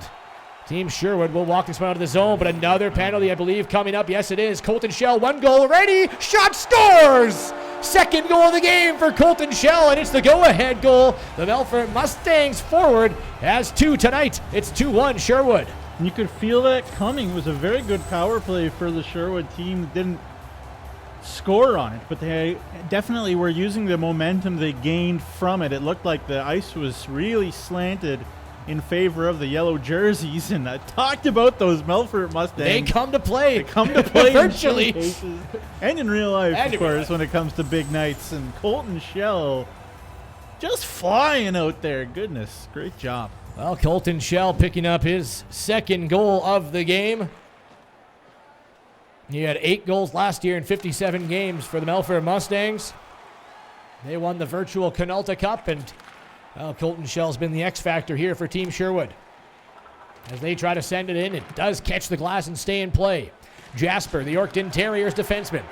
Speaker 6: Team Sherwood will walk this one out of the zone, but another penalty, I believe, coming up. Yes, it is. Colton Shell, 1 goal already. Shot, scores! Second goal of the game for Colton Shell, and it's the go-ahead goal. The Melfort Mustangs forward has 2 tonight. It's 2-1 Sherwood.
Speaker 7: And you could feel that coming. It was a very good power play for the Sherwood team that didn't score on it, but they definitely were using the momentum they gained from it. It looked like the ice was really slanted in favor of the yellow jerseys, and I talked about those Melfort Mustangs.
Speaker 6: They come to play.
Speaker 7: They come to play
Speaker 6: virtually.
Speaker 7: In some cases, and in real life, of course, when it comes to big nights. And Colton Shell just flying out there. Goodness, great job.
Speaker 6: Well, Colton Shell picking up his second goal of the game. He had 8 goals last year in 57 games for the Melfort Mustangs. They won the virtual Canalta Cup, and Colton Shell's been the X factor here for Team Sherwood. As they try to send it in, it does catch the glass and stay in play. Jasper, the Yorkton Terriers defenseman.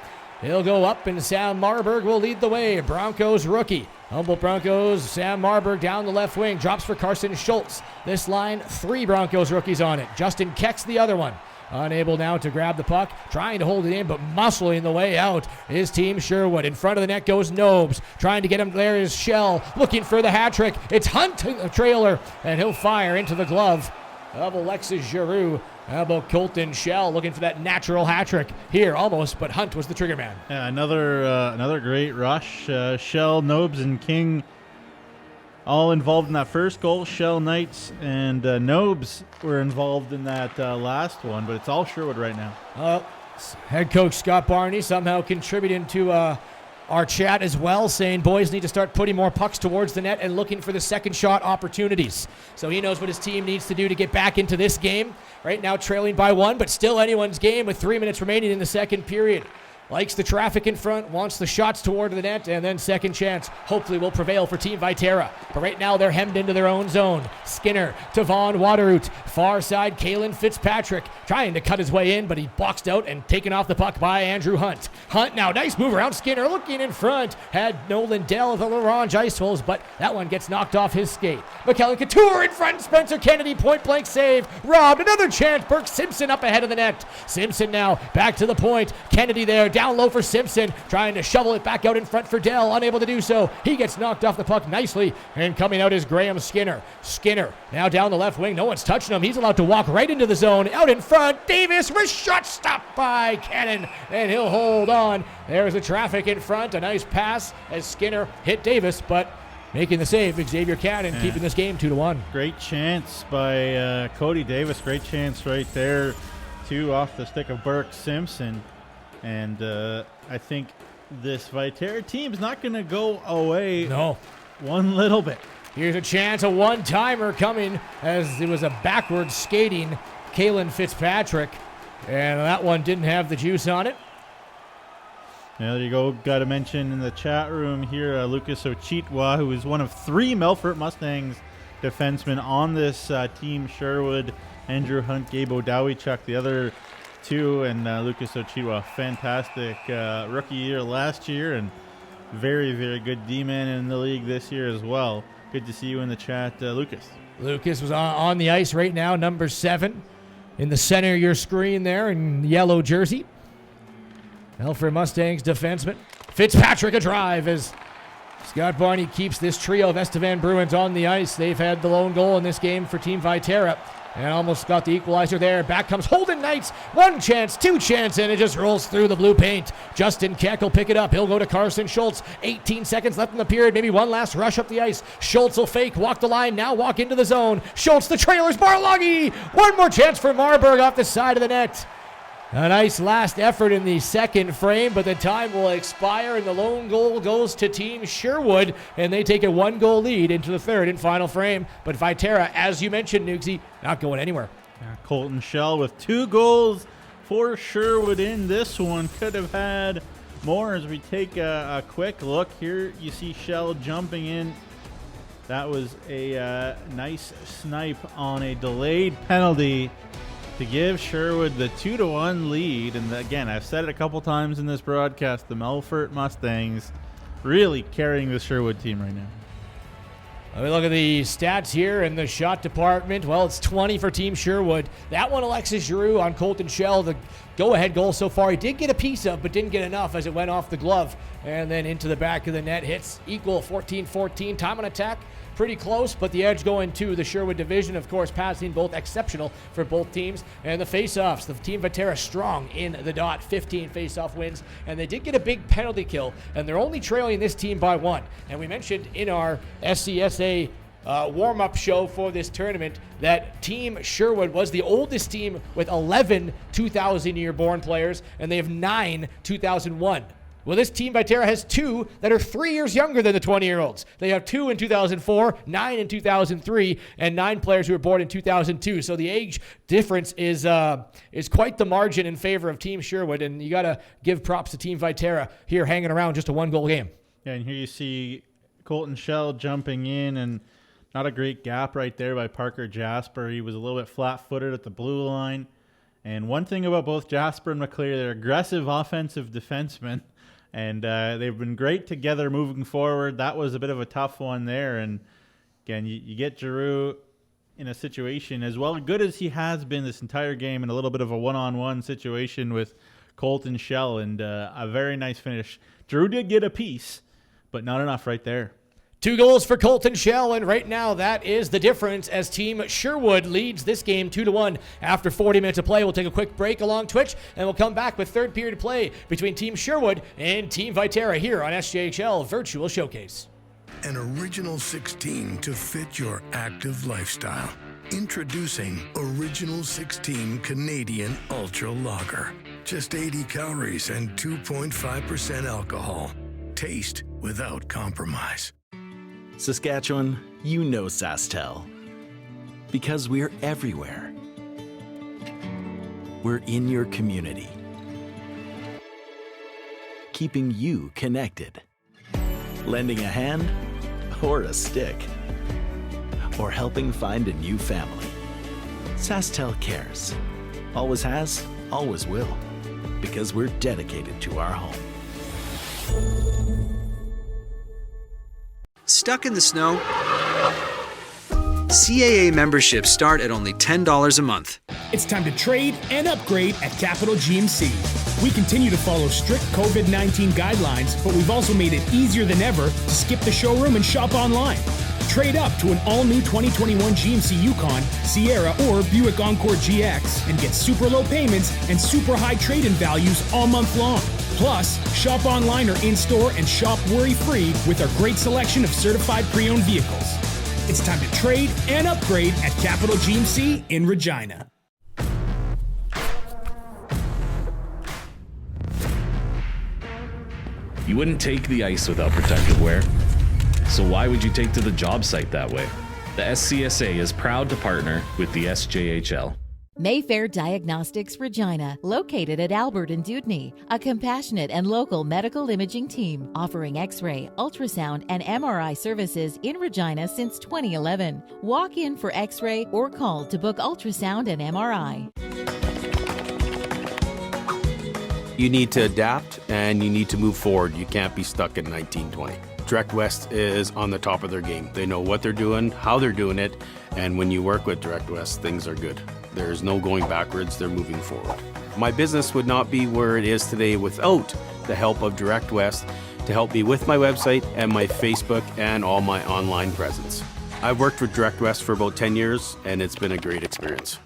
Speaker 6: He'll go up, and Sam Marburg will lead the way. Broncos rookie. Humboldt Broncos, Sam Marburg down the left wing. Drops for Carson Schultz. This line, 3 Broncos rookies on it. Justin Keck's the other one. Unable now to grab the puck. Trying to hold it in, but muscling the way out is Team Sherwood. In front of the net goes Nobes. Trying to get him. There is Shell. Looking for the hat trick. It's Hunt, a trailer, and he'll fire into the glove of Alexis Giroux. How about Colton Shell looking for that natural hat trick here almost, but Hunt was the trigger man.
Speaker 7: Yeah, another great rush. Shell, Nobes, and King all involved in that first goal. Shell, Knights, and Nobes were involved in that last one, but it's all Sherwood right now.
Speaker 6: Head coach Scott Barney somehow contributing to our chat as well, saying boys need to start putting more pucks towards the net and looking for the second shot opportunities. So he knows what his team needs to do to get back into this game. Right now trailing by 1, but still anyone's game with 3 minutes remaining in the second period. Likes the traffic in front, wants the shots toward the net, and then second chance hopefully will prevail for Team Viterra. But right now they're hemmed into their own zone. Skinner to Von Waterhoot. Far side, Kalen Fitzpatrick trying to cut his way in, but he boxed out and taken off the puck by Andrew Hunt. Hunt now, nice move around Skinner, looking in front. Had Nolan Dell of the Laurent Iceholes, but that one gets knocked off his skate. McKellen Couture in front, Spencer Kennedy, point blank save. Robbed, another chance, Burke Simpson up ahead of the net. Simpson now back to the point. Kennedy there, down low for Simpson, trying to shovel it back out in front for Dell, unable to do so. He gets knocked off the puck nicely, and coming out is Graham Skinner. Skinner now down the left wing, no one's touching him. He's allowed to walk right into the zone. Out in front, Davis, wrist shot stopped by Cannon, and he'll hold on. There's the traffic in front, a nice pass as Skinner hit Davis, but making the save, Xavier Cannon, keeping this game 2-1.
Speaker 7: Great chance by Cody Davis, great chance right there, 2 off the stick of Burke Simpson. And I think this Viterra team's not going to go away one little bit.
Speaker 6: Here's a chance, a one-timer coming as it was a backward skating Kalen Fitzpatrick. And that one didn't have the juice on it.
Speaker 7: Yeah, there you go. Got to mention in the chat room here, Lucas Ochitwa, who is one of 3 Melfort Mustangs defensemen on this team. Sherwood, Andrew Hunt, Gabe Odawichuk, the other 2, and Lucas Ochitwa, fantastic rookie year last year, and very, very good D-man in the league this year as well. Good to see you in the chat, Lucas.
Speaker 6: Lucas was on the ice right now, number 7, in the center of your screen there in yellow jersey. Melfort Mustangs defenseman. Fitzpatrick a drive as Scott Barney keeps this trio of Estevan Bruins on the ice. They've had the lone goal in this game for Team Viterra and almost got the equalizer there. Back comes Holden Knights. 1 chance, 2 chance, and it just rolls through the blue paint. Justin Keck will pick it up. He'll go to Carson Schultz. 18 seconds left in the period. Maybe one last rush up the ice. Schultz will fake, walk the line, now walk into the zone. Schultz, the trailers, Barloggy. 1 more chance for Marburg off the side of the net. A nice last effort in the second frame, but the time will expire, and the lone goal goes to Team Sherwood, and they take a 1-goal lead into the third and final frame. But Viterra, as you mentioned, Nugsy, not going anywhere.
Speaker 7: Yeah, Colton Shell with 2 goals for Sherwood in this one. Could have had more as we take a quick look here. You see Shell jumping in. That was a nice snipe on a delayed penalty to give Sherwood the 2-1 lead. And again, I've said it a couple times in this broadcast, the Melfort Mustangs really carrying the Sherwood team right now.
Speaker 6: Let me look at the stats here in the shot department. Well, it's 20 for Team Sherwood. That one, Alexis Giroux on Colton Shell, the go-ahead goal so far. He did get a piece of, but didn't get enough as it went off the glove and then into the back of the net. Hits equal 14-14. Time on attack, pretty close, but the edge going to the Sherwood division. Of course, passing both exceptional for both teams. And the face-offs, the Team Viterra strong in the dot, 15 face-off wins. And they did get a big penalty kill, and they're only trailing this team by 1. And we mentioned in our SCSA warm-up show for this tournament that Team Sherwood was the oldest team with 11 2000-year-born players, and they have 9 2001. Well, this Team Viterra has 2 that are 3 years younger than the 20-year-olds. They have 2 in 2004, 9 in 2003, and 9 players who were born in 2002. So the age difference is quite the margin in favor of Team Sherwood, and you got to give props to Team Viterra here hanging around just a 1-goal game.
Speaker 7: Yeah, and here you see Colton Shell jumping in, and not a great gap right there by Parker Jasper. He was a little bit flat-footed at the blue line. And one thing about both Jasper and McClear, they're aggressive offensive defensemen. And they've been great together moving forward. That was a bit of a tough one there. And again, you get Giroux in a situation as well good as he has been this entire game in a little bit of a one-on-one situation with Colton Shell. And a very nice finish. Giroux did get a piece, but not enough right there.
Speaker 6: 2 goals for Colton Shell, and right now that is the difference as Team Sherwood leads this game 2-1 after 40 minutes of play. We'll take a quick break along Twitch, and we'll come back with third period play between Team Sherwood and Team Viterra here on SJHL Virtual Showcase.
Speaker 17: An original 16 to fit your active lifestyle. Introducing Original 16 Canadian Ultra Lager. Just 80 calories and 2.5% alcohol. Taste without compromise.
Speaker 8: Saskatchewan, you know SaskTel. Because we're everywhere. We're in your community. Keeping you connected. Lending a hand or a stick. Or helping find a new family. SaskTel cares. Always has, always will. Because we're dedicated to our home.
Speaker 18: Stuck in the snow? CAA memberships start at only $10 a month.
Speaker 16: It's time to trade and upgrade at Capital GMC. We continue to follow strict COVID-19 guidelines, but we've also made it easier than ever to skip the showroom and shop online. Trade up to an all-new 2021 GMC Yukon, Sierra, or Buick Encore GX and get super low payments and super high trade-in values all month long. Plus, shop online or in-store and shop worry-free with our great selection of certified pre-owned vehicles. It's time to trade and upgrade at Capital GMC in Regina.
Speaker 19: You wouldn't take the ice without protective wear. So why would you take to the job site that way? The SCSA is proud to partner with the SJHL.
Speaker 1: Mayfair Diagnostics Regina, located at Albert and Dewdney, a compassionate and local medical imaging team offering X-ray, ultrasound, and MRI services in Regina since 2011. Walk in for X-ray or call to book ultrasound and MRI.
Speaker 14: You need to adapt and you need to move forward. You can't be stuck in 1920. Direct West is on the top of their game. They know what they're doing, how they're doing it, and when you work with Direct West, things are good. There's no going backwards, they're moving forward. My business would not be where it is today without the help of Direct West to help me with my website and my Facebook and all my online presence. I've worked with Direct West for about 10 years and it's been a great experience.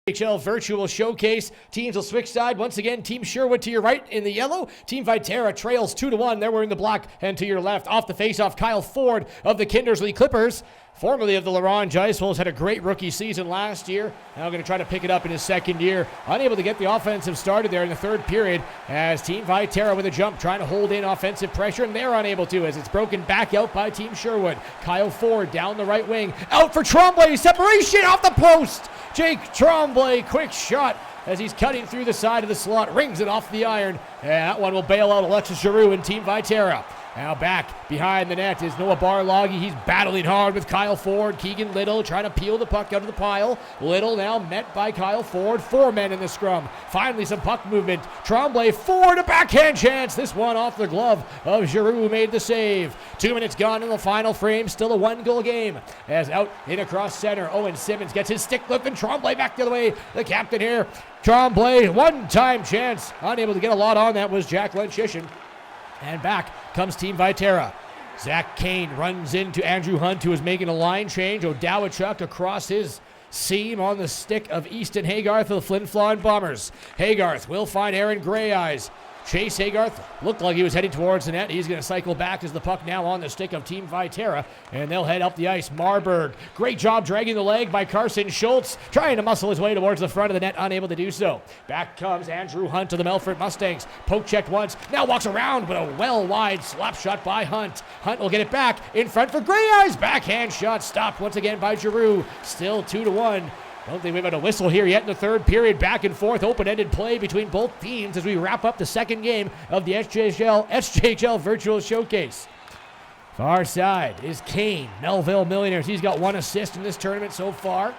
Speaker 6: SJHL Virtual Showcase. Teams will switch side. Once again, Team Sherwood to your right in the yellow. Team Viterra trails 2-1. They're wearing the black. And to your left, off the face-off, Kyle Ford of the Kindersley Clippers, formerly of the Laurent Geisels, had a great rookie season last year. Now going to try to pick it up in his second year. Unable to get the offensive started there in the third period as Team Viterra with a jump trying to hold in offensive pressure, and they're unable to as it's broken back out by Team Sherwood. Kyle Ford down the right wing. Out for Tremblay. Separation off the post. Jake Tremblay, quick shot as he's cutting through the side of the slot, rings it off the iron, and that one will bail out Alexis Giroux and Team Viterra. Now back behind the net is Noah Barloggy. He's battling hard with Kyle Ford. Keegan Little trying to peel the puck out of the pile. Little now met by Kyle Ford. 4 men in the scrum. Finally some puck movement. Tremblay, Ford, a backhand chance. This one off the glove of Giroux, who made the save. 2 minutes gone in the final frame. Still a 1-goal game. As out in across center, Owen Simmons gets his stick lift, and Tremblay back the other way. The captain here. Tremblay, one-time chance. Unable to get a lot on that was Jack Lenchishin. And back comes Team Viterra. Zach Kane runs into Andrew Hunt, who is making a line change. O'Dowachuk across his seam on the stick of Easton Haygarth of the Flin Flon Bombers. Haygarth will find Aaron Greyeyes. Chase Haygarth looked like he was heading towards the net. He's going to cycle back as the puck now on the stick of Team Viterra, and they'll head up the ice. Marburg, great job dragging the leg by Carson Schultz, trying to muscle his way towards the front of the net, unable to do so. Back comes Andrew Hunt of the Melfort Mustangs. Poke checked once, now walks around, but a well-wide slap shot by Hunt. Hunt will get it back in front for Greyeyes. Backhand shot stopped once again by Giroux. Still 2-1. Don't think we've had a whistle here yet in the third period. Back and forth, open-ended play between both teams as we wrap up the second game of the SJHL Virtual Showcase. Far side is Kane, Melville Millionaires. He's got 1 assist in this tournament so far.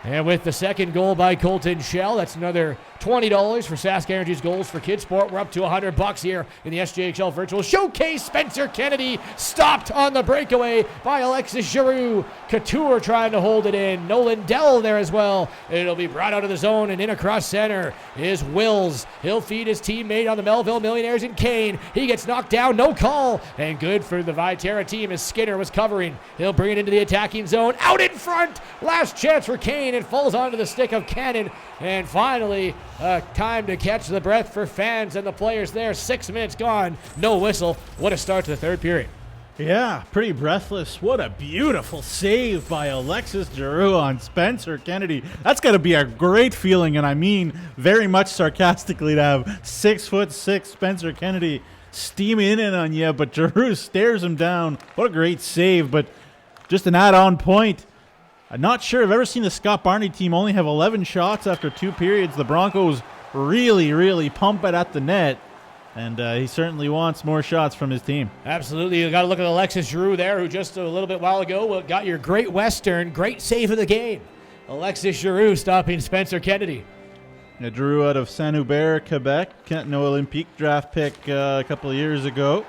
Speaker 6: And with the second goal by Colton Shell, that's another $20 for Sask Energy's goals for Kids Sport. We're up to $100 here in the SJHL Virtual Showcase. Spencer Kennedy stopped on the breakaway by Alexis Giroux. Couture trying to hold it in. Nolan Dell there as well. It'll be brought out of the zone, and in across center is Wills. He'll feed his teammate on the Melville Millionaires in Kane. He gets knocked down, no call. And good for the Viterra team as Skinner was covering. He'll bring it into the attacking zone. Out in front. Last chance for Kane. It falls onto the stick of Cannon. And finally, time to catch the breath for fans and the players there. 6 minutes gone, no whistle. What a start to the third period.
Speaker 7: Yeah, pretty breathless. What a beautiful save by Alexis Giroux on Spencer Kennedy. That's got to be a great feeling, and I mean very much sarcastically, to have 6'6" Spencer Kennedy steaming in on you, but Giroux stares him down. What a great save, but just an add-on point. I'm not sure I've ever seen the Scott Barney team only have 11 shots after 2 periods. The Broncos really pump it at the net, and he certainly wants more shots from his team.
Speaker 6: Absolutely. You got to look at Alexis Giroux there, who just a little bit while ago got your Great Western, great save of the game. Alexis Giroux stopping Spencer Kennedy.
Speaker 7: Giroux out of Saint-Hubert, Quebec, Kenton Olympique draft pick a couple of years ago.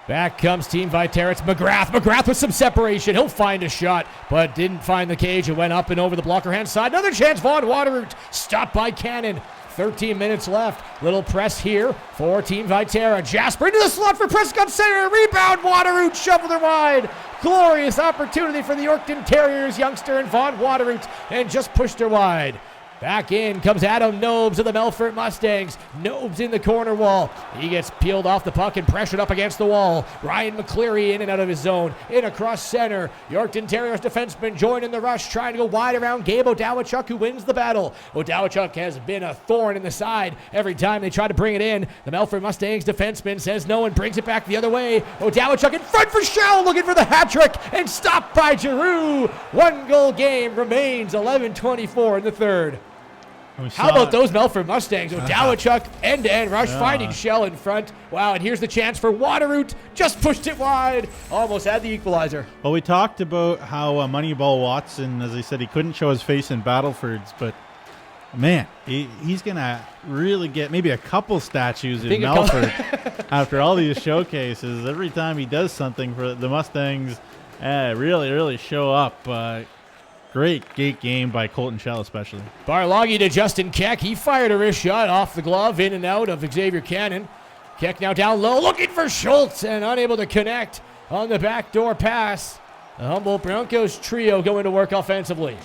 Speaker 6: Back comes Team Viterra. It's McGrath. McGrath with some separation. He'll find a shot, but didn't find the cage. It went up and over the blocker hand side. Another chance. Vaughn Waterroot stopped by Cannon. 13 minutes left. Little press here for Team Viterra. Jasper into the slot for Prescott Center. Rebound. Waterroot shoveled her wide. Glorious opportunity for the Yorkton Terriers youngster and Vaughn Waterroot, and just pushed her wide. Back in comes Adam Nobes of the Melfort Mustangs. Nobes in the corner wall. He gets peeled off the puck and pressured up against the wall. Ryan McCleary in and out of his zone. In across center. Yorkton Terriers defenseman joining the rush, trying to go wide around Gabe Odawachuk, who wins the battle. Odawachuk has been a thorn in the side every time they try to bring it in. The Melfort Mustangs defenseman says no and brings it back the other way. Odawachuk in front for Shell, looking for the hat trick, and stopped by Giroux. 1-goal game remains 11:24 in the third. How about those Melfort Mustangs? Odawachuk end-to-end rush, finding Shell in front. Wow, and here's the chance for Waterroot. Just pushed it wide. Almost had the equalizer.
Speaker 7: Well, we talked about how Moneyball Watson, as I said, he couldn't show his face in Battlefords, but man, he's going to really get maybe a couple statues in Melfort after all these showcases. Every time he does something for the Mustangs, really show up. Great gate game by Colton Shell, especially.
Speaker 6: Barloggy to Justin Keck. He fired a wrist shot off the glove, in and out of Xavier Cannon. Keck now down low, looking for Schultz, and unable to connect on the backdoor pass. The Humboldt Broncos trio going to work offensively.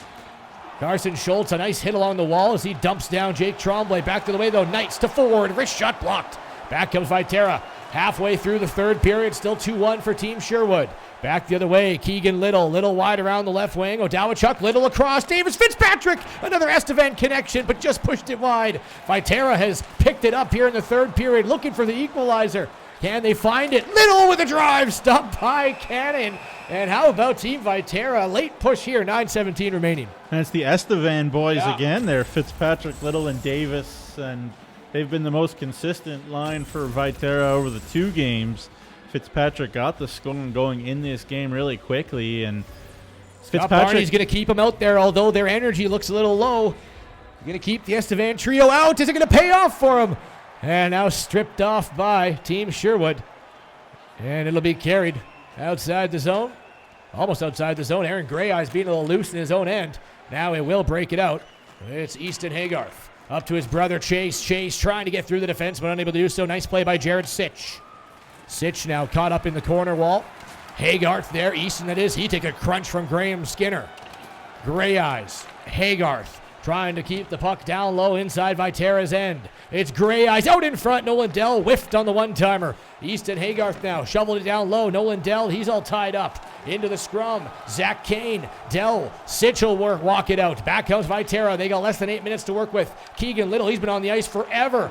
Speaker 6: Carson Schultz, a nice hit along the wall as he dumps down Jake Tremblay. Back to the way, though. Knights to forward. Wrist shot blocked. Back comes Viterra. Halfway through the third period, still 2-1 for Team Sherwood. Back the other way, Keegan Little. Little wide around the left wing. Odawachuk, Little across. Davis Fitzpatrick. Another Estevan connection, but just pushed it wide. Viterra has picked it up here in the third period, looking for the equalizer. Can they find it? Little with a drive. Stopped by Cannon. And how about Team Viterra? Late push here, 9:17 remaining.
Speaker 7: And it's the Estevan boys again there. Fitzpatrick, Little, and Davis. And they've been the most consistent line for Viterra over the two games. Fitzpatrick got the scoring going in this game really quickly, and
Speaker 6: Scott Barney's going to keep him out there, although their energy looks a little low. Going to keep the Estevan trio out. Is it going to pay off for him? And now stripped off by Team Sherwood. And it'll be carried outside the zone. Almost outside the zone. Aaron Greyeyes being a little loose in his own end. Now it will break it out. It's Easton Haygarth. Up to his brother Chase. Chase trying to get through the defense, but unable to do so. Nice play by Jared Sitch. Sitch now caught up in the corner wall. Haygarth there, Easton that is. He take a crunch from Graham Skinner. Greyeyes, Haygarth trying to keep the puck down low inside Viterra's end. It's Greyeyes out in front. Nolan Dell whiffed on the one-timer. Easton Haygarth now shoveled it down low. Nolan Dell, he's all tied up. Into the scrum. Zach Kane, Dell, Sitch will walk it out. Back comes Viterra. They got less than 8 minutes to work with. Keegan Little, he's been on the ice forever.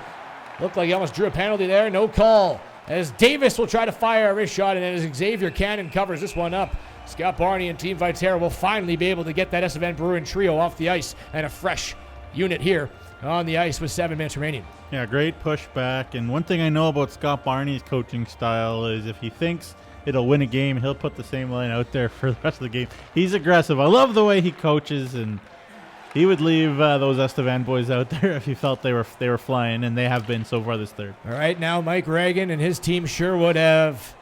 Speaker 6: Looked like he almost drew a penalty there. No call. As Davis will try to fire a wrist shot, and as Xavier Cannon covers this one up, Scott Barney and Team Viterra will finally be able to get that Estevan Bruin trio off the ice, and a fresh unit here on the ice with 7 minutes remaining.
Speaker 7: Yeah, great pushback. And one thing I know about Scott Barney's coaching style is if he thinks it'll win a game, he'll put the same line out there for the rest of the game. He's aggressive. I love the way he coaches, and he would leave those Estevan boys out there if he felt they were flying, and they have been so far this third.
Speaker 6: All right, now Mike Reagan and his team Sherwood have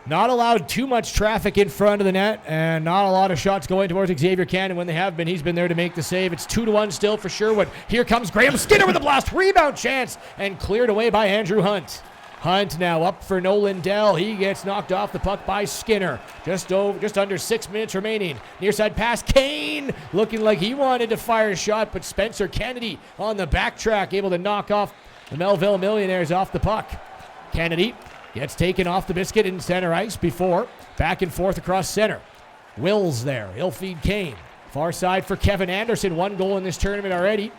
Speaker 6: not allowed too much traffic in front of the net, and not a lot of shots going towards Xavier Cannon. When they have been, he's been there to make the save. It's 2-1 still for Sherwood. Here comes Graham Skinner with a blast. Rebound chance, and cleared away by Andrew Hunt. Hunt now up for Nolan Dell. He gets knocked off the puck by Skinner. Just under 6 minutes remaining. Near side pass. Kane looking like he wanted to fire a shot, but Spencer Kennedy on the backtrack able to knock off the Melville Millionaires off the puck. Kennedy gets taken off the biscuit in center ice before. Back and forth across center. Wills there. He'll feed Kane. Far side for Kevin Anderson. 1 goal in this tournament already.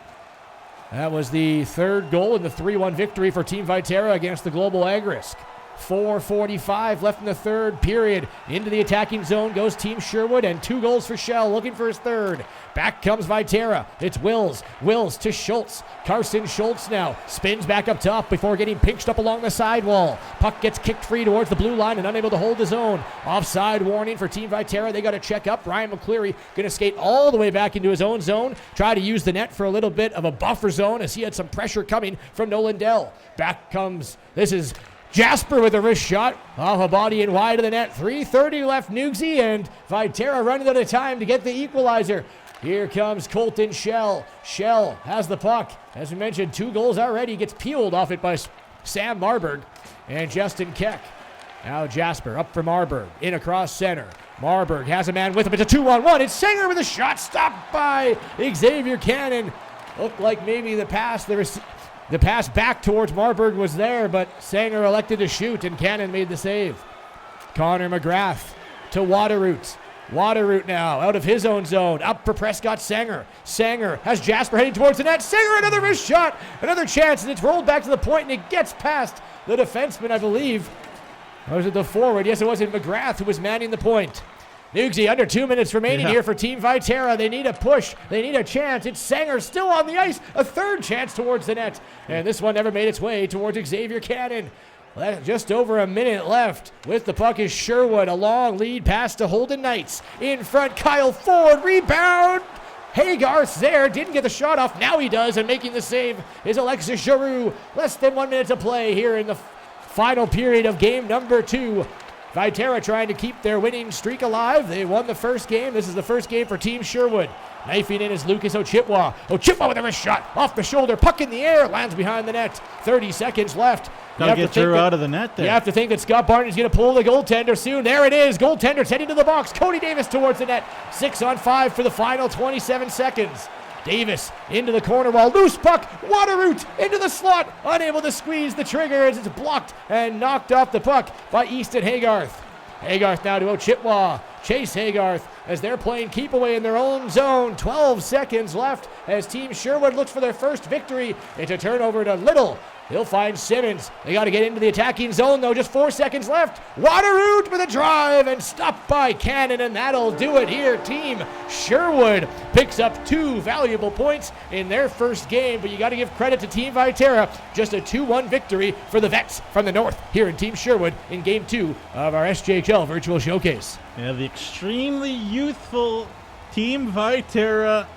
Speaker 6: That was the third goal in the 3-1 victory for Team Viterra against the Global Agrisk. 4:45 left in the third period. Into the attacking zone goes Team Sherwood, and 2 goals for Shell, looking for his third. Back comes Viterra. It's Wills. Wills to Schultz. Carson Schultz now spins back up top before getting pinched up along the sidewall. Puck gets kicked free towards the blue line and unable to hold his own. Offside warning for Team Viterra. They got to check up. Ryan McCleary going to skate all the way back into his own zone. Try to use the net for a little bit of a buffer zone as he had some pressure coming from Nolan Dell. Back comes, this is Jasper with a wrist shot off a body and wide of the net. 3:30 left, Nugsy, and Viterra running out of time to get the equalizer. Here comes Colton Shell. Shell has the puck. As we mentioned, 2 goals already. Gets peeled off it by Sam Marburg and Justin Keck. Now Jasper up for Marburg. In across center. Marburg has a man with him. It's a 2-on-1. It's Sanger with a shot stopped by Xavier Cannon. Looked like maybe the pass back towards Marburg was there, but Sanger elected to shoot, and Cannon made the save. Connor McGrath to Waterroot. Waterroot now out of his own zone. Up for Prescott Sanger. Sanger has Jasper heading towards the net. Sanger, another missed shot. Another chance, and it's rolled back to the point, and it gets past the defenseman, I believe. Or was it the forward? Yes, it was McGrath who was manning the point. Nugsy, under 2 minutes remaining here for Team Viterra. They need a push. They need a chance. It's Sanger still on the ice. A third chance towards the net. And this one never made its way towards Xavier Cannon. Just over a minute left. With the puck is Sherwood. A long lead pass to Holden Knights. In front, Kyle Ford. Rebound. Haygarth's there. Didn't get the shot off. Now he does. And making the save is Alexis Giroux. Less than 1 minute to play here in the final period of game number 2. Viterra trying to keep their winning streak alive. They won the first game. This is the first game for Team Sherwood. Knifing in is Lucas Ochipwa. Ochipwa with a wrist shot. Off the shoulder. Puck in the air. Lands behind the net. 30 seconds left.
Speaker 7: Gotta get Drew out of the net there.
Speaker 6: You have to think that Scott Barney's going to pull the goaltender soon. There it is. Goaltender's heading to the box. Cody Davis towards the net. 6-on-5 for the final 27 seconds. Davis into the corner while loose puck. Waterroot into the slot. Unable to squeeze the trigger as it's blocked and knocked off the puck by Easton Haygarth. Haygarth now to Ochipwa. Chase Haygarth as they're playing keep away in their own zone. 12 seconds left as Team Sherwood looks for their first victory. It's a turnover to Little. He'll find Simmons. They got to get into the attacking zone, though. Just 4 seconds left. Waterroot with a drive and stopped by Cannon, and that'll do it here. Team Sherwood picks up 2 valuable points in their first game, but you got to give credit to Team Viterra. Just a 2-1 victory for the Vets from the North here in Team Sherwood in Game 2 of our SJHL Virtual Showcase.
Speaker 7: Yeah, the extremely youthful Team Viterra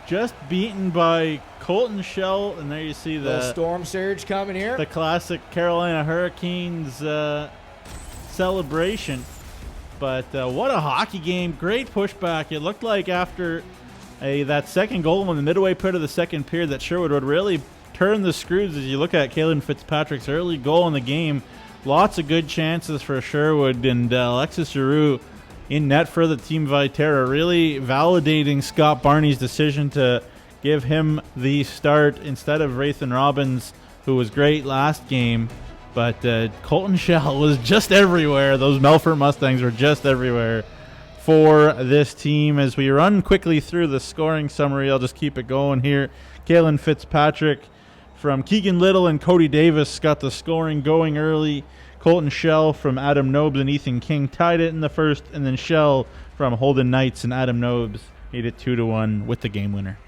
Speaker 7: just beaten by Colton Shell, and there you see the
Speaker 6: storm surge coming here.
Speaker 7: The classic Carolina Hurricanes celebration. But what a hockey game. Great pushback. It looked like after that second goal in the midway part of the second period that Sherwood would really turn the screws. As you look at Kalen Fitzpatrick's early goal in the game, lots of good chances for Sherwood, and Alexis Giroux in net for the Team Viterra, really validating Scott Barney's decision to give him the start instead of Rathan Robbins, who was great last game. But Colton Shell was just everywhere. Those Melfort Mustangs were just everywhere for this team. As we run quickly through the scoring summary, I'll just keep it going here. Kalen Fitzpatrick from Keegan Little and Cody Davis got the scoring going early. Colton Shell from Adam Nobes and Ethan King tied it in the first, and then Shell from Holden Knights and Adam Nobes made it 2-1 with the game winner.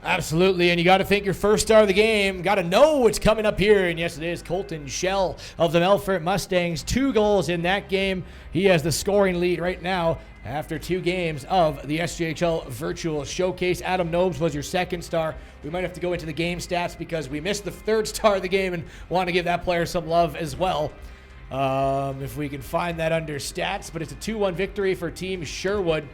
Speaker 6: Absolutely, and you got to think your first star of the game. Got to know what's coming up here, and yes, it is Colton Shell of the Melfort Mustangs. 2 goals in that game. He has the scoring lead right now after 2 games of the SJHL Virtual Showcase. Adam Nobes was your second star. We might have to go into the game stats because we missed the third star of the game and want to give that player some love as well. If we can find that under stats, but it's a 2-1 victory for Team Sherwood.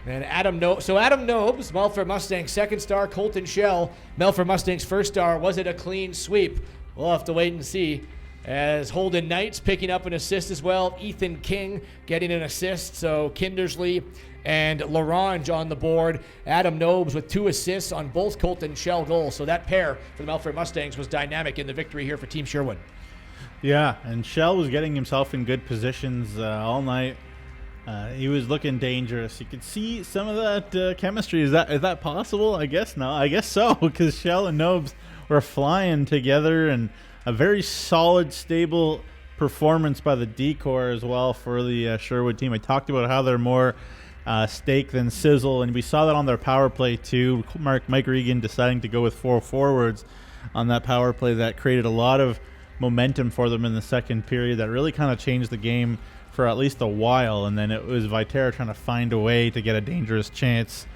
Speaker 6: And Adam Nobes, Melfort Mustangs second star. Colton Shell, Melfort Mustangs first star. Was it a clean sweep? We'll have to wait and see. As Holden Knights picking up an assist as well. Ethan King getting an assist. So Kindersley and Larange on the board. Adam Nobes with 2 assists on both Colton Shell goals. So that pair for the Melfort Mustangs was dynamic in the victory here for Team Sherwood.
Speaker 7: Yeah, and Shell was getting himself in good positions all night. He was looking dangerous. You could see some of that chemistry. Is that possible? I guess not. I guess so, because Shell and Nobes were flying together, and a very solid, stable performance by the D-Corps as well for the Sherwood team. I talked about how they're more steak than sizzle, and we saw that on their power play too. Mike Regan deciding to go with 4 forwards on that power play that created a lot of momentum for them in the second period that really kind of changed the game for at least a while, and then it was Viterra trying to find a way to get a dangerous chance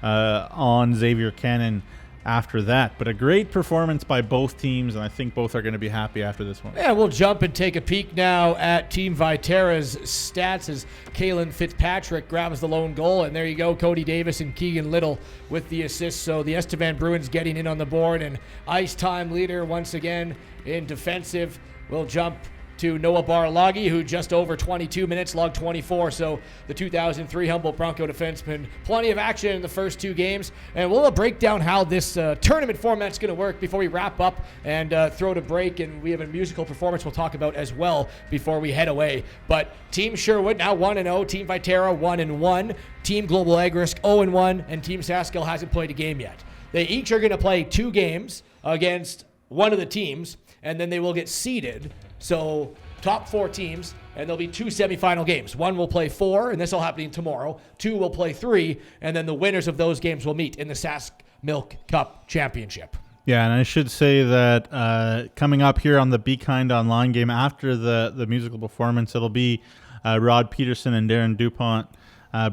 Speaker 7: on Xavier Cannon after that. But a great performance by both teams, and I think both are going to be happy after this one.
Speaker 6: Yeah, we'll jump and take a peek now at Team Viterra's stats as Kalen Fitzpatrick grabs the lone goal, and there you go, Cody Davis and Keegan Little with the assists. So the Estevan Bruins getting in on the board, and ice time leader once again in defensive. We'll jump to Noah Baralagi, who just over 22 minutes, logged 24. So the 2003 Humboldt Bronco defenseman, plenty of action in the first 2 games. And we'll break down how this tournament format's going to work before we wrap up and throw to break. And we have a musical performance we'll talk about as well before we head away. But Team Sherwood now 1-0, Team Viterra 1-1, Team Global Ag Risk 0-1, and Team SaskTel hasn't played a game yet. They each are going to play 2 games against one of the teams, and then they will get seeded. So top 4 teams, and there'll be 2 semifinal games. One will play 4, and this will happen tomorrow. 2 will play 3, and then the winners of those games will meet in the Sask Milk Cup Championship.
Speaker 7: Yeah, and I should say that coming up here on the Be Kind Online game after the musical performance, it'll be Rod Peterson and Darren DuPont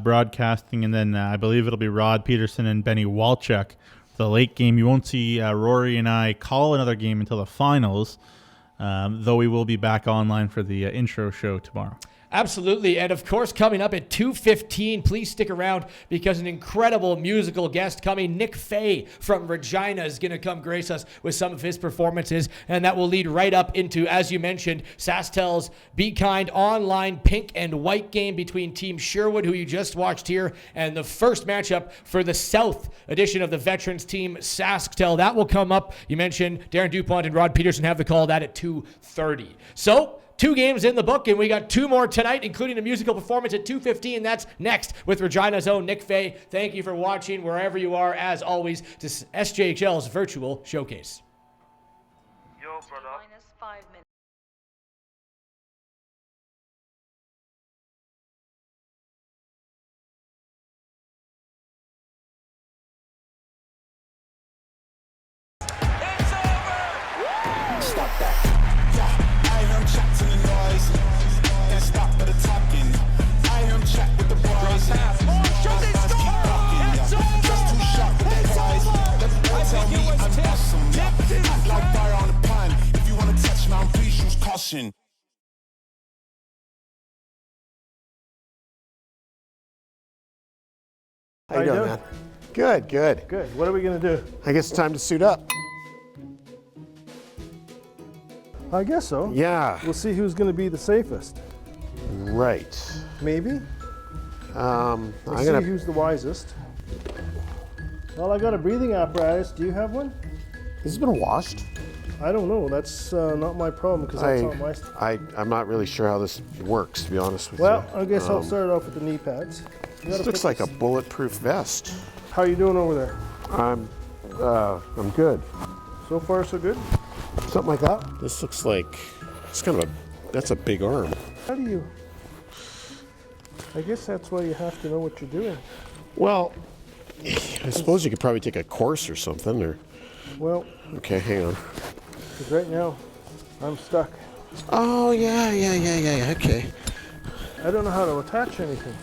Speaker 7: broadcasting, and then I believe it'll be Rod Peterson and Benny Walchuk. The late game, you won't see Rory and I call another game until the finals, though we will be back online for the intro show tomorrow.
Speaker 6: Absolutely. And of course, coming up at 2:15, please stick around because an incredible musical guest coming. Nick Fay from Regina is going to come grace us with some of his performances. And that will lead right up into, as you mentioned, SaskTel's Be Kind online pink and white game between Team Sherwood, who you just watched here, and the first matchup for the South edition of the Veterans Team SaskTel. That will come up. You mentioned Darren DuPont and Rod Peterson have the call that at 2:30. So 2 games in the book, and we got 2 more tonight, including a musical performance at 2:15. That's next with Regina's own Nick Fay. Thank you for watching wherever you are, as always, to SJHL's virtual showcase.
Speaker 3: Yo, brother.
Speaker 2: -5 minutes.
Speaker 22: Stop that. Yeah, I hear him chat to the noise. And stop for the talking. I hear him chat with the boys. Keep talking. Just too sharp with the prize. Let the boy tell me I'm awesome. Act like fire on the pond. If you want to touch me, please use caution.
Speaker 20: How you doing, man? Good, good.
Speaker 23: Good. What are we going to do?
Speaker 20: I guess it's time to suit up.
Speaker 23: I guess so.
Speaker 20: Yeah.
Speaker 23: We'll see who's going to be the safest.
Speaker 20: Right.
Speaker 23: Maybe.
Speaker 20: I'm
Speaker 23: We'll
Speaker 20: gonna.
Speaker 23: see who's the wisest. Well, I got a breathing apparatus. Do you have one?
Speaker 20: This has been washed.
Speaker 23: I don't know. That's not my problem because that's not my stuff.
Speaker 20: I'm not really sure how this works, to be honest with
Speaker 23: Well,
Speaker 20: you.
Speaker 23: I guess I'll start off with the knee pads.
Speaker 20: This looks like a bulletproof vest.
Speaker 23: How are you doing over there?
Speaker 20: I'm good.
Speaker 23: So far, so good.
Speaker 20: Something like that. This looks like it's kind of that's a big arm.
Speaker 23: How do you? I guess that's why you have to know what you're doing.
Speaker 20: Well, I suppose you could probably take a course or something, or.
Speaker 23: Well.
Speaker 20: Okay, hang on.
Speaker 23: Because right now, I'm stuck.
Speaker 20: Oh yeah. Okay.
Speaker 23: I don't know how to attach anything.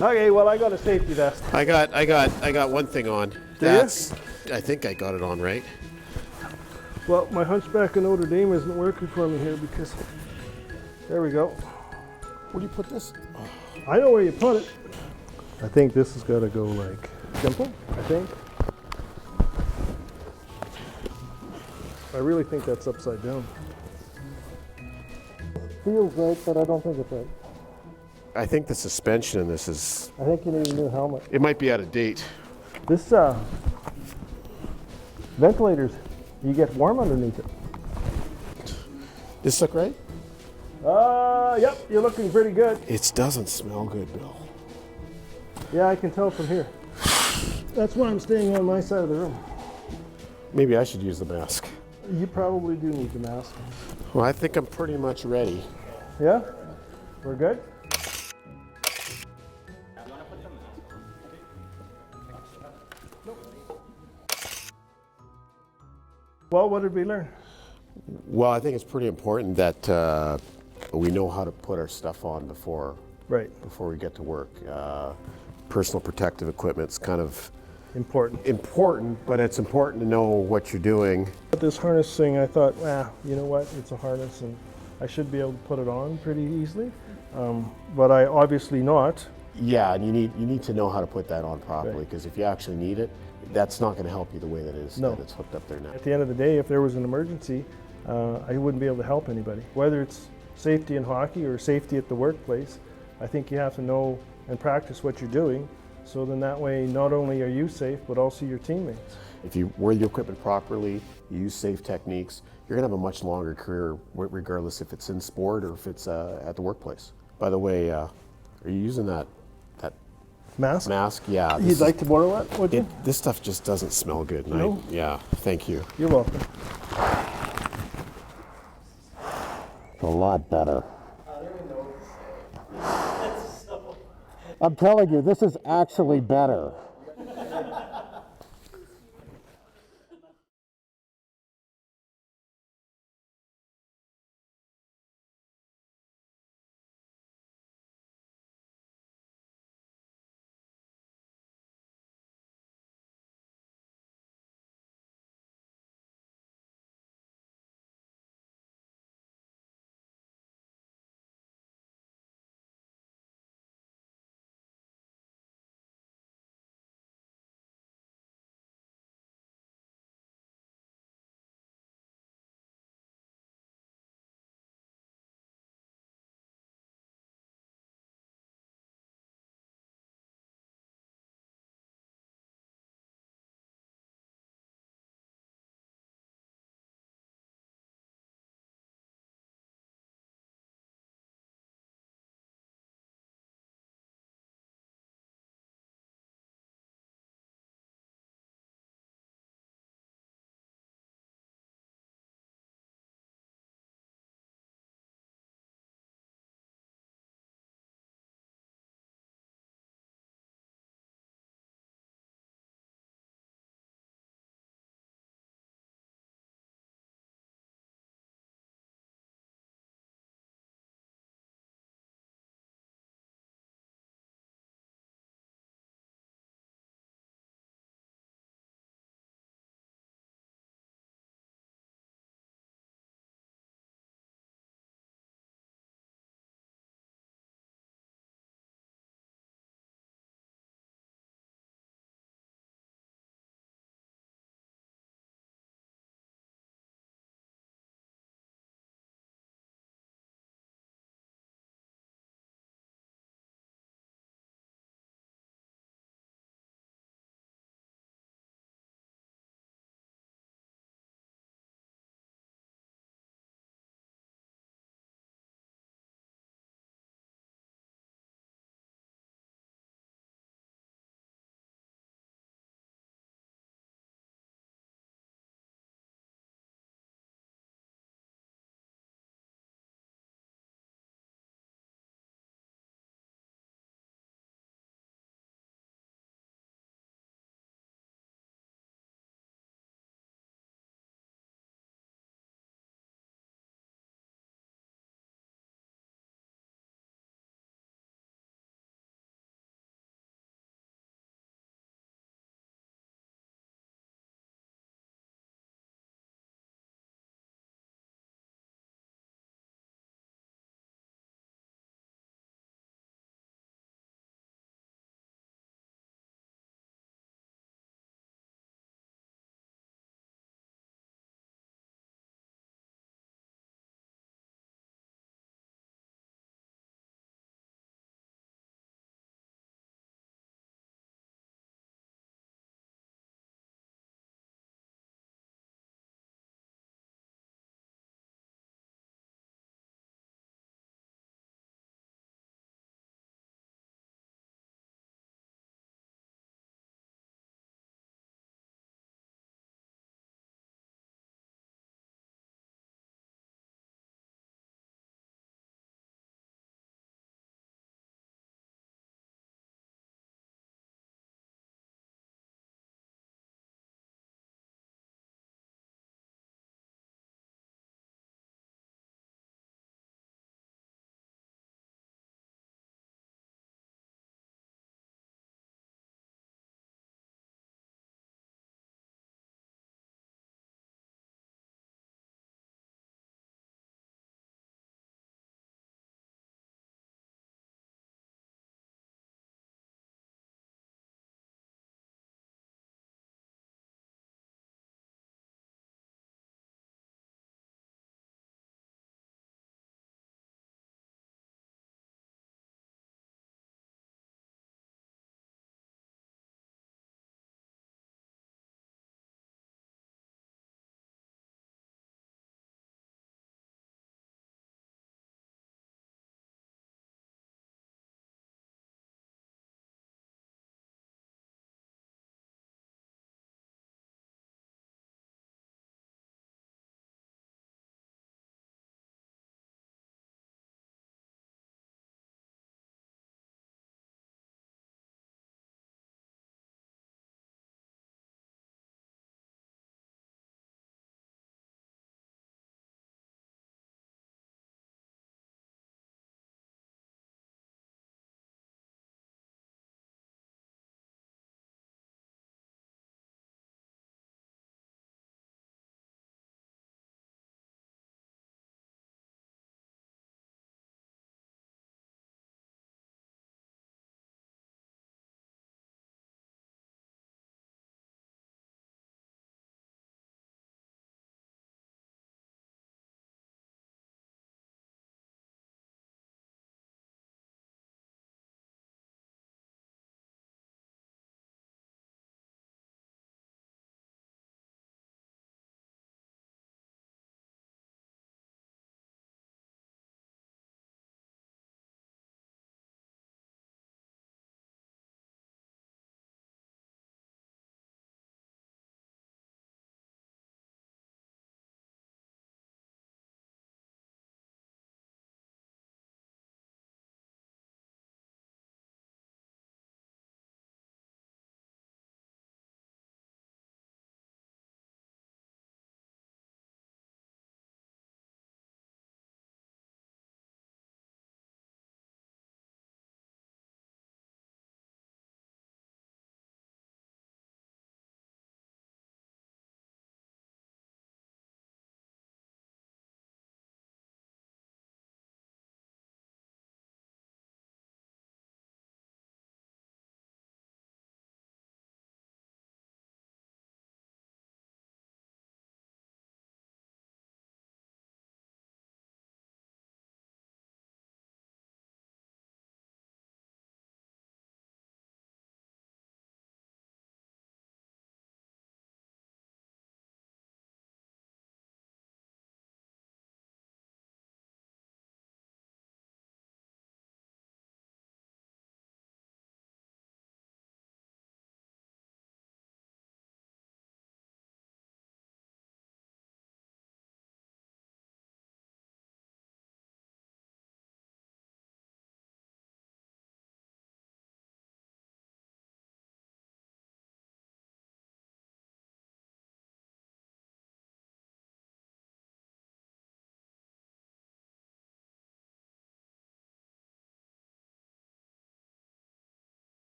Speaker 23: Okay, well I got a safety vest.
Speaker 20: I got one thing on. That's. I think I got it on right.
Speaker 23: Well, my hunchback in Notre Dame isn't working for me here because. There we go.
Speaker 20: Where do you put this?
Speaker 23: I know where you put it. I think this has got to go like simple. I think. I really think that's upside down. Feels right, but I don't think it's right.
Speaker 20: I think the suspension in this is.
Speaker 23: I think you need a new helmet.
Speaker 20: It might be out of date.
Speaker 23: This ventilators, you get warm underneath it.
Speaker 20: This look right?
Speaker 23: Yep, you're looking pretty good.
Speaker 20: It doesn't smell good, Bill.
Speaker 23: Yeah, I can tell from here. That's why I'm staying on my side of the room.
Speaker 20: Maybe I should use the mask.
Speaker 23: You probably do need the mask.
Speaker 20: Well, I think I'm pretty much ready.
Speaker 23: Yeah? We're good? Well, what did we learn?
Speaker 20: Well, I think it's pretty important that we know how to put our stuff on before we get to work. Personal protective equipment's kind of important, but it's important to know what you're doing.
Speaker 23: This harness thing, I thought, you know what? It's a harness, and I should be able to put it on pretty easily, but I obviously not.
Speaker 20: Yeah, and you need to know how to put that on properly, because if you actually need it, that's not going to help you the way that it's hooked up there now.
Speaker 23: At the end of the day, if there was an emergency, I wouldn't be able to help anybody. Whether it's safety in hockey or safety at the workplace, I think you have to know and practice what you're doing, so then that way not only are you safe, but also your teammates.
Speaker 20: If you wear the equipment properly, you use safe techniques, you're gonna have a much longer career regardless if it's in sport or if it's at the workplace. By the way, are you using that
Speaker 23: mask?
Speaker 20: Mask, yeah.
Speaker 23: You'd like to borrow that, would you?
Speaker 20: This stuff just doesn't smell good. And
Speaker 23: No?
Speaker 20: yeah, thank you.
Speaker 23: You're welcome.
Speaker 20: It's a lot better. I'm telling you, this is actually better.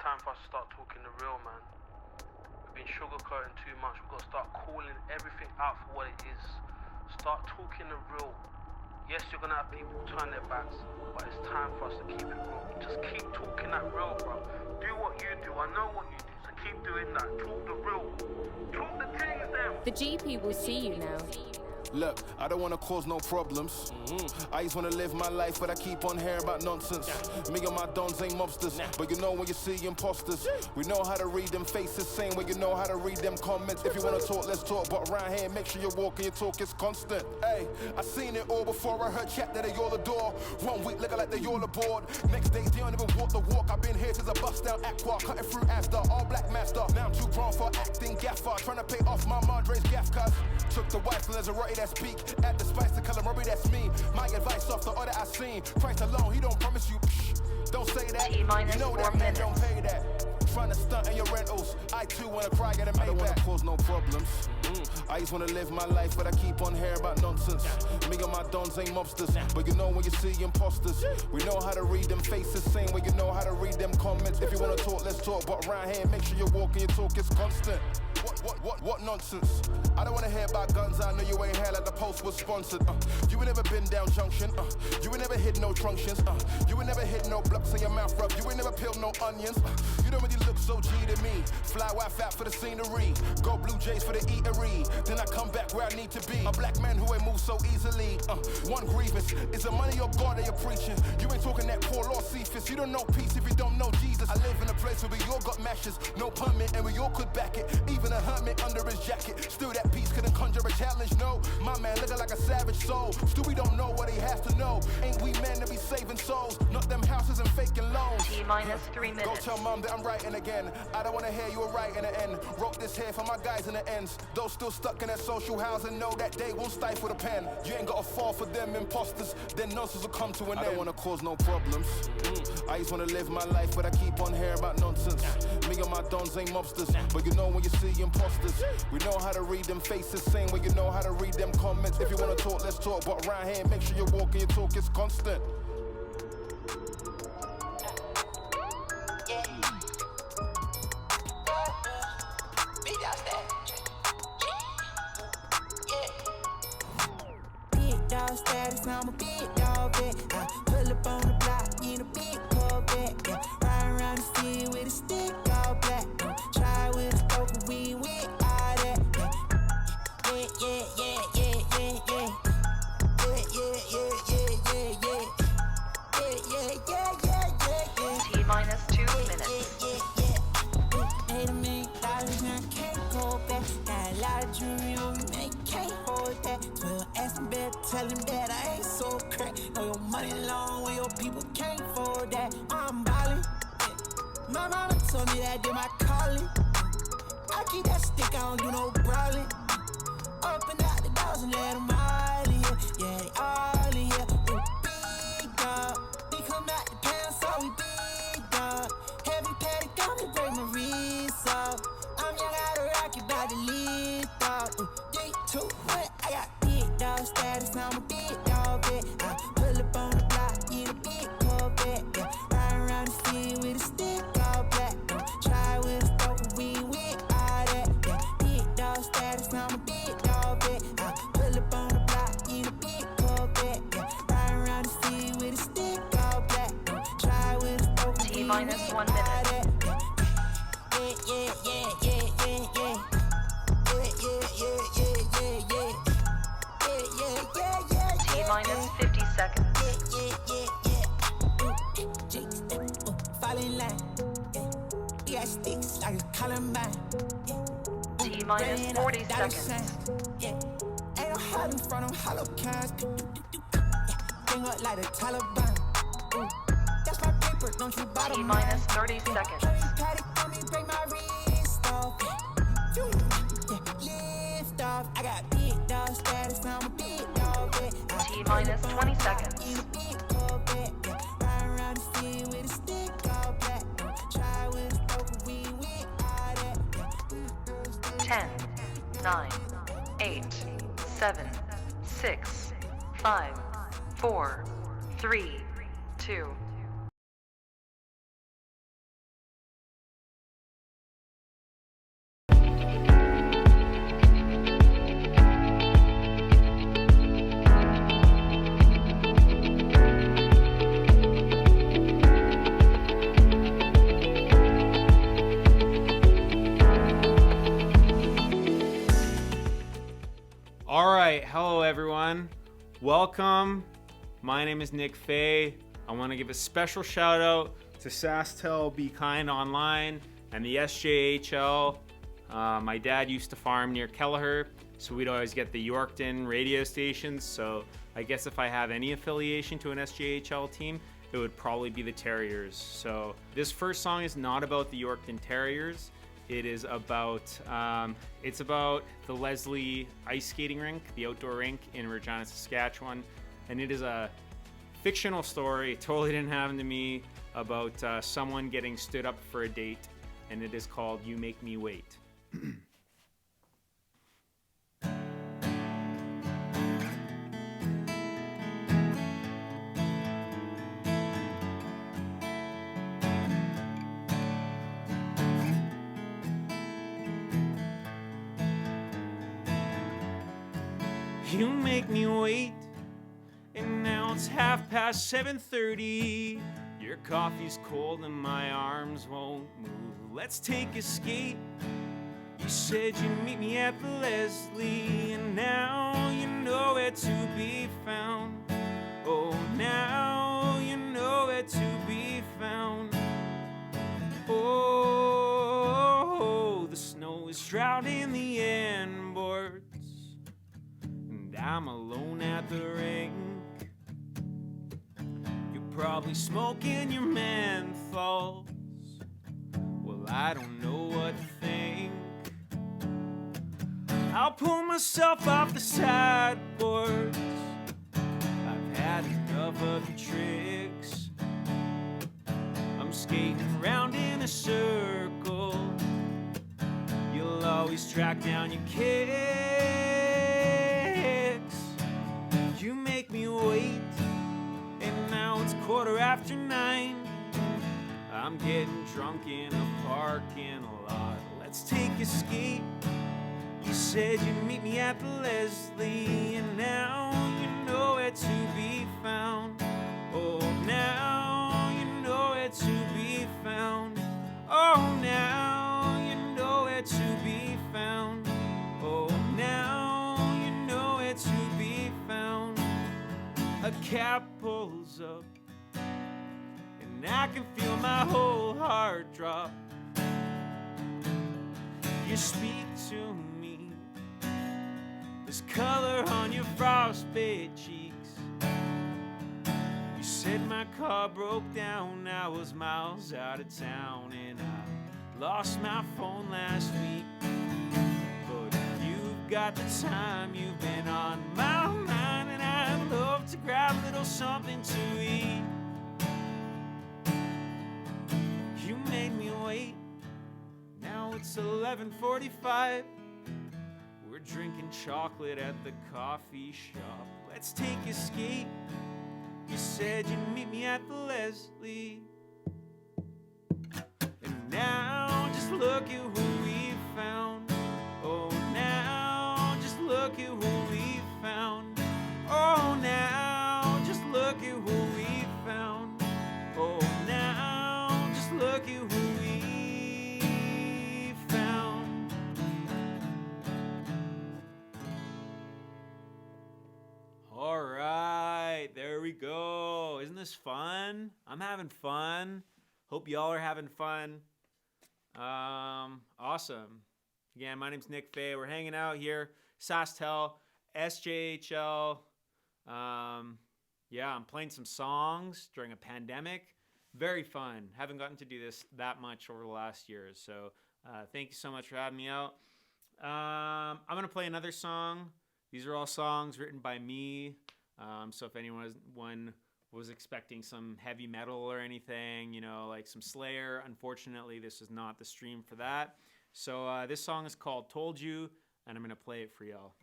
Speaker 3: time for us to start talking the real, man. We've been sugarcoating too much. We've got to start calling everything out for what it is. Start talking the real. Yes, you're gonna have people turn their backs, but it's time for us to keep it real. Just keep talking that real, bro. Do what you do. I know what you do, so keep doing that. Talk the real. Talk the things them.
Speaker 4: The GP will see you now.
Speaker 22: Look, I don't wanna cause no problems. I just wanna live my life, but I keep on hearing about nonsense. Me and my dons ain't mobsters, but you know when you see imposters. We know how to read them faces, same way you know how to read them comments. If you wanna talk, let's talk, but around here, make sure you walk and your talk is constant. Hey, I seen it all before I heard chat that they all adore. 1 week looking like they all aboard. Next day, they don't even walk the walk. I've been here since I bust down Aqua, cutting through after, all black master. Now I'm too grown for acting gaffer, trying to pay off my Madre's gaff cuz. Took the wife and there's a rotty that's peak. Add the spice to calamari, that's me. My advice off the order I seen. Christ alone, he don't promise you. Don't say that. You know that man don't pay that. Trying to stunt in your rentals. I too wanna cry, get a Maybach. I don't wanna cause no problems. I just wanna live my life, but I keep on hearing about nonsense. Me and my dons ain't mobsters, but you know when you see imposters. We know how to read them faces, same way you know how to read them comments. If you wanna talk, let's talk, but around here, make sure you walk and your talk is constant. What nonsense? I don't wanna hear about guns, I know you ain't here like the post was sponsored. You ain't never been down junction, you ain't never hit no truncheons, you ain't never hit no blocks in your mouth rub, you ain't never peeled no onions. You don't really look so G to me. Fly wife out for the scenery, go Blue Jays for the eatery. Then I come back where I need to be. A black man who ain't move so easily. One grievance is the money or God that you're preaching. You ain't talking that poor Lord Cephas. You don't know peace if you don't know Jesus. I live in a place where we all got mashes, no permit, and we all could back it. Even a hermit under his jacket, still that peace couldn't conjure a challenge. No, my man looking like a savage soul. Still we don't know what he has to know. Ain't we men to be saving souls? Not them houses and faking loans.
Speaker 2: T-minus 3 minutes.
Speaker 22: Go tell mom that I'm writing again. I don't wanna hear you were right in the end. Wrote this here for my guys in the ends. Those still stuck in that social housing know that they won't stifle the pen. You ain't gotta fall for them imposters, then nonsense will come to an end. I don't wanna cause no problems. I just wanna live my life, but I keep on hearing about nonsense. Me and my dons ain't mobsters, but you know when you see imposters. We know how to read them faces, same way you know how to read them comments. If you wanna talk, let's talk, but around here, make sure you walk and your talk is constant.
Speaker 5: Big dog status, I'm a big dog vet. I pull up on the block in a big Corvette. Yeah. Ride around the city with a stick all black. Try with a scope, but we ain't with all that.
Speaker 2: T-minus 2 minutes.
Speaker 5: Made $1 million now, can't go back. Got a lot of jewelry on me, man, can't hold that. 12 asking better, tell him that I ain't so crack. Know your money long when your people can't afford that. I'm ballin', my mama told me that did my calling. I keep that stick, I don't do no brawling. Up and out the doors and let them all in here. Yeah, they all in here. We big dog. We come out the pound, so we big dog. Heavy patty gun to break my wrist off. I'm young out of rocket, about to lift off. 3, 2, 1, I got big dog status, I'm a big dog vet. I pull up on the block in a big Corvette. Yeah, ride around the city with a stick all black. Try with a scope, but we ain't with all that. Yeah, big dog status, I'm a big dog vet. I pull up on the block in a big Corvette. Yeah, ride around the city with a stick all black. Try with a scope, but we ain't with
Speaker 2: T-minus
Speaker 5: all
Speaker 2: 1
Speaker 5: that.
Speaker 2: minute. T-minus 50 seconds.
Speaker 5: Fall in line. We got sticks like a Columbine.
Speaker 2: T-minus 40 seconds.
Speaker 5: Ain't no hiding from them hollow cars. Bring up like the Taliban. That's my paper, don't you bottom
Speaker 2: T-minus 30 seconds.
Speaker 5: Patty for me, break my wrist off. Lift off. I got big dog status, I'm a big dog vet.
Speaker 2: T-minus 20 seconds.
Speaker 5: In a big Corvette. Ride around the city with a stick all black. Try with a scope, but we ain't with all that.
Speaker 2: 10, 9, 8, 7, 6, 5, 4, 3, 2,
Speaker 9: All right, hello everyone. Welcome. My name is Nick Fay. I want to give a special shout out to SaskTel, Be Kind Online, and the SJHL. My dad used to farm near Kelleher, so we'd always get the Yorkton radio stations. So I guess if I have any affiliation to an SJHL team, it would probably be the Terriers. So this first song is not about the Yorkton Terriers. It is about, it's about the Leslie ice skating rink, the outdoor rink in Regina, Saskatchewan. And it is a fictional story, it totally didn't happen to me, about someone getting stood up for a date. And it is called You Make Me Wait. You make me wait, and now it's 7:30. Your coffee's cold and my arms won't move. Let's take a skate. You said you'd meet me at the Leslie, and now you know where to be found. Oh, now you know where to be found. Oh, the snow is drowning the inboards. I'm alone at the rink. You're probably smoking your menthols. Well, I don't know what to think. I'll pull myself off the sideboards. I've had enough of your tricks. I'm skating around in a circle. You'll always track down your kicks. You make me wait, and now it's 9:15. I'm getting drunk in a parking lot. Let's take a skate. You said you'd meet me at the Leslie, and now you know where to be found. Oh, now you know where to be found. Oh, now you know where to be found. Oh, now you know where to be found. A cab pulls up, and I can feel my whole heart drop. You speak to me, there's color on your frostbite cheeks. You said my car broke down, I was miles out of town, and I lost my phone last week. But if you've got the time, you've been on my mind, and I'd love to grab a little something to eat. You made me wait. Now it's 11:45. We're drinking chocolate at the coffee shop. Let's take a skate. You said you'd meet me at the Leslie. And now just look at who we found. Oh, now just look at who we found. Oh, now just look at who we found. Oh, now just look at who we found. All right, there we go. Isn't this fun? I'm having fun. Hope y'all are having fun. Awesome. Again, my name's Nick Fay. We're hanging out here. SaskTel, SJHL. Yeah, I'm playing some songs during a pandemic. Very fun. Haven't gotten to do this that much over the last year. So thank you so much for having me out. I'm going to play another song. These are all songs written by me. So if anyone was expecting some heavy metal or anything, you know, like some Slayer, unfortunately, this is not the stream for that. So this song is called Told You, and I'm going to play it for y'all.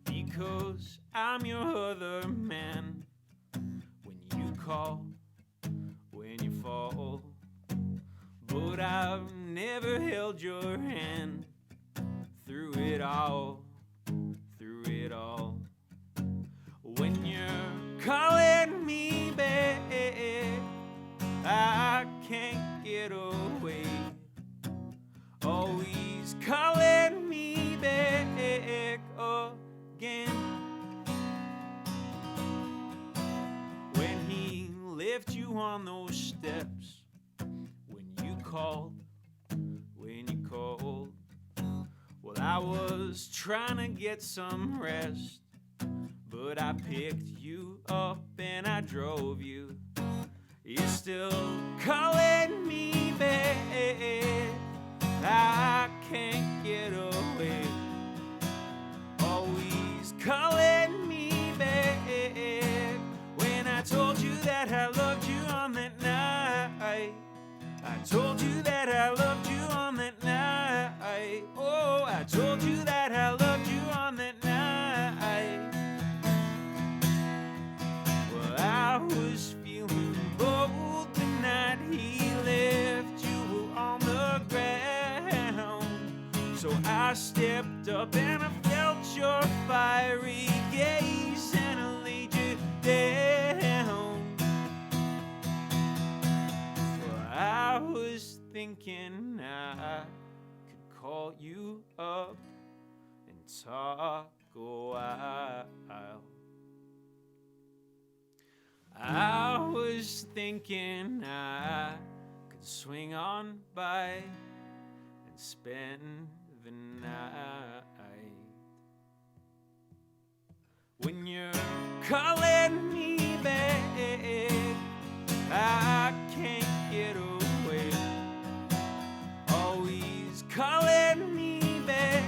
Speaker 9: Because I'm your other man. When you call, when you fall. But I've never held your hand I was trying to get some rest, but I picked you up and I drove you. You're still calling me back. I can't get away. Always calling me back. When I told you that I loved you on that night, I told you that I loved you on that night. Oh, I told you that I loved you on that night. Well, I was feeling bold the night he left you on the ground. So I stepped up and I felt your fiery gaze and I laid you down. Well, I was thinking I could call you up and talk a while. I was thinking I could swing on by and spend the night. When you're calling me back, I can't get away. Always calling me back.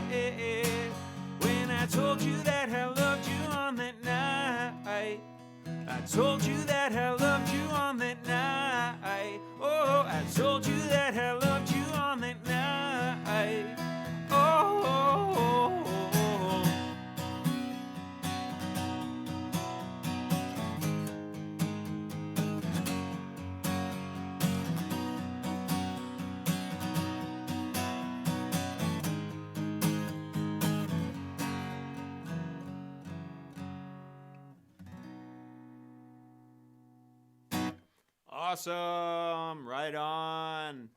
Speaker 9: When I told you that I loved you on that night, I told you that I loved you on that night. Oh, I told you that I loved you on that night. Oh, oh, oh, oh. Awesome. Right on.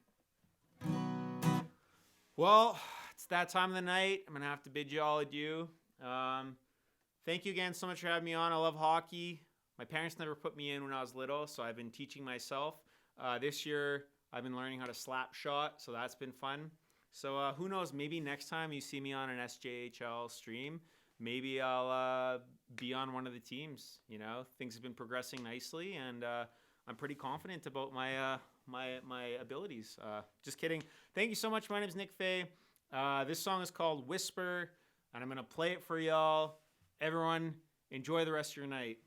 Speaker 9: Well, it's that time of the night. I'm going to have to bid you all adieu. Thank you again so much for having me on. I love hockey. My parents never put me in when I was little, so I've been teaching myself. This year, I've been learning how to slap shot, so that's been fun. So who knows, maybe next time you see me on an SJHL stream, maybe I'll be on one of the teams. You know, things have been progressing nicely, and I'm pretty confident about my my abilities. Just kidding. Thank you so much. My name is Nick Fay. This song is called Whisper, and I'm going to play it for y'all. Everyone, enjoy the rest of your night.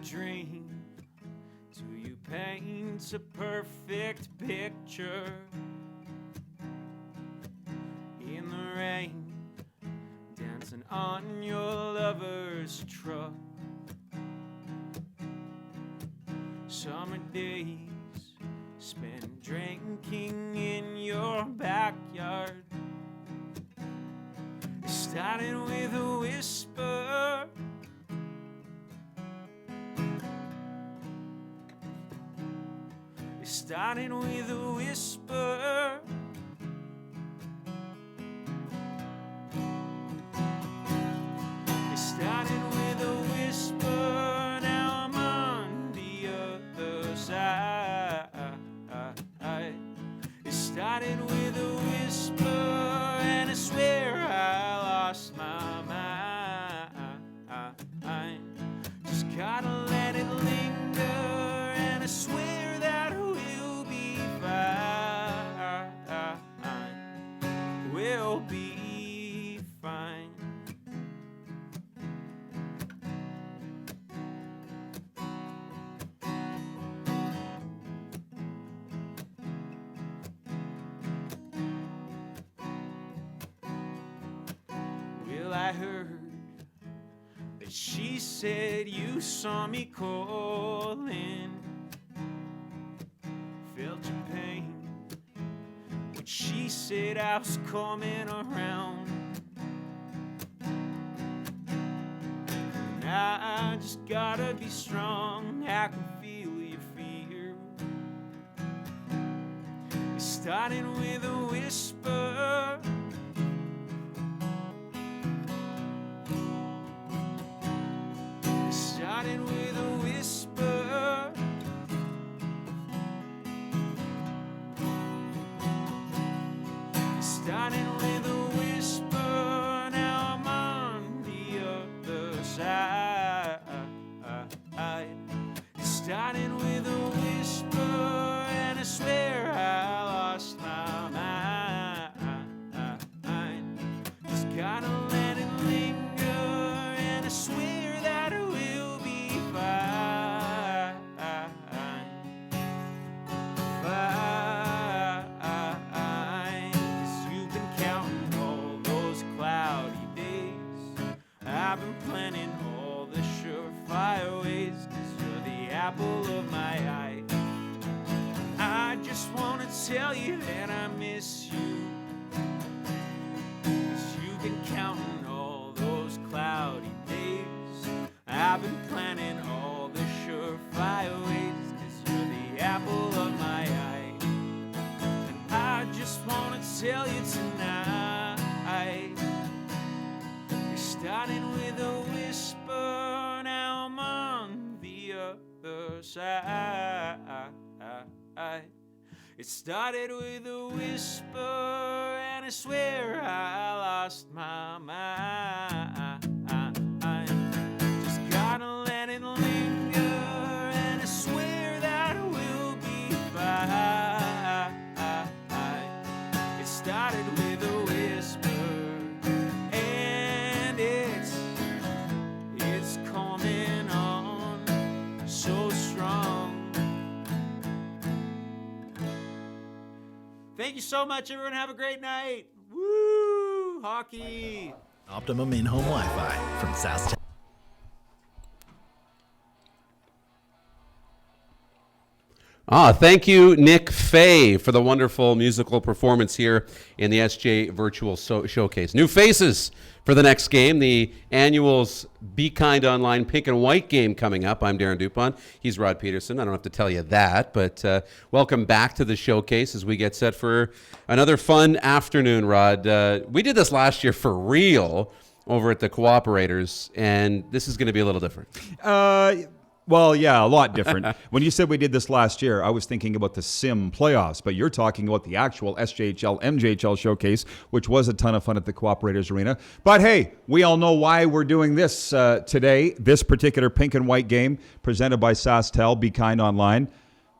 Speaker 9: Dream, do you paint a perfect picture in the rain, dancing on your lover's truck? Summer days spent drinking in your backyard. It started with a whisper. Starting with a whisper. It started with a whisper. Now I'm on the other side. It started with a whisper, and I swear I lost my mind. Just gotta let it linger, and I swear that we'll be fine. Well, I heard that she said you saw me calling, felt your pain when she said I was coming around. And I just gotta be strong, I can feel your fear. It started with a whisper. It started with a whisper. It started with a whisper. Now I'm on the other side. It started with a whisper, and I swear I lost my mind. Just gotta let it linger, and I swear that it will be fine. Fine. 'Cause you've been counting all those cloudy days. I've been planning all the surefire ways. 'Cause you're the apple of my eye. I just wanna tell you that I miss you. 'Cause you've been counting all those cloudy days. I've been planning all the surefire ways. 'Cause you're the apple of my eye. And I just wanna tell you tonight. It started with a whisper. Now I'm on the other side. It started with a whisper, and I swear I lost my mind. Just gotta let it linger, and I swear that it will be fine. It started with a whisper, and it's coming on so strong. Thank you so much, everyone. Have a great night. Woo! Hockey.
Speaker 8: Optimum in-home Wi-Fi from SaskTel.
Speaker 10: Thank you, Nick Fay, for the wonderful musical performance here in the SJ Virtual Showcase. New faces for the next game, the annual's Be Kind Online Pink and White game coming up. I'm Darren Dupont. He's Rod Peterson. I don't have to tell you that, but welcome back to the showcase as we get set for another fun afternoon, Rod. We did this last year for real over at the Cooperators, and this is going to be a little different.
Speaker 11: Well, yeah, a lot different. When you said we did this last year, I was thinking about the Sim playoffs, but you're talking about the actual SJHL, MJHL showcase, which was a ton of fun at the Cooperators Arena. But hey, we all know why we're doing this today, this particular pink and white game presented by SaskTel, Be Kind Online.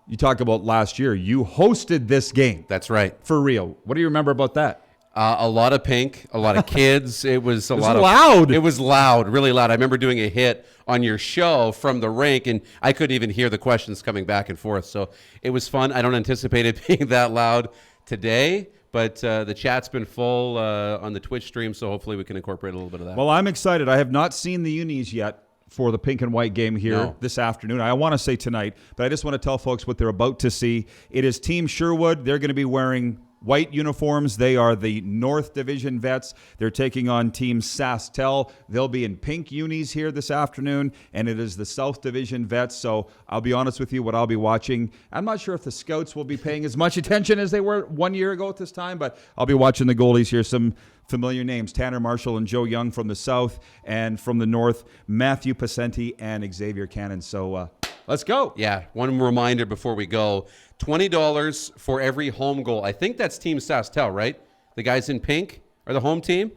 Speaker 11: You talk about last year. You hosted this game.
Speaker 10: That's right.
Speaker 11: For real. What do you remember about that?
Speaker 10: A lot of pink, a lot of kids. It was
Speaker 11: loud.
Speaker 10: It was loud, really loud. I remember doing a hit on your show from the rink, and I couldn't even hear the questions coming back and forth. So it was fun. I don't anticipate it being that loud today, but the chat's been full on the Twitch stream, so hopefully we can incorporate a little bit of that.
Speaker 11: Well, I'm excited. I have not seen the unis yet for the pink and white game here this afternoon. I want to say tonight, but I just want to tell folks what they're about to see. It is Team Sherwood. They're going to be wearing white uniforms. They are the North Division vets. They're taking on Team SaskTel. They'll be in pink unis here this afternoon, and it is the South Division vets. So I'll be honest with you, what I'll be watching, I'm not sure if the scouts will be paying as much attention as they were 1 year ago at this time, but I'll be watching the goalies here. Some familiar names, Tanner Marshall and Joe Young from the South, and from the North, Matthew Pacenti and Xavier Cannon. So let's go.
Speaker 10: Yeah, one reminder before we go. $20 for every home goal. I think that's Team SaskTel, right? The guys in pink are the home team?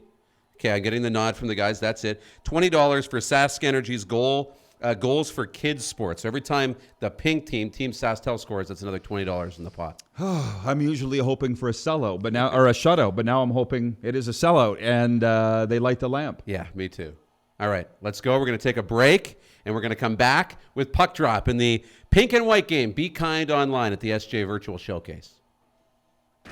Speaker 10: Okay, I'm getting the nod from the guys. That's it. $20 for Sask Energy's goals for kids sports. Every time the pink team, Team SaskTel, scores, that's another $20 in the pot.
Speaker 11: I'm usually hoping for a sellout, but now, or a shutout, but now I'm hoping it is a sellout, and they light the lamp.
Speaker 10: Yeah, me too. All right, let's go. We're going to take a break, and we're going to come back with Puck Drop in the pink and white game. Be Kind Online at the SJ Virtual Showcase.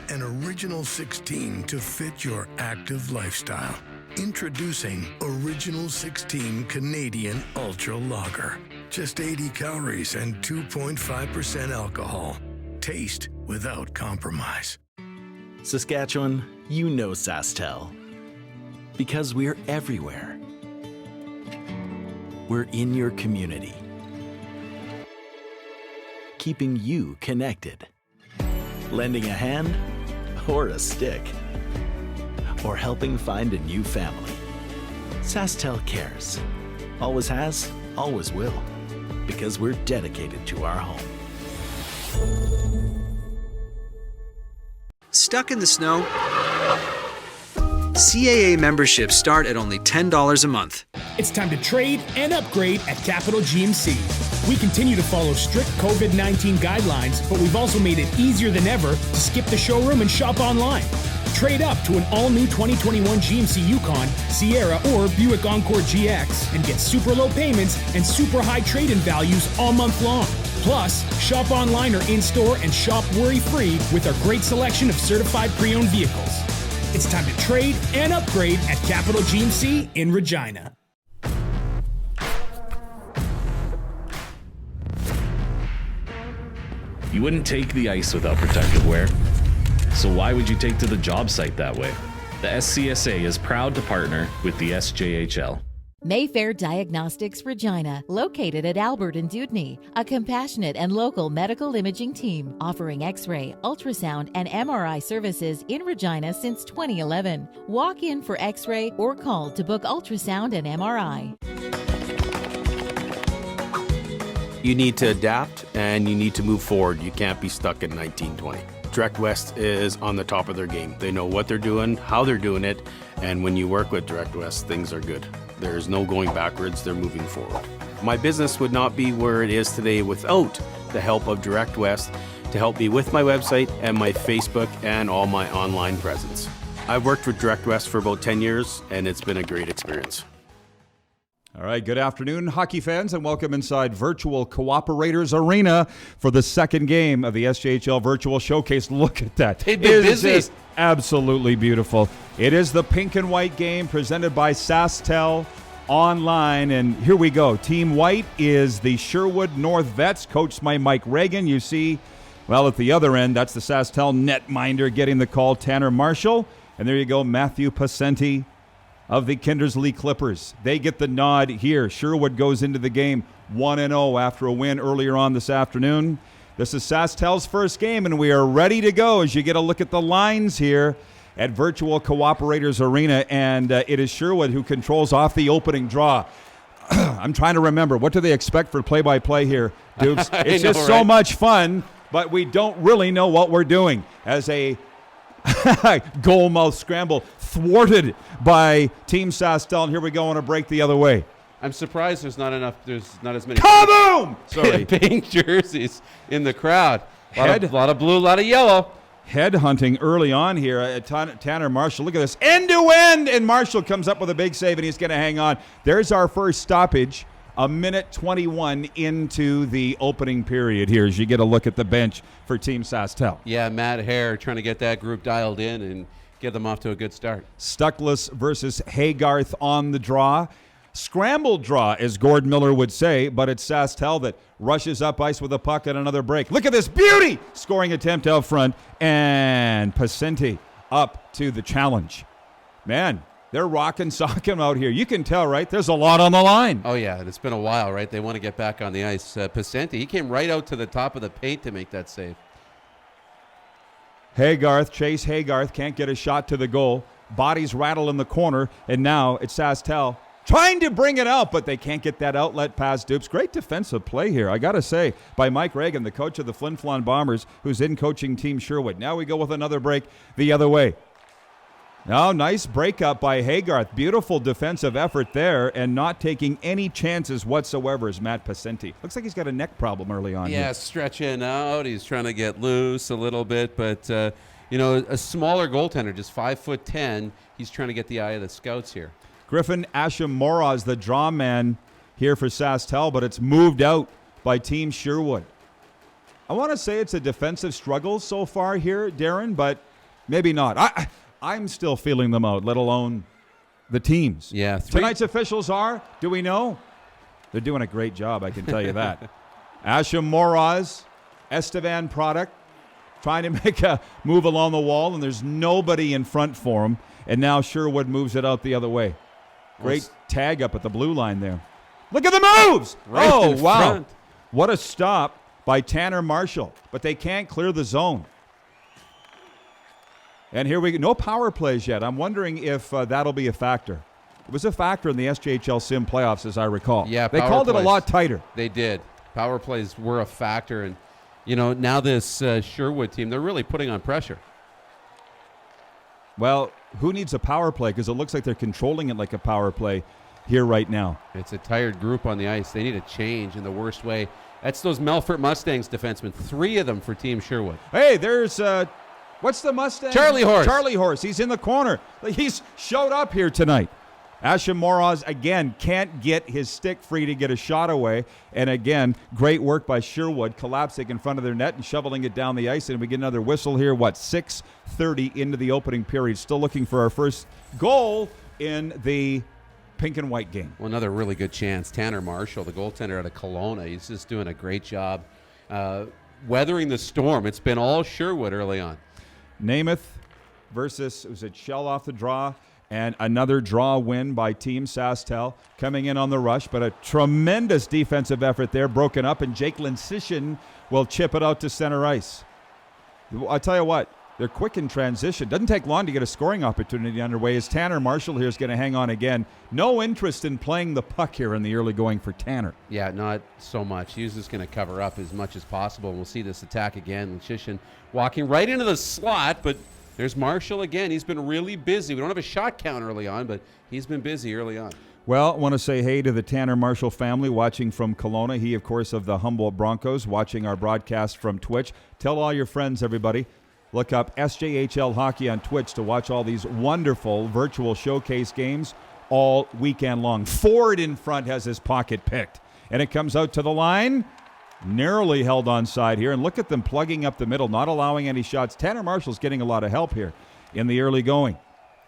Speaker 17: An original 16 to fit your active lifestyle. Introducing Original 16 Canadian Ultra Lager. Just 80 calories and 2.5% alcohol. Taste without compromise.
Speaker 8: Saskatchewan, you know SaskTel. Because we're everywhere. We're in your community. Keeping you connected. Lending a hand or a stick, or helping find a new family. SaskTel cares. Always has, always will. Because we're dedicated to our home.
Speaker 18: Stuck in the snow? CAA memberships start at only $10 a month.
Speaker 16: It's time to trade and upgrade at Capital GMC. We continue to follow strict COVID-19 guidelines, but we've also made it easier than ever to skip the showroom and shop online. Trade up to an all-new 2021 GMC Yukon, Sierra, or Buick Encore GX and get super low payments and super high trade-in values all month long. Plus, shop online or in-store and shop worry-free with our great selection of certified pre-owned vehicles. It's time to trade and upgrade at Capital GMC in Regina.
Speaker 19: You wouldn't take the ice without protective wear. So why would you take to the job site that way? The SCSA is proud to partner with the SJHL.
Speaker 1: Mayfair Diagnostics Regina, located at Albert and Dewdney, a compassionate and local medical imaging team offering X-ray, ultrasound, and MRI services in Regina since 2011. Walk in for X-ray or call to book ultrasound and MRI.
Speaker 14: You need to adapt and you need to move forward. You can't be stuck in 1920. Direct West is on the top of their game. They know what they're doing, how they're doing it, and when you work with Direct West, things are good. There's no going backwards, they're moving forward. My business would not be where it is today without the help of Direct West to help me with my website and my Facebook and all my online presence. I've worked with Direct West for about 10 years, and it's been a great experience.
Speaker 11: All right, good afternoon, hockey fans, and welcome inside Virtual Cooperators Arena for the second game of the SJHL Virtual Showcase. Look at that.
Speaker 10: They've been busy.
Speaker 11: It is just absolutely beautiful. It is the pink and white game presented by SaskTel online, and here we go. Team White is the Sherwood North Vets, coached by Mike Reagan. You see, well, at the other end, that's the SaskTel netminder getting the call, Tanner Marshall. And there you go, Matthew Pacenti of the Kindersley Clippers. They get the nod here. Sherwood goes into the game 1-0 after a win earlier on this afternoon. This is SaskTel's first game, and we are ready to go as you get a look at the lines here at Virtual Cooperators Arena, and it is Sherwood who controls off the opening draw. I'm trying to remember, what do they expect for play-by-play here, Dukes? It's just so much fun, but we don't really know what we're doing as a goal mouth scramble thwarted by Team SaskTel, and here we go on a break the other way.
Speaker 10: I'm surprised there's not as many
Speaker 11: Kaboom! Sorry.
Speaker 10: pink jerseys in the crowd. A lot of blue, a lot of yellow.
Speaker 11: Head hunting early on here. Tanner Marshall, look at this. End to end, and Marshall comes up with a big save, and he's going to hang on. There's our first stoppage. A minute 21 into the opening period here as you get a look at the bench for Team SaskTel.
Speaker 10: Yeah, Matt Hare trying to get that group dialed in and get them off to a good start.
Speaker 11: Stuckless versus Haygarth on the draw. Scrambled draw, as Gord Miller would say, but it's SaskTel that rushes up ice with a puck at another break. Look at this beauty! Scoring attempt out front, and Pacenti up to the challenge. Man, they're rocking, socking out here. You can tell, right? There's a lot on the line.
Speaker 10: Oh, yeah, and it's been a while, right? They want to get back on the ice. Pacenti, he came right out to the top of the paint to make that save.
Speaker 11: Chase Haygarth can't get a shot to the goal. Bodies rattle in the corner, and now it's SaskTel trying to bring it out, but they can't get that outlet pass. Dupes. Great defensive play here, I got to say, by Mike Reagan, the coach of the Flin Flon Bombers, who's in coaching Team Sherwood. Now we go with another break the other way. Now, nice breakup by Haygarth. Beautiful defensive effort there, and not taking any chances whatsoever is Matt Pacenti. Looks like he's got a neck problem early on.
Speaker 10: Yeah,
Speaker 11: here.
Speaker 10: stretching out. He's trying to get loose a little bit, but, a smaller goaltender, just 5'10", he's trying to get the eye of the scouts here.
Speaker 11: Griffin Ashimura is the draw man here for SaskTel, but it's moved out by Team Sherwood. I want to say it's a defensive struggle so far here, Darren, but maybe not. I'm still feeling them out, let alone the teams.
Speaker 10: Yeah.
Speaker 11: Tonight's officials are, do we know? They're doing a great job, I can tell you that. Ashimura's Estevan product trying to make a move along the wall, and there's nobody in front for him, and now Sherwood moves it out the other way. Great tag up at the blue line there. Look at the moves!
Speaker 10: Right
Speaker 11: wow.
Speaker 10: front.
Speaker 11: What a stop by Tanner Marshall, but they can't clear the zone. And here we go. No power plays yet. I'm wondering if that'll be a factor. It was a factor in the SJHL Sim playoffs, as I recall.
Speaker 10: Yeah,
Speaker 11: they called it a lot tighter.
Speaker 10: They did. Power plays were a factor, and now this Sherwood team, they're really putting on pressure.
Speaker 11: Well, who needs a power play? Because it looks like they're controlling it like a power play here right now.
Speaker 10: It's a tired group on the ice. They need a change in the worst way. That's those Melfort Mustangs defensemen. 3 of them for Team Sherwood.
Speaker 11: Hey, there's what's the Mustang?
Speaker 10: Charlie Horse.
Speaker 11: Charlie Horse. He's in the corner. He's showed up here tonight. Ashim Moroz, again, can't get his stick free to get a shot away. And again, great work by Sherwood, collapsing in front of their net and shoveling it down the ice. And we get another whistle here, 6:30 into the opening period. Still looking for our first goal in the pink and white game.
Speaker 10: Well, another really good chance. Tanner Marshall, the goaltender out of Kelowna, he's just doing a great job weathering the storm. It's been all Sherwood early on.
Speaker 11: Namath versus, was it Shell off the draw? And another draw win by Team SaskTel coming in on the rush, but a tremendous defensive effort there, broken up, and Jake Linsishin will chip it out to center ice. I'll tell you what, they're quick in transition. Doesn't take long to get a scoring opportunity underway as Tanner Marshall here is going to hang on again. No interest in playing the puck here in the early going for Tanner.
Speaker 10: Yeah, not so much. He's just going to cover up as much as possible, and we'll see this attack again. Linsishin walking right into the slot, but there's Marshall again. He's been really busy. We don't have a shot count early on, but he's been busy early on.
Speaker 11: Well, I want to say hey to the Tanner Marshall family watching from Kelowna. He, of course, of the Humboldt Broncos, watching our broadcast from Twitch. Tell all your friends, everybody. Look up SJHL Hockey on Twitch to watch all these wonderful virtual showcase games all weekend long. Ford in front has his pocket picked, and it comes out to the line. Narrowly held onside here, and look at them plugging up the middle, not allowing any shots. Tanner Marshall's getting a lot of help here in the early going.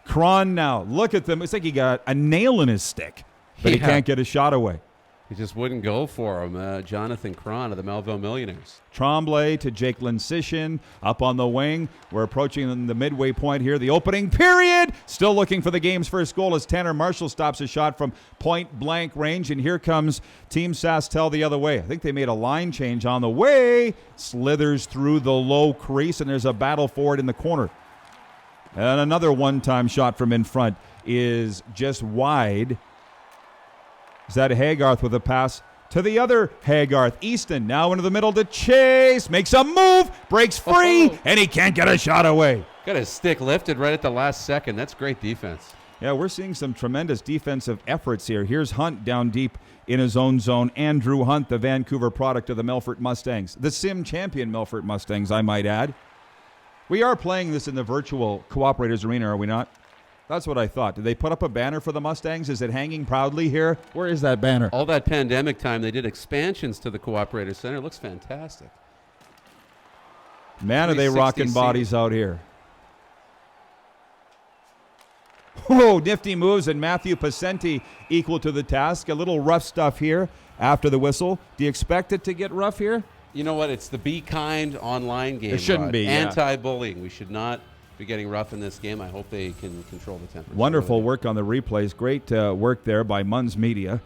Speaker 11: Cron now, look at them. It's like he got a nail in his stick, but he can't get a shot away.
Speaker 10: He just wouldn't go for him. Jonathan Cron of the Melville Millionaires.
Speaker 11: Tremblay to Jake Linsishin up on the wing. We're approaching the midway point here. The opening period. Still looking for the game's first goal as Tanner Marshall stops a shot from point-blank range. And here comes Team SaskTel the other way. I think they made a line change on the way. Slithers through the low crease, and there's a battle for it in the corner. And another one-time shot from in front is just wide. Is that Hagarth with a pass to the other Hagarth? Easton now into the middle to Chase. Makes a move, breaks free, and he can't get a shot away.
Speaker 10: Got his stick lifted right at the last second. That's great defense.
Speaker 11: Yeah, we're seeing some tremendous defensive efforts here. Here's Hunt down deep in his own zone. Andrew Hunt, the Vancouver product of the Melfort Mustangs. The Sim champion Melfort Mustangs, I might add. We are playing this in the virtual Cooperators Arena, are we not? That's what I thought. Did they put up a banner for the Mustangs? Is it hanging proudly here? Where is that banner?
Speaker 10: All that pandemic time, they did expansions to the Cooperator Center. It looks fantastic.
Speaker 11: Man, are they rocking bodies out here. Oh, nifty moves, and Matthew Pacenti equal to the task. A little rough stuff here after the whistle. Do you expect it to get rough here?
Speaker 10: You know what? It's the Be Kind online game.
Speaker 11: It shouldn't be.
Speaker 10: Anti-bullying. We should not be getting rough in this game. I hope they can control the temperature.
Speaker 11: Wonderful work on the replays. Great work there by Munns Media.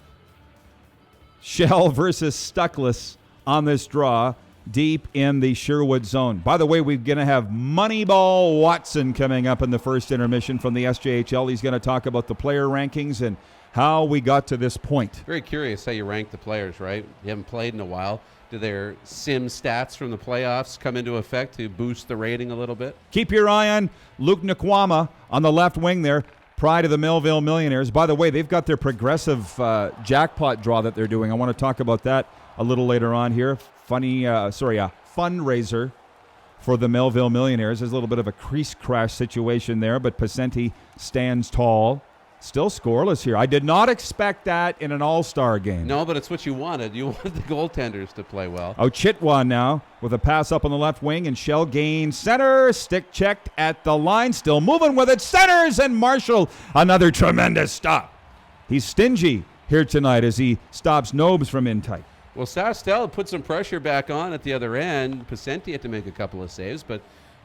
Speaker 11: Shell versus Stuckless on this draw deep in the Sherwood zone. By the way, we're going to have Moneyball Watson coming up in the first intermission from the SJHL. He's going to talk about the player rankings and how we got to this point.
Speaker 10: Very curious how you rank the players, right? You haven't played in a while. Do their sim stats from the playoffs come into effect to boost the rating a little bit?
Speaker 11: Keep your eye on Luke Nkwama on the left wing there, pride of the Melville Millionaires. By the way, they've got their progressive jackpot draw that they're doing. I want to talk about that a little later on here. Fundraiser for the Melville Millionaires. There's a little bit of a crease crash situation there, but Pacenti stands tall. Still scoreless here. I did not expect that in an all-star game.
Speaker 10: No, but it's what you wanted. You wanted the goaltenders to play well.
Speaker 11: Oh, Chitwa now with a pass up on the left wing, and Shell gains center. Stick checked at the line. Still moving with it. Centers, and Marshall, another tremendous stop. He's stingy here tonight as he stops Nobes from in tight.
Speaker 10: Well, SaskTel put some pressure back on at the other end. Pacenti had to make a couple of saves, but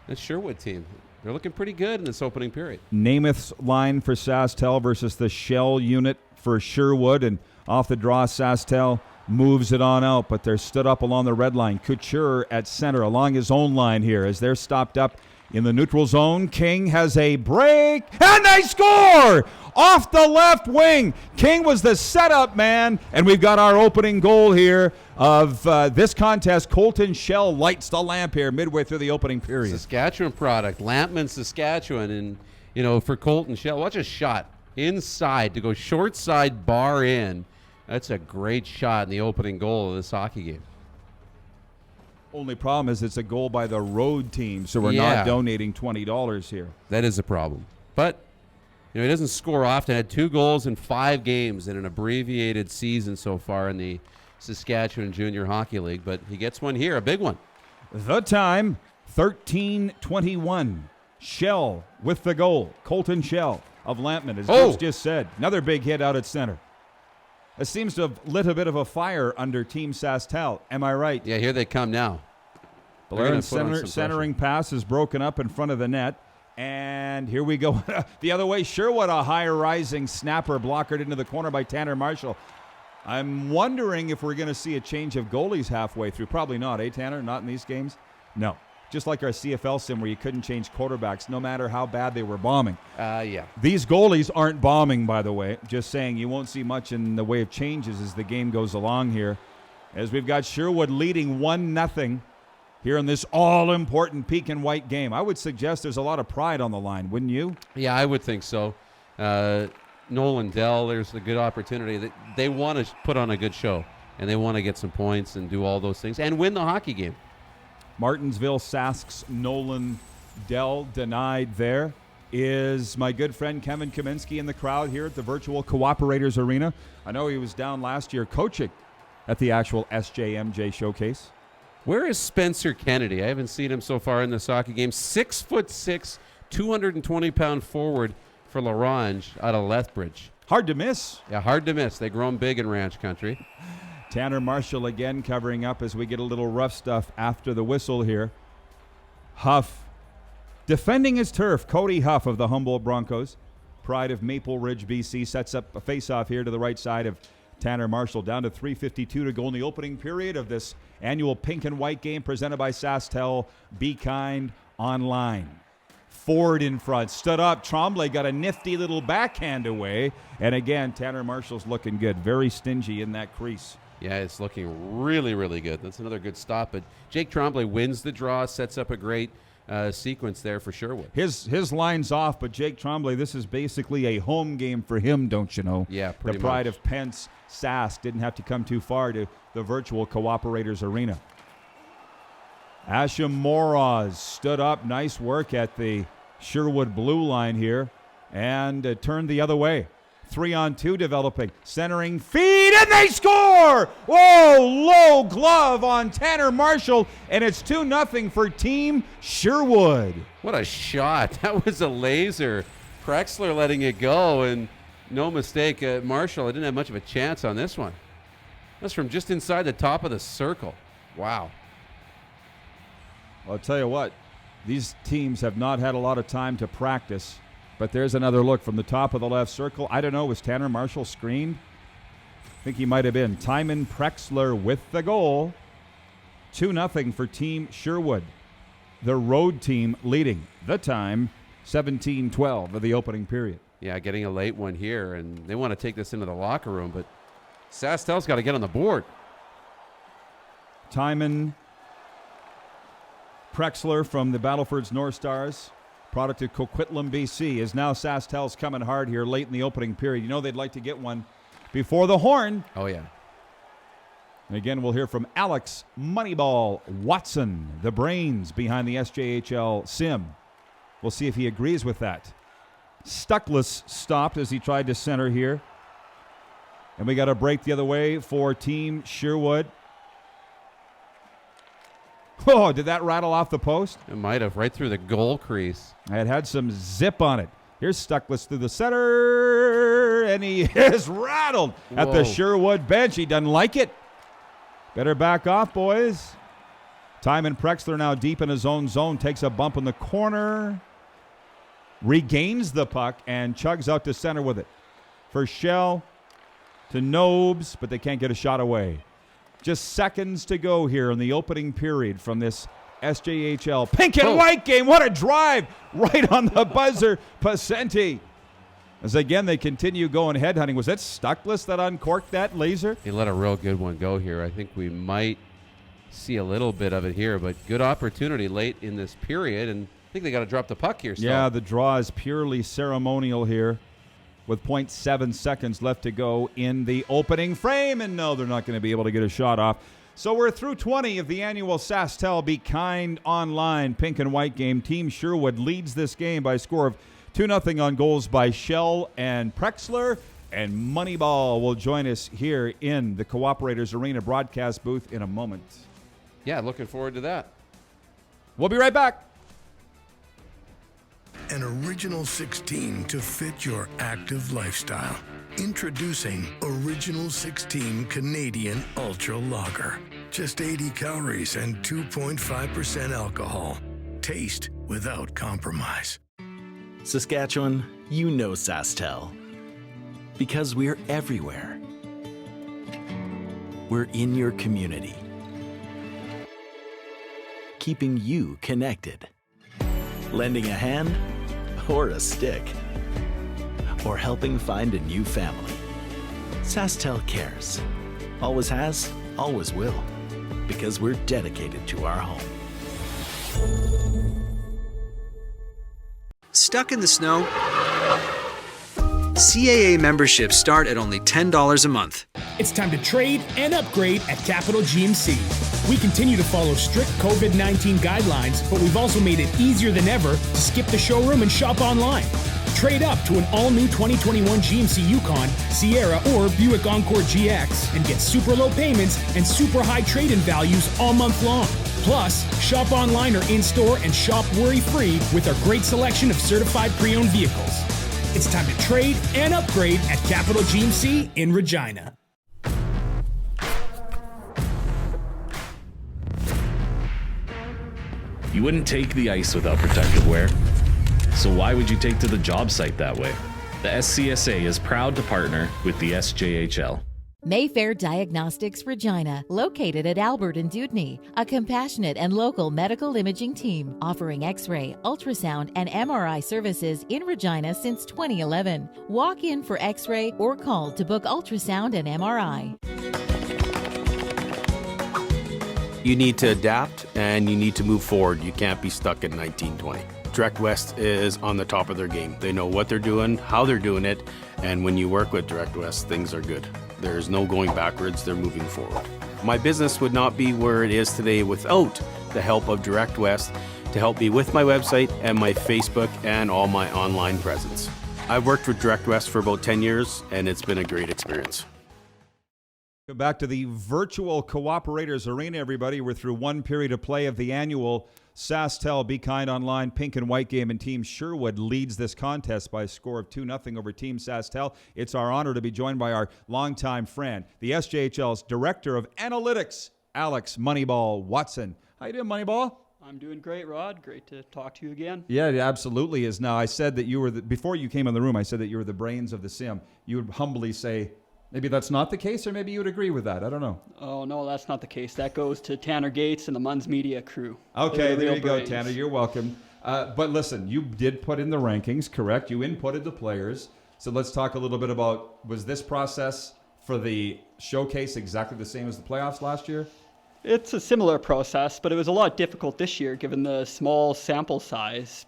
Speaker 10: that Sherwood team, they're looking pretty good in this opening period.
Speaker 11: Namath's line for SaskTel versus the Shell unit for Sherwood. And off the draw, SaskTel moves it on out, but they're stood up along the red line. Couture at center along his own line here as they're stopped up in the neutral zone. King has a break, and they score off the left wing. King was the setup man, and we've got our opening goal here of this contest. Colton Shell lights the lamp here midway through the opening period.
Speaker 10: Saskatchewan product, Lampman, Saskatchewan, and for Colton Shell, watch a shot inside to go short side bar in. That's a great shot in the opening goal of this hockey game.
Speaker 11: Only problem is it's a goal by the road team, so we're not donating $20 here.
Speaker 10: That is a problem. But, he doesn't score often. Had 2 goals in 5 games in an abbreviated season so far in the Saskatchewan Junior Hockey League, but he gets one here, a big one.
Speaker 11: The time, 13:21. Shell with the goal. Colton Shell of Lampman, as Bruce just said. Another big hit out at center. It seems to have lit a bit of a fire under Team SaskTel. Am I right?
Speaker 10: Yeah, here they come now.
Speaker 11: Blair's centering pass is broken up in front of the net. And here we go the other way. Sherwood, a high-rising snapper blockered into the corner by Tanner Marshall. I'm wondering if we're going to see a change of goalies halfway through. Probably not, Tanner? Not in these games? No. Just like our CFL sim where you couldn't change quarterbacks no matter how bad they were bombing.
Speaker 10: Yeah.
Speaker 11: These goalies aren't bombing, by the way. Just saying, you won't see much in the way of changes as the game goes along here. As we've got Sherwood leading 1-0 here in this all-important Peak and White game. I would suggest there's a lot of pride on the line, wouldn't you?
Speaker 10: Yeah, I would think so. Nolan Dell, there's a good opportunity. They want to put on a good show, and they want to get some points and do all those things and win the hockey game.
Speaker 11: Martinsville Sask's Nolan Dell denied there. Is my good friend Kevin Kaminsky in the crowd here at the virtual Cooperators Arena? I know he was down last year coaching at the actual SJMJ showcase.
Speaker 10: Where is Spencer Kennedy? I haven't seen him so far in this hockey game. 6'6", 220-pound forward for LaRange out of Lethbridge.
Speaker 11: Hard to miss.
Speaker 10: Yeah, hard to miss. They grow 'em big in ranch country.
Speaker 11: Tanner Marshall again covering up as we get a little rough stuff after the whistle here. Huff defending his turf. Cody Huff of the Humboldt Broncos. Pride of Maple Ridge, BC, sets up a face-off here to the right side of Tanner Marshall. Down to 3:52 to go in the opening period of this annual Pink and White game presented by SaskTel. Be Kind Online. Ford in front, stood up. Tremblay got a nifty little backhand away. And again, Tanner Marshall's looking good. Very stingy in that crease.
Speaker 10: Yeah, it's looking really, really good. That's another good stop. But Jake Tremblay wins the draw, sets up a great sequence there for Sherwood.
Speaker 11: His line's off, but Jake Tremblay, this is basically a home game for him, don't you know?
Speaker 10: Yeah, pretty
Speaker 11: The pride
Speaker 10: much.
Speaker 11: of Pence, Sask, didn't have to come too far to the virtual Cooperators Arena. Asham Moroz stood up. Nice work at the Sherwood blue line here and turned the other way. 3-on-2 developing. Centering feed, and they score! Whoa, low glove on Tanner Marshall, and it's 2-0 for Team Sherwood.
Speaker 10: What a shot. That was a laser. Prexler letting it go, and no mistake, Marshall didn't have much of a chance on this one. That's from just inside the top of the circle. Wow.
Speaker 11: Well, I'll tell you what, these teams have not had a lot of time to practice. But there's another look from the top of the left circle. I don't know, was Tanner Marshall screened? I think he might have been. Timon Prexler with the goal. 2-0 for Team Sherwood. The road team leading. The time, 17:12 of the opening period.
Speaker 10: Yeah, getting a late one here, and they want to take this into the locker room, but SaskTel's got to get on the board.
Speaker 11: Timon Prexler from the Battleford's North Stars. Product of Coquitlam, BC, is now SaskTel's coming hard here late in the opening period. You know they'd like to get one before the horn.
Speaker 10: Oh, yeah.
Speaker 11: And again, we'll hear from Alex Moneyball Watson, the brains behind the SJHL sim. We'll see if he agrees with that. Stuckless stopped as he tried to center here. And we got a break the other way for Team Sherwood. Oh, did that rattle off the post?
Speaker 10: It might have, right through the goal crease.
Speaker 11: It had some zip on it. Here's Stuckless through the center, and he is rattled at the Sherwood bench. He doesn't like it. Better back off, boys. Timon Prexler now deep in his own zone, takes a bump in the corner, regains the puck, and chugs out to center with it. For Shell to Nobes, but they can't get a shot away. Just seconds to go here in the opening period from this SJHL pink and white game. What a drive right on the buzzer. Pasenti. As again, they continue going headhunting. Was that Stuckless that uncorked that laser?
Speaker 10: He let a real good one go here. I think we might see a little bit of it here, but good opportunity late in this period, and I think they got to drop the puck here. Still.
Speaker 11: Yeah, the draw is purely ceremonial here with 0.7 seconds left to go in the opening frame, and no, they're not going to be able to get a shot off. So we're through 20 of the annual SaskTel Be Kind Online pink and white game. Team Sherwood leads this game by a score of 2-0 on goals by Shell and Prexler. And Moneyball will join us here in the Cooperators Arena broadcast booth in a moment.
Speaker 10: Yeah, looking forward to that.
Speaker 11: We'll be right back.
Speaker 17: An original 16 to fit your active lifestyle. Introducing Original 16 Canadian Ultra Lager. Just 80 calories and 2.5% alcohol. Taste without compromise.
Speaker 8: Saskatchewan, you know SaskTel. Because we're everywhere. We're in your community. Keeping you connected. Lending a hand or a stick. Or helping find a new family. SaskTel cares. Always has, always will. Because we're dedicated to our home.
Speaker 18: Stuck in the snow? CAA memberships start at only $10 a month.
Speaker 16: It's time to trade and upgrade at Capital GMC. We continue to follow strict COVID-19 guidelines, but we've also made it easier than ever to skip the showroom and shop online. Trade up to an all-new 2021 GMC Yukon, Sierra, or Buick Encore GX and get super low payments and super high trade-in values all month long. Plus, shop online or in-store and shop worry-free with our great selection of certified pre-owned vehicles. It's time to trade and upgrade at Capital GMC in Regina.
Speaker 19: You wouldn't take the ice without protective wear. So why would you take to the job site that way? The SCSA is proud to partner with the SJHL.
Speaker 1: Mayfair Diagnostics Regina, located at Albert and Dewdney, a compassionate and local medical imaging team offering X-ray, ultrasound, and MRI services in Regina since 2011. Walk in for X-ray or call to book ultrasound and MRI.
Speaker 14: You need to adapt and you need to move forward. You can't be stuck in 1920. Direct West is on the top of their game. They know what they're doing, how they're doing it, and when you work with Direct West, things are good. There's no going backwards, they're moving forward. My business would not be where it is today without the help of Direct West to help me with my website and my Facebook and all my online presence. I've worked with Direct West for about 10 years, and it's been a great experience.
Speaker 11: Go back to the virtual Cooperators Arena, everybody. We're through one period of play of the annual SaskTel Be Kind Online pink and white game, and Team Sherwood leads this contest by a score of 2-0 over Team SaskTel. It's our honor to be joined by our longtime friend, the SJHL's Director of Analytics, Alex Moneyball Watson. How you doing, Moneyball?
Speaker 12: I'm doing great, Rod. Great to talk to you again.
Speaker 11: Yeah, it absolutely is. Now, I said that you were, before you came in the room, I said that you were the brains of the sim. You would humbly say, maybe that's not the case, or maybe you would agree with that. I don't know.
Speaker 12: Oh, no, that's not the case. That goes to Tanner Gates and the Munns Media crew.
Speaker 11: Okay, there you go, Tanner. You're welcome. But listen, you did put in the rankings, correct? You inputted the players. So let's talk a little bit about, was this process for the showcase exactly the same as the playoffs last year?
Speaker 12: It's a similar process, but it was a lot difficult this year given the small sample size.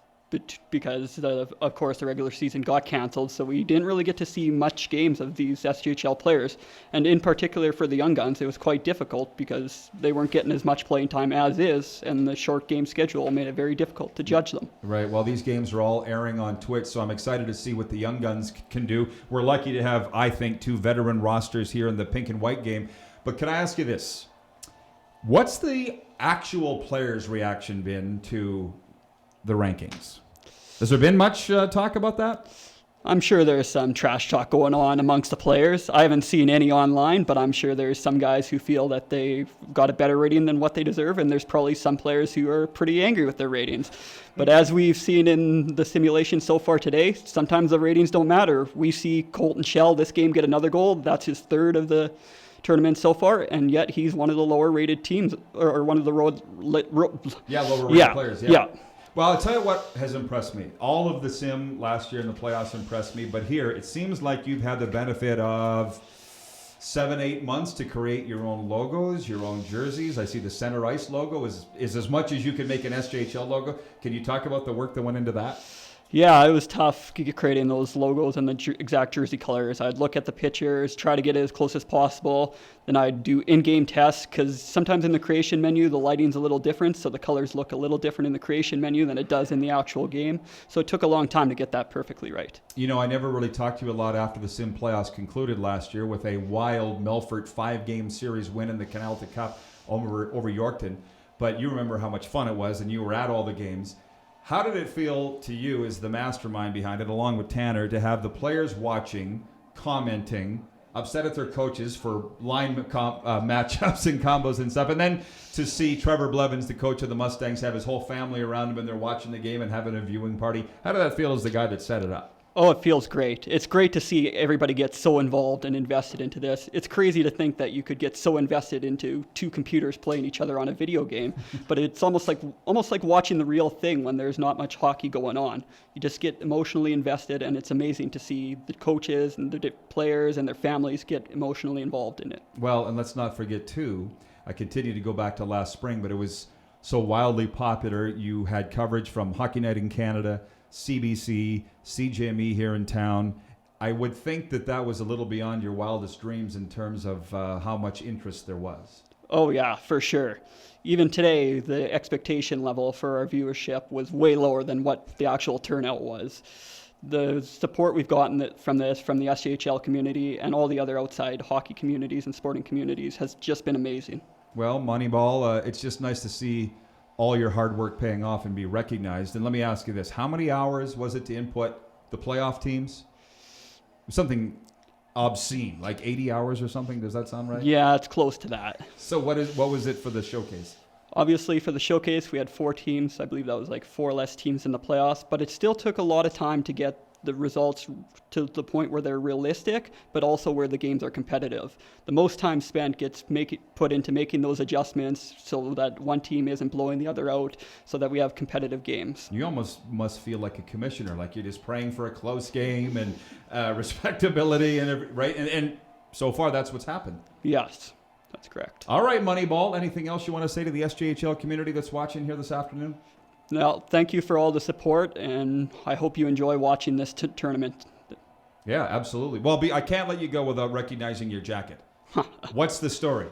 Speaker 12: Because, of course, the regular season got canceled, so we didn't really get to see much games of these SJHL players. And in particular for the young guns, it was quite difficult because they weren't getting as much playing time as is, and the short game schedule made it very difficult to judge them.
Speaker 11: Right. Well, these games are all airing on Twitch, so I'm excited to see what the young guns can do. We're lucky to have, I think, two veteran rosters here in the pink and white game. But can I ask you this? What's the actual players' reaction been to the rankings? Has there been much talk about that?
Speaker 12: I'm sure there's some trash talk going on amongst the players. I haven't seen any online, but I'm sure there's some guys who feel that they've got a better rating than what they deserve, and there's probably some players who are pretty angry with their ratings. But as we've seen in the simulation so far today, sometimes the ratings don't matter. We see Colton Shell this game get another goal. That's his third of the tournaments so far, and yet he's one of the lower rated teams, or one of the
Speaker 11: lower rated players.
Speaker 12: Yeah.
Speaker 11: Well, I'll tell you what has impressed me. All of the sim last year in the playoffs impressed me, but here it seems like you've had the benefit of 7-8 months to create your own logos, your own jerseys. I see the center ice logo is as much as you can make an SJHL logo. Can you talk about the work that went into that?
Speaker 12: Yeah, it was tough creating those logos and the exact jersey colors. I'd look at the pictures, try to get it as close as possible. Then I'd do in-game tests, because sometimes in the creation menu, the lighting's a little different, so the colors look a little different in the creation menu than it does in the actual game. So it took a long time to get that perfectly right.
Speaker 11: You know, I never really talked to you a lot after the Sim playoffs concluded last year with a wild Melfort 5-game series win in the Canalta Cup over Yorkton. But you remember how much fun it was, and you were at all the games. How did it feel to you as the mastermind behind it, along with Tanner, to have the players watching, commenting, upset at their coaches for line matchups and combos and stuff, and then to see Trevor Blevins, the coach of the Mustangs, have his whole family around him and they're watching the game and having a viewing party? How did that feel as the guy that set it up?
Speaker 12: Oh, it feels great. It's great to see everybody get so involved and invested into this. It's crazy to think that you could get so invested into two computers playing each other on a video game, but it's almost like watching the real thing when there's not much hockey going on. You just get emotionally invested, and it's amazing to see the coaches and the players and their families get emotionally involved in it.
Speaker 11: Well, and let's not forget, too, I continue to go back to last spring, but it was so wildly popular. You had coverage from Hockey Night in Canada, CBC, CJME here in town. I would think that was a little beyond your wildest dreams in terms of how much interest there was.
Speaker 12: Oh yeah, for sure. Even today, the expectation level for our viewership was way lower than what the actual turnout was. The support we've gotten from the SJHL community and all the other outside hockey communities and sporting communities has just been amazing.
Speaker 11: Well, Moneyball, it's just nice to see all your hard work paying off and be recognized. And let me ask you this. How many hours was it to input the playoff teams? Something obscene, like 80 hours or something? Does that sound right?
Speaker 12: Yeah, it's close to that.
Speaker 11: So what was it for the showcase?
Speaker 12: Obviously, for the showcase, we had 4 teams. I believe that was like 4 less teams in the playoffs, but it still took a lot of time to get the results to the point where they're realistic, but also where the games are competitive. The most time spent gets put into making those adjustments so that one team isn't blowing the other out, so that we have competitive games.
Speaker 11: You almost must feel like a commissioner, like you're just praying for a close game and respectability, right? And so far, that's what's happened.
Speaker 12: Yes, that's correct.
Speaker 11: All right, Moneyball. Anything else you want to say to the SJHL community that's watching here this afternoon?
Speaker 12: Well, thank you for all the support, and I hope you enjoy watching this tournament.
Speaker 11: Yeah, absolutely. Well, I can't let you go without recognizing your jacket. What's the story?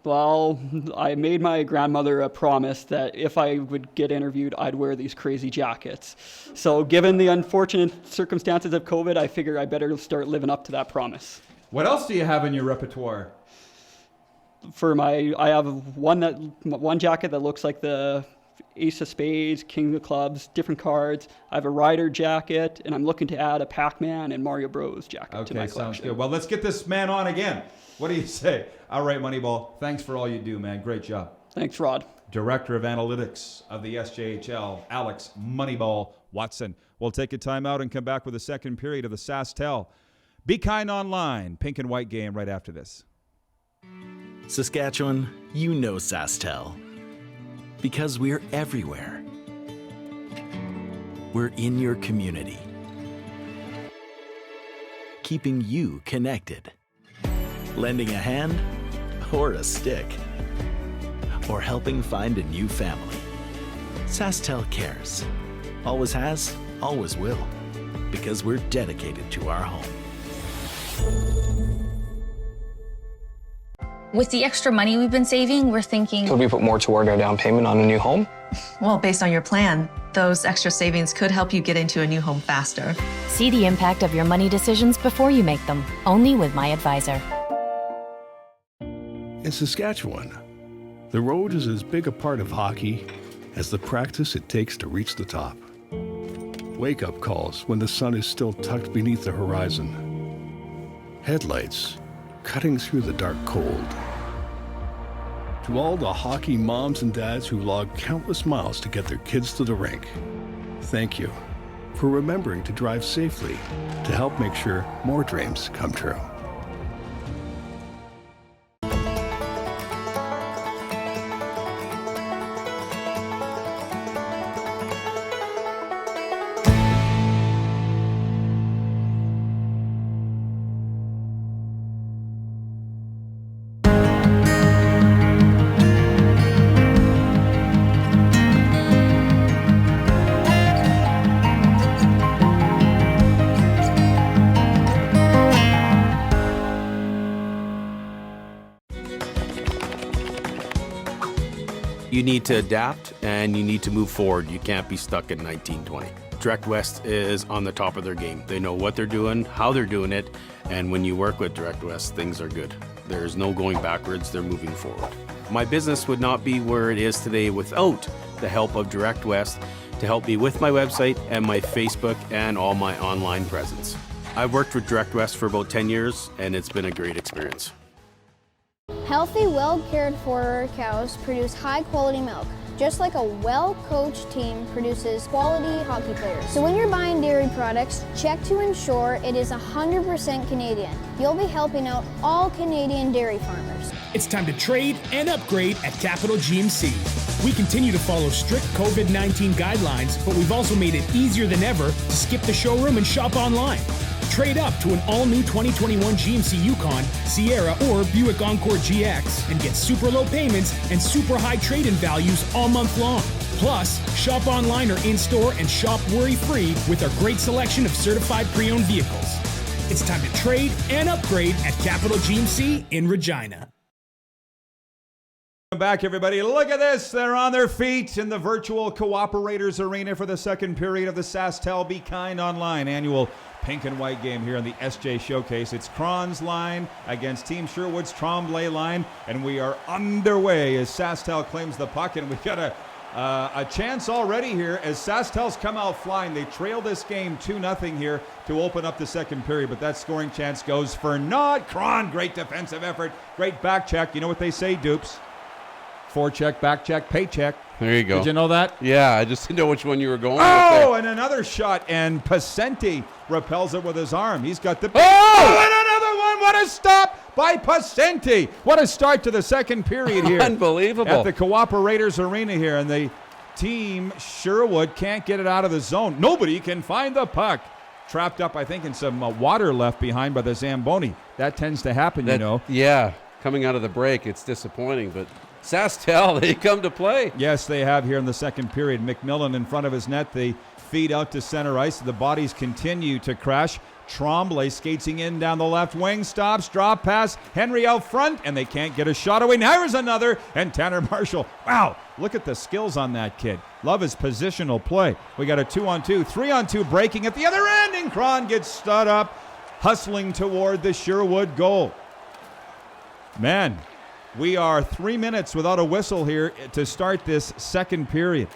Speaker 12: Well, I made my grandmother a promise that if I would get interviewed, I'd wear these crazy jackets. So given the unfortunate circumstances of COVID, I figure I better start living up to that promise.
Speaker 11: What else do you have in your repertoire?
Speaker 12: I have one jacket that looks like the Ace of Spades, King of Clubs, different cards. I have a Rider jacket, and I'm looking to add a Pac-Man and Mario Bros jacket to my collection.
Speaker 11: Sounds good. Well, let's get this man on again. What do you say? All right, Moneyball. Thanks for all you do, man. Great job.
Speaker 12: Thanks, Rod.
Speaker 11: Director of Analytics of the SJHL, Alex Moneyball Watson. We'll take a timeout and come back with the second period of the SaskTel Be Kind Online pink and white game right after this.
Speaker 8: Saskatchewan, you know SaskTel. Because we're everywhere. We're in your community. Keeping you connected. Lending a hand or a stick. Or helping find a new family. SaskTel cares. Always has, always will. Because we're dedicated to our home.
Speaker 13: With the extra money we've been saving, we're thinking,
Speaker 15: could we put more toward our down payment on a new home?
Speaker 21: Well, based on your plan, those extra savings could help you get into a new home faster.
Speaker 24: See the impact of your money decisions before you make them, only with my advisor.
Speaker 17: In Saskatchewan, the road is as big a part of hockey as the practice it takes to reach the top. Wake-up calls when the sun is still tucked beneath the horizon. Headlights cutting through the dark cold. To all the hockey moms and dads who log countless miles to get their kids to the rink, thank you for remembering to drive safely to help make sure more dreams come true.
Speaker 14: You need to adapt and you need to move forward. You can't be stuck in 1920. Direct West is on the top of their game. They know what they're doing, how they're doing it, and when you work with Direct West, things are good. There's no going backwards, they're moving forward. My business would not be where it is today without the help of Direct West to help me with my website and my Facebook and all my online presence. I've worked with Direct West for about 10 years and it's been a great experience.
Speaker 6: Healthy, well-cared-for cows produce high-quality milk, just like a well-coached team produces quality hockey players. So when you're buying dairy products, check to ensure it is 100% Canadian. You'll be helping out all Canadian dairy farmers.
Speaker 16: It's time to trade and upgrade at Capital GMC. We continue to follow strict COVID-19 guidelines, but we've also made it easier than ever to skip the showroom and shop online. Trade up to an all-new 2021 GMC Yukon, Sierra, or Buick Encore GX and get super low payments and super high trade-in values all month long. Plus, shop online or in-store and shop worry-free with our great selection of certified pre-owned vehicles. It's time to trade and upgrade at Capital GMC in Regina.
Speaker 11: Welcome back, everybody. Look at this. They're on their feet in the virtual Cooperators Arena for the second period of the SaskTel Be Kind Online annual pink and white game here on the SJ Showcase. It's Cron's line against Team Sherwood's Tremblay line, and we are underway as SaskTel claims the puck, and we got a chance already here as SaskTel's come out flying. They trail this game 2-0 here to open up the second period, but that scoring chance goes for naught. Cron, great defensive effort, great back check. You know what they say, dupes? Forecheck, back check, paycheck.
Speaker 10: There you go.
Speaker 11: Did you know that?
Speaker 10: Yeah, I just didn't know which one you were going with
Speaker 11: Oh,
Speaker 10: there.
Speaker 11: and another shot, and Pacenti repels it with his arm. He's got the...
Speaker 10: Oh!
Speaker 11: And another one! What a stop by Pacenti! What a start to the second period here.
Speaker 10: Unbelievable.
Speaker 11: At the Cooperators Arena here, and the team, Sherwood, can't get it out of the zone. Nobody can find the puck. Trapped up, I think, in some water left behind by the Zamboni. That tends to happen, you know.
Speaker 10: Yeah, coming out of the break, it's disappointing, but... SaskTel, they come to play.
Speaker 11: Yes, they have here in the second period. McMillan in front of his net. They feed out to center ice. The bodies continue to crash. Tremblay skating in down the left wing. Stops, drop pass. Henry out front, and they can't get a shot away. Now here's another, and Tanner Marshall. Wow, look at the skills on that kid. Love his positional play. We got a 2-on-2, 3-on-2 breaking at the other end, and Cron gets stood up, hustling toward the Sherwood goal. Man, we are 3 minutes without a whistle here to start this second period.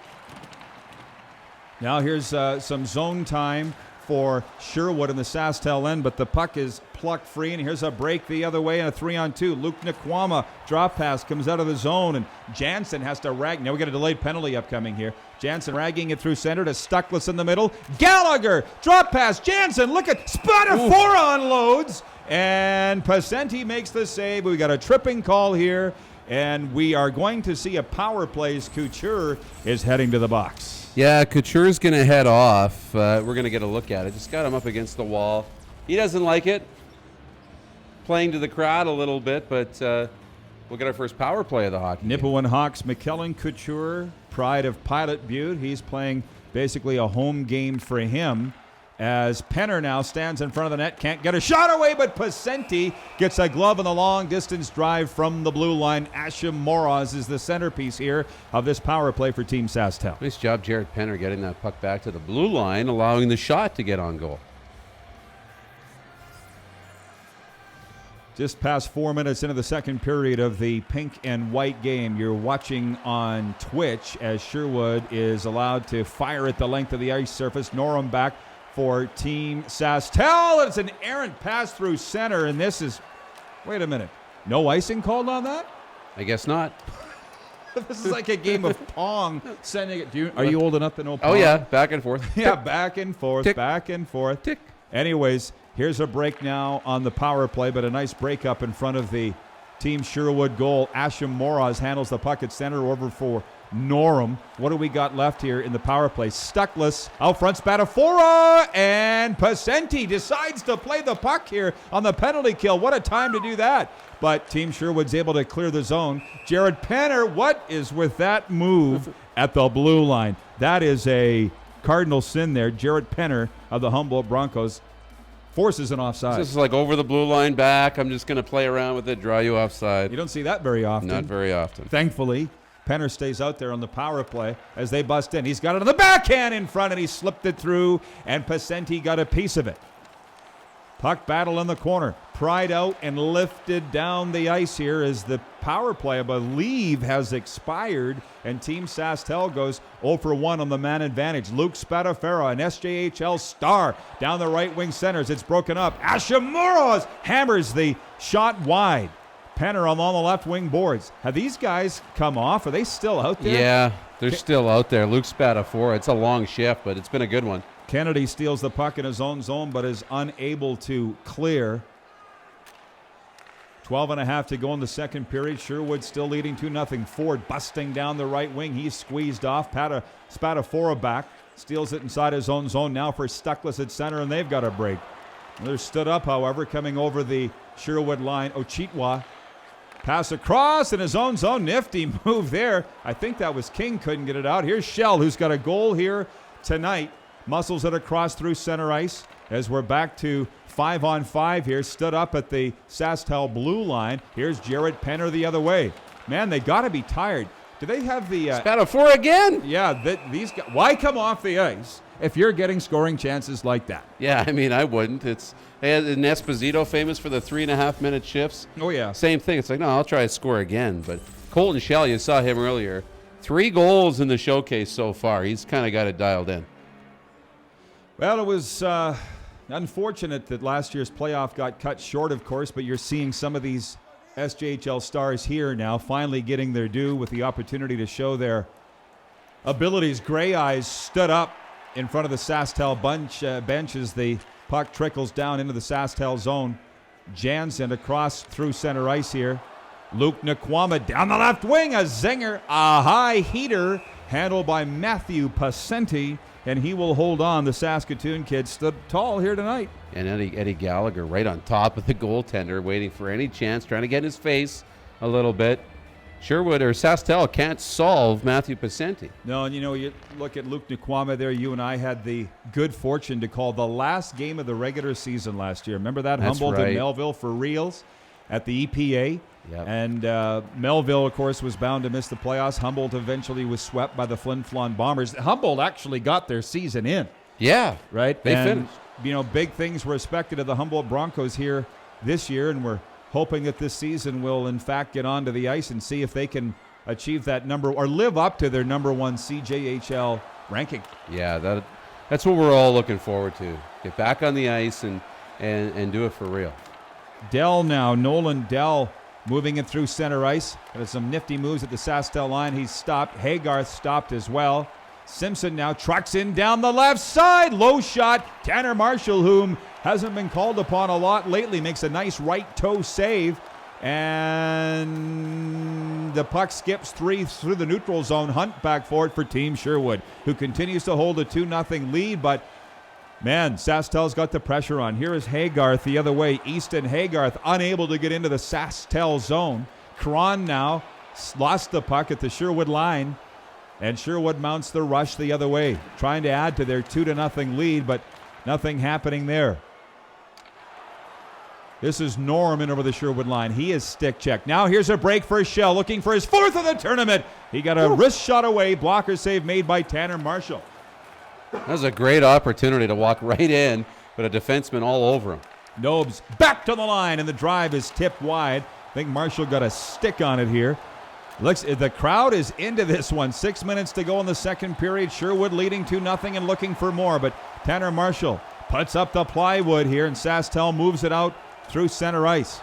Speaker 11: Now here's some zone time for Sherwood in the SaskTel end, but the puck is plucked free, and here's a break the other way and a 3-on-2. Luke Nkwama drop pass comes out of the zone, and Jansen has to rag. Now we got a delayed penalty upcoming here. Jansen ragging it through center to Stuckless in the middle. Gallagher drop pass. Jansen, look at spot of 4 unloads. And Pacenti makes the save. We got a tripping call here, and we are going to see a power play as Couture is heading to the box.
Speaker 10: Yeah, Couture's going to head off. We're going to get a look at it. Just got him up against the wall. He doesn't like it. Playing to the crowd a little bit, but we'll get our first power play of the hockey.
Speaker 11: Nipawin Hawks, McKellen Couture, pride of Pilot Butte. He's playing basically a home game for him. As Penner now stands in front of the net, can't get a shot away, but Pacenti gets a glove on the long-distance drive from the blue line. Ashim Moroz is the centerpiece here of this power play for Team SaskTel.
Speaker 10: Nice job, Jared Penner, getting that puck back to the blue line, allowing the shot to get on goal.
Speaker 11: Just past 4 minutes into the second period of the pink and white game. You're watching on Twitch as Sherwood is allowed to fire at the length of the ice surface. Norum back for Team SaskTel. It's an errant pass through center, and this is, wait a minute, no icing called on that?
Speaker 10: I guess not.
Speaker 11: This is like a game of Pong. Sending it. Are you old enough to know Pong?
Speaker 10: Oh, yeah, back and forth.
Speaker 11: Yeah, back and forth,
Speaker 10: Tick.
Speaker 11: back and forth.
Speaker 10: Tick.
Speaker 11: Anyways, here's a break now on the power play, but a nice break up in front of the Team Sherwood goal. Ashim Moroz handles the puck at center over for Norum. What do we got left here in the power play? Stuckless out front, Spadafora, and Pacenti decides to play the puck here on the penalty kill. What a time to do that. But Team Sherwood's able to clear the zone. Jared Penner, what is with that move at the blue line? That is a cardinal sin there. Jared Penner of the Humboldt Broncos forces an offside.
Speaker 10: This is like over the blue line back. I'm just going to play around with it, draw you offside.
Speaker 11: You don't see that very often.
Speaker 10: Not very often.
Speaker 11: Thankfully. Penner stays out there on the power play as they bust in. He's got it on the backhand in front, and he slipped it through, and Pacenti got a piece of it. Puck battle in the corner. Pried out and lifted down the ice here as the power play, I believe, has expired, and Team SaskTel goes 0 for 1 on the man advantage. Luke Spadafero, an SJHL star, down the right wing centers. It's broken up. Ashimuros hammers the shot wide. Penner along the left wing boards. Have these guys come off? Are they still out there?
Speaker 10: Yeah, they're still out there. Luke Spadafero. It's a long shift, but it's been a good one.
Speaker 11: Kennedy steals the puck in his own zone but is unable to clear. 12.5 to go in the second period. Sherwood still leading 2-0. Ford busting down the right wing. He's squeezed off. Spadafora back. Steals it inside his own zone now for Stuckless at center, and they've got a break. They're stood up, however, coming over the Sherwood line. Ochitwa. Pass across in his own zone. Nifty move there. I think that was King. Couldn't get it out. Here's Shell, who's got a goal here tonight. Muscles it across through center ice as we're back to 5-on-5 here. Stood up at the SaskTel blue line. Here's Jared Penner the other way. Man, they got to be tired. Do they have the...
Speaker 10: Spadafora again?
Speaker 11: Yeah, these guys... Why come off the ice if you're getting scoring chances like that?
Speaker 10: Yeah, I mean, I wouldn't. They had an Esposito famous for the 3.5-minute shifts.
Speaker 11: Oh, yeah.
Speaker 10: Same thing. It's like, no, I'll try to score again. But Colton Shell, you saw him earlier. 3 goals in the showcase so far. He's kind of got it dialed in.
Speaker 11: Well, it was unfortunate that last year's playoff got cut short, of course, but you're seeing some of these SJHL stars here now finally getting their due with the opportunity to show their abilities. Gray Eyes stood up in front of the SaskTel bench as the puck trickles down into the SaskTel zone. Jansen across through center ice here. Luke Nkwama down the left wing, a zinger, a high heater handled by Matthew Pacenti. And he will hold on. The Saskatoon kid stood tall here tonight.
Speaker 10: And Eddie Gallagher right on top of the goaltender, waiting for any chance, trying to get in his face a little bit. Sherwood or SaskTel can't solve Matthew Pacenti.
Speaker 11: No, and you look at Luke Nkwama there. You and I had the good fortune to call the last game of the regular season last year. Remember that?
Speaker 10: That's
Speaker 11: Humboldt
Speaker 10: right.
Speaker 11: and Melville for reals at the EPA.
Speaker 10: Yep.
Speaker 11: And Melville, of course, was bound to miss the playoffs. Humboldt eventually was swept by the Flin Flon Bombers. Humboldt actually got their season in.
Speaker 10: Yeah.
Speaker 11: Right?
Speaker 10: They
Speaker 11: and,
Speaker 10: finished.
Speaker 11: Big things were expected of the Humboldt Broncos here this year, and we're hoping that this season will, in fact, get onto the ice and see if they can achieve that number or live up to their number 1 CJHL ranking.
Speaker 10: Yeah, that's what we're all looking forward to. Get back on the ice and do it for real.
Speaker 11: Dell now, Nolan Dell, moving it through center ice. There's some nifty moves at the SaskTel line. He's stopped. Haygarth stopped as well. Simpson now trucks in down the left side. Low shot. Tanner Marshall, whom hasn't been called upon a lot lately, makes a nice right toe save. And the puck skips 3 through the neutral zone. Hunt back for it for Team Sherwood, who continues to hold a 2-0 lead. But man, SaskTel's got the pressure on. Here is Haygarth the other way. Easton Haygarth unable to get into the SaskTel zone. Cron now lost the puck at the Sherwood line, and Sherwood mounts the rush the other way, trying to add to their 2-0 lead, but nothing happening there. This is Norman over the Sherwood line. He is stick checked. Now here's a break for Shell, looking for his 4th of the tournament. He got a wrist shot away. Blocker save made by Tanner Marshall.
Speaker 10: That was a great opportunity to walk right in, but a defenseman all over him.
Speaker 11: Nobes back to the line, and the drive is tipped wide. I think Marshall got a stick on it here. The crowd is into this one. 6 minutes to go in the second period. Sherwood leading 2-0 and looking for more, but Tanner Marshall puts up the plywood here, and SaskTel moves it out through center ice.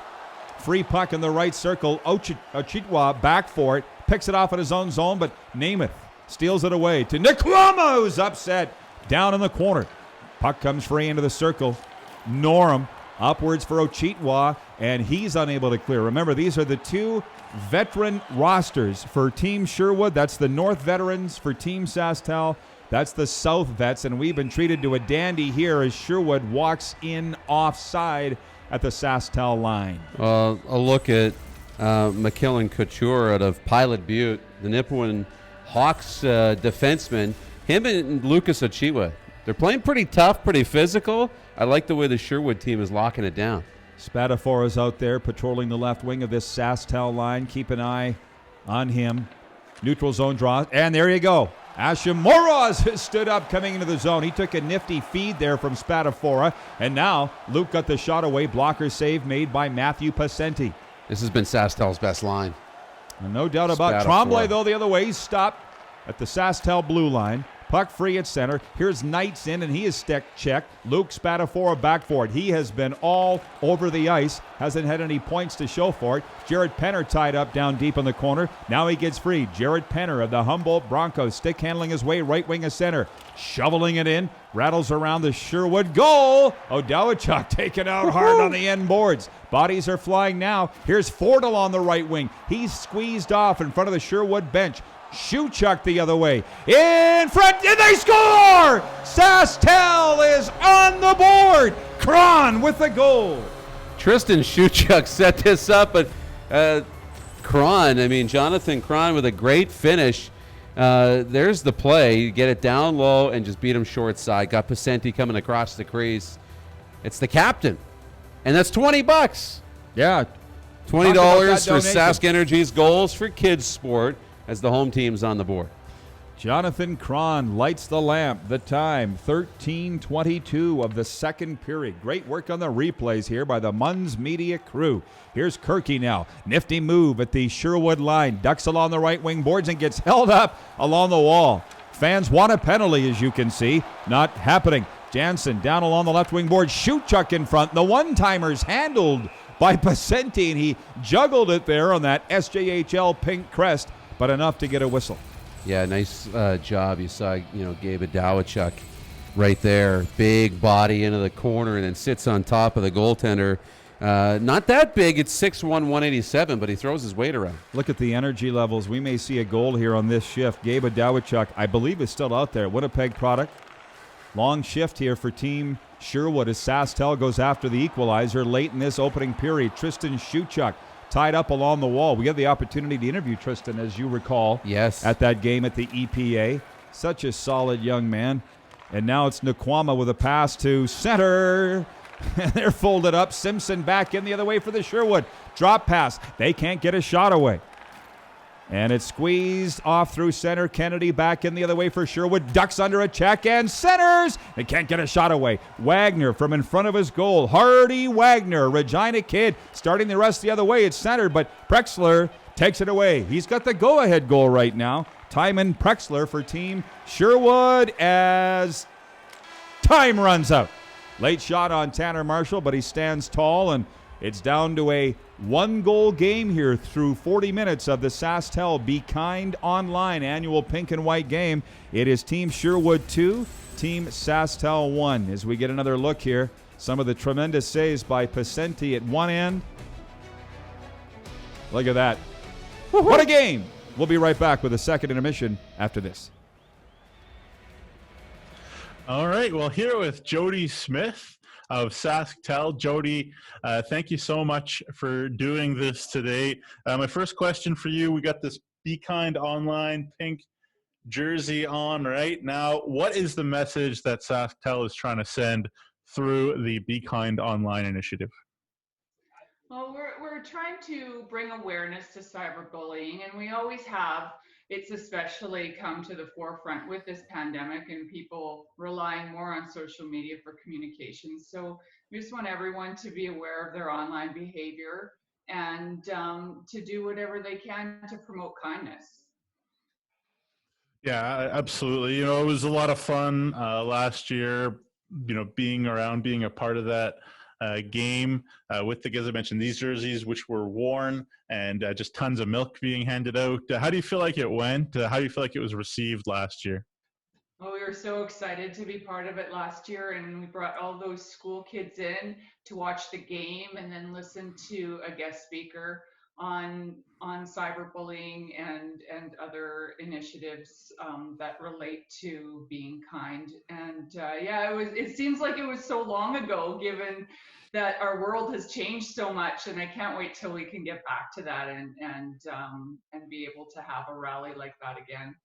Speaker 11: Free puck in the right circle. Ochitwa back for it. Picks it off at his own zone, but Namath steals it away to Nkwama, who's upset down in the corner. Puck comes free into the circle. Norum upwards for Ochitwa, and he's unable to clear. Remember, these are the 2 veteran rosters for Team Sherwood. That's the North veterans for Team SaskTel. That's the South vets, and we've been treated to a dandy here as Sherwood walks in offside at the SaskTel line.
Speaker 10: A look at McKillen Couture out of Pilot Butte, the Nipawin Hawks defenseman. Him and Lucas Ochitwa, they're playing pretty tough, pretty physical. I like the way the Sherwood team is locking it down.
Speaker 11: Spadafora is out there patrolling the left wing of this SaskTel line. Keep an eye on him. Neutral zone draw, and there you go. Ashimoros has stood up coming into the zone. He took a nifty feed there from Spadafora, and now Luke got the shot away. Blocker save made by Matthew Pacenti.
Speaker 10: This has been SaskTel's best line.
Speaker 11: And no doubt about Tremblay, though, the other way. He's stopped at the SaskTel blue line. Puck free at center. Here's Knights in, and he is checked. Luke Spadafora back for it. He has been all over the ice. Hasn't had any points to show for it. Jared Penner tied up down deep in the corner. Now he gets free. Jared Penner of the Humboldt Broncos stick handling his way right wing of center. Shoveling it in. Rattles around the Sherwood goal. O'Dowachuk taken out hard on the end boards. Bodies are flying now. Here's Fordle on the right wing. He's squeezed off in front of the Sherwood bench. Shuchuk the other way. In front, and they score! SaskTel is on the board. Kron with the goal.
Speaker 10: Tristan Shuchuk set this up, but Jonathan Kron with a great finish. There's the play. You get it down low and just beat him short side. Got Pacenti coming across the crease. It's the captain. And that's $20.
Speaker 11: Yeah.
Speaker 10: $20 for Sask Energy's Goals for Kids Sport as the home team's on the board.
Speaker 11: Jonathan Kron lights the lamp. The time, 13:22 of the second period. Great work on the replays here by the Munns Media crew. Here's Kirky now. Nifty move at the Sherwood line. Ducks along the right wing boards and gets held up along the wall. Fans want a penalty, as you can see. Not happening. Jansen down along the left wing board. Shuchuk in front. The one-timer's handled by Pacenti, and he juggled it there on that SJHL pink crest, but enough to get a whistle.
Speaker 10: Yeah, nice job. You saw, Gabe Adawachuk right there. Big body into the corner and then sits on top of the goaltender. Not that big. It's 6'1", 187, but he throws his weight around.
Speaker 11: Look at the energy levels. We may see a goal here on this shift. Gabe Adawachuk, I believe, is still out there. Winnipeg product. Long shift here for Team Sherwood as SaskTel goes after the equalizer late in this opening period. Tristan Shuchuk tied up along the wall. We had the opportunity to interview Tristan, as you recall.
Speaker 10: Yes.
Speaker 11: At that game at the EPA. Such a solid young man. And now it's Nkwama with a pass to center. They're folded up. Simpson back in the other way for the Sherwood. Drop pass. They can't get a shot away. And it's squeezed off through center. Kennedy back in the other way for Sherwood. Ducks under a check and centers. They can't get a shot away. Wagner from in front of his goal. Hardy Wagner, Regina kid, starting the rest the other way. It's centered, but Prexler takes it away. He's got the go-ahead goal right now. Timon Prexler for Team Sherwood as time runs out. Late shot on Tanner Marshall, but he stands tall, and it's down to a one-goal game here through 40 minutes of the SaskTel Be Kind Online annual pink and white game. It is Team Sherwood 2, Team SaskTel 1. As we get another look here, some of the tremendous saves by Pacenti at one end. Look at that. What a game! We'll be right back with a second intermission after this.
Speaker 3: All right, well, here with Jody Smith of SaskTel. Jody, thank you so much for doing this today. My first question for you, we got this Be Kind Online pink jersey on right now. What is the message that SaskTel is trying to send through the Be Kind Online initiative?
Speaker 7: Well, we're trying to bring awareness to cyberbullying, and we always have. It's especially come to the forefront with this pandemic and people relying more on social media for communication. So we just want everyone to be aware of their online behavior and to do whatever they can to promote kindness.
Speaker 3: Yeah, absolutely. It was a lot of fun last year, being around, being a part of that game with the, as I mentioned, these jerseys, which were worn, and just tons of milk being handed out. How do you feel like it went? How do you feel like it was received last year?
Speaker 7: Well, we were so excited to be part of it last year, and we brought all those school kids in to watch the game and then listen to a guest speaker on cyberbullying and other initiatives that relate to being kind. And it seems like it was so long ago, given that our world has changed so much, and I can't wait till we can get back to that and be able to have a rally like that again.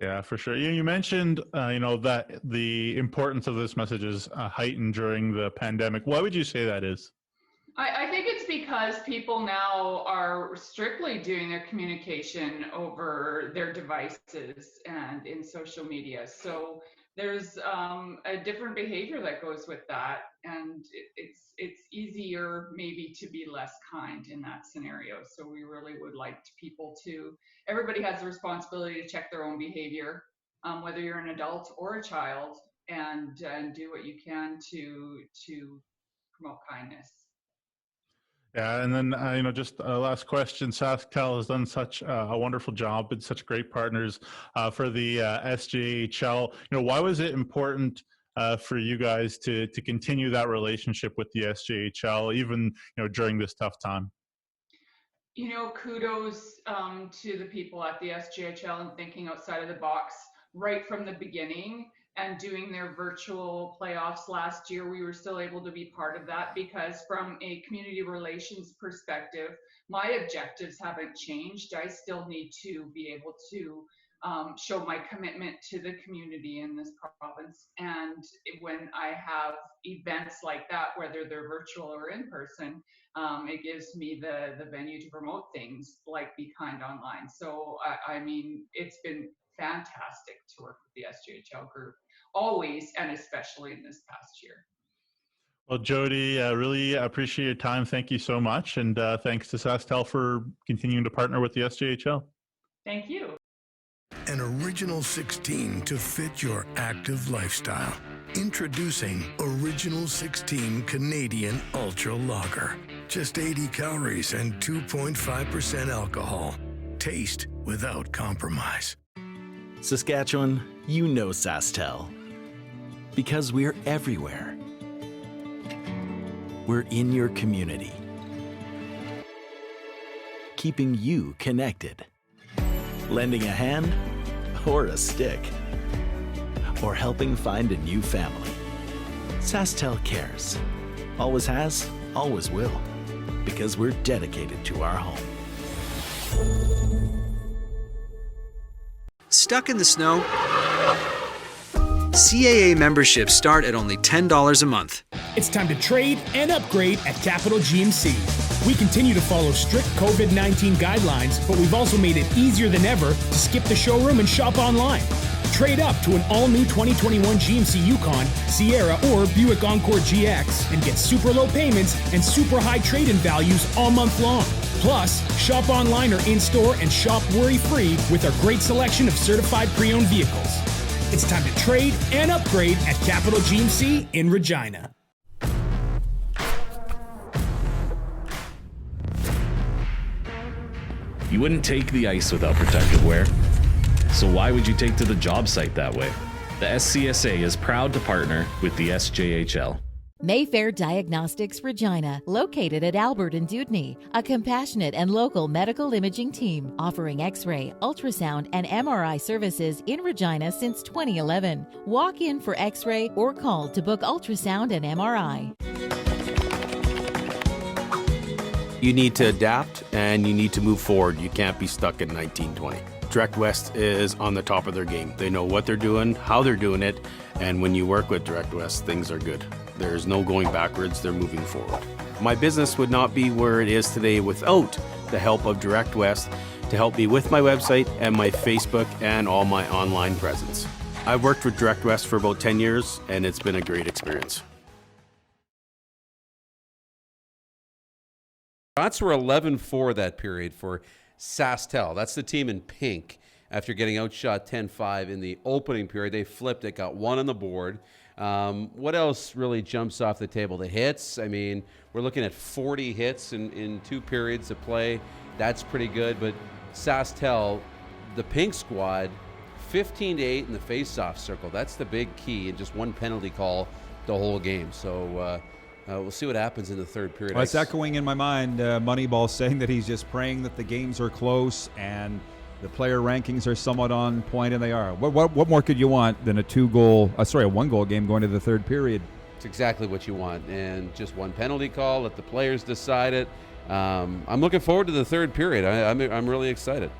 Speaker 3: Yeah, for sure. You mentioned, that the importance of this message is heightened during the pandemic. Why would you say that is?
Speaker 7: I think it's because people now are strictly doing their communication over their devices and in social media. So there's a different behavior that goes with that, and it's easier maybe to be less kind in that scenario. So we really would like people to. Everybody has the responsibility to check their own behavior, whether you're an adult or a child, and do what you can to promote kindness.
Speaker 3: Yeah, and then just a last question. SaskTel has done such a wonderful job, been such great partners for the SJHL. Why was it important for you guys to continue that relationship with the SJHL, even during this tough time?
Speaker 7: Kudos to the people at the SJHL and thinking outside of the box right from the beginning and doing their virtual playoffs last year. We were still able to be part of that because from a community relations perspective, my objectives haven't changed. I still need to be able to show my commitment to the community in this province. And when I have events like that, whether they're virtual or in person, it gives me the venue to promote things like Be Kind Online. So, I mean, it's been fantastic to work with the SJHL group, always and especially in this past year.
Speaker 3: Well, Jody, really appreciate your time. Thank you so much. And thanks to SaskTel for continuing to partner with the SJHL.
Speaker 7: Thank you.
Speaker 17: An original 16 to fit your active lifestyle. Introducing Original 16 Canadian Ultra Lager. Just 80 calories and 2.5% alcohol. Taste without compromise.
Speaker 8: Saskatchewan, you know SaskTel. Because we're everywhere. We're in your community. Keeping you connected. Lending a hand or a stick. Or helping find a new family. SaskTel cares. Always has, always will. Because we're dedicated to our home.
Speaker 18: Stuck in the snow? CAA memberships start at only $10 a month.
Speaker 16: It's time to trade and upgrade at Capital GMC. We continue to follow strict COVID-19 guidelines, but we've also made it easier than ever to skip the showroom and shop online. Trade up to an all-new 2021 GMC Yukon, Sierra, or Buick Encore GX and get super low payments and super high trade-in values all month long. Plus, shop online or in-store and shop worry-free with our great selection of certified pre-owned vehicles. It's time to trade and upgrade at Capital GMC in Regina.
Speaker 19: You wouldn't take the ice without protective wear. So why would you take to the job site that way? The SCSA is proud to partner with the SJHL.
Speaker 1: Mayfair Diagnostics Regina, located at Albert and Dewdney, a compassionate and local medical imaging team offering X-ray, ultrasound, and MRI services in Regina since 2011. Walk in for X-ray or call to book ultrasound and MRI.
Speaker 14: You need to adapt and you need to move forward. You can't be stuck in 1920. Direct West is on the top of their game. They know what they're doing, how they're doing it, and when you work with Direct West, things are good. There's no going backwards, they're moving forward. My business would not be where it is today without the help of Direct West to help me with my website and my Facebook and all my online presence. I've worked with Direct West for about 10 years, and it's been a great experience.
Speaker 10: Shots were 11-4 that period for SaskTel. That's the team in pink. After getting outshot 10-5 in the opening period, they flipped it, got one on the board. What else really jumps off the table? The hits. I mean, we're looking at 40 hits in 2 periods of play. That's pretty good. But SaskTel, the pink squad, 15-8 in the face-off circle. That's the big key, and just one penalty call the whole game. So we'll see what happens in the third period.
Speaker 11: Well, it's echoing in my mind, Moneyball saying that he's just praying that the games are close and the player rankings are somewhat on point, and they are. What more could you want than a one-goal game going to the third period?
Speaker 10: It's exactly what you want, and just one penalty call. Let the players decide it. I'm looking forward to the third period. I'm really excited.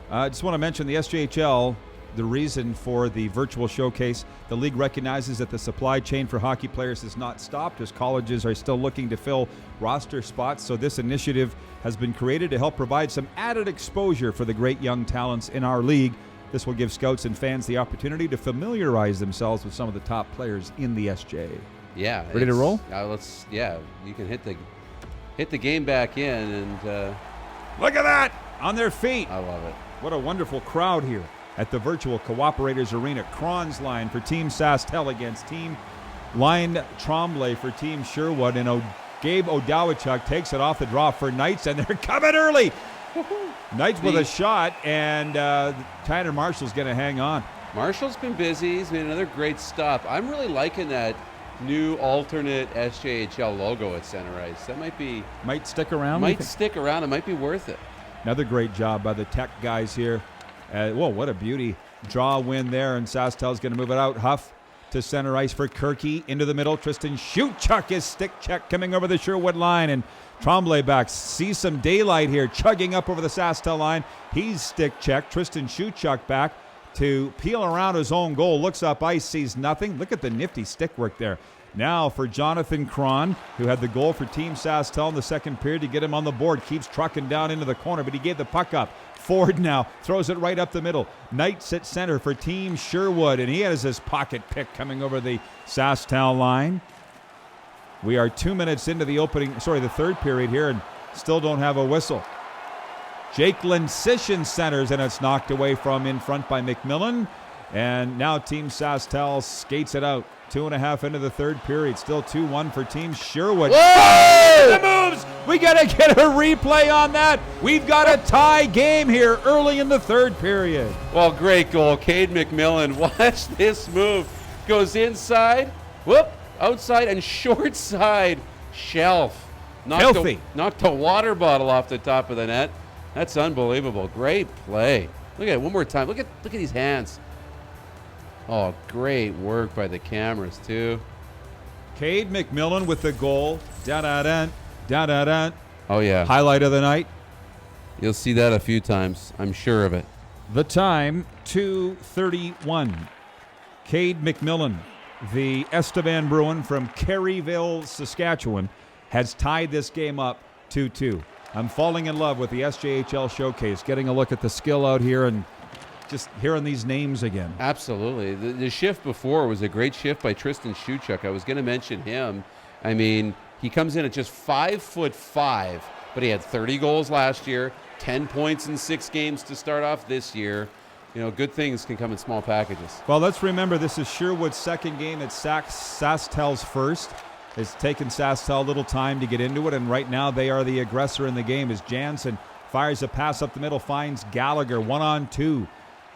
Speaker 11: I just want to mention the SJHL the reason for the virtual showcase. The league recognizes that the supply chain for hockey players has not stopped as colleges are still looking to fill roster spots. So this initiative has been created to help provide some added exposure for the great young talents in our league. This will give scouts and fans the opportunity to familiarize themselves with some of the top players in the SJ.
Speaker 10: Yeah.
Speaker 11: Ready to roll?
Speaker 10: You can hit the game back in and
Speaker 11: look at that on their feet.
Speaker 10: I love it.
Speaker 11: What a wonderful crowd here at the virtual Cooperators Arena. Kron's line for Team SaskTel against Team Line Tremblay for Team Sherwood. And Gabe Odawachuk takes it off the draw for Knights, and they're coming early. Knights with a shot, and Tanner Marshall's going to hang on.
Speaker 10: Marshall's been busy. He's made another great stop. I'm really liking that new alternate SJHL logo at center ice. That might
Speaker 11: stick around.
Speaker 10: It might be worth it.
Speaker 11: Another great job by the Tech guys here. Whoa, what a beauty. Draw win there, and SaskTel's going to move it out. Huff to center ice for Kirky. Into the middle, Tristan Shuchuk is stick check coming over the Sherwood line, and Tremblay back. See some daylight here, chugging up over the SaskTel line. He's stick check. Tristan Shuchuk back to peel around his own goal. Looks up ice, sees nothing. Look at the nifty stick work there. Now for Jonathan Cron, who had the goal for Team SaskTel in the second period to get him on the board. Keeps trucking down into the corner, but he gave the puck up. Ford now throws it right up the middle. Knights at center for Team Sherwood, and he has his pocket pick coming over the SaskTel line. We are 2 minutes into the third period here, and still don't have a whistle. Jake Linsishin centers, and it's knocked away from in front by McMillan. And now Team SaskTel skates it out. 2.5 into the third period. Still 2-1 for Team Sherwood.
Speaker 10: Whoa!
Speaker 11: The moves! We got to get a replay on that. We've got a tie game here early in the third period.
Speaker 10: Well, great goal. Cade McMillan. Watch this move. Goes inside, outside, and short side. Shelf.
Speaker 11: Filthy.
Speaker 10: Knocked a water bottle off the top of the net. That's unbelievable. Great play. Look at it one more time. Look at these hands. Oh, great work by the cameras, too.
Speaker 11: Cade McMillan with the goal. Da-da-dun, da-da-dun.
Speaker 10: Oh, yeah.
Speaker 11: Highlight of the night.
Speaker 10: You'll see that a few times. I'm sure of it.
Speaker 11: The time, 2:31. Cade McMillan, the Estevan Bruin from Caryville, Saskatchewan, has tied this game up 2-2. I'm falling in love with the SJHL showcase, getting a look at the skill out here and just hearing these names again.
Speaker 10: Absolutely. The shift before was a great shift by Tristan Shuchuk. I was going to mention him. I mean, he comes in at just 5'5", but he had 30 goals last year, 10 points in 6 games to start off this year. You know, good things can come in small packages.
Speaker 11: Well, let's remember this is Sherwood's second game. It's SaskTel's first. It's taken SaskTel a little time to get into it, and right now they are the aggressor in the game as Jansen fires a pass up the middle, finds Gallagher 1-on-2.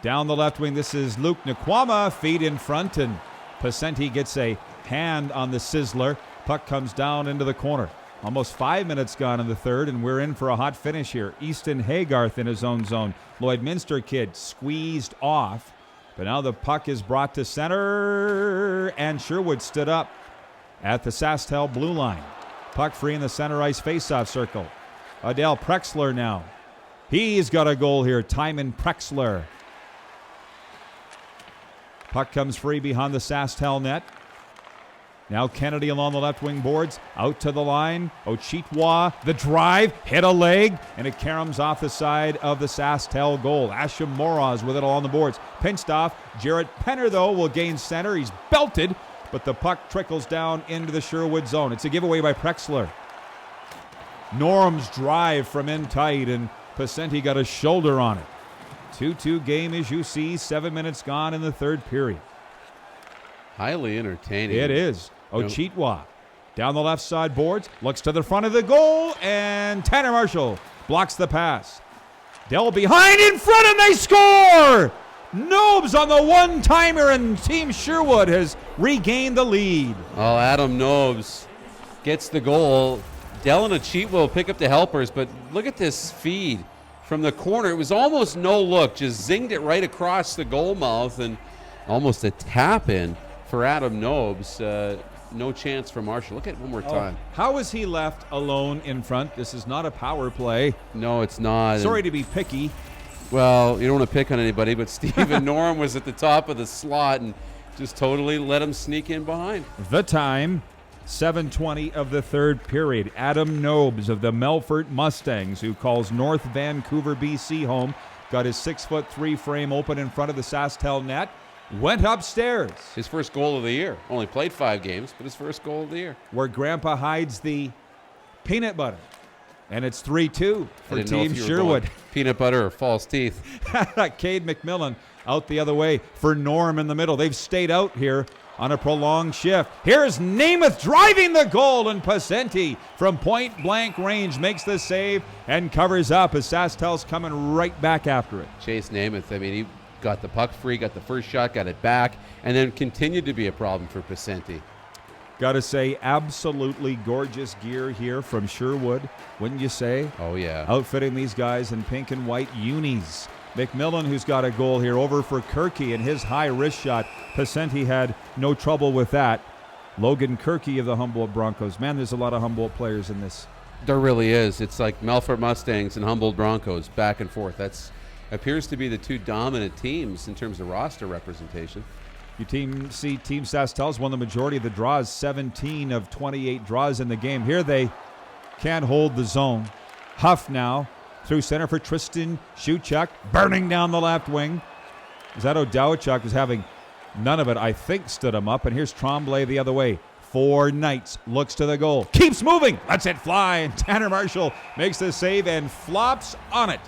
Speaker 11: Down the left wing, this is Luke Nkwama, feet in front, and Pacenti gets a hand on the sizzler. Puck comes down into the corner. Almost 5 minutes gone in the third, and we're in for a hot finish here. Easton Haygarth in his own zone. Lloydminster kid squeezed off, but now the puck is brought to center, and Sherwood stood up at the SaskTel blue line. Puck free in the center ice faceoff circle. Adele Prexler now. He's got a goal here, Timon Prexler. Puck comes free behind the SaskTel net. Now Kennedy along the left wing boards, out to the line. Ochitwa, the drive, hit a leg, and it caroms off the side of the SaskTel goal. Asham Moraz with it along the boards. Pinched off. Jarrett Penner, though, will gain center. He's belted, but the puck trickles down into the Sherwood zone. It's a giveaway by Prexler. Norm's drive from in tight, and Pacenti got a shoulder on it. 2-2 game, as you see. 7 minutes gone in the third period.
Speaker 10: Highly entertaining.
Speaker 11: It is. Ochitwa down the left side boards, looks to the front of the goal, and Tanner Marshall blocks the pass. Dell behind, in front, and they score! Nobes on the one-timer, and Team Sherwood has regained the lead.
Speaker 10: Oh, Adam Nobes gets the goal. Dell and Ochitwa will pick up the helpers, but look at this feed from the corner. It was almost no look, just zinged it right across the goal mouth, and almost a tap-in for Adam Nobes. No chance for Marshall. Look at it one more time.
Speaker 11: How is he left alone in front? This is not a power play.
Speaker 10: No, it's not.
Speaker 11: Sorry to be picky,
Speaker 10: Well, you don't want to pick on anybody, but Stephen Norm was at the top of the slot and just totally let him sneak in behind.
Speaker 11: The time, 7:20 of the third period. Adam Nobes of the Melfort Mustangs, who calls North Vancouver, BC home, got his 6'3" frame open in front of the SaskTel net, went upstairs.
Speaker 10: His first goal of the year. Only played 5 games, but his first goal of the year.
Speaker 11: Where Grandpa hides the peanut butter. And it's 3-2 for Team Sherwood.
Speaker 10: Peanut butter or false teeth.
Speaker 11: Cade McMillan out the other way for Norm in the middle. They've stayed out here on a prolonged shift. Here's Namath driving the goal, and Pasenti from point blank range makes the save and covers up as SaskTel's coming right back after it.
Speaker 10: Chase Namath, I mean, he got the puck free, got the first shot, got it back, and then continued to be a problem for Pasenti.
Speaker 11: Got to say, absolutely gorgeous gear here from Sherwood, wouldn't you say?
Speaker 10: Oh, yeah.
Speaker 11: Outfitting these guys in pink and white unis. McMillan, who's got a goal here, over for Kirky and his high wrist shot. Pasenti had no trouble with that. Logan Kirky of the Humboldt Broncos. Man, there's a lot of Humboldt players in this.
Speaker 10: There really is. It's like Melfort Mustangs and Humboldt Broncos back and forth. That's appears to be the 2 dominant teams in terms of roster representation.
Speaker 11: Team SaskTel's won the majority of the draws, 17 of 28 draws in the game. Here they can't hold the zone. Huff now through center for Tristan Shuchuk, burning down the left wing. Zato Dowachuk was having none of it, I think, stood him up. And here's Tremblay the other way. For Knights, looks to the goal, keeps moving, lets it fly, and Tanner Marshall makes the save and flops on it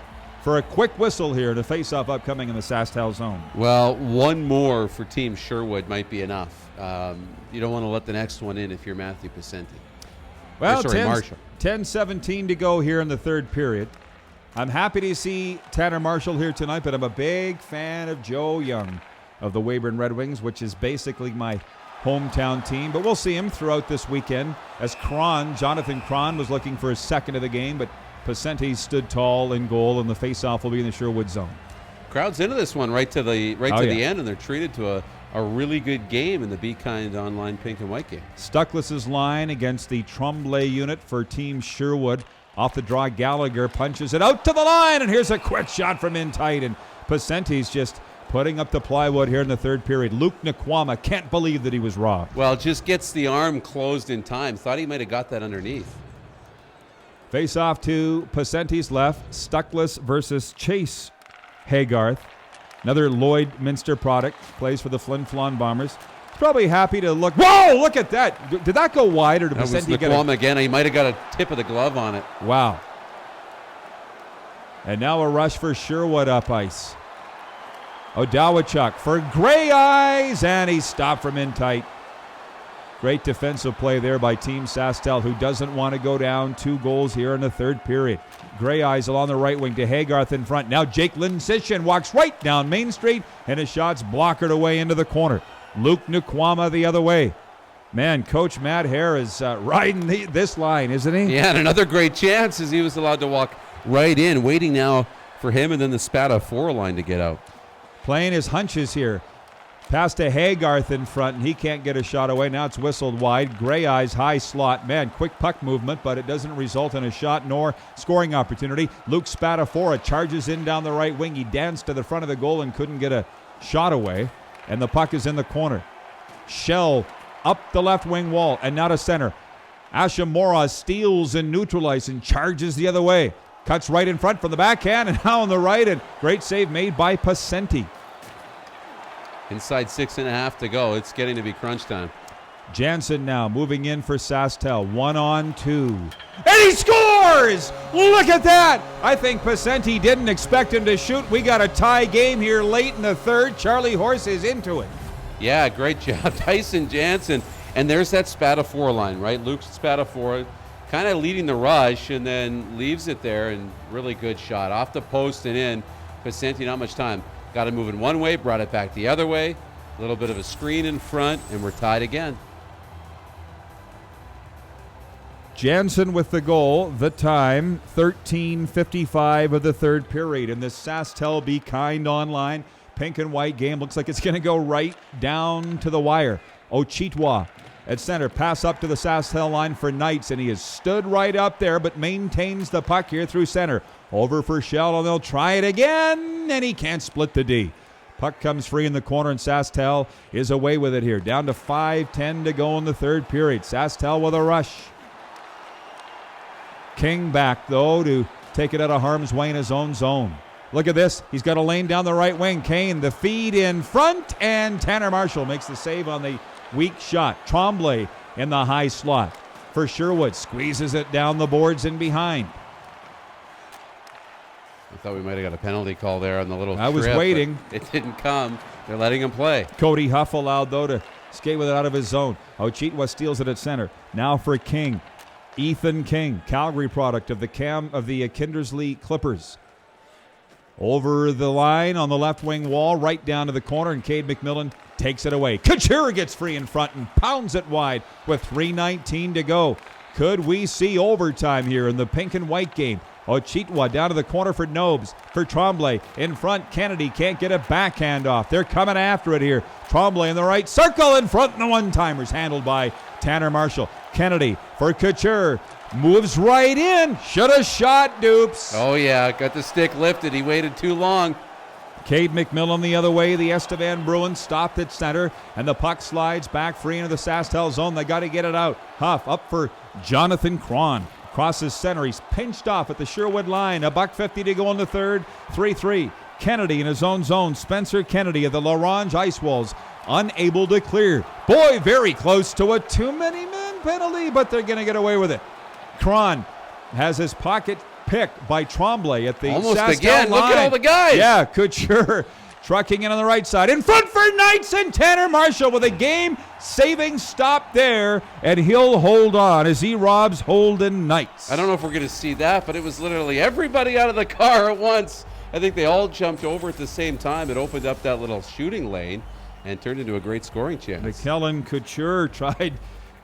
Speaker 11: for a quick whistle here to face off upcoming in the SaskTel zone.
Speaker 10: Well, one more for Team Sherwood might be enough. You don't want to let the next one in if you're Matthew Pasenti.
Speaker 11: Well,
Speaker 10: Marshall.
Speaker 11: 10-17 to go here in the third period. I'm happy to see Tanner Marshall here tonight, but I'm a big fan of Joe Young of the Weyburn Red Wings, which is basically my hometown team. But we'll see him throughout this weekend as Jonathan Cron was looking for his second of the game, but Pasenti stood tall in goal, and the face-off will be in the Sherwood zone.
Speaker 10: Crowd's into this one right to the end, and they're treated to a really good game in the Be Kind Online Pink and White game.
Speaker 11: Stuckless's line against the Tremblay unit for Team Sherwood. Off the draw, Gallagher punches it out to the line, and here's a quick shot from in tight, and Pasenti's just putting up the plywood here in the third period. Luke Nkwama can't believe that he was robbed.
Speaker 10: Well, just gets the arm closed in time. Thought he might have got that underneath.
Speaker 11: Face off to Pasenti's left. Stuckless versus Chase Haygarth. Another Lloyd Minster product. Plays for the Flin Flon Bombers. He's probably happy to look. Whoa, look at that. Did that go wide, or did Pasenti get it?
Speaker 10: Again. He might have got a tip of the glove on it.
Speaker 11: Wow. And now a rush for Sherwood up ice. Odawachuk for Gray Eyes, and he's stopped from in tight. Great defensive play there by Team SaskTel, who doesn't want to go down 2 goals here in the third period. Gray Eyes along the right wing to Haygarth in front. Now Jake Linsishin walks right down Main Street, and his shot's blockered away into the corner. Luke Nkwama the other way. Man, Coach Matt Hare is riding this line, isn't he?
Speaker 10: Yeah, and another great chance as he was allowed to walk right in, waiting now for him and then the Spada 4 line to get out.
Speaker 11: Playing his hunches here. Pass to Haygarth in front, and he can't get a shot away. Now it's whistled wide. Gray Eyes, high slot. Man, quick puck movement, but it doesn't result in a shot nor scoring opportunity. Luke Spadafora charges in down the right wing. He danced to the front of the goal and couldn't get a shot away, and the puck is in the corner. Shell up the left wing wall, and now to center. Ashamora steals and neutralizes and charges the other way. Cuts right in front from the backhand, and now on the right, and great save made by Pasenti.
Speaker 10: Inside 6.5 to go. It's getting to be crunch time.
Speaker 11: Jansen now moving in for SaskTel. 1-on-2. And he scores! Look at that! I think Pasenti didn't expect him to shoot. We got a tie game here late in the third. Charlie Horse is into it.
Speaker 10: Yeah, great job. Tyson Jansen. And there's that Spadafora line, right? Luke Spadafora kind of leading the rush and then leaves it there, and really good shot. Off the post and in. Pasenti, not much time. Got it moving one way, brought it back the other way. A little bit of a screen in front, and we're tied again.
Speaker 11: Jansen with the goal. The time, 13:55 of the third period. In this SaskTel Be Kind Online pink and white game. Looks like it's going to go right down to the wire. Ochitwa at center. Pass up to the SaskTel line for Knights, and he has stood right up there but maintains the puck here through center. Over for Shell, and they'll try it again, and he can't split the D. Puck comes free in the corner, and SaskTel is away with it here. Down to 5:10 to go in the third period. SaskTel with a rush. King back, though, to take it out of harm's way in his own zone. Look at this. He's got a lane down the right wing. Kane, the feed in front, and Tanner Marshall makes the save on the weak shot. Tremblay in the high slot for Sherwood. Squeezes it down the boards and behind.
Speaker 10: I thought we might have got a penalty call there on the little
Speaker 11: I was
Speaker 10: trip,
Speaker 11: waiting.
Speaker 10: but it didn't come. They're letting him play.
Speaker 11: Cody Huff allowed, though, to skate with it out of his zone. Ochitwa steals it at center. Now for King. Ethan King, Calgary product of the Kindersley Clippers. Over the line on the left wing wall, right down to the corner, and Cade McMillan takes it away. Couture gets free in front and pounds it wide with 3:19 to go. Could we see overtime here in the pink and white game? Ochitwa down to the corner for Nobes, for Tremblay. In front, Kennedy can't get a backhand off. They're coming after it here. Tremblay in the right circle in front, and the one-timers handled by Tanner Marshall. Kennedy for Couture. Moves right in. Should have shot, Dupes.
Speaker 10: Oh, yeah. Got the stick lifted. He waited too long.
Speaker 11: Cade McMillan the other way. The Estevan Bruins stopped at center, and the puck slides back free into the SaskTel zone. They got to get it out. Huff up for Jonathan Cron. Crosses center. He's pinched off at the Sherwood line. $1.50 to go in the third. 3-3. Kennedy in his own zone. Spencer Kennedy of the L'Orange Ice Wolves unable to clear. Boy, very close to a too-many-men penalty, but they're going to get away with it. Cron has his pocket picked by Tremblay at the
Speaker 10: almost
Speaker 11: SaskTel
Speaker 10: again.
Speaker 11: line.
Speaker 10: Look at all the guys.
Speaker 11: Yeah, Couture trucking in on the right side. In front for Knights, and Tanner Marshall with a game-saving stop there, and he'll hold on as he robs Holden Knights.
Speaker 10: I don't know if we're going to see that, but it was literally everybody out of the car at once. I think they all jumped over at the same time. It opened up that little shooting lane and turned into a great scoring chance.
Speaker 11: McKellen Couture tried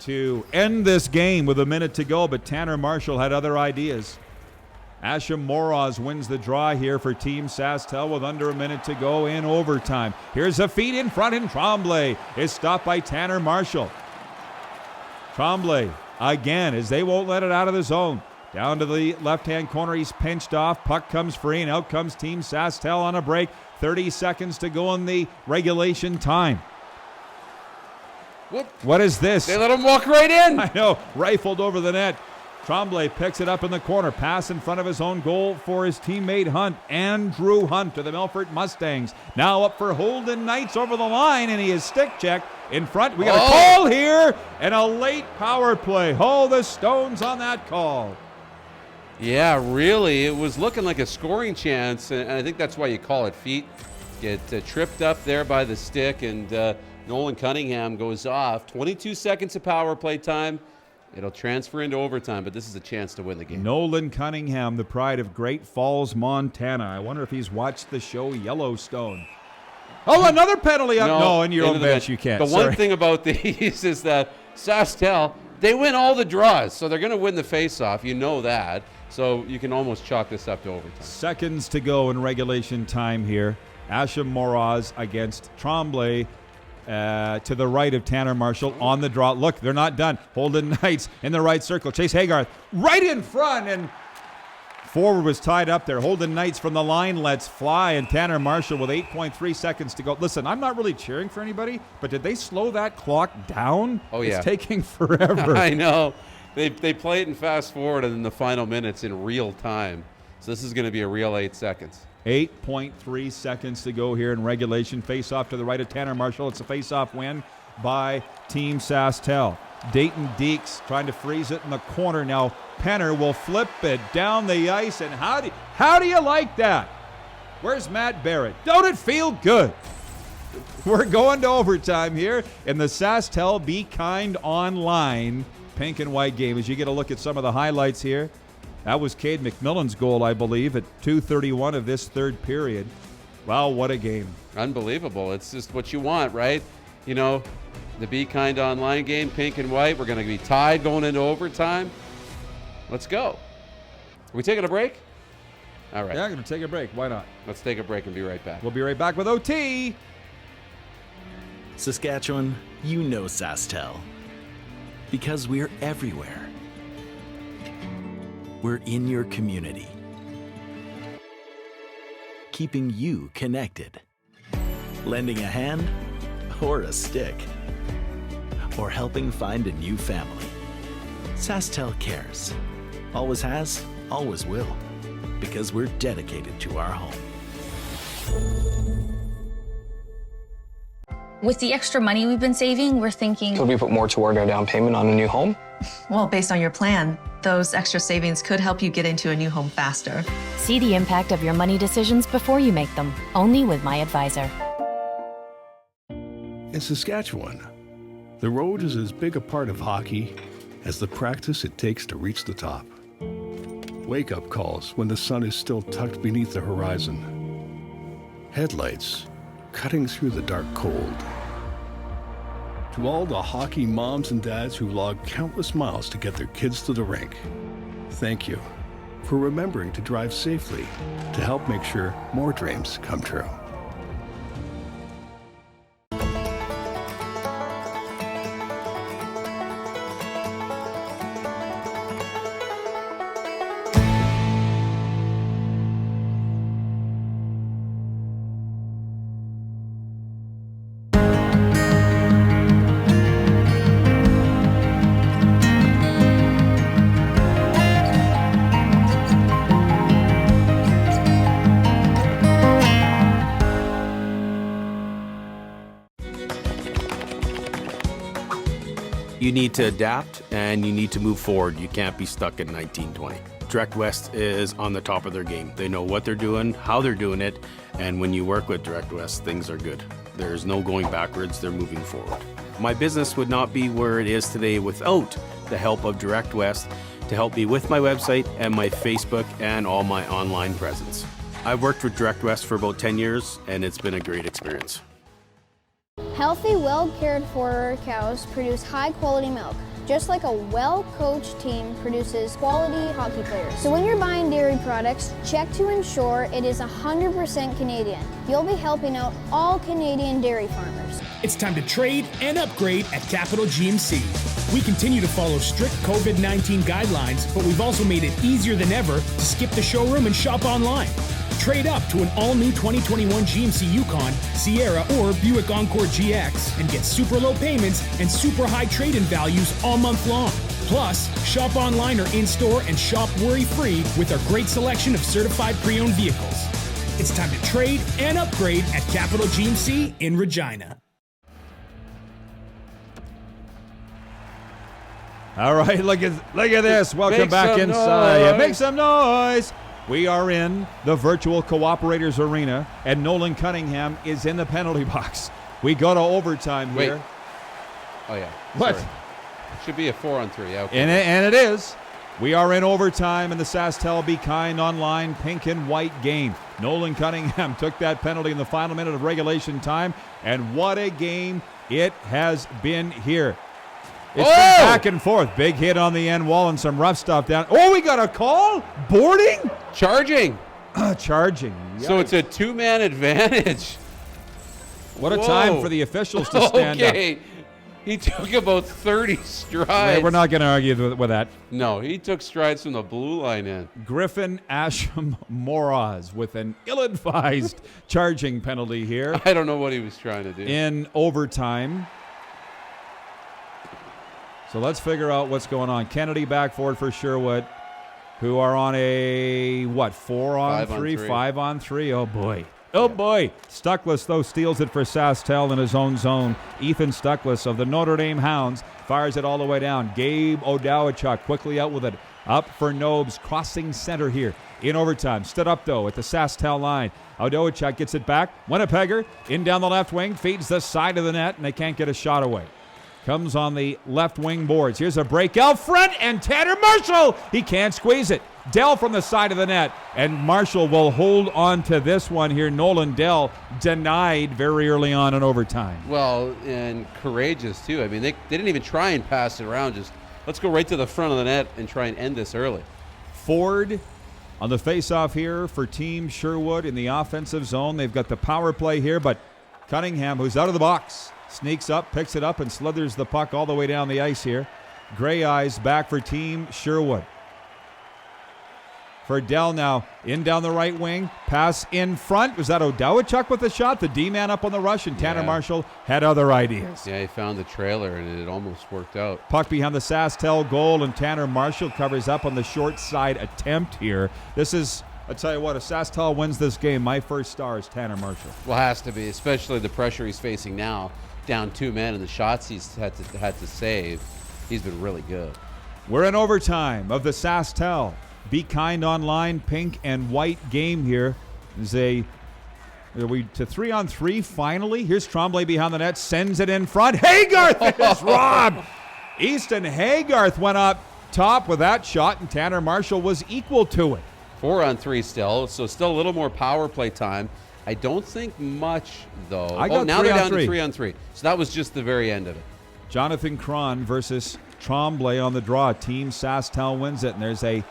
Speaker 11: to end this game with a minute to go, but Tanner Marshall had other ideas. Asham Moroz wins the draw here for Team SaskTel with under a minute to go in overtime. Here's a feed in front, and Tremblay is stopped by Tanner Marshall. Tremblay again, as they won't let it out of the zone. Down to the left-hand corner, he's pinched off. Puck comes free, and out comes Team SaskTel on a break. 30 seconds to go in the regulation time. What is this?
Speaker 10: They let him walk right in.
Speaker 11: I know, rifled over the net. Tremblay picks it up in the corner. Pass in front of his own goal for his teammate Hunt. Andrew Hunt to the Milford Mustangs. Now up for Holden Knights over the line, and he is stick checked in front. We got a call here and a late power play. Oh, the Stones on that call.
Speaker 10: Yeah, really. It was looking like a scoring chance, and I think that's why you call it feet. Get tripped up there by the stick, and Nolan Cunningham goes off. 22 seconds of power play time. It'll transfer into overtime, but this is a chance to win the game.
Speaker 11: Nolan Cunningham, the pride of Great Falls, Montana. I wonder if he's watched the show Yellowstone. Oh, another penalty. No, in your own bench you can't.
Speaker 10: The one thing about these is that SaskTel, they win all the draws, so they're going to win the face-off. You know that. So you can almost chalk this up to overtime.
Speaker 11: Seconds to go in regulation time here. Asham Moroz against Tremblay. To the right of Tanner Marshall on the draw. Look, they're not done. Holden Knights in the right circle. Chase Haygarth right in front, and forward was tied up there. Holden Knights from the line lets fly, and Tanner Marshall with 8.3 seconds to go. Listen, I'm not really cheering for anybody, but did they slow that clock down?
Speaker 10: Oh, yeah.
Speaker 11: It's taking forever.
Speaker 10: I know. They play it in fast forward and in the final minutes in real time. So this is going to be a real 8 seconds.
Speaker 11: 8.3 seconds to go here in regulation. Face-off to the right of Tanner Marshall. It's a face-off win by Team SaskTel. Dayton Deeks trying to freeze it in the corner. Now Penner will flip it down the ice, and how do you like that? Where's Matt Barrett? Don't it feel good? We're going to overtime here in the SaskTel Be Kind Online pink and white game. As you get a look at some of the highlights here. That was Cade McMillan's goal, I believe, at 2:31 of this third period. Wow, what a game.
Speaker 10: Unbelievable. It's just what you want, right? You know, the Be Kind Online game, pink and white. We're going to be tied going into overtime. Let's go. Are we taking a break? All right.
Speaker 11: Yeah, I'm going to take a break. Why not?
Speaker 10: Let's take a break and be right back.
Speaker 11: We'll be right back with OT.
Speaker 8: Saskatchewan, you know SaskTel. Because we're everywhere. We're in your community. keeping you connected. Lending a hand or a stick, or helping find a new family. SaskTel cares. Always has, always will, because we're dedicated to our home.
Speaker 13: With the extra money we've been saving, we're thinking,
Speaker 15: Could we put more toward our down payment on a new home?
Speaker 21: Well, based on your plan, those extra savings could help you get into a new home faster.
Speaker 24: See the impact of your money decisions before you make them, only with my advisor.
Speaker 4: In Saskatchewan, the road is as big a part of hockey as the practice it takes to reach the top. Wake-up calls when the sun is still tucked beneath the horizon. Headlights cutting through the dark cold. To all the hockey moms and dads who log countless miles to get their kids to the rink, thank you for remembering to drive safely to help make sure more dreams come true.
Speaker 14: You need to adapt and you need to move forward. You can't be stuck in 1920. Direct West is on the top of their game. They know what they're doing, how they're doing it, and when you work with Direct West, things are good. There's no going backwards, they're moving forward. My business would not be where it is today without the help of Direct West to help me with my website and my Facebook and all my online presence. I've worked with Direct West for about 10 years and it's been a great experience.
Speaker 6: Healthy, well-cared-for cows produce high-quality milk, just like a well-coached team produces quality hockey players. So when you're buying dairy products, check to ensure it is 100% Canadian. You'll be helping out all Canadian dairy farmers.
Speaker 16: It's time to trade and upgrade at Capital GMC. We continue to follow strict COVID-19 guidelines, but we've also made it easier than ever to skip the showroom and shop online. Trade up to an all-new 2021 GMC Yukon, Sierra, or Buick Encore GX and get super low payments and super high trade-in values all month long. Plus, shop online or in-store and shop worry-free with our great selection of certified pre-owned vehicles. It's time to trade and upgrade at Capital GMC in Regina.
Speaker 11: All right, look at this. Welcome back inside. Yeah, make some noise. We are in the virtual Cooperators Arena, and Nolan Cunningham is in the penalty box. We go to overtime here.
Speaker 10: Wait. Oh, yeah.
Speaker 11: What?
Speaker 10: Sorry. Should be a 4-on-3. Yeah, okay.
Speaker 11: And it is. We are in overtime in the SaskTel Be Kind online pink and white game. Nolan Cunningham took that penalty in the final minute of regulation time, and what a game it has been here. It's been back and forth. Big hit on the end wall and some rough stuff down. Oh, we got a call? Boarding?
Speaker 10: Charging.
Speaker 11: Charging. Yikes.
Speaker 10: So it's a two-man advantage.
Speaker 11: What a time for the officials to stand up.
Speaker 10: He took about 30 strides.
Speaker 11: We're not going to argue with that.
Speaker 10: No, he took strides from the blue line in.
Speaker 11: Griffin Asham Moraz with an ill-advised charging penalty here.
Speaker 10: I don't know what he was trying to do.
Speaker 11: In overtime. So let's figure out what's going on. Kennedy back forward for Sherwood, who are on a, 4-on-3? 5-on-3. Oh, boy. Oh, boy. Stuckless, though, steals it for SaskTel in his own zone. Ethan Stuckless of the Notre Dame Hounds fires it all the way down. Gabe Odawachuk quickly out with it. Up for Nobes, crossing center here in overtime. Stood up, though, at the SaskTel line. Odawachuk gets it back. Winnipegger in down the left wing, feeds the side of the net, and they can't get a shot away. Comes on the left wing boards. Here's a break out front, and Tanner Marshall, he can't squeeze it. Dell from the side of the net, and Marshall will hold on to this one here. Nolan Dell denied very early on in overtime.
Speaker 10: Well, and courageous, too. I mean, they didn't even try and pass it around. Just let's go right to the front of the net and try and end this early.
Speaker 11: Ford on the face-off here for Team Sherwood in the offensive zone. They've got the power play here, but Cunningham, who's out of the box, sneaks up, picks it up, and slithers the puck all the way down the ice here. Gray Eyes back for Team Sherwood. for Dell now. In down the right wing. Pass in front. Was that O'Dowachuk with the shot? The D-man up on the rush, and Tanner Marshall had other ideas.
Speaker 10: Yeah, he found the trailer, and it almost worked out.
Speaker 11: Puck behind the SaskTel goal, and Tanner Marshall covers up on the short side attempt here. This is, I'll tell you what, if SaskTel wins this game, my first star is Tanner Marshall.
Speaker 10: Well, has to be, especially the pressure he's facing now. Down 2 men, and the shots he's had to save. He's been really good.
Speaker 11: We're in overtime of the SaskTel Be Kind Online pink and white game here. Are we to 3-on-3 finally? Here's Tremblay behind the net, sends it in front. Haygarth is robbed. Easton Haygarth went up top with that shot, and Tanner Marshall was equal to it.
Speaker 10: 4-on-3 still, so still a little more power play time. I don't think much, though.
Speaker 11: Now
Speaker 10: they're down to 3-on-3. So that was just the very end of it.
Speaker 11: Jonathan Cron versus Tremblay on the draw. Team SaskTel wins it, and there's a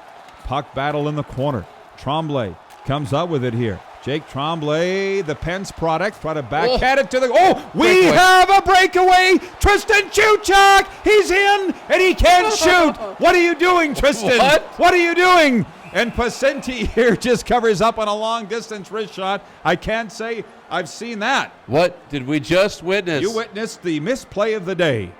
Speaker 11: puck battle in the corner. Tremblay comes up with it here. Jake Tremblay, the Pence product, try to backhand it to the... Oh, we have a breakaway! Tristan Chuchak! He's in, and he can't shoot! What are you doing, Tristan? What are you doing? And Pasenti here just covers up on a long-distance wrist shot. I can't say I've seen that.
Speaker 10: What did we just witness?
Speaker 11: You witnessed the misplay of the day.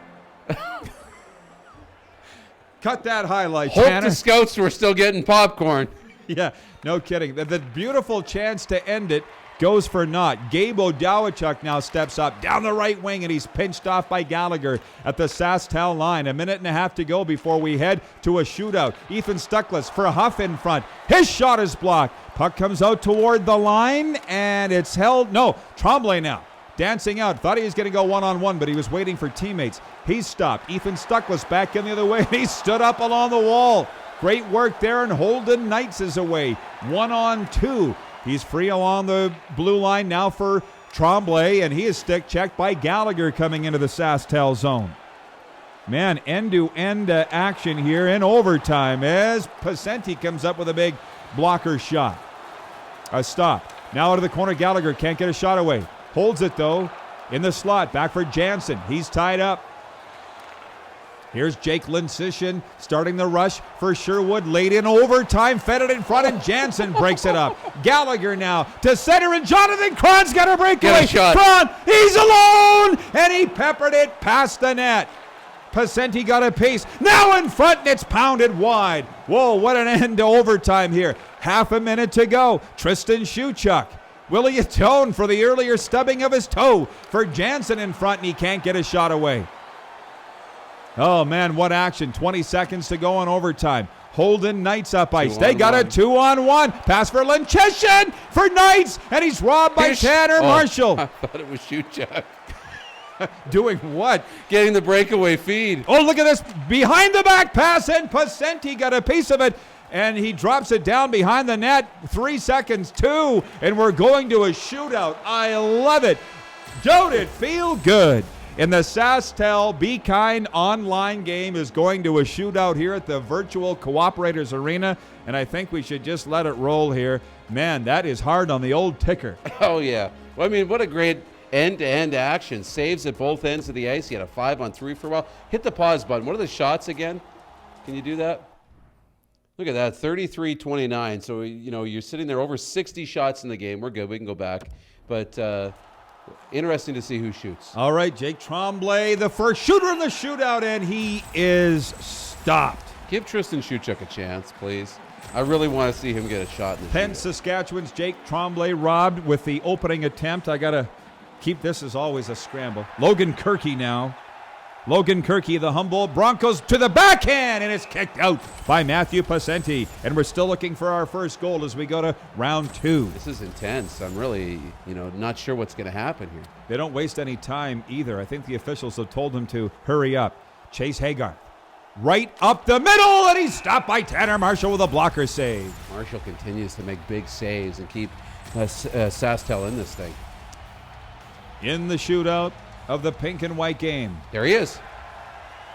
Speaker 11: Cut that highlight,
Speaker 10: Hope
Speaker 11: Tanner.
Speaker 10: the scouts were still getting popcorn.
Speaker 11: Yeah, no kidding. The beautiful chance to end it goes for naught. Gabe O'Dowachuk now steps up down the right wing, and he's pinched off by Gallagher at the SaskTel line. 1.5 minutes to go before we head to a shootout. Ethan Stuckless for Huff in front. His shot is blocked. Puck comes out toward the line, and it's held. No, Tremblay now dancing out. Thought he was going to go one-on-one, but he was waiting for teammates. He's stopped. Ethan Stuckless back in the other way, and he stood up along the wall. Great work there, and Holden Knights is away. 1-on-2. He's free along the blue line now for Tremblay, and he is stick checked by Gallagher coming into the SaskTel zone. Man, end-to-end action here in overtime as Pasenti comes up with a big blocker shot. A stop. Now out of the corner, Gallagher can't get a shot away. Holds it, though, in the slot. Back for Jansen. He's tied up. Here's Jake Lincician starting the rush for Sherwood. Late in overtime, fed it in front, and Jansen breaks it up. Gallagher now to center, and Jonathan Cron's got a breakaway. Cron, he's alone, and he peppered it past the net. Pasenti got a piece. Now in front, and it's pounded wide. Whoa, what an end to overtime here. 1/2 minute to go. Tristan Chuchak. Willie atone for the earlier stubbing of his toe for Jansen in front, and he can't get a shot away. Oh, man, what action. 20 seconds to go in overtime. Holden Knights up ice. They got a 2-on-1. Pass for Lincician for Knights, and he's robbed by Tanner Marshall.
Speaker 10: I thought it was Chuchak.
Speaker 11: Doing what?
Speaker 10: Getting the breakaway feed.
Speaker 11: Oh, look at this. Behind the back pass, and Pasenti got a piece of it, and he drops it down behind the net. 3 seconds, 2, and we're going to a shootout. I love it. Don't it feel good? And the SaskTel Be Kind online game is going to a shootout here at the Virtual Cooperators Arena, and I think we should just let it roll here. Man, that is hard on the old ticker.
Speaker 10: Oh, yeah. Well, I mean, what a great end-to-end action. Saves at both ends of the ice. He had a 5-on-3 for a while. Hit the pause button. What are the shots again? Can you do that? Look at that, 33-29. So, you know, you're sitting there over 60 shots in the game. We're good. We can go back. But interesting to see who shoots.
Speaker 11: All right, Jake Tremblay, the first shooter in the shootout, and he is stopped.
Speaker 10: Give Tristan Chuchak a chance, please. I really want to see him get a shot in the
Speaker 11: Penn, Saskatchewan's Jake Tremblay robbed with the opening attempt. I got to keep this as always a scramble. Logan Kirky now. Logan Kirky, the Humboldt Broncos, to the backhand, and it's kicked out by Matthew Pasenti. And we're still looking for our first goal as we go to round 2.
Speaker 10: This is intense. I'm really, not sure what's going to happen here.
Speaker 11: They don't waste any time either. I think the officials have told them to hurry up. Chase Haygarth, right up the middle, and he's stopped by Tanner Marshall with a blocker save.
Speaker 10: Marshall continues to make big saves and keep SaskTel in this thing.
Speaker 11: In the shootout of the pink and white game.
Speaker 10: There he is.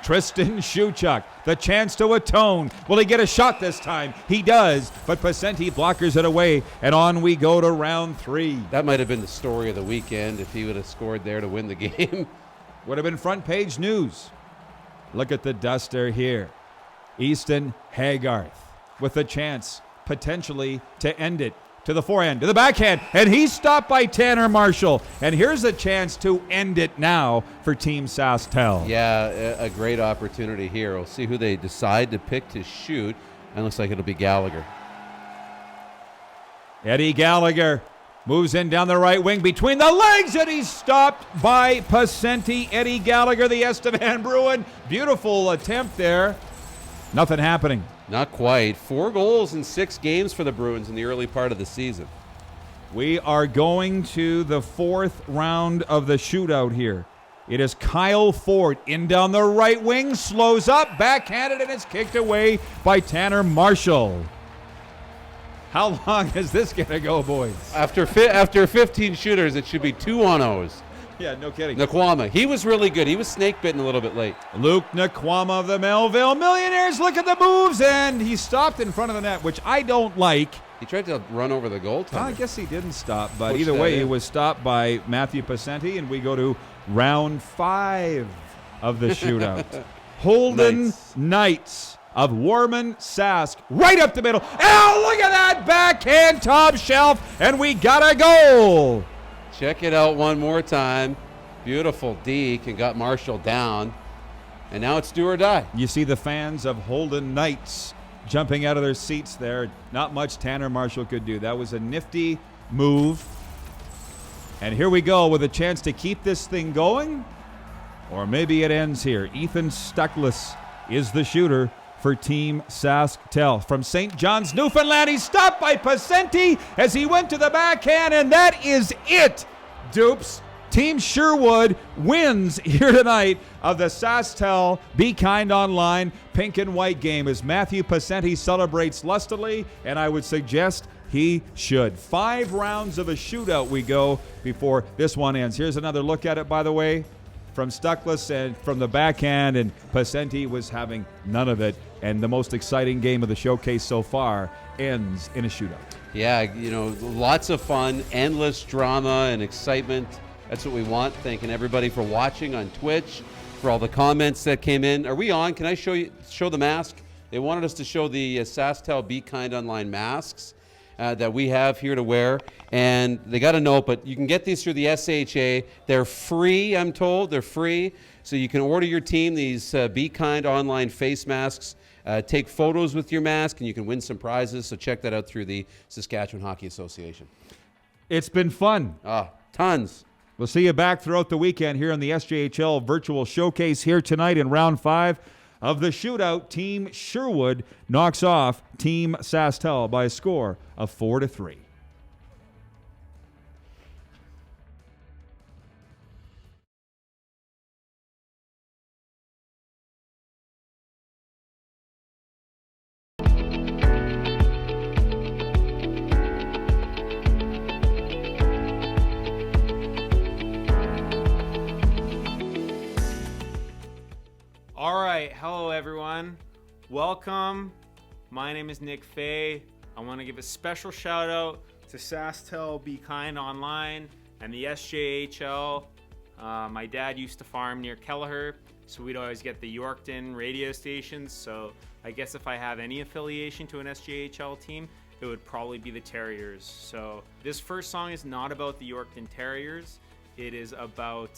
Speaker 11: Tristan Chuchak, the chance to atone. Will he get a shot this time? He does, but Pasenti blockers it away, and on we go to round 3.
Speaker 10: That might have been the story of the weekend if he would have scored there to win the game.
Speaker 11: Would have been front page news. Look at the duster here. Easton Haygarth with the chance. potentially to end it. To the forehand, to the backhand, and he's stopped by Tanner Marshall. And here's a chance to end it now for Team SaskTel.
Speaker 10: Yeah, a great opportunity here. We'll see who they decide to pick to shoot. And looks like it'll be Gallagher.
Speaker 11: Eddie Gallagher moves in down the right wing between the legs, and he's stopped by Pacenti. Eddie Gallagher, the Estevan Bruin. Beautiful attempt there. Nothing happening.
Speaker 10: Not quite. 4 goals in 6 games for the Bruins in the early part of the season.
Speaker 11: We are going to the 4th round of the shootout here. It is Kyle Ford in down the right wing, slows up, backhanded, and it's kicked away by Tanner Marshall. How long is this going to go, boys?
Speaker 10: After 15 shooters, it should be 2 on O's.
Speaker 11: Yeah, no kidding.
Speaker 10: Naquama, he was really good. He was snake-bitten a little bit late.
Speaker 11: Luke Naquama of the Melville Millionaires, look at the moves, and he stopped in front of the net, which I don't like.
Speaker 10: He tried to run over the goaltender.
Speaker 11: I guess he didn't stop, but
Speaker 10: Pushed
Speaker 11: either
Speaker 10: that
Speaker 11: way,
Speaker 10: in.
Speaker 11: he was stopped by Matthew Pacenti, and we go to round 5 of the shootout. Holden Knights of Warman Sask, right up the middle. Oh, look at that backhand top shelf, and we got a goal.
Speaker 10: Check it out one more time. Beautiful deke and got Marshall down. And now it's do or die.
Speaker 11: You see the fans of Holden Knights jumping out of their seats there. Not much Tanner Marshall could do. That was a nifty move. And here we go with a chance to keep this thing going. Or maybe it ends here. Ethan Stuckless is the shooter for Team SaskTel. From St. John's, Newfoundland, he's stopped by Pacenti as he went to the backhand, and that is it, dupes. Team Sherwood wins here tonight of the SaskTel Be Kind Online Pink and White game as Matthew Pacenti celebrates lustily, and I would suggest he should. 5 rounds of a shootout we go before this one ends. Here's another look at it, by the way, from Stuckless and from the backhand, and Pacenti was having none of it. And the most exciting game of the showcase so far ends in a shootout.
Speaker 10: Yeah, you know, lots of fun, endless drama and excitement. That's what we want. Thanking everybody for watching on Twitch, for all the comments that came in. Are we on? Can I show the mask? They wanted us to show the SaskTel Be Kind Online masks that we have here to wear. And they got a note, but you can get these through the SHA. They're free, I'm told. They're free. So you can order your team these Be Kind Online face masks. Take photos with your mask, and you can win some prizes. So check that out through the Saskatchewan Hockey Association.
Speaker 11: It's been fun.
Speaker 10: Tons.
Speaker 11: We'll see you back throughout the weekend here on the SJHL Virtual Showcase here tonight in round 5 of the shootout. Team Sherwood knocks off Team SaskTel by a score of 4-3.
Speaker 9: All right, hello everyone. Welcome. My name is Nick Fay. I want to give a special shout out to SaskTel Be Kind Online and the SJHL. My dad used to farm near Kelleher, so we'd always get the Yorkton radio stations. So I guess if I have any affiliation to an SJHL team, it would probably be the Terriers. So this first song is not about the Yorkton Terriers. It is about,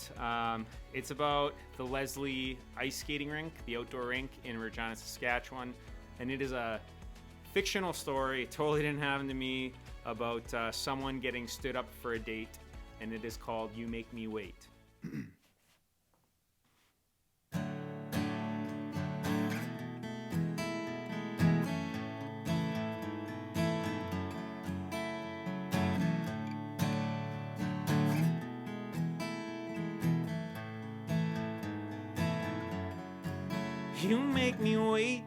Speaker 9: it's about the Leslie Ice Skating Rink, the outdoor rink in Regina, Saskatchewan. And it is a fictional story, it totally didn't happen to me, about someone getting stood up for a date. And it is called You Make Me Wait. You make me wait,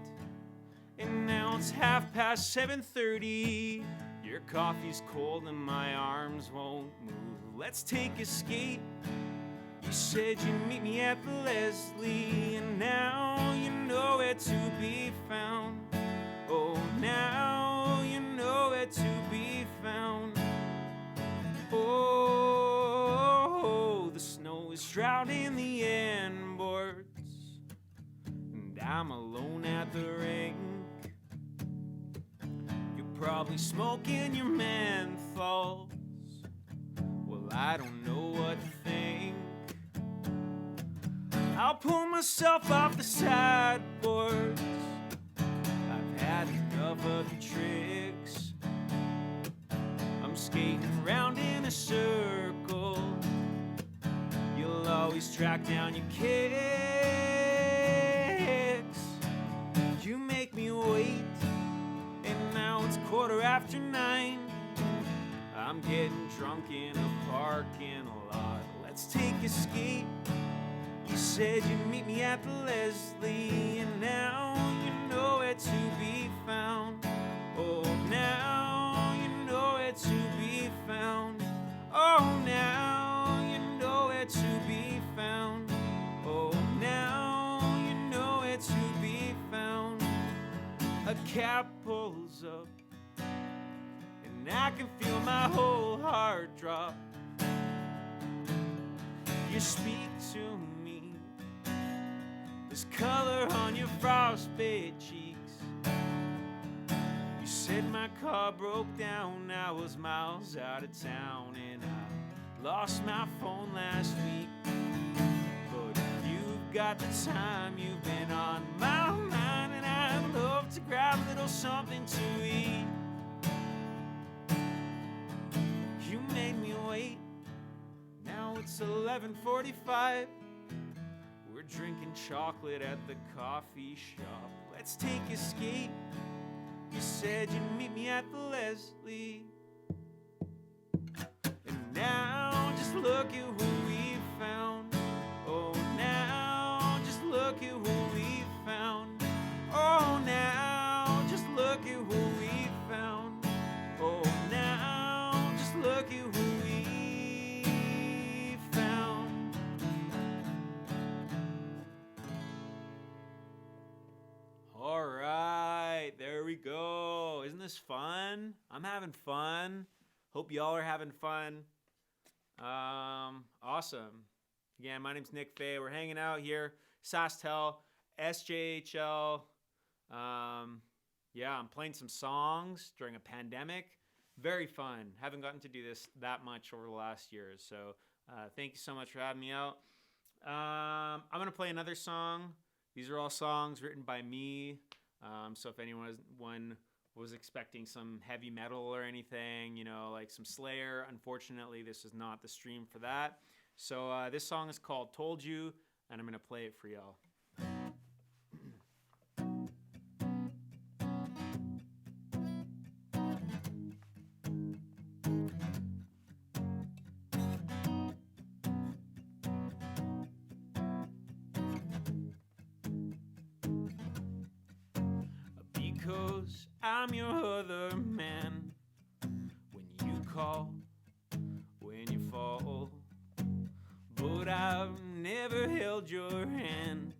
Speaker 9: and now it's 7:30. Your coffee's cold and my arms won't move. Let's take a skate. You said you'd meet me at the Leslie, and now you know where to be found. Oh, now you know where to be found. Oh, the snow is shrouding the inboards. I'm alone at the rink. You're probably smoking your menthols. Well, I don't know what to think. I'll pull myself off the sideboards. I've had enough of your tricks. I'm skating around in a circle. You'll always track down your kicks. You make me wait, and now it's 9:15. I'm getting drunk in a parking lot. Let's take a skate. You said you'd meet me at the Leslie, and now you know where to be found. Oh, now you know where to be found. Oh, now you know where to be found. Oh, now you know where to be found. A cab pulls up, and I can feel my whole heart drop. You speak to me, there's color on your frostbite cheeks. You said my car broke down, I was miles out of town, and I lost my phone last week. But if you've got the time, you've been on my mind, and I'd love to grab a little something to eat. You made me wait. Now it's 11:45. We're drinking chocolate at the coffee shop. Let's take a skate. You said you'd meet me at the Leslie. And now just look at who we found. Oh, now just look at who we found. Oh, now just look at who we found. Oh, now just look at who we found. All right, there we go. Isn't this fun? I'm having fun. Hope y'all are having fun. Awesome. Again, my name's Nick Fay. We're hanging out here, SaskTel, SJHL. Yeah, I'm playing some songs during a pandemic. Very fun. Haven't gotten to do this that much over the last year. So thank you so much for having me out. I'm going to play another song. These are all songs written by me. So if anyone was expecting some heavy metal or anything, you know, like some Slayer, unfortunately, this is not the stream for that. So this song is called Told You, and I'm going to play it for y'all. Because I'm your other man. When you call, when you fall, but I've never held your hand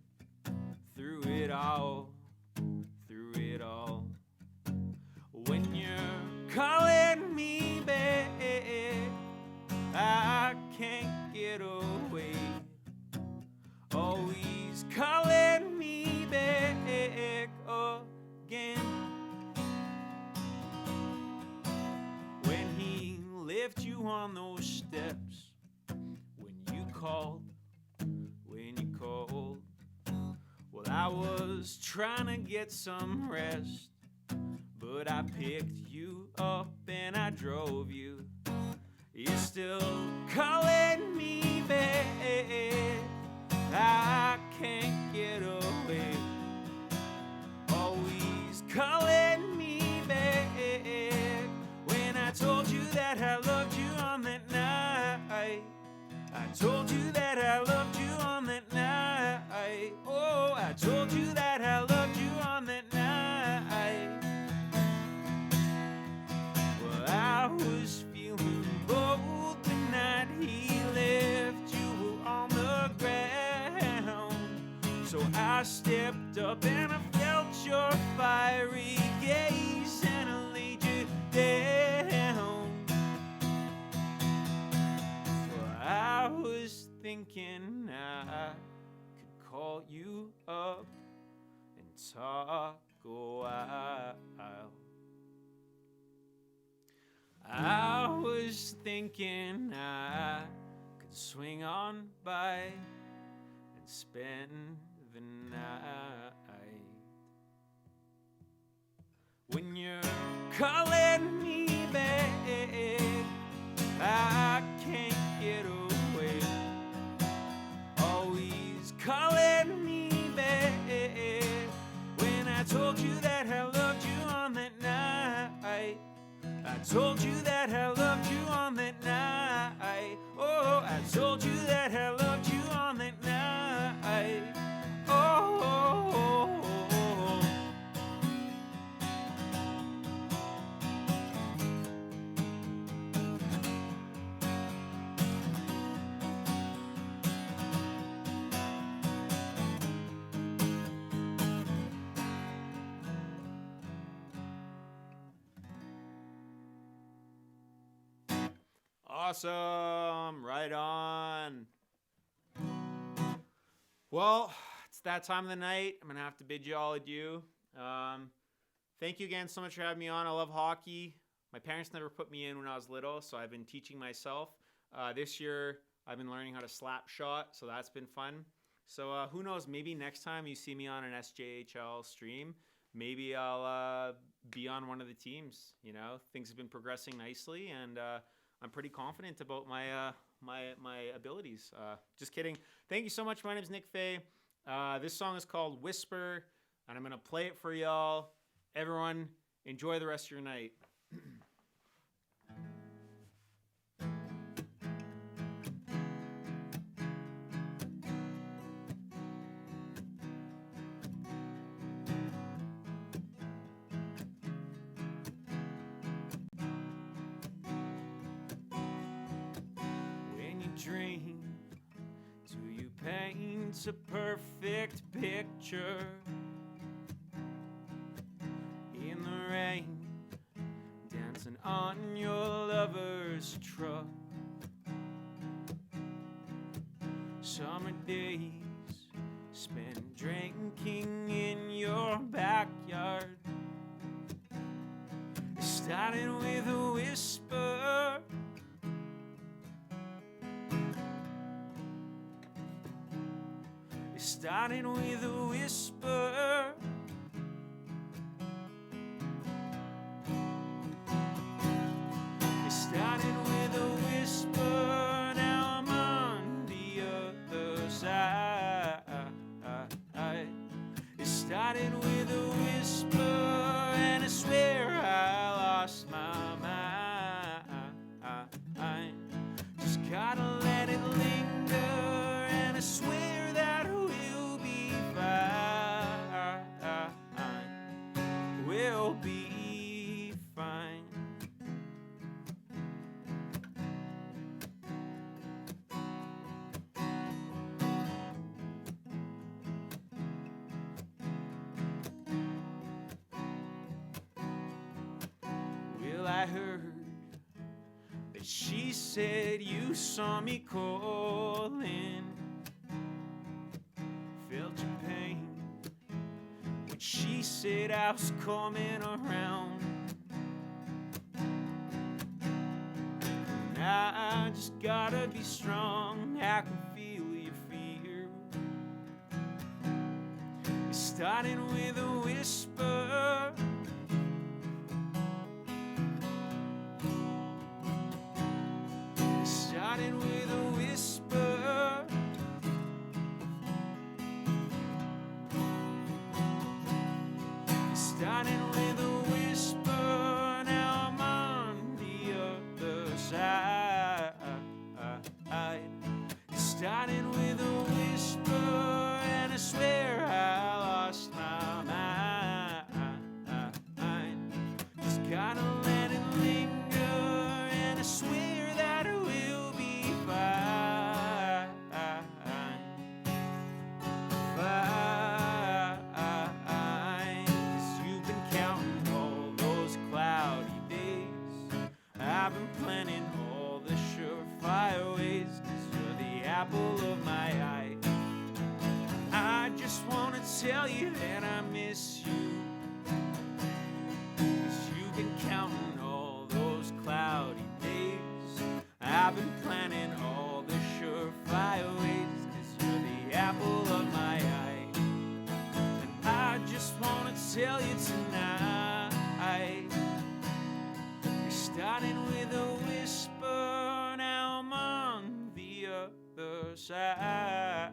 Speaker 9: through it all, through it all. When you're calling me back, I can't get away. Always calling me back again. When he left you on those steps, when you called, well, I was trying to get some rest, but I picked you up and I drove you. You're still calling me back, I can't get away. Always calling me back. When I told you that I loved you on that night, I told you that I loved you on that night. Oh, I told you that I loved you on that night. Well, I was feeling bold the night he left you on the ground. So I stepped up and I felt your fiery gaze and I laid you down. Well, I was thinking I could call you up and talk a while. I was thinking I could swing on by and spend the night. When you're calling me back, I can't get away. Always calling me back. When I told you that I loved you on that night, I told you that I loved you on that night. Oh, I told you that I loved you on that night. Oh, oh, oh, oh. Awesome. Right on. Well, it's that time of the night. I'm going to have to bid you all adieu. Thank you again so much for having me on. I love hockey. My parents never put me in when I was little, so I've been teaching myself. This year, I've been learning how to slap shot, so that's been fun. So who knows, maybe next time you see me on an SJHL stream, maybe I'll be on one of the teams. You know, things have been progressing nicely, and I'm pretty confident about my abilities. Just kidding. Thank you so much. My name is Nick Fay. This song is called Whisper, and I'm going to play it for y'all. Everyone, enjoy the rest of your night. Dream, do you paint a perfect picture in the rain, dancing on your lover's truck? Summer days spent drinking in your backyard. It started with a whisper. Starting with a whisper. It started with a whisper. Now I'm on the other side. It started with a whisper, and I swear I lost my mind. Just gotta let it linger, and I swear that we'll be fine. Well, I heard that she said you saw me calling, felt your pain when she said I was coming around. And I just gotta be strong, I can feel your fear. It started with a whisper. It started with a whisper. Starting with a whisper, now I'm on the other side. Starting with a whisper, and I swear I lost my mind. Just gotta let it linger, and I swear that it will be fine. I've been planning all the surefire ways, 'cause you're the apple of my eye. I just wanna tell you that I miss you, 'cause you've been counting all those clouds. tell you tonight. It started with a whisper, now I'm on the other side.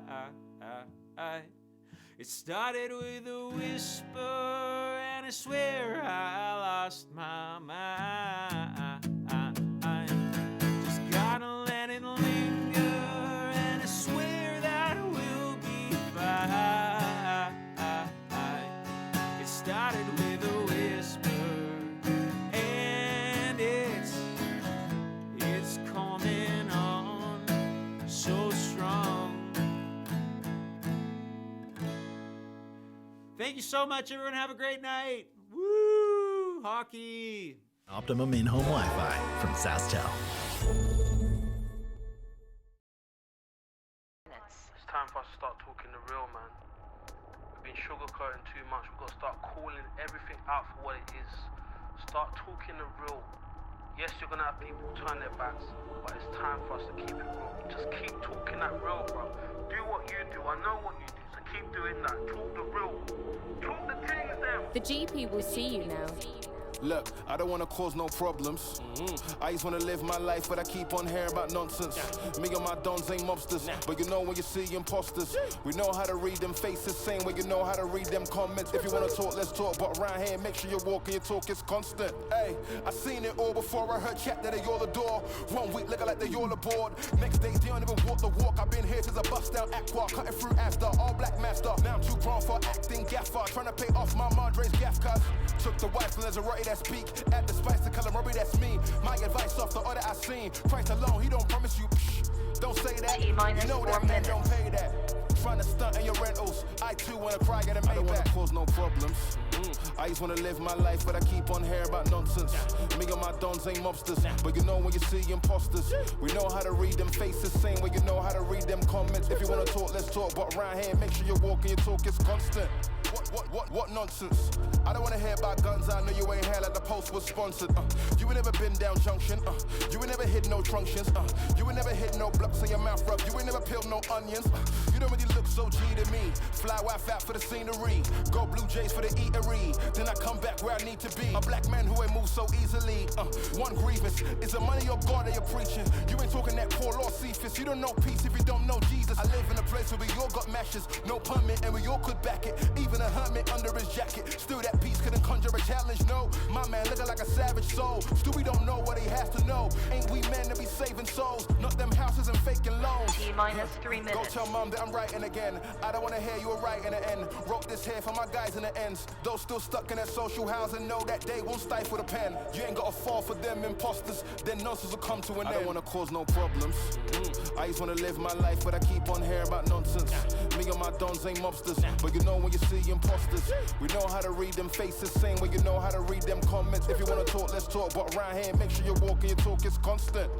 Speaker 9: It started with a whisper, and I swear I lost my mind. Just gotta let it linger, and I swear that we'll be fine. It started with a whisper, and it's coming on so strong. Thank you so much, everyone. Have a great night. Woo! Hockey.
Speaker 5: Optimum in-home Wi-Fi from SaskTel.
Speaker 20: It's time for us to start talking the real, man. We've been sugarcoating too much. We've got to start calling everything out for what it is. Start talking the real. Yes, you're going to have people turn their backs, but it's time for us to keep it real. Just keep talking that real, bro. Do what you do. I know what you do. So keep doing that. Talk the real. Talk the things, them.
Speaker 22: The GP will see you now.
Speaker 23: Look, I don't want to cause no problems. I just want to live my life, but I keep on hearing about nonsense. Me and my dons ain't mobsters, but you know when you see imposters. We know how to read them faces, same way you know how to read them comments. If you want to talk, let's talk, but around here, make sure you walk and your talk is constant. Hey, I seen it all before I heard chat that they all adore. 1 week looking like they all aboard. Next day, they don't even walk the walk. I've been here since a bust down aqua, cutting through after, all black master. Now I'm too grown for acting gaffer, trying to pay off my Madre's gaff cuz. Took the wife and there's a rotti that speak. Add the spice to calamari, that's me. My advice off the order I seen. Christ alone, he don't promise you. Don't say that. You know that man don't pay that. Trying to stunt in your rentals. I too wanna cry, get a Maybach. I don't wanna cause no problems. I just wanna live my life, but I keep on hearing about nonsense. Me and my dons ain't mobsters, but you know when you see imposters. We know how to read them faces, same way you know how to read them comments. If you wanna talk, let's talk, but around here, make sure you walk and your talk is constant. What nonsense? I don't wanna hear about guns, I know you ain't here like the post was sponsored. You ain't never been down junction, you ain't never hit no truncheons, you ain't never hit no blocks in your mouth rub, you ain't never peeled no onions. You don't really look so G to me. Fly Wi-Fi for the scenery, go Blue Jays for the eatery. Then I come back where I need to be. A black man who ain't move so easily. One grievance is the money or God that you're preaching. You ain't talking that poor Lord Cephas. You don't know peace if you don't know Jesus. I live in a place where we all got mashes, no permit, and we all could back it. Even a hermit under his jacket, still that peace couldn't conjure a challenge. No, my man looking like a savage soul. Still we don't know what he has to know. Ain't we men to be saving souls? Not them houses and faking loans.
Speaker 2: T-3 minutes.
Speaker 23: Go tell mom that I'm writing again. I don't wanna hear you right in the end. Wrote this here for my guys in the ends. Those still stuck in that social housing know that they won't stifle the pen. You ain't gotta fall for them imposters, then nonsense will come to an end. I don't wanna cause no problems. I just wanna live my life, but I keep on hearing about nonsense. Me and my dons ain't mobsters, but you know when you see imposters. We know how to read them faces, same way you know how to read them comments. If you wanna talk, let's talk, but around here, make sure you walk and your talk is constant.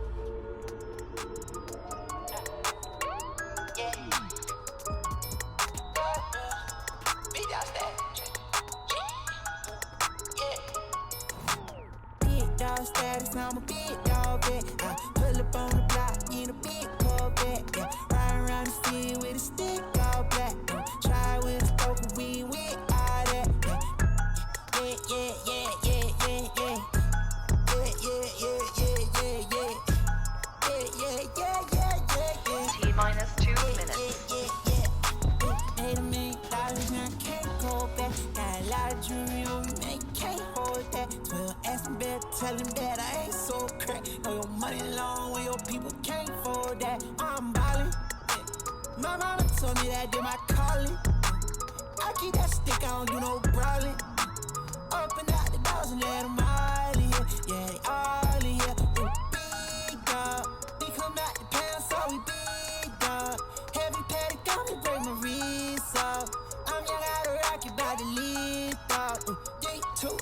Speaker 25: Big dog status, I'm a big dog vet. I pull up on the block in a big Corvette. Yeah, ride around the city with a stick all black. Try with a scope, but we ain't with all that.
Speaker 2: T-2 minutes.
Speaker 25: Made $1 million, now I can't go back. Got a lot of jewelry on me, man, you can't hold that. 12 asking better, tell him that I ain't so crack. Know your money long when your people can't afford that. I'm ballin', my mama told me that did my calling. I keep that stick, I don't do no brawling. Open out the doors and let them all in here. Yeah, they all in here. We big dog, we come out the pound, so we big dog. Heavy petty got me break my wrist off. I'm young out of rocket by the lead dog. 3, 2, 1,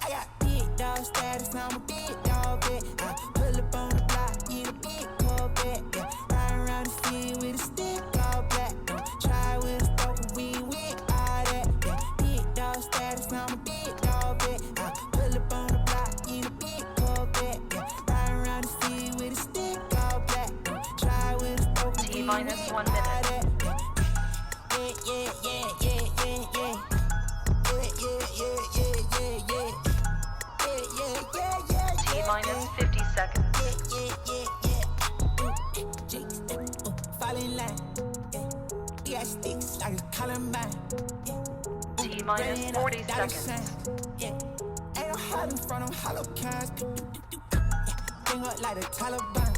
Speaker 25: I got big dog status, I'm a big dog vet. I pull up on the block in a big Corvette. Yeah, ride around the city with a stick all black. Try with a scope, but we ain't with all that. Yeah, big dog status, I'm a big dog vet. I pull up on the block in a big Corvette. Yeah, ride around the city with a stick all black. Try with a scope, but we ain't with all that. Yeah, yeah, yeah, yeah, yeah, yeah. Yeah, yeah, yeah.
Speaker 2: seconds. T minus 40 seconds.
Speaker 25: Ain't no hiding from them hollow cats. Bring up like the Taliban.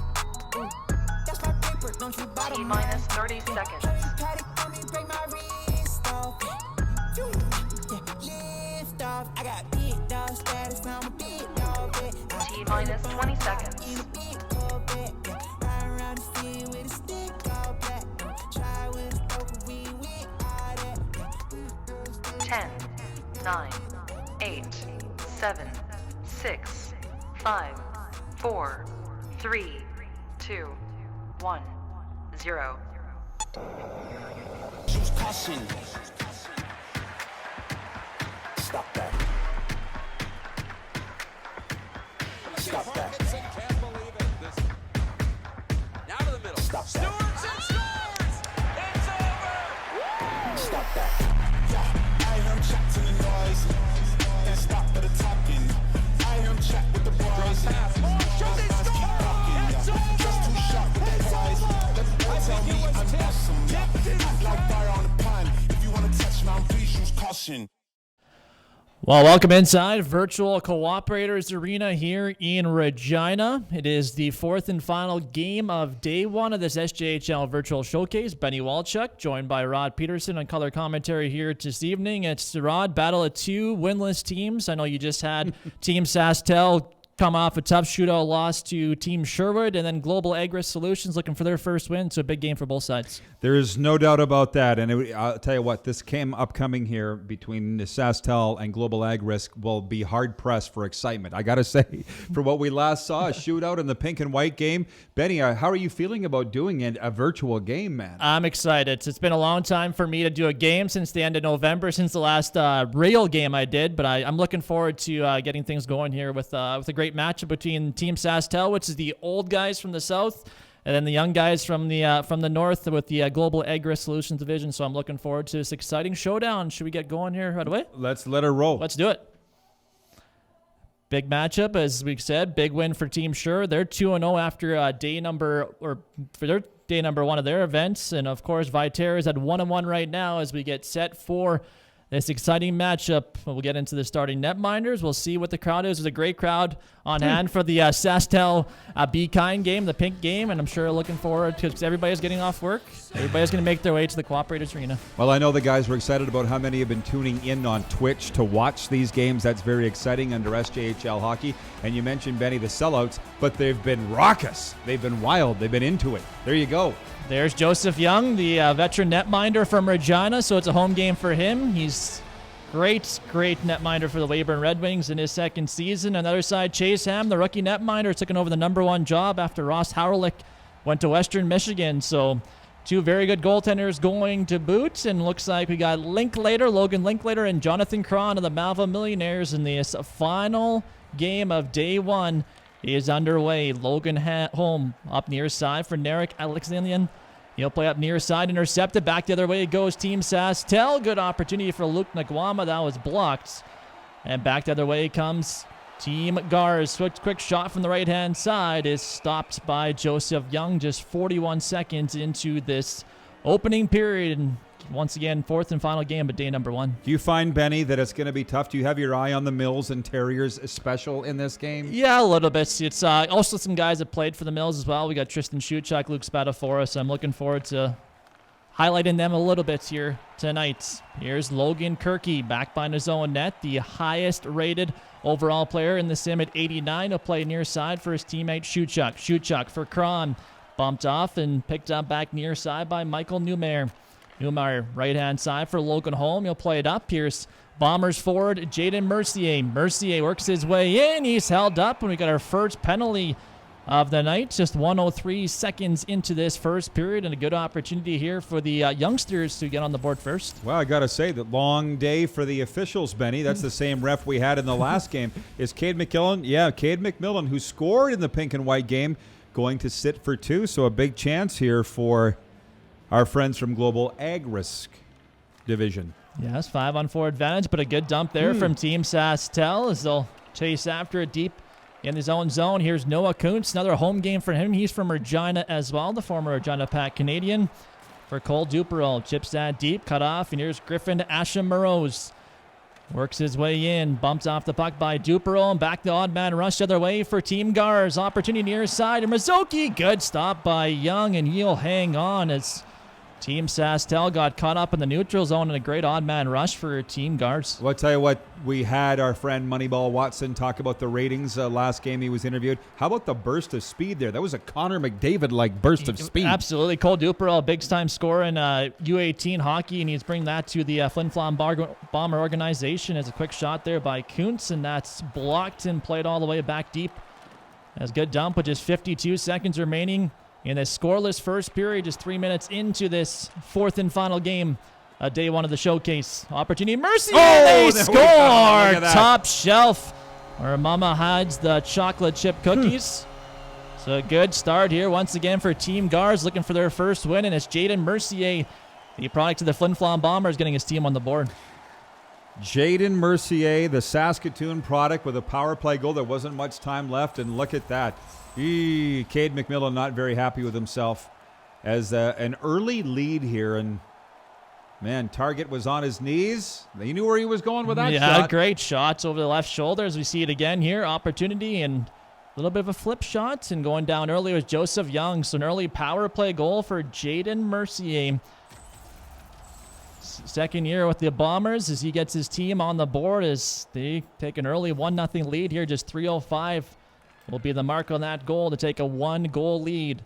Speaker 25: That's my paper, don't you bother
Speaker 2: T minus 30 seconds.
Speaker 25: break my wrist off. Lift off. I got big dog status, I'm a big dog.
Speaker 2: T minus 20 seconds.
Speaker 25: Ride around the city with a stick all black. Try with a poker, we with all that.
Speaker 2: 10, 9, 8, 7, 6, 5, 4, 3, 2, 1, 0.
Speaker 25: Choose caution. Stop that. Stop that.
Speaker 3: Can't believe it. Now to the middle.
Speaker 25: Stop that.
Speaker 3: Stewart's and scores! It's over!
Speaker 25: Stop that. Yeah, I hear him chat to the noise. Can't stop for the talking. I hear him chat with the boys. It's just too sharp with the prize. Don't tell me I'm awesome. Act like fire on the pan. If you want to touch me, please use caution.
Speaker 7: Well, welcome inside Virtual Cooperators Arena here in Regina. It is the fourth and final game of day one of this SJHL Virtual Showcase. Benny Walchuk, joined by Rod Peterson on color commentary here this evening. It's Rod, battle of two winless teams. I know you just had Team SaskTel come off a tough shootout loss to Team Sherwood, and then Global Agri Solutions looking for their first win. So a big game for both sides.
Speaker 11: There is no doubt about that. And I'll tell you what, this game upcoming here between the SaskTel and Global Ag Risk will be hard-pressed for excitement. I got to say, for what we last saw, a shootout in the pink and white game. Benny, how are you feeling about doing a virtual game, man?
Speaker 7: I'm excited. It's been a long time for me to do a game since the end of November, since the last real game I did. But I'm looking forward to getting things going here with a great matchup between Team SaskTel, which is the old guys from the south, and then the young guys from the north with the Global Agri Solutions division. So I'm looking forward to this exciting showdown. Should we get going here right away?
Speaker 11: Let's let her roll.
Speaker 7: Let's do it. Big matchup, as we said. Big win for Team Sure. They're 2-0 after day number one of their events, and of course Viterra is at 1-1 right now as we get set for this exciting matchup. We'll get into the starting netminders. We'll see what the crowd is. There's a great crowd on hand for the SaskTel Be Kind game, the pink game, and I'm sure looking forward to, because everybody's getting off work. Everybody's going to make their way to the Cooperators Arena.
Speaker 11: Well, I know the guys were excited about how many have been tuning in on Twitch to watch these games. That's very exciting under SJHL hockey. And you mentioned, Benny, the sellouts, but they've been raucous. They've been wild. They've been into it. There you go.
Speaker 7: There's Joseph Young, the veteran netminder from Regina, so it's a home game for him. He's great netminder for the Weyburn Red Wings in his second season. On the other side, Chase Ham, the rookie netminder, taking over the #1 job after Ross Howrelick went to Western Michigan. So two very good goaltenders going to boot, and looks like we got Logan Linklater and Jonathan Cron of the Malva Millionaires in this final game of day one is underway. Logan home up near side for Narek Alexandrian. He'll play up near side, intercepted. Back the other way goes Team SaskTel. Good opportunity for Luke Nagwama. That was blocked. And back the other way comes Team Gars. Quick shot from the right-hand side is stopped by Joseph Young just 41 seconds into this opening period. And once again, fourth and final game of day number one.
Speaker 11: Do you find, Benny, that it's going to be tough? Do you have your eye on the Mills and Terriers special in this game?
Speaker 7: Yeah, a little bit. It's also some guys that played for the Mills as well. We got Tristan Schuchak, Luke Spadafora, so I'm looking forward to highlighting them a little bit here tonight. Here's Logan Kirky back behind his own net, the highest rated overall player in the sim at 89. He'll play near side for his teammate Schuchak. Schuchak for Kron. Bumped off and picked up back near side by Michael Newmeyer. Newmeyer right-hand side for Logan Holm. He'll play it up. Here's Bombers forward Jaden Mercier. Mercier works his way in. He's held up, and we got our first penalty of the night. Just 103 seconds into this first period, and a good opportunity here for the youngsters to get on the board first.
Speaker 11: Well, I got to say, the long day for the officials, Benny. That's the same ref we had in the last game. Is Cade McMillan? Yeah, Cade McMillan, who scored in the pink and white game, going to sit for two. So a big chance here for our friends from Global Ag Risk division.
Speaker 7: Yes, 5-on-4 advantage, but a good dump there from Team SaskTel as they'll chase after it deep in his own zone. Here's Noah Kuntz, another home game for him. He's from Regina as well, the former Regina Pack Canadian. For Cole Duperl, chips that deep, cut off, and here's Griffin Asham-Morose. Works his way in, bumped off the puck by Duperl, and back the odd man rush the other way for Team Gars. Opportunity near side, and Mazzocchi, good stop by Young, and he'll hang on as Team SaskTel got caught up in the neutral zone, and a great odd man rush for Team Gars.
Speaker 11: Well, I'll tell you what, we had our friend Moneyball Watson talk about the ratings last game he was interviewed. How about the burst of speed there? That was a Connor McDavid-like burst of speed.
Speaker 7: Absolutely. Cole Duperl, a big-time scorer in U18 hockey, and he's bringing that to the Flin Flon Bomber organization. As a quick shot there by Kuntz, and that's blocked and played all the way back deep. That's a good dump with just 52 seconds remaining in this scoreless first period, just 3 minutes into this fourth and final game, day one of the showcase. Opportunity, Mercier, they score! Top shelf, where Mama hides the chocolate chip cookies. So a good start here once again for Team Gars, looking for their first win, and it's Jaden Mercier, the product of the Flin Flon Bombers, getting his team on the board.
Speaker 11: Jaden Mercier, the Saskatoon product, with a power play goal. There wasn't much time left, and look at that. Cade McMillan not very happy with himself as an early lead here, and man, target was on his knees. He knew where he was going with that shot.
Speaker 7: Yeah, great shots over the left shoulder as we see it again here. Opportunity and a little bit of a flip shot, and going down early was Joseph Young. So an early power play goal for Jaden Mercier. Second year with the Bombers as he gets his team on the board as they take an early 1-0 lead here. Just 3:05 will be the mark on that goal to take a 1-goal lead.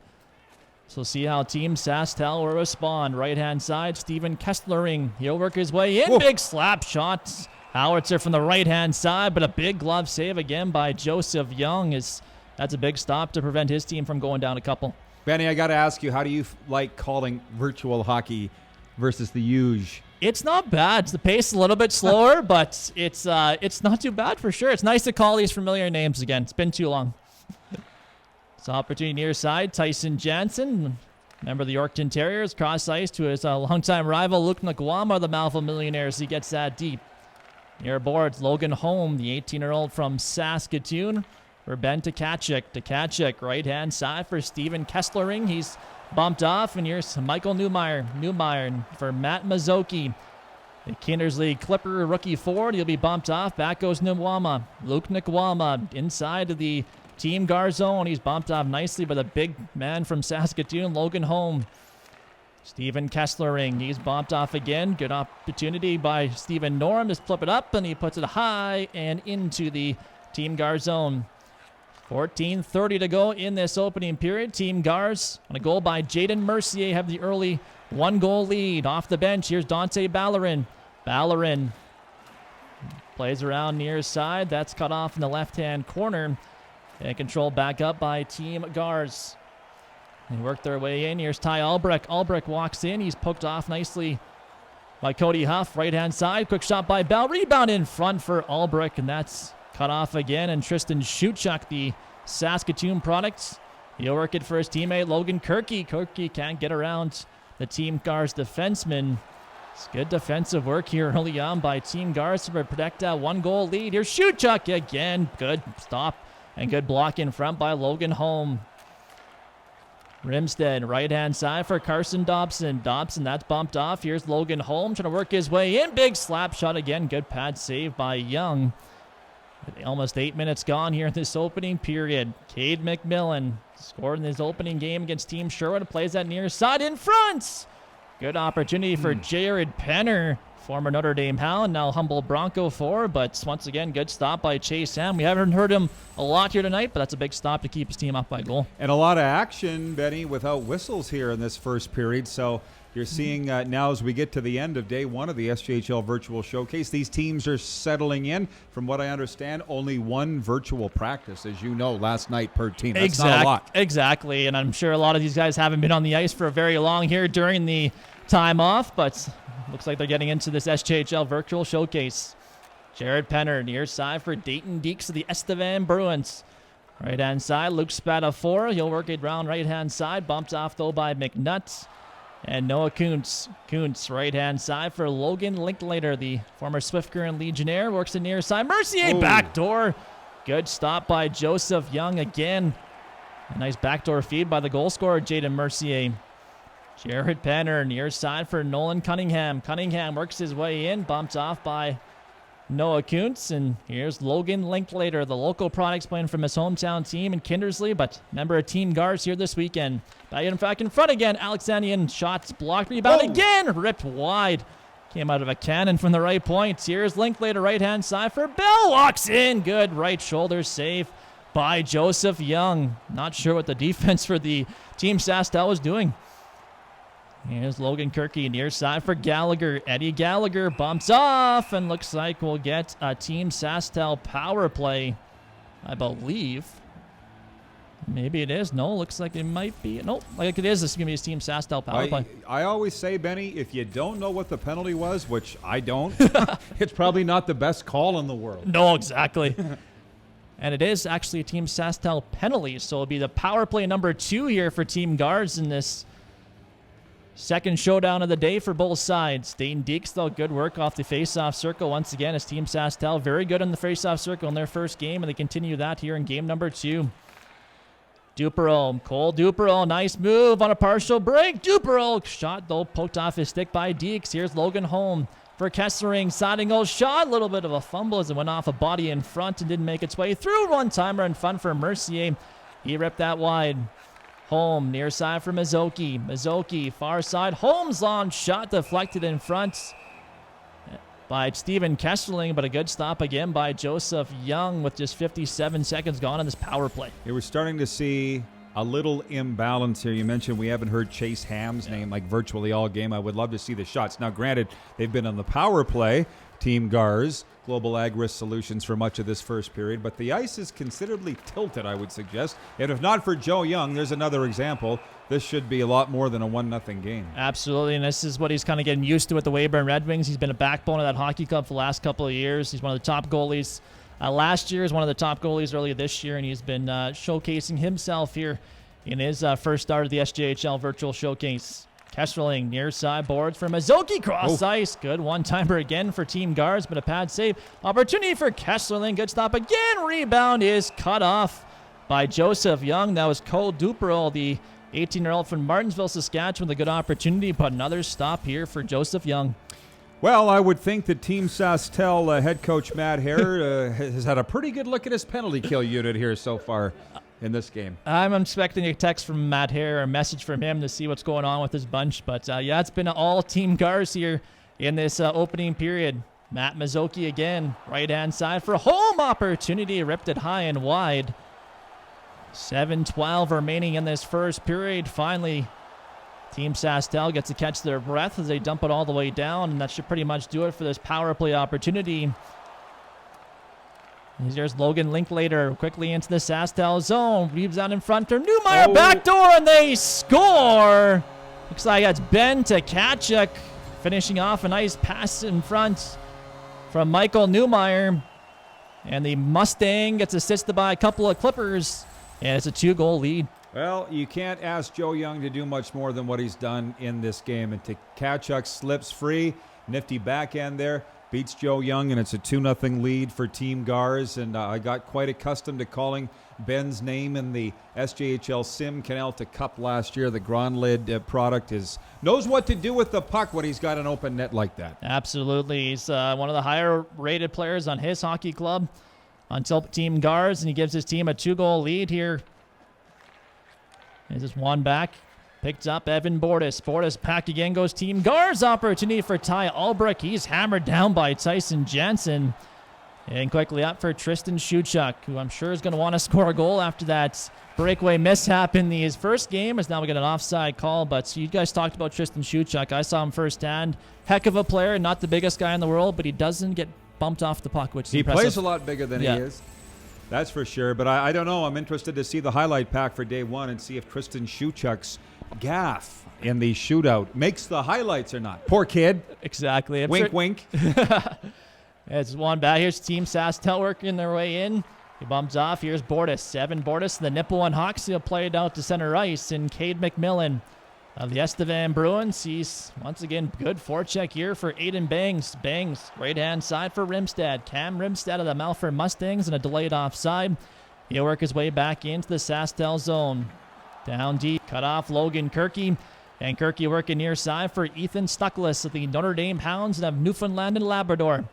Speaker 7: So see how Team SaskTel will respond. Right-hand side, Steven Kesslering. He'll work his way in. Whoa. Big slap shots. Howitzer from the right-hand side, but a big glove save again by Joseph Young. That's a big stop to prevent his team from going down a couple.
Speaker 11: Benny, I got to ask you, how do you like calling virtual hockey versus the huge?
Speaker 7: It's not bad. The pace is a little bit slower, but it's not too bad for sure. It's nice to call these familiar names again. It's been too long. It's opportunity near side. Tyson Jansen, member of the Yorkton Terriers, cross ice to his longtime rival Luke Nakwama, the Malvo Millionaires. He gets that deep. Near boards, Logan Holm, the 18-year-old from Saskatoon, for Ben Tkachuk. Tkachuk, right-hand side for Steven Kesslering. He's bumped off, and here's Michael Newmeyer for Matt Mazzocchi. The Kindersley Clipper rookie forward. He'll be bumped off. Back goes Nwama. Luke Nakwama inside of the Team Gars zone. He's bumped off nicely by the big man from Saskatoon, Logan Holm. Steven Kesslering, he's bumped off again. Good opportunity by Stephen Norm to flip it up, and he puts it high and into the Team Gars zone. 14:30 to go in this opening period. Team Gars on a goal by Jaden Mercier have the early 1-goal lead. Off the bench, here's Dante Ballerin. Ballerin plays around near side. That's cut off in the left-hand corner. And controlled back up by Team Gars. They work their way in. Here's Ty Albrecht. Albrecht walks in. He's poked off nicely by Cody Huff. Right-hand side. Quick shot by Bell. Rebound in front for Albrecht, and that's cut off again, and Tristan Schuchuk, the Saskatoon product, he'll work it for his teammate Logan Kirky. Kirky can't get around the Team Gars defenseman. It's good defensive work here early on by Team Gars to protect that 1-goal lead. Here's Schuchuk again. Good stop and good block in front by Logan Holm. Rimstead, right-hand side for Carson Dobson. Dobson, that's bumped off. Here's Logan Holm trying to work his way in. Big slap shot again. Good pad save by Young. Almost 8 minutes gone here in this opening period. Cade McMillan scored in his opening game against Team Sherwood. Plays that near side in front. Good opportunity for Jared Penner, former Notre Dame Hound, now Humboldt Bronco forward. But once again, good stop by Chase Ham. We haven't heard him a lot here tonight, but that's a big stop to keep his team up by goal.
Speaker 11: And a lot of action, Benny, without whistles here in this first period. So you're seeing now as we get to the end of day one of the SJHL Virtual Showcase, these teams are settling in. From what I understand, only one virtual practice, as you know, last night per team. That's not a lot.
Speaker 7: Exactly, and I'm sure a lot of these guys haven't been on the ice for very long here during the time off, but looks like they're getting into this SJHL Virtual Showcase. Jared Penner, near side for Dayton Deeks of the Estevan Bruins. Right-hand side, Luke Spadafora. He'll work it round right-hand side. Bumped off, though, by McNutt. And Noah Kuntz. Kuntz, right-hand side for Logan Linklater, the former Swift Current Legionnaire. Works the near side. Mercier, backdoor. Good stop by Joseph Young again. A nice backdoor feed by the goal scorer, Jaden Mercier. Jared Penner near side for Nolan Cunningham. Cunningham works his way in, bumped off by Noah Kuntz. And here's Logan Linklater, the local products playing from his hometown team in Kindersley, but member of Team Guards here this weekend. Back in front again. Alexandrian shots blocked, rebound again, ripped wide. Came out of a cannon from the right point. Here's Linklater, right-hand side for Bell. Walks in. Good right shoulder save by Joseph Young. Not sure what the defense for the Team SaskTel was doing. Here's Logan Kirky near side for Gallagher. Eddie Gallagher bumps off and looks like we'll get a Team SaskTel power play, I believe. Maybe it is. No, looks like it might be. Nope, like it is. This is going to be his Team SaskTel power play.
Speaker 11: I always say, Benny, if you don't know what the penalty was, which I don't, it's probably not the best call in the world.
Speaker 7: No, exactly. And it is actually a Team SaskTel penalty, so it'll be the power play number 2 here for Team Guards in this second showdown of the day for both sides. Dayton Deeks, though, good work off the face-off circle. Once again, as Team SaskTel, very good in the face-off circle in their first game, and they continue that here in game number 2. Duperl, Cole Duperl, nice move on a partial break. Duperl, shot though, poked off his stick by Deeks. Here's Logan Holm for Kessering, siding goal shot. A little bit of a fumble as it went off a body in front and didn't make its way through. One-timer in front for Mercier. He ripped that wide. Holm, near side for Mizoki. Mizoki, far side. Holmes' long shot deflected in front by Steven Kesseling, but a good stop again by Joseph Young with just 57 seconds gone on this power play.
Speaker 11: We're starting to see a little imbalance here. You mentioned we haven't heard Chase Ham's name like virtually all game. I would love to see the shots. Now, granted, they've been on the power play, Team Gars, Global Ag Risk Solutions for much of this first period, but the ice is considerably tilted, I would suggest. And if not for Joe Young, there's another example. This should be a lot more than a 1-0 game.
Speaker 7: Absolutely, and this is what he's kind of getting used to with the Weyburn Red Wings. He's been a backbone of that hockey club for the last couple of years. He's one of the top goalies. Last year, he was one of the top goalies earlier this year, and he's been showcasing himself here in his first start of the SJHL Virtual Showcase. Kesserling near side boards for Mizoki, cross ice. Good one-timer again for Team Guards, but a pad save. Opportunity for Kesserling. Good stop again. Rebound is cut off by Joseph Young. That was Cole Duperl, the 18-year-old from Martinsville, Saskatchewan, with a good opportunity, but another stop here for Joseph Young.
Speaker 11: Well, I would think that Team SaskTel head coach Matt Hare has had a pretty good look at his penalty kill unit here so far in this game.
Speaker 7: I'm expecting a text from Matt Hare, a message from him to see what's going on with his bunch. But, yeah, it's been all Team Gars here in this opening period. Matt Mizoki again, right-hand side for a home opportunity. Ripped it high and wide. 7:12 remaining in this first period. Finally, Team SaskTel gets to catch their breath as they dump it all the way down, and that should pretty much do it for this power play opportunity. Here's Logan Linklater quickly into the SaskTel zone. Reeves out in front to Newmeyer, backdoor, and they score. Looks like that's Ben Tkachuk finishing off a nice pass in front from Michael Newmeyer. And the Mustang gets assisted by a couple of Clippers, and it's a 2-goal lead.
Speaker 11: Well, you can't ask Joe Young to do much more than what he's done in this game. And Tkachuk slips free, nifty backhand there. Beats Joe Young, and it's a 2-0 lead for Team Gars. And I got quite accustomed to calling Ben's name in the SJHL Sim Canalta Cup last year. The Gronlid product knows what to do with the puck when he's got an open net like that.
Speaker 7: Absolutely. He's one of the higher-rated players on his hockey club until Team Gars, and he gives his team a 2-goal lead here. There's this one back. Picked up Evan Bordas. Bordas back again goes Team Gars. Opportunity for Ty Albrecht. He's hammered down by Tyson Jansen. And quickly up for Tristan Shuchuk, who I'm sure is going to want to score a goal after that breakaway mishap in his first game. As now we get an offside call. But you guys talked about Tristan Shuchuk. I saw him firsthand. Heck of a player. Not the biggest guy in the world, but he doesn't get bumped off the puck, which is impressive.
Speaker 11: He plays a lot bigger than he is. That's for sure. But I don't know. I'm interested to see the highlight pack for day one and see if Tristan Shuchuk's gaff in the shootout makes the highlights or not. Poor kid.
Speaker 7: Exactly.
Speaker 11: Wink, wink.
Speaker 7: It's one back. Here's Team SaskTel working their way in. He bumps off. Here's Bordas. Bordas. The nipple and Hoxie played out to center ice. And Cade McMillan of the Estevan Bruins. Sees once again good forecheck here for Aiden Bangs. Bangs, right-hand side for Rimstad. Cam Rimstad of the Melford Mustangs and a delayed offside. He'll work his way back into the SaskTel zone. Down deep, cut off Logan Kirky. And Kirky working near side for Ethan Stuckless of the Notre Dame Hounds of Newfoundland and Labrador.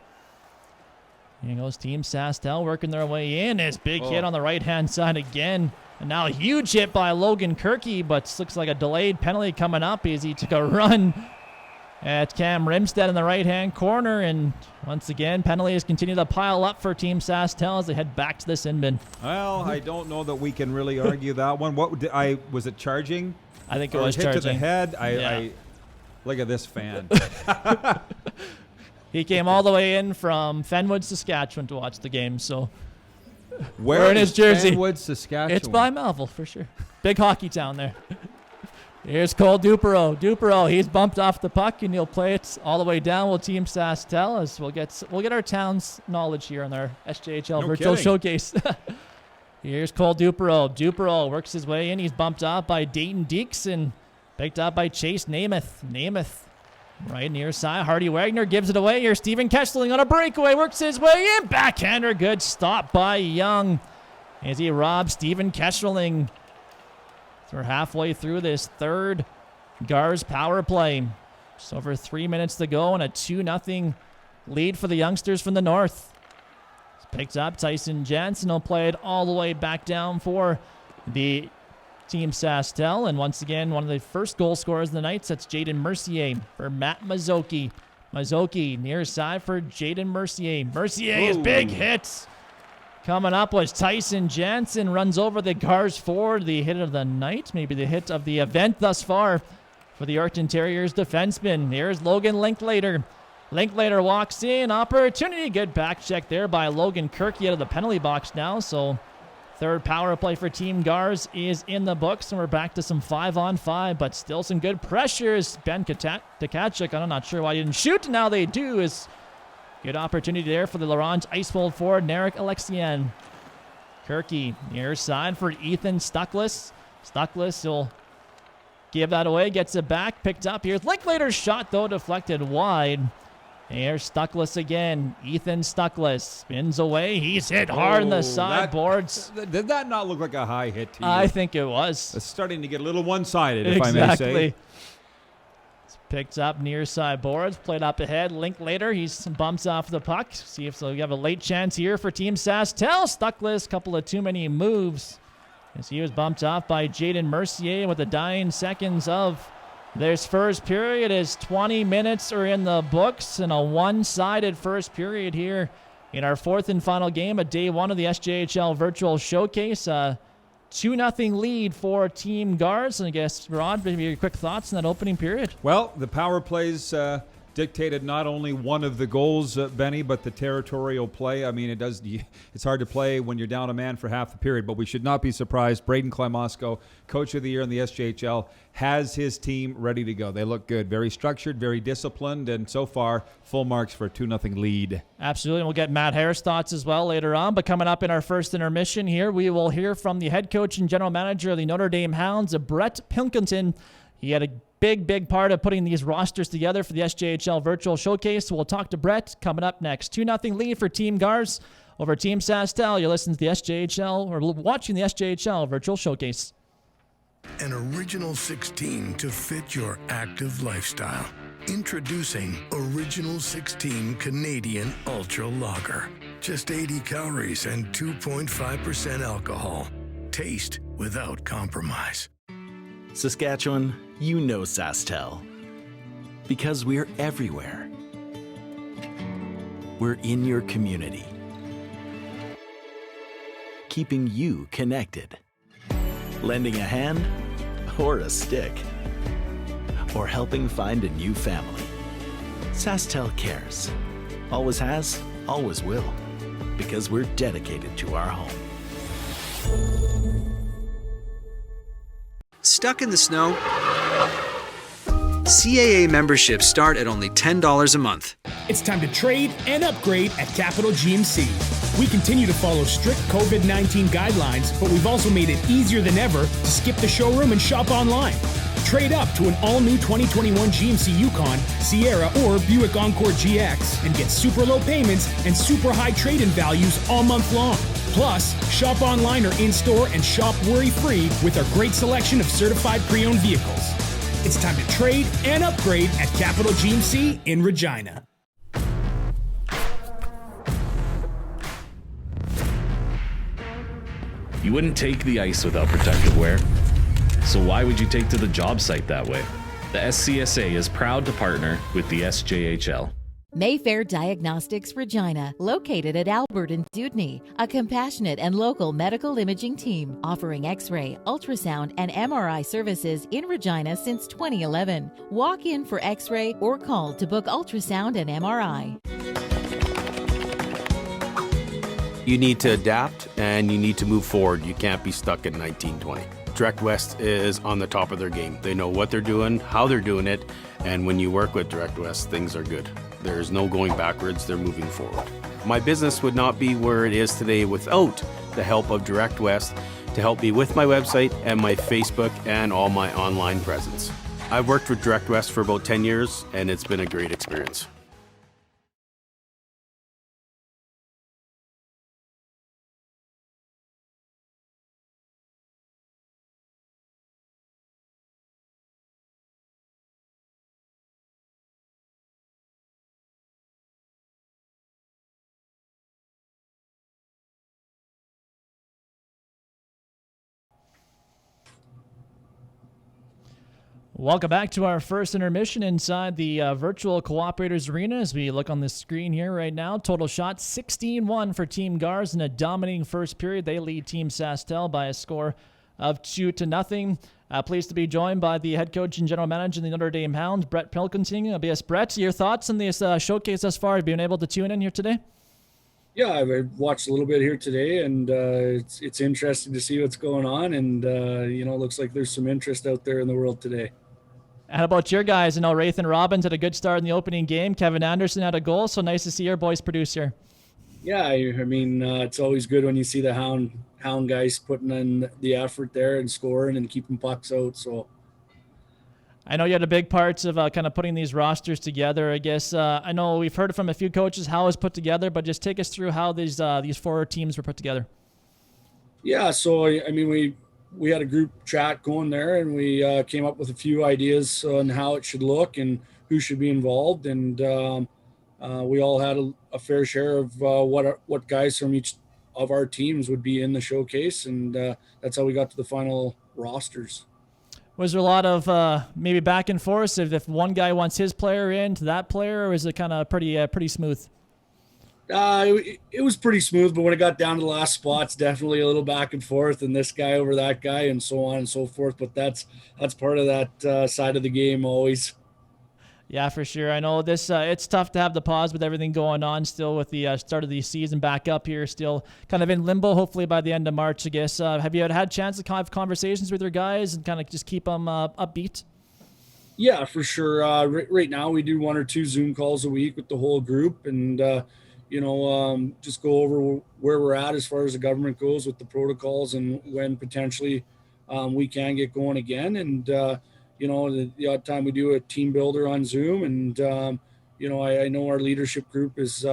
Speaker 7: Here goes Team SaskTel working their way in. His big hit on the right-hand side again. And now a huge hit by Logan Kirky, but looks like a delayed penalty coming up as he took a run at Cam Rimstead in the right-hand corner. And once again, penalties continue to pile up for Team SaskTel as they head back to the sin bin.
Speaker 11: Well, I don't know that we can really argue that one. Was it charging?
Speaker 7: I think it was
Speaker 11: hit
Speaker 7: charging.
Speaker 11: To the head. I look at this fan.
Speaker 7: He came all the way in from Fenwood, Saskatchewan to watch the game, so
Speaker 11: where
Speaker 7: in his jersey.
Speaker 12: Fenwood, Saskatchewan?
Speaker 7: It's by Melville for sure. Big hockey town there. Here's Cole Dupereau. Dupereau, he's bumped off the puck and he'll play it all the way down. Will Team SaskTel as we'll get our town's knowledge here on our SJHL virtual showcase. Here's Cole Dupereau. Dupereau works his way in. He's bumped off by Dayton Deeks and picked up by Chase Namath. Namath right near side. Hardy Wagner gives it away. Here's Steven Kessling on a breakaway. Works his way in. Backhander. Good stop by Young as he robs Steven Kessling. So we're halfway through this third Gars power play. Just over 3 minutes to go and a 2-0 lead for the youngsters from the north. It's picked up. Tyson Jansen will play it all the way back down for the Team SaskTel. And once again, one of the first goal scorers of the night, that's Jaden Mercier for Matt Mazzocchi. Mazzocchi near side for Jaden Mercier. Mercier's big hits. Coming up was Tyson Jansen, runs over the Gars forward. The hit of the night, maybe the hit of the event thus far for the Yorkton Terriers defenseman. Here's Logan Linklater. Linklater walks in, opportunity. Good back check there by Logan Kirky out of the penalty box now. So third power play for Team Gars is in the books, and we're back to some 5-on-5, but still some good pressures. Ben Tkachuk, I'm not sure why he didn't shoot. Now they do. Is good opportunity there for the Laurent Icefold forward, Narek Alexian. Kirky near side for Ethan Stuckless. Stuckless will give that away, gets it back, picked up. Here's Linklater's shot, though, deflected wide. Here's Stuckless again. Ethan Stuckless spins away. He's hit hard in the sideboards.
Speaker 11: Did that not look like a high hit to you?
Speaker 7: I think it was.
Speaker 11: It's starting to get a little one-sided, if I may say.
Speaker 7: It's picked up near sideboards, played up ahead. Linklater, he bumps off the puck. See if we have a late chance here for Team SaskTel. Stuckless, couple of too many moves as he was bumped off by Jaden Mercier with the dying seconds of this first period. Is 20 minutes are in the books and a one-sided first period here in our fourth and final game of day one of the SJHL virtual showcase. 2-0 lead for Team Gars. And I guess, Rod, maybe your quick thoughts on that opening period.
Speaker 11: Well, the power plays dictated not only one of the goals, Benny, but the territorial play. I mean, it's hard to play when you're down a man for half the period, but we should not be surprised. Braden Klimasko, Coach of the Year in the SJHL, has his team ready to go. They look good. Very structured, very disciplined, and so far, full marks for a 2-0 lead.
Speaker 7: Absolutely. We'll get Matt Harris' thoughts as well later on. But coming up in our first intermission here, we will hear from the head coach and general manager of the Notre Dame Hounds, Brett Pilkington. He had a big part of putting these rosters together for the SJHL virtual showcase. So we'll talk to Brett coming up next. 2-0 lead for Team Gars over Team SaskTel. You're listening to the SJHL, or watching the SJHL virtual showcase.
Speaker 17: An original 16 to fit your active lifestyle. Introducing Original 16 Canadian Ultra Lager. Just 80 calories and 2.5% alcohol. Taste without compromise.
Speaker 8: Saskatchewan, you know SaskTel. Because we're everywhere. We're in your community. Keeping you connected. Lending a hand or a stick. Or helping find a new family. SaskTel cares. Always has, always will. Because we're dedicated to our home.
Speaker 18: Stuck in the snow? CAA memberships start at only $10 a month.
Speaker 16: It's time to trade and upgrade at Capital GMC. We continue to follow strict COVID-19 guidelines, but we've also made it easier than ever to skip the showroom and shop online. Trade up to an all-new 2021 GMC Yukon, Sierra, or Buick Encore GX and get super low payments and super high trade-in values all month long. Plus, shop online or in-store and shop worry-free with our great selection of certified pre-owned vehicles. It's time to trade and upgrade at Capital GMC in Regina.
Speaker 1: You wouldn't take the ice without protective wear. So why would you take to the job site that way? The SCSA is proud to partner with the SJHL.
Speaker 12: Mayfair Diagnostics Regina, located at Albert and Dewdney, a compassionate and local medical imaging team offering X-ray, ultrasound, and MRI services in Regina since 2011. Walk in for X-ray or call to book ultrasound and MRI.
Speaker 14: You need to adapt and you need to move forward. You can't be stuck in 1920. Direct West is on the top of their game. They know what they're doing, how they're doing it, and when you work with Direct West, things are good. There's no going backwards, they're moving forward. My business would not be where it is today without the help of Direct West to help me with my website and my Facebook and all my online presence. I've worked with Direct West for about 10 years and it's been a great experience.
Speaker 7: Welcome back to our first intermission inside the virtual Cooperators Arena as we look on the screen here right now. Total shots 16-1 for Team Gars in a dominating first period. They lead Team SaskTel by a score of 2-0. Pleased to be joined by the head coach and general manager of the Notre Dame Hounds, Brett Pilkington. Brett, your thoughts on this showcase thus far? Have you been able to tune in here today?
Speaker 13: Yeah, I've watched a little bit here today, and it's interesting to see what's going on. And, it looks like there's some interest out there in the world today.
Speaker 7: How about your guys? Rathan Robbins had a good start in the opening game. Kevin Anderson had a goal, so nice to see your boys produce here.
Speaker 13: Yeah, it's always good when you see the hound guys putting in the effort there and scoring and keeping pucks out. So
Speaker 7: I know you had a big part of kind of putting these rosters together. I guess I know we've heard from a few coaches how it was put together, but just take us through how these four teams were put together.
Speaker 13: Yeah, so we had a group chat going there, and we came up with a few ideas on how it should look and who should be involved. And we all had a fair share of what guys from each of our teams would be in the showcase. And that's how we got to the final rosters.
Speaker 7: Was there a lot of maybe back and forth if one guy wants his player in to that player, or is it kind of pretty smooth?
Speaker 13: It was pretty smooth, but when it got down to the last spots, definitely a little back and forth, and this guy over that guy, and so on and so forth. But that's part of that side of the game always.
Speaker 7: Yeah, for sure. I know this. It's tough to have the pause with everything going on still with the start of the season back up here, still kind of in limbo. Hopefully by the end of March, I guess. Have you had a chance to have conversations with your guys and kind of just keep them upbeat?
Speaker 13: Yeah, for sure. Right now we do 1 or 2 Zoom calls a week with the whole group, and just go over where we're at as far as the government goes with the protocols and when potentially we can get going again. And, the odd time we do a team builder on Zoom. And, I know our leadership group is,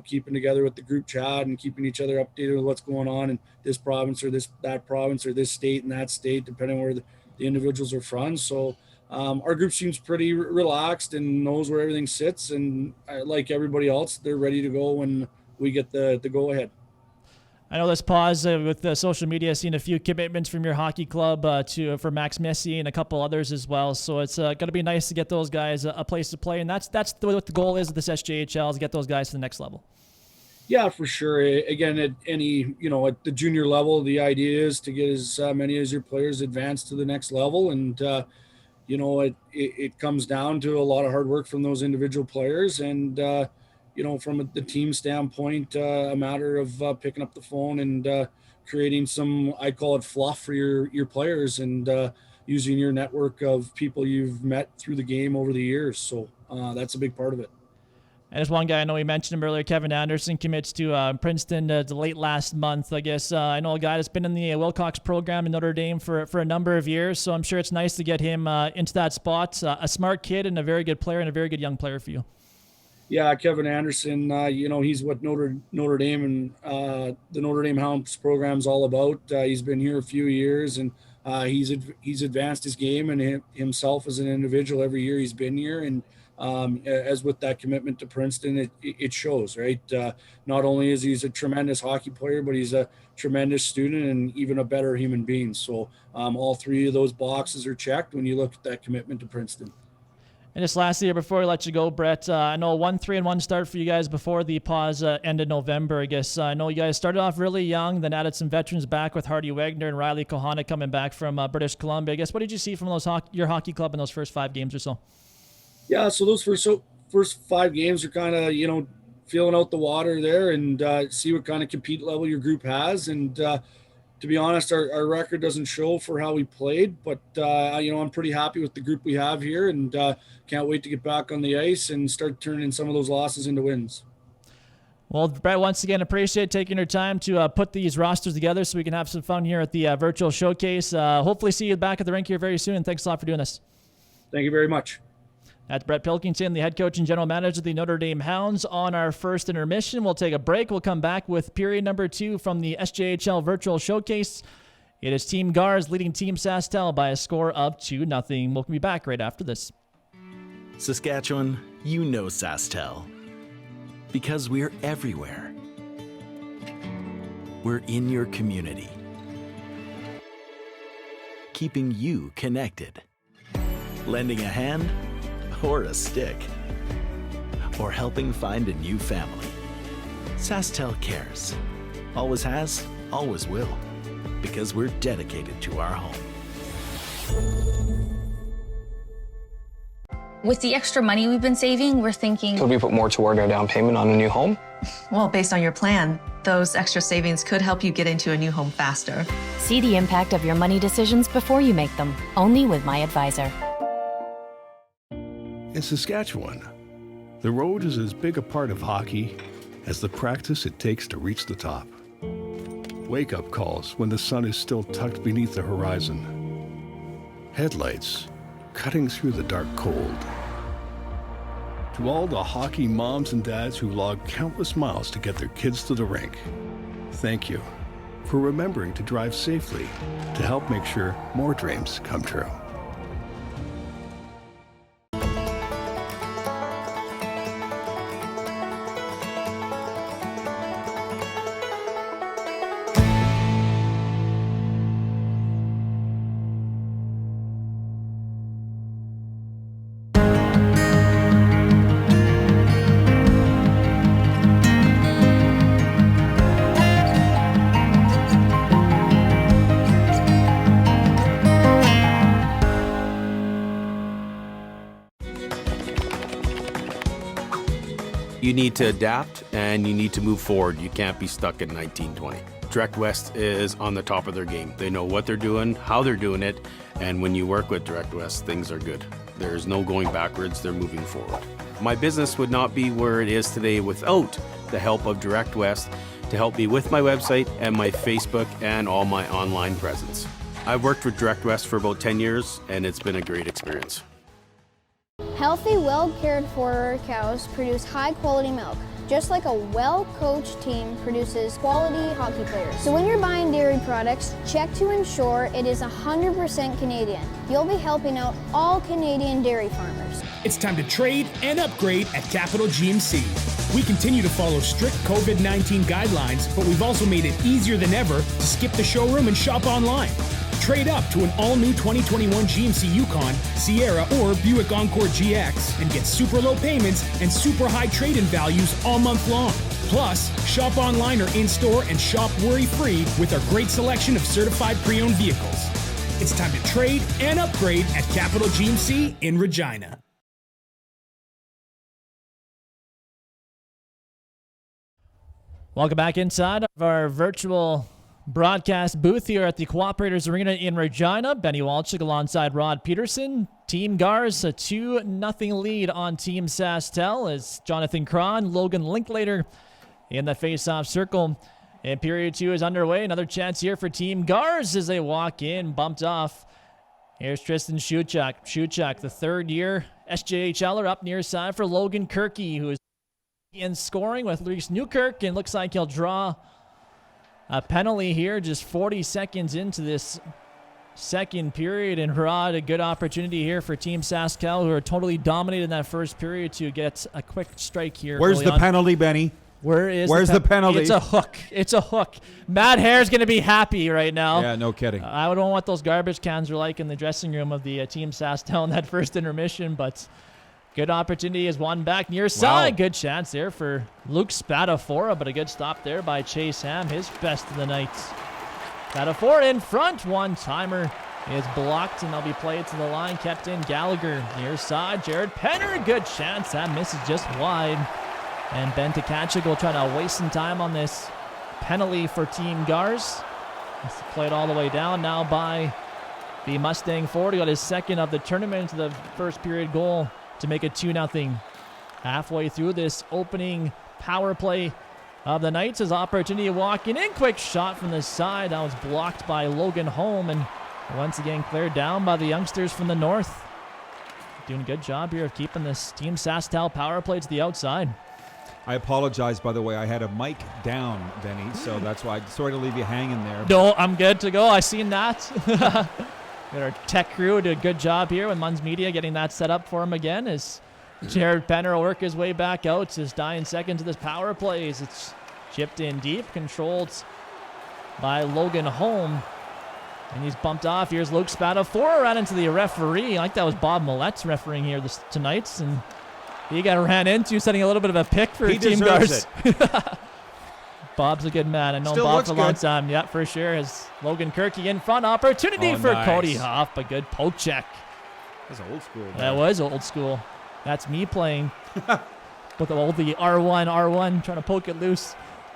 Speaker 13: keeping together with the group chat and keeping each other updated with what's going on in this province or that province or this state and that state, depending on where the individuals are from. So, our group seems pretty relaxed and knows where everything sits. And like everybody else, they're ready to go when we get the go ahead.
Speaker 7: I know this pause with the social media, seen a few commitments from your hockey club for Max Messi and a couple others as well. So it's going to be nice to get those guys a place to play. And that's what the goal is of this SJHL, is to get those guys to the next level. Yeah, for sure. Again, at at the junior level, the idea is to get as many as your players advance to the next level. And, it comes down to a lot of hard work from those individual players. And, from the team standpoint, a matter of picking up the phone and creating some, I call it fluff for your players, and using your network of people you've met through the game over the years. So that's a big part of it. And there's one guy, I know we mentioned him earlier, Kevin Anderson, commits to Princeton late last month. I guess I know a guy that's been in the Wilcox program in Notre Dame for a number of years, so I'm sure it's nice to get him into that spot. A smart kid and a very good player and a very good young player for you.
Speaker 13: Yeah, Kevin Anderson, he's what Notre Dame and the Notre Dame Hounds program is all about. He's been here a few years, and he's advanced his game and himself as an individual every year he's been here. And as with that commitment to Princeton, it shows, right? Not only is he a tremendous hockey player, but he's a tremendous student and even a better human being. So all three of those boxes are checked when you look at that commitment to Princeton.
Speaker 7: And just lastly, before we let you go, Brett, I know 1-3-1 start for you guys before the pause ended November. I guess I know you guys started off really young, then added some veterans back with Hardy Wagner and Riley Kohana coming back from British Columbia. I guess what did you see from your hockey club in those first 5 games or so?
Speaker 13: Yeah, so those first 5 games are kind of, feeling out the water there and see what kind of compete level your group has. And to be honest, our record doesn't show for how we played, but I'm pretty happy with the group we have here and can't wait to get back on the ice and start turning some of those losses into wins.
Speaker 7: Well, Brett, once again, appreciate taking your time to put these rosters together so we can have some fun here at the virtual showcase. Hopefully see you back at the rink here very soon. Thanks a lot for doing this.
Speaker 13: Thank you very much.
Speaker 7: That's Brett Pilkington, the head coach and general manager of the Notre Dame Hounds. On our first intermission, we'll take a break. We'll come back with period number 2 from the SJHL virtual showcase. It is Team Gars leading Team SaskTel by a score of 2-0. We'll be back right after this.
Speaker 8: Saskatchewan, you know SaskTel. Because we're everywhere. We're in your community. Keeping you connected. Lending a hand or a stick. Or helping find a new family. SaskTel cares. Always has, always will. Because we're dedicated to our home.
Speaker 15: With the extra money we've been saving, we're thinking,
Speaker 19: could we put more toward our down payment on a new home?
Speaker 21: Well, based on your plan, those extra savings could help you get into a new home faster.
Speaker 22: See the impact of your money decisions before you make them, only with my advisor.
Speaker 4: In Saskatchewan, the road is as big a part of hockey as the practice it takes to reach the top. Wake-up calls when the sun is still tucked beneath the horizon. Headlights cutting through the dark cold. To all the hockey moms and dads who log countless miles to get their kids to the rink, thank you for remembering to drive safely to help make sure more dreams come true.
Speaker 14: You need to adapt and you need to move forward. You can't be stuck in 1920. Direct West is on the top of their game. They know what they're doing, how they're doing it, and when you work with Direct West, things are good. There's no going backwards, they're moving forward. My business would not be where it is today without the help of Direct West to help me with my website and my Facebook and all my online presence. I've worked with Direct West for about 10 years and it's been a great experience.
Speaker 6: Healthy, well-cared-for cows produce high-quality milk, just like a well-coached team produces quality hockey players. So when you're buying dairy products, check to ensure it is 100% Canadian. You'll be helping out all Canadian dairy farmers.
Speaker 16: It's time to trade and upgrade at Capital GMC. We continue to follow strict COVID-19 guidelines, but we've also made it easier than ever to skip the showroom and shop online. Trade up to an all-new 2021 GMC Yukon, Sierra, or Buick Encore GX and get super low payments and super high trade-in values all month long. Plus, shop online or in-store and shop worry-free with our great selection of certified pre-owned vehicles. It's time to trade and upgrade at Capital GMC in Regina.
Speaker 7: Welcome back inside of our virtual broadcast booth here at the Cooperators Arena in Regina. Benny Walchuk alongside Rod Peterson. Team Gars, a 2-0 lead on Team SaskTel as Jonathan Cron, Logan Linklater in the face-off circle. And period 2 is underway. Another chance here for Team Gars as they walk in, bumped off. Here's Tristan Shuchak. Shuchak, the third-year SJHLer up near side for Logan Kirky, who is in scoring with Reese Newkirk, and looks like he'll draw a penalty here just 40 seconds into this second period. And Rod, a good opportunity here for Team SaskTel, who are totally dominated in that first period, to get a quick strike here.
Speaker 11: Where's the penalty, Benny? Where's the penalty?
Speaker 7: It's a hook. It's a hook. Matt Hare's going to be happy right now.
Speaker 11: Yeah, no kidding.
Speaker 7: I don't know what those garbage cans were like in the dressing room of the Team SaskTel in that first intermission, but good opportunity is one back near side. Wow. Good chance there for Luke Spadafora, but a good stop there by Chase Ham, his best of the night. Spadafora in front. One-timer is blocked, and they'll be played to the line. Kept in. Gallagher near side. Jared Penner, good chance. That misses just wide. And Ben Tkachuk will try to waste some time on this penalty for Team Gars. It's played all the way down now by the Mustang forward. He got his second of the tournament to the first period goal to make it 2-0. Halfway through this opening power play of the Knights, his opportunity walking in. Quick shot from the side. That was blocked by Logan Holm, and once again cleared down by the youngsters from the north. Doing a good job here of keeping this Team SaskTel power play to the outside.
Speaker 11: I apologize, by the way. I had a mic down, Benny, so that's why. Sorry to leave you hanging there.
Speaker 7: No, I'm good to go. I seen that. Our tech crew did a good job here with Munns Media getting that set up for him again, as Jared Penner will work his way back out. Just dying seconds of this power play as it's chipped in deep, controlled by Logan Holm. And he's bumped off. Here's Luke Spadafora ran into the referee. I think that was Bob Millet's refereeing here tonight, and he got ran into, setting a little bit of a pick for Team Gars. Bob's a good man. I know Bob for a long time. Yeah, for sure. Has Logan Kirky in front. Opportunity for Cody Hoff, but good poke check.
Speaker 11: That's old school.
Speaker 7: That was old school. That's me playing with the R1, trying to poke it loose.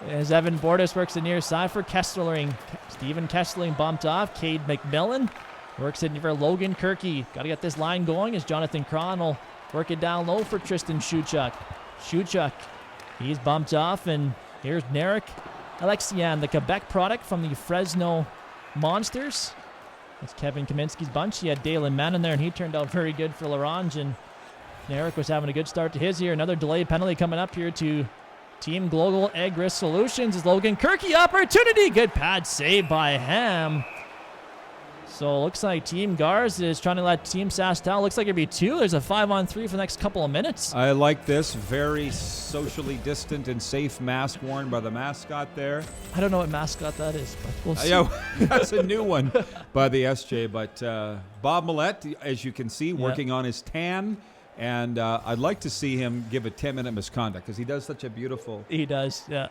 Speaker 7: As Evan Bordas works the near side for Kessling. Steven Kessling bumped off. Cade McMillan works it for Logan Kirky. Got to get this line going as Jonathan Cron will work it down low for Tristan Shuchak. Shuchak, he's bumped off, and here's Narek Alexian, the Quebec product from the Fresno Monsters. That's Kevin Kaminsky's bunch. He had Dalen Mann in there, and he turned out very good for Larange, and Narek was having a good start to his here. Another delayed penalty coming up here to Team Global Egg Risk Solutions. Is Logan Kirky opportunity. Good pad save by Ham. So it looks like Team Gars is trying to let Team SaskTel, looks like it'd be 2. There's a 5-on-3 for the next couple of minutes.
Speaker 11: I like this. Very socially distant and safe mask worn by the mascot there.
Speaker 7: I don't know what mascot that is, but we'll see.
Speaker 11: Yeah, that's a new one by the SJ. But Bob Millett, as you can see, working on his tan. And I'd like to see him give a 10-minute misconduct because he does such a beautiful...
Speaker 7: He does, yeah.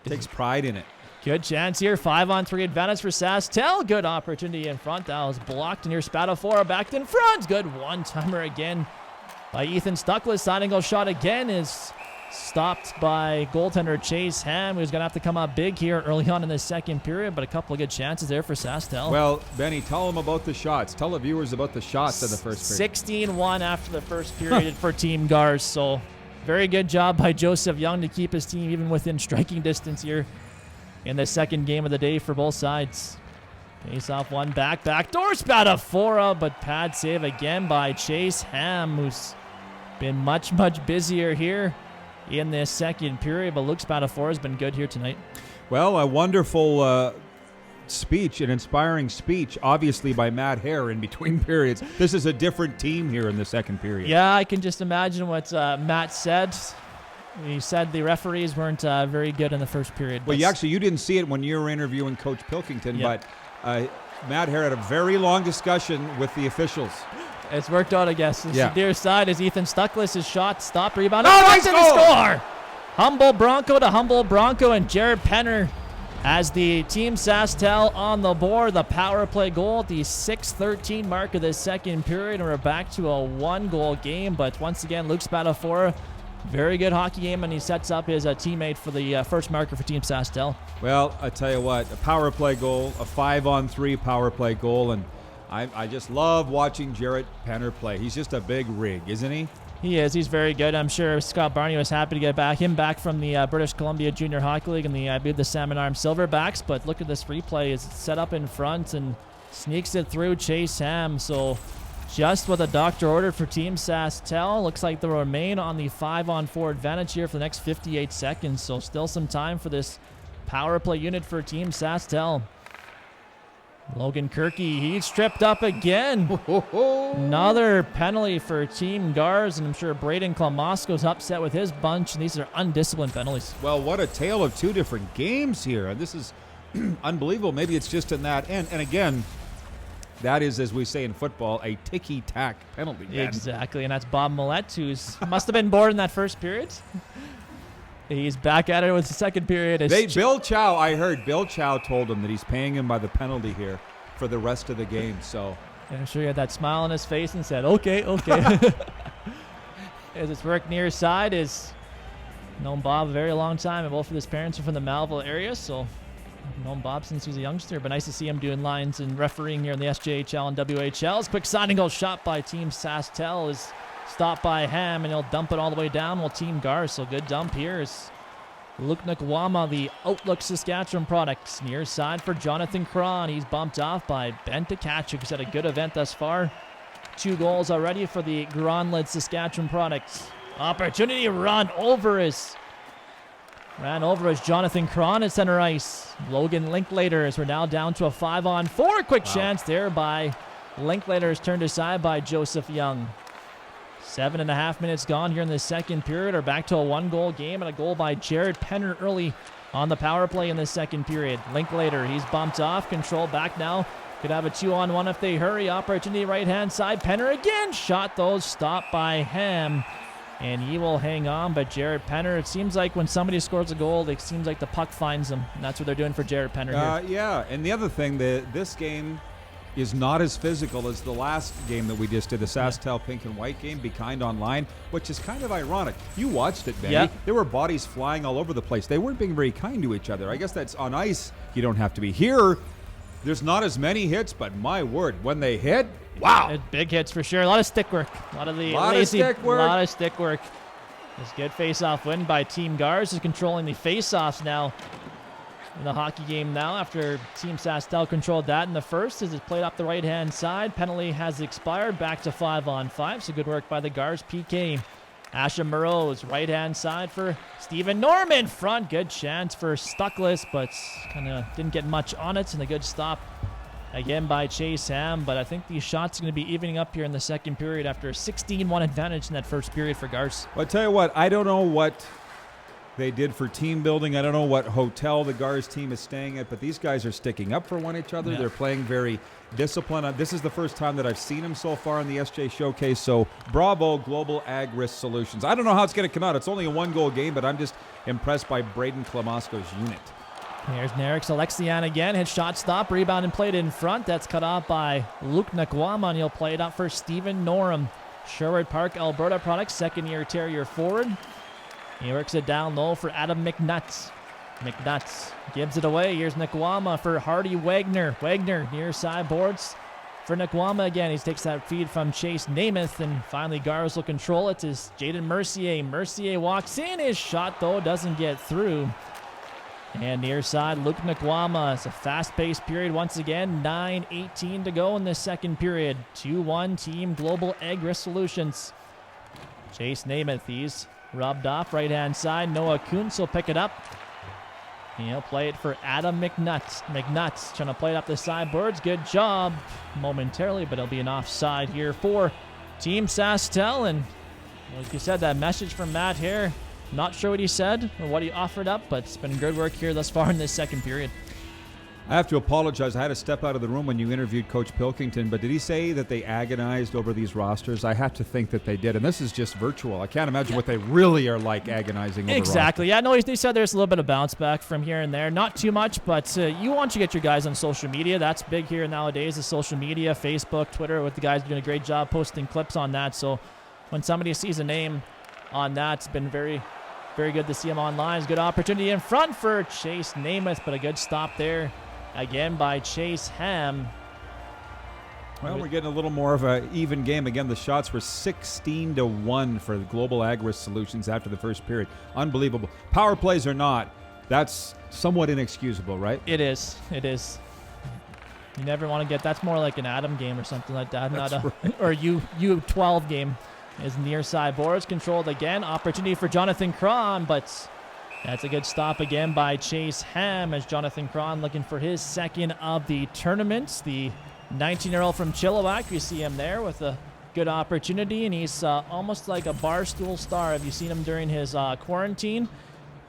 Speaker 11: Takes pride in it.
Speaker 7: Good chance here. 5-on-3 advantage for SaskTel. Good opportunity in front. That was blocked. And here's Spadafora back in front. Good one-timer again by Ethan Stuckless. Side angle shot again is stopped by goaltender Chase Ham, who's going to have to come up big here early on in the second period. But a couple of good chances there for SaskTel.
Speaker 11: Well, Benny, tell them about the shots. Tell the viewers about the shots in the first period.
Speaker 7: 16-1 after the first period for Team Gars. So very good job by Joseph Young to keep his team even within striking distance here in the second game of the day for both sides. Face off one backdoor Spadafora, but pad save again by Chase Ham, who's been much busier here in this second period. But Luke Spadafora has been good here tonight.
Speaker 11: Well, a wonderful speech, an inspiring speech, obviously by Matt Hare in between periods. This is a different team here in the second period.
Speaker 7: Yeah, I can just imagine what Matt said. He said the referees weren't very good in the first period.
Speaker 11: Well, you didn't see it when you were interviewing Coach Pilkington, but Matt Hare had a very long discussion with the officials.
Speaker 7: It's worked out, I guess. Near side is Ethan Stuckless. His shot stopped, rebound.
Speaker 11: Nice
Speaker 7: goal! Score! Humble Bronco, and Jared Penner has the Team SaskTel on the board. The power play goal at the 6:13 mark of the second period, and we're back to a 1-goal game. But once again, Luke Spadafora Very good hockey game, and he sets up his teammate for the first marker for Team SaskTel.
Speaker 11: Well, I tell you what, a power play goal, a 5-on-3 power play goal, and I just love watching Jarrett Penner play. He's just a big rig, isn't he?
Speaker 7: He is. He's very good. I'm sure Scott Barney was happy to get him back from the British Columbia Junior Hockey League and I believe the Salmon Arm Silverbacks. But look at this replay. It's set up in front and sneaks it through Chase Ham. So just what the doctor ordered for Team SaskTel. Looks like they'll remain on the 5-on-4 advantage here for the next 58 seconds. So still some time for this power play unit for Team SaskTel. Logan Kirky, he's tripped up again. Another penalty for Team Gars, and I'm sure Braden Klamosko's upset with his bunch, and these are undisciplined penalties.
Speaker 11: Well, what a tale of two different games here. And this is unbelievable. Maybe it's just in that end. And again, that is, as we say in football, a ticky-tack penalty.
Speaker 7: Exactly, and that's Bob Millette, who must have been bored in that first period. He's back at it with the second period.
Speaker 11: Bill Chow, I heard Bill Chow told him that he's paying him by the penalty here for the rest of the game. So
Speaker 7: I'm sure he had that smile on his face and said, okay. As it's worked near side, is known Bob a very long time, and both of his parents are from the Malville area, so I've known Bob since he was a youngster, but nice to see him doing lines and refereeing here in the SJHL and WHLs. Quick signing goal shot by Team SaskTel is stopped by Ham, and he'll dump it all the way down. Well, Team Gars, so good dump here is Luke Nakwama, the Outlook Saskatchewan products. Near side for Jonathan Cron. He's bumped off by Ben Tkachuk, who's had a good event thus far. 2 goals already for the Gronlid Saskatchewan products. Opportunity run over as Jonathan Cron at center ice. Logan Linklater, as we're now down to a 5-on-4. Quick chance there by Linklater, is turned aside by Joseph Young. 7.5 minutes gone here in the second period. Are back to a 1-goal game and a goal by Jared Penner early on the power play in the second period. Linklater, he's bumped off. Control back now. Could have a 2-on-1 if they hurry. Opportunity right-hand side. Penner again. Shot those. Stopped by Ham. And he will hang on. But Jared Penner, it seems like when somebody scores a goal, it seems like the puck finds them. And that's what they're doing for Jared Penner here.
Speaker 11: Yeah, and the other thing, this game is not as physical as the last game that we just did, the SaskTel Pink and White game, Be Kind Online, which is kind of ironic. You watched it, Benny.
Speaker 7: Yep.
Speaker 11: There were bodies flying all over the place. They weren't being very kind to each other. I guess that's on ice. You don't have to be. Here, there's not as many hits, but my word, when they hit, wow.
Speaker 7: Big hits for sure. A lot of stick work. A lot of stick work. This good face-off win by Team Gars is controlling the face-offs now in the hockey game now after Team SaskTel controlled that in the first as it's played up the right-hand side. Penalty has expired. Back to 5-on-5. So good work by the Gars PK. Asha Moreau's right-hand side for Stephen Norman. Front, good chance for Stuckless, but kind of didn't get much on it. And a good stop again by Chase Ham. But I think these shots are going to be evening up here in the second period after a 16-1 advantage in that first period for Gars.
Speaker 11: Well, I tell you what, I don't know what they did for team building. I don't know what hotel the Gars team is staying at, but these guys are sticking up for one each other. Yeah. They're playing very disciplined. This is the first time that I've seen them so far in the SJ Showcase, so bravo, Global Ag Risk Solutions. I don't know how it's going to come out. It's only a 1-goal game, but I'm just impressed by Braden Klamosko's unit.
Speaker 7: Here's Narek Alexian again. His shot stop, rebound and played in front. That's cut off by Luke Nakwama, and he'll play it up for Stephen Norum. Sherwood Park, Alberta products, second-year Terrier forward. He works it down low for Adam McNutt. McNutt gives it away. Here's Nakwama for Hardy Wagner. Wagner near side boards for Nakwama again. He takes that feed from Chase Namath, and finally Gars will control it as Jaden Mercier. Mercier walks in. His shot, though, doesn't get through. And near side, Luke Nakwama. It's a fast-paced period once again. 9:18 to go in this second period. 2-1 Team Global Ag Risk Solutions. Chase Namath, he's rubbed off right-hand side. Noah Kuntz will pick it up. He'll play it for Adam McNutt. McNutt's trying to play it up the sideboards. Good job momentarily, but it'll be an offside here for Team SaskTel. And like you said, that message from Matt here, not sure what he said or what he offered up, but it's been good work here thus far in this second period.
Speaker 11: I have to apologize. I had to step out of the room when you interviewed Coach Pilkington, but did he say that they agonized over these rosters? I have to think that they did, and this is just virtual. I can't imagine what they really are like agonizing over
Speaker 7: Exactly. Yeah, no, he said there's a little bit of bounce back from here and there. Not too much, but you want to get your guys on social media. That's big here nowadays, is social media, Facebook, Twitter, with the guys doing a great job posting clips on that. So when somebody sees a name on that. It's been very, very good to see him on lines. Good opportunity in front for Chase Namath, but a good stop there again by Chase Ham.
Speaker 11: Well, we're getting a little more of an even game. Again, the shots were 16-1 for Global Ag-Risk Solutions after the first period. Unbelievable. Power plays or not, that's somewhat inexcusable, right?
Speaker 7: It is. It is. You never want to get, that's more like an Adam game or something like that.
Speaker 11: That's
Speaker 7: not a
Speaker 11: right.
Speaker 7: or U12 game. Is near side boards controlled again. Opportunity for Jonathan Cron, but that's a good stop again by Chase Ham as Jonathan Cron looking for his second of the tournament. The 19-year-old from Chilliwack, you see him there with a good opportunity, and he's almost like a barstool star. Have you seen him during his quarantine?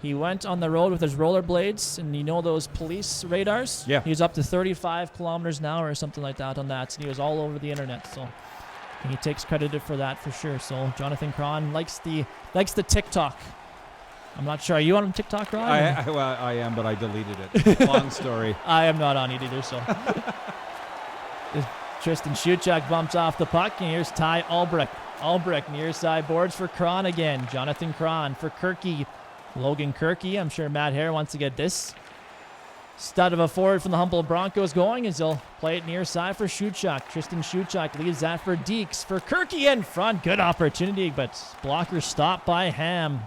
Speaker 7: He went on the road with his rollerblades, and you know those police radars?
Speaker 11: Yeah.
Speaker 7: He was up to 35 kilometers an hour or something like that on that, and he was all over the internet, so he takes credit for that for sure. So Jonathan Cron likes the TikTok. I'm not sure. Are you on TikTok, Ron?
Speaker 11: I am, but I deleted it. Long story.
Speaker 7: I am not on it either, so. Tristan Shuchuk bumps off the puck, and here's Ty Albrecht. Albrecht near side boards for Cron again. Jonathan Cron for Kirky. Logan Kirky. I'm sure Matt Hare wants to get this stud of a forward from the Humboldt Broncos going as he'll play it near side for Shuchuk. Tristan Shuchuk leads that for Deeks. For Kirky in front. Good opportunity, but blocker stopped by Ham.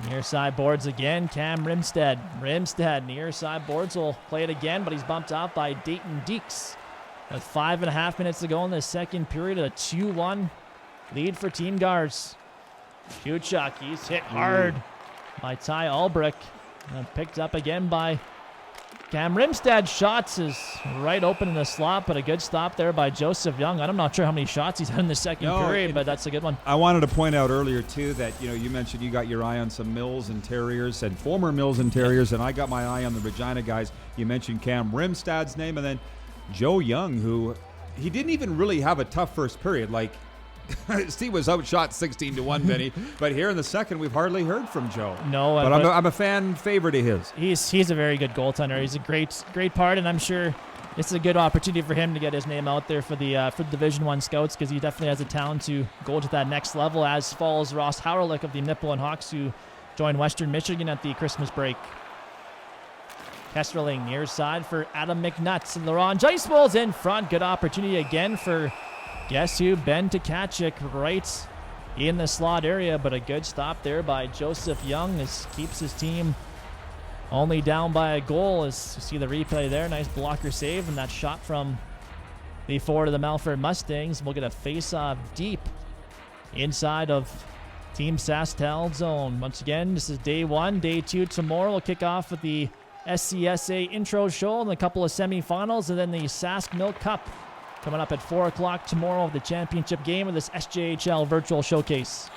Speaker 7: Near side boards again. Cam Rimstead. Rimstead near side boards will play it again, but he's bumped out by Dayton Deeks. With 5.5 minutes to go in the second period, a 2-1 lead for Team Gars. Shuchuk, he's hit hard by Ty Albrecht. And picked up again by Cam Rimstead. Shots is right open in the slot, but a good stop there by Joseph Young. I'm not sure how many shots he's had in the second period, but that's a good one.
Speaker 11: I wanted to point out earlier, too, that you mentioned you got your eye on some Mills and Terriers and former Mills and Terriers, and I got my eye on the Regina guys. You mentioned Cam Rimstad's name, and then Joe Young, who he didn't even really have a tough first period. Like, Steve was outshot 16-1, Benny. But here in the second, we've hardly heard from Joe.
Speaker 7: No,
Speaker 11: but I'm a fan favorite of his.
Speaker 7: He's a very good goaltender. He's a great part, and I'm sure it's a good opportunity for him to get his name out there for the Division I scouts, because he definitely has the talent to go to that next level. As falls Ross Howerlick of the Nipawin Hawks, who joined Western Michigan at the Christmas break. Kesterling near side for Adam McNuts, and Laurent Geiswol's in front. Good opportunity again for, guess who, Ben Tkachuk right in the slot area, but a good stop there by Joseph Young as keeps his team only down by a goal. As you see the replay there, nice blocker save, and that shot from the forward of the Melfort Mustangs. We'll get a face-off deep inside of Team SaskTel zone. Once again, this is day one. Day two tomorrow. We'll kick off with the SCSA intro show and a couple of semifinals, and then the Sask Milk Cup coming up at 4 o'clock tomorrow, the championship game of this SJHL virtual showcase.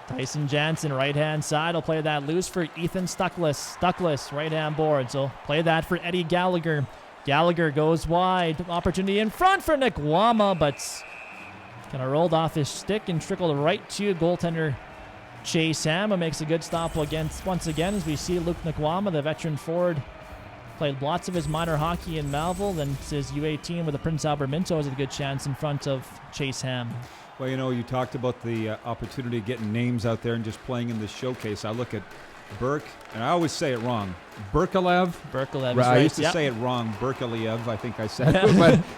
Speaker 7: Tyson Jansen, right-hand side, will play that loose for Ethan Stuckless. Stuckless, right-hand board, so play that for Eddie Gallagher. Gallagher goes wide. Opportunity in front for Nick Wama, but kind of rolled off his stick and trickled right to goaltender Chase Ham, who makes a good stop once again as we see Luke Nkwama, the veteran forward, played lots of his minor hockey in Malville, then his U18 with the Prince Albert Mintos with a good chance in front of Chase Ham.
Speaker 11: Well, you talked about the opportunity of getting names out there and just playing in this showcase. I look at Burke, and I always say it wrong. Berkelev.
Speaker 7: Berkelev.
Speaker 11: I used to say it wrong. Berkeliev, I think I said.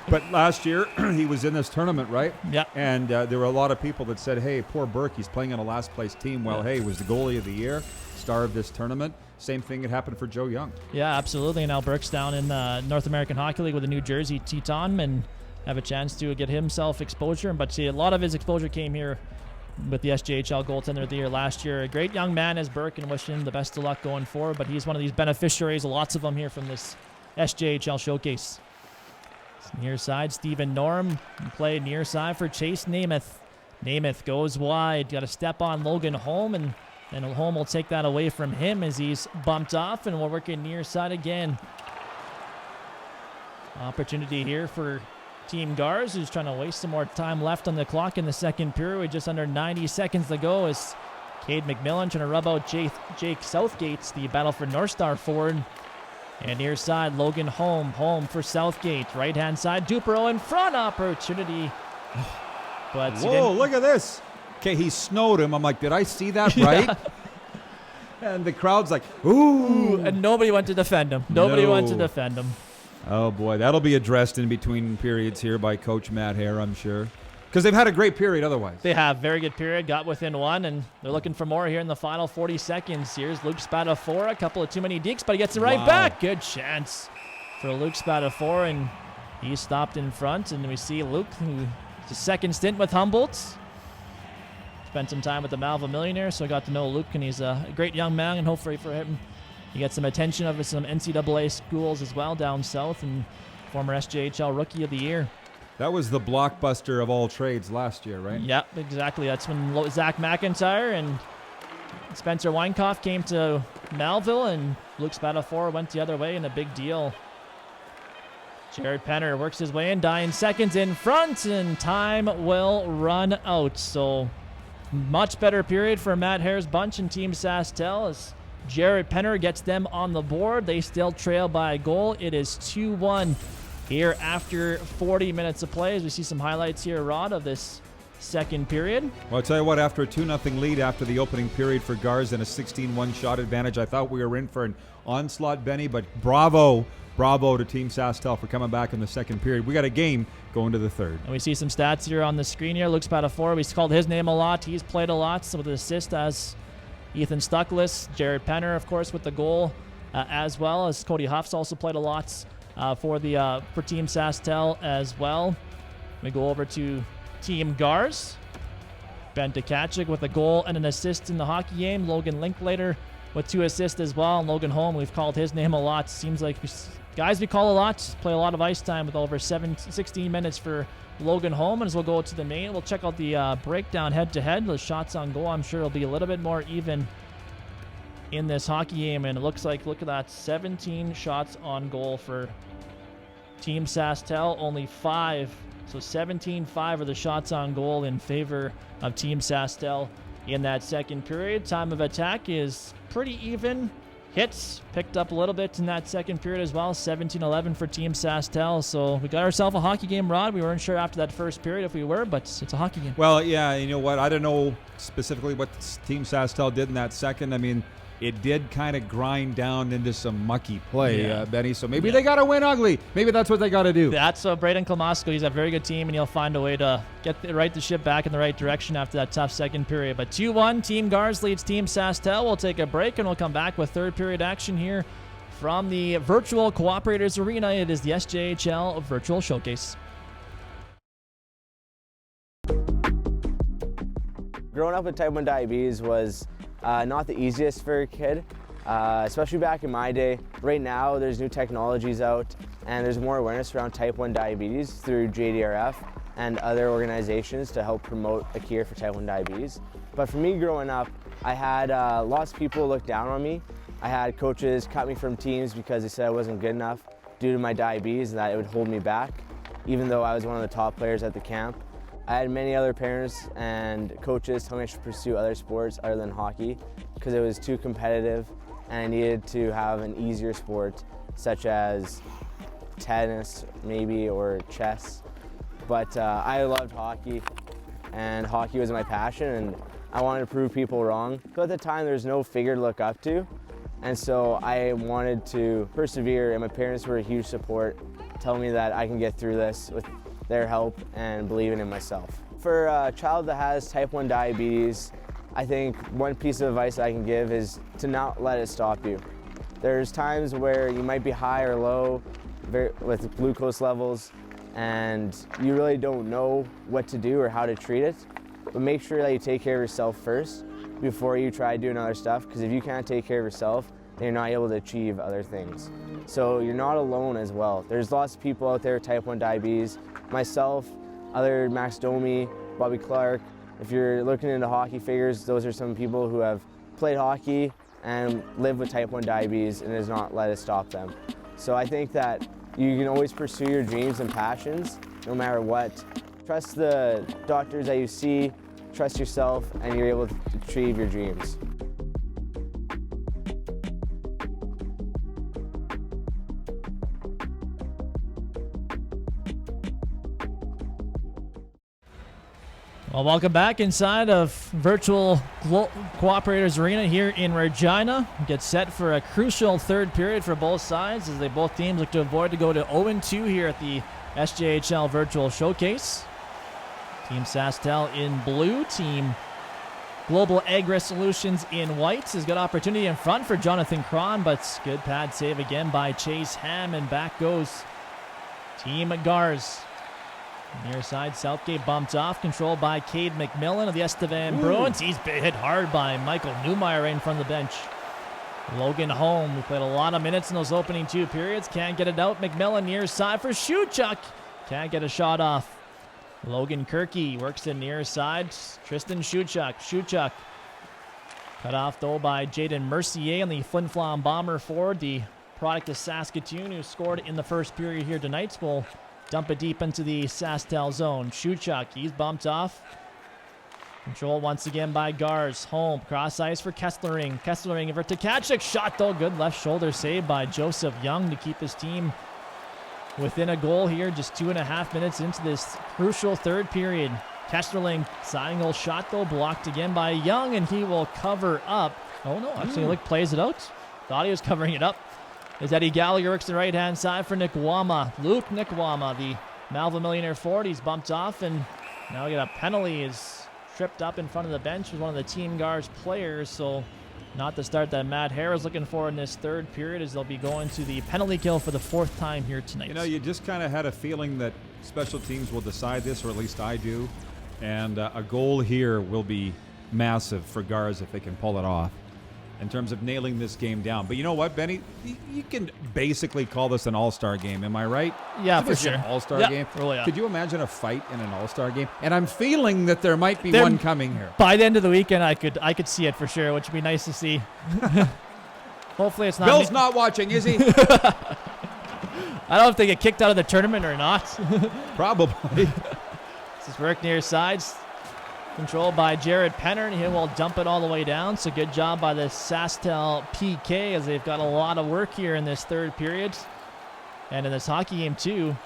Speaker 11: but last year, he was in this tournament, right?
Speaker 7: Yeah.
Speaker 11: And there were a lot of people that said, hey, poor Burke, he's playing on a last-place team. Well, hey, he was the goalie of the year, star of this tournament. Same thing had happened for Joe Young.
Speaker 7: Yeah, absolutely. And now Burke's down in the North American Hockey League with the New Jersey Teton and have a chance to get himself exposure. But see, a lot of his exposure came here with the SJHL goaltender of the year last year. A great young man as Burke, and wish him the best of luck going forward. But he's one of these beneficiaries, lots of them here from this SJHL showcase. Near side, Stephen Norm play near side for Chase Namath. Namath goes wide. Got to step on Logan Holm, and then Holm will take that away from him as he's bumped off, and we're working near side again. Opportunity here for Team Gars, who's trying to waste some more time left on the clock in the second period with just under 90 seconds to go, as Cade McMillan trying to rub out Jake Southgate's the battle for North Star forward. And near side, Logan Holm for Southgate. Right-hand side, Dupero in front, opportunity. But
Speaker 11: whoa, look at this. Okay, he snowed him. I'm like, did I see that right? And the crowd's like, ooh.
Speaker 7: And nobody went to defend him. Nobody went to defend him.
Speaker 11: Oh, boy. That'll be addressed in between periods here by Coach Matt Hare, I'm sure. Because they've had a great period otherwise.
Speaker 7: They have. Very good period. Got within one, and they're looking for more here in the final 40 seconds. Here's Luke Spadafora. A couple of too many dekes, but he gets it right back. Good chance for Luke Spadafora, and he stopped in front. And we see Luke, who's his second stint with Humboldt. Spent some time with the Malva Millionaires, so I got to know Luke, and he's a great young man, and hopefully for him, he gets some attention of some NCAA schools as well down south, and former SJHL Rookie of the Year.
Speaker 11: That was the blockbuster of all trades last year, right?
Speaker 7: Yep, exactly. That's when Zach McIntyre and Spencer Weinkoff came to Melville, and Luke Spadafora went the other way in a big deal. Jared Penner works his way in, 9 seconds in front, and time will run out. So much better period for Matt Hare's bunch and Team SaskTel as Jared Penner gets them on the board. They still trail by a goal. It is 2-1. Here after 40 minutes of play, as we see some highlights here, Rod, of this second period.
Speaker 11: Well, I'll tell you what, after a 2-0 lead after the opening period for Gars and a 16-1 shot advantage, I thought we were in for an onslaught, Benny, but bravo to Team SaskTel for coming back in the second period. We got a game going to the third.
Speaker 7: And we see some stats here on the screen here. Luke Spadafora, we called his name a lot. He's played a lot, so with an assist as Ethan Stuckless. Jared Penner, of course, with the goal as well, as Cody Huff's also played a lot for Team SaskTel as well. We go over to Team Gars. Ben Tkachuk with a goal and an assist in the hockey game. Logan Linklater with 2 assists as well. And Logan Holm, we've called his name a lot. Seems like guys we call a lot, play a lot of ice time with over 16 minutes for Logan Holm. And as we'll go to the main, we'll check out the breakdown head-to-head. The shots on goal, I'm sure it'll be a little bit more even in this hockey game. And it looks like, look at that, 17 shots on goal for Team SaskTel, only 5. So 17-5 are the shots on goal in favor of Team SaskTel in that second period. Time of attack is pretty even. Hits picked up a little bit in that second period as well. 17-11 for Team SaskTel. So we got ourselves a hockey game, Rod. We weren't sure after that first period if we were, but it's a hockey game.
Speaker 11: Well, yeah, you know what? I don't know specifically what Team SaskTel did in that second. I mean, it did kind of grind down into some mucky play, Benny. So maybe they got to win ugly. Maybe that's what they got to do.
Speaker 7: That's Braden Klamosko. He's a very good team, and he'll find a way to right the ship back in the right direction after that tough second period. But 2-1, Team Gars leads Team SaskTel. We'll take a break, and we'll come back with third period action here from the Virtual Cooperators Arena. It is the SJHL Virtual Showcase.
Speaker 5: Growing up with type 1 diabetes was not the easiest for a kid, especially back in my day. Right now, there's new technologies out, and there's more awareness around type 1 diabetes through JDRF and other organizations to help promote a cure for type 1 diabetes. But for me growing up, I had lots of people look down on me. I had coaches cut me from teams because they said I wasn't good enough due to my diabetes and that it would hold me back, even though I was one of the top players at the camp. I had many other parents and coaches tell me I should pursue other sports other than hockey because it was too competitive and I needed to have an easier sport such as tennis maybe or chess. But I loved hockey and hockey was my passion and I wanted to prove people wrong. So at the time there was no figure to look up to, and so I wanted to persevere, and my parents were a huge support, telling me that I can get through this with their help and believing in myself. For a child that has type 1 diabetes, I think one piece of advice I can give is to not let it stop you. There's times where you might be high or low with glucose levels and you really don't know what to do or how to treat it, but make sure that you take care of yourself first before you try doing other stuff, because if you can't take care of yourself, then you're not able to achieve other things. So you're not alone as well. There's lots of people out there with type 1 diabetes. Myself, other Max Domi, Bobby Clark. If you're looking into hockey figures, those are some people who have played hockey and live with type 1 diabetes and has not let it stop them. So I think that you can always pursue your dreams and passions no matter what. Trust the doctors that you see, trust yourself, and you're able to achieve your dreams.
Speaker 7: Well, welcome back inside of virtual Cooperators Arena here in Regina. Get set for a crucial third period for both sides as both teams look to avoid to go to 0-2 here at the SJHL Virtual Showcase. Team SaskTel in blue, Team Global Agri Solutions in white. Has got opportunity in front for Jonathan Cron, but good pad save again by Chase Ham, and back goes Team Gars. Near side, Southgate bumped off, controlled by Cade McMillan of the Estevan Bruins. He's been hit hard by Michael Newmeyer right in front of the bench. Logan Holm, who played a lot of minutes in those opening 2 periods, can't get it out. McMillan near side for Shuchuk. Can't get a shot off. Logan Kirky works it near side. Tristan Shuchuk. Shuchuk cut off though by Jaden Mercier on the Flin Flon Bomber forward, the product of Saskatoon, who scored in the first period here tonight. Will dump it deep into the SaskTel zone. Shuchuk, he's bumped off. Control once again by Gars. Home, cross ice for Kesslering. Kesslering over to Tkachuk. Shot though, good left shoulder save by Joseph Young to keep his team within a goal here. Just 2.5 minutes into this crucial third period. Kesslering, signing goal shot though, blocked again by Young, and he will cover up. Oh no, actually plays it out. Thought he was covering it up. As Eddie Gallagher works the right-hand side for Nikwama. Luke Nikwama, the Malva Millionaire forward. He's bumped off, and now we get a penalty. Is tripped up in front of the bench with one of the Team Gars players. So not the start that Matt Hare is looking for in this third period, as they'll be going to the penalty kill for the 4th time here tonight.
Speaker 11: You know, you just kind of had a feeling that special teams will decide this, or at least I do. And a goal here will be massive for Gars if they can pull it off in terms of nailing this game down. But you know what, Benny? You can basically call this an all-star game. Am I right?
Speaker 7: Yeah, for sure.
Speaker 11: An all-star game?
Speaker 7: Really, yeah.
Speaker 11: Could you imagine a fight in an all-star game? And I'm feeling that there might be one coming here.
Speaker 7: By the end of the weekend, I could see it for sure, which would be nice to see. Hopefully it's not.
Speaker 11: Bill's not watching, is he?
Speaker 7: I don't know if they get kicked out of the tournament or not.
Speaker 11: Probably.
Speaker 7: This is work near sides. Controlled by Jared Penner, and he will dump it all the way down. So good job by the SaskTel PK, as they've got a lot of work here in this third period. And in this hockey game, too.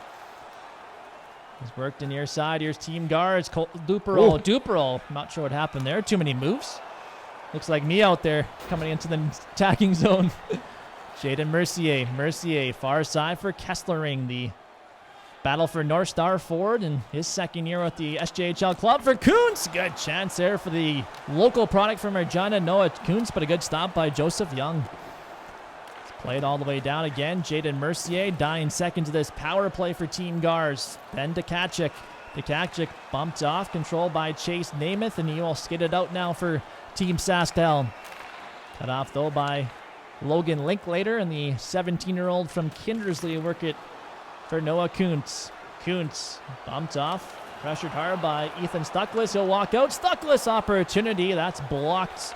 Speaker 7: He's worked in near side. Here's Team Gars. Duperol. Duperol. Not sure what happened there. Too many moves. Looks like me out there coming into the attacking zone. Jaden Mercier. Mercier, far side for Kesslering, the battle for North Star forward in his second year with the SJHL club for Kuntz. Good chance there for the local product from Regina, Noah Kuntz, but a good stop by Joseph Young. It's played all the way down again. Jaden Mercier dying second to this power play for Team Gars. Then Tkachuk. Tkachuk bumped off, controlled by Chase Namath, and he will skid it out now for Team SaskTel. Cut off though by Logan Linklater, and the 17-year-old from Kindersley work it for Noah Kuntz. Kuntz bumped off, pressured hard by Ethan Stuckless. He'll walk out. Stuckless opportunity. That's blocked.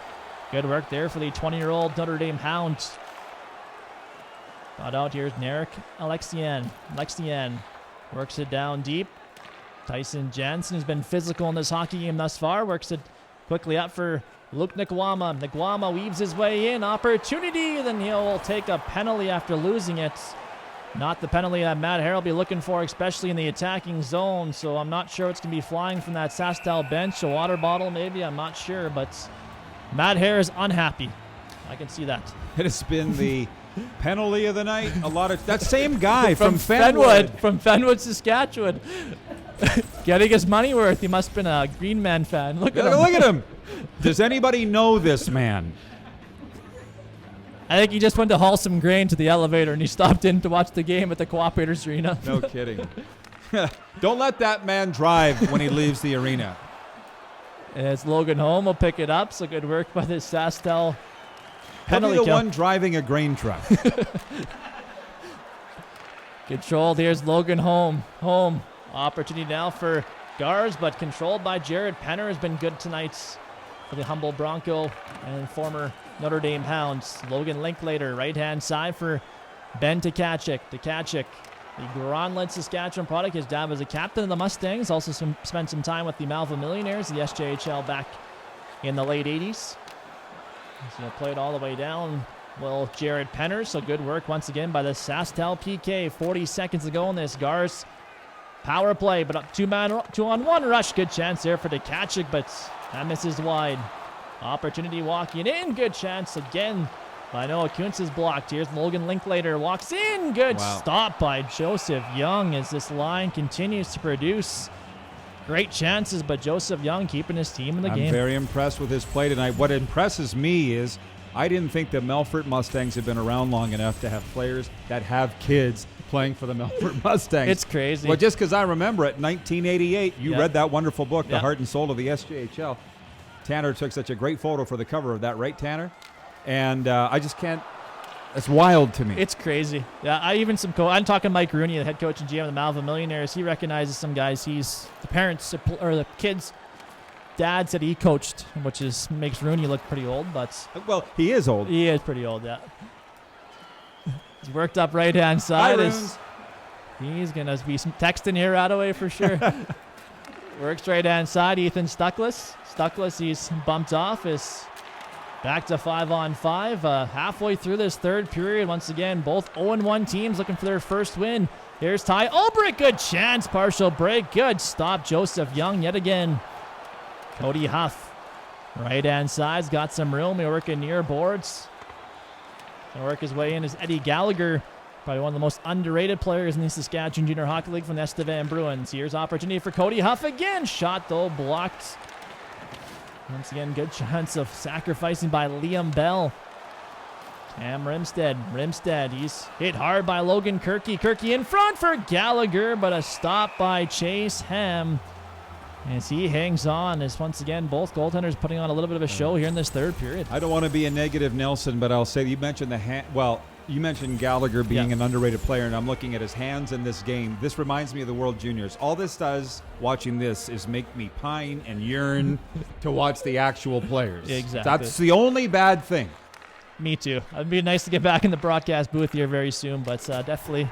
Speaker 7: Good work there for the 20-year-old Notre Dame Hound. Got out. Here's Narek Alexian. Alexian works it down deep. Tyson Jansen has been physical in this hockey game thus far. Works it quickly up for Luke Nikwama. Nikwama weaves his way in. Opportunity. Then he'll take a penalty after losing it. Not the penalty that Matt Hare will be looking for, especially in the attacking zone. So I'm not sure what's going to be flying from that SaskTel bench. A water bottle, maybe. I'm not sure. But Matt Hare is unhappy. I can see that.
Speaker 11: It has been the penalty of the night. A lot of that same guy from Fenwood.
Speaker 7: From Fenwood, Saskatchewan. Getting his money worth. He must have been a Green Man fan. Look at him.
Speaker 11: Look at him. Does anybody know this man?
Speaker 7: I think he just went to haul some grain to the elevator, and he stopped in to watch the game at the Cooperators Arena.
Speaker 11: No kidding. Don't let that man drive when he leaves the arena.
Speaker 7: As Logan Holm will pick it up, so good work by the SaskTel penalty
Speaker 11: He'll be the
Speaker 7: kill.
Speaker 11: one driving a grain truck.
Speaker 7: Controlled. Here's Logan Holm. Holm. Opportunity now for Gars, but controlled by Jared Penner. Has been good tonight for the humble Bronco and former Notre Dame Hounds. Logan Linklater, right-hand side for Ben Tkachuk. Tkachuk, the Gronlund Saskatchewan product. His dad was a captain of the Mustangs. Also spent some time with the Malva Millionaires, the SJHL, back in the late 80s. So played all the way down. Well, Jared Penner, so good work once again by the SaskTel PK. 40 seconds to go in this. Gars Power play, but up 2-on-1 rush. Good chance there for Tkachuk, but that misses wide. Opportunity walking in. Good chance again by Noah Kuntz is blocked. Here's Logan Linklater. Walks in. Good stop by Joseph Young as this line continues to produce great chances, but Joseph Young keeping his team in the game.
Speaker 11: I'm very impressed with his play tonight. What impresses me is I didn't think the Melfort Mustangs had been around long enough to have players that have kids playing for the Melfort Mustangs.
Speaker 7: It's crazy.
Speaker 11: Well, just because I remember it, 1988, you read that wonderful book, The Heart and Soul of the SJHL. Tanner took such a great photo for the cover of that, right, Tanner? And I just can't. It's wild to me.
Speaker 7: It's crazy. Yeah, I'm talking Mike Rooney, the head coach and GM of the Malvern Millionaires. He recognizes some guys. He's the parents or the kids' dad said he coached, which makes Rooney look pretty old. But
Speaker 11: he is old.
Speaker 7: He is pretty old. Yeah. He's worked up right hand side. He's gonna be some texting here right away for sure. Works right hand side. Ethan Stuckless, he's bumped off. Is back to 5-on-5. Halfway through this third period. Once again, both 0-1 teams looking for their first win. Here's Ty Ulbrich. Good chance. Partial break. Good stop. Joseph Young yet again. Cody Huff. Right hand side's got some room. He'll work in near boards. Gonna work his way in is Eddie Gallagher. Probably one of the most underrated players in the Saskatchewan Junior Hockey League from the Estevan Bruins. Here's opportunity for Cody Huff again. Shot though blocked. Once again, good chance of sacrificing by Liam Bell. Cam Rimstead, he's hit hard by Logan Kirky. Kirky in front for Gallagher, but a stop by Chase Ham as he hangs on. As once again, both goaltenders putting on a little bit of a show here in this third period.
Speaker 11: I don't want to be a negative Nelson, but I'll say you mentioned you mentioned Gallagher being an underrated player, and I'm looking at his hands in this game. This reminds me of the World Juniors. All this does, watching this, is make me pine and yearn to watch the actual players.
Speaker 7: Exactly.
Speaker 11: That's the only bad thing.
Speaker 7: Me too. It'd be nice to get back in the broadcast booth here very soon, but definitely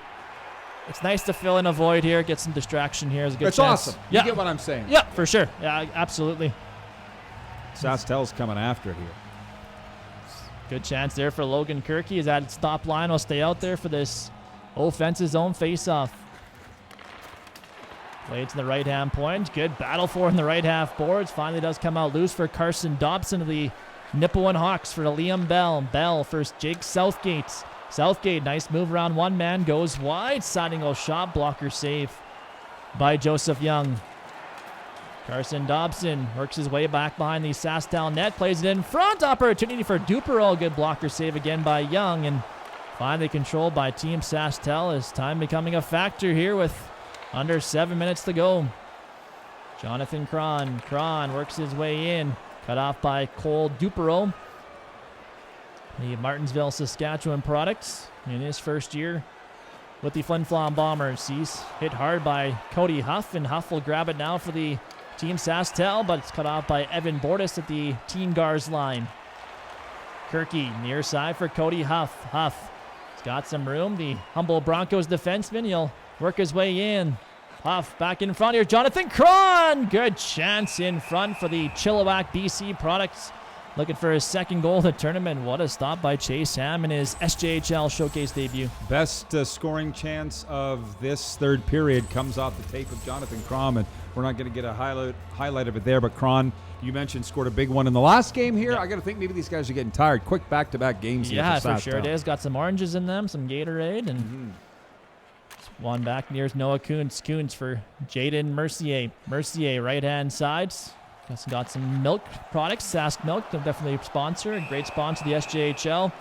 Speaker 7: it's nice to fill in a void here, get some distraction here. It's a good chance.
Speaker 11: Awesome. You get what I'm saying.
Speaker 7: Yeah, for sure. Yeah, absolutely.
Speaker 11: SaskTel's coming after it here.
Speaker 7: Good chance there for Logan Kirky. As that stop line will stay out there for this offensive zone faceoff. Played to the right-hand point. Good battle for in the right half boards. Finally does come out loose for Carson Dobson of the Nipawin Hawks for Liam Bell. Bell first Jake Southgate. Southgate, nice move around one man. Goes wide. Siding goal shot. Blocker save by Joseph Young. Carson Dobson works his way back behind the SaskTel net. Plays it in front. Opportunity for Duperol. Good blocker save again by Young. And finally controlled by Team SaskTel as time becoming a factor here with under 7 minutes to go. Jonathan Cron. Cron works his way in. Cut off by Cole Duperol. The Martinsville, Saskatchewan products in his first year with the Flin Flon Bombers. He's hit hard by Cody Huff, and Huff will grab it now for the Team SaskTel, but it's cut off by Evan Bordas at the Team Gars line. Kirky near side for Cody Huff. Huff has got some room. The humble Broncos defenseman, he'll work his way in. Huff back in front here. Jonathan Cron. Good chance in front for the Chilliwack BC products. Looking for his second goal of the tournament. What a stop by Chase Ham in his SJHL showcase debut.
Speaker 11: Best scoring chance of this third period comes off the tape of Jonathan Cron, and we're not going to get a highlight of it there, but Cron, you mentioned, scored a big one in the last game here. I got to think maybe these guys are getting tired. Quick back-to-back games here for
Speaker 7: SaskTel. Sure it is. Got some oranges in them, some Gatorade, and one back near Noah Kuntz. Kuntz for Jaden Mercier. Mercier, right-hand sides. Got some milk products. Sask Milk, they're definitely a sponsor, a great sponsor of the SJHL.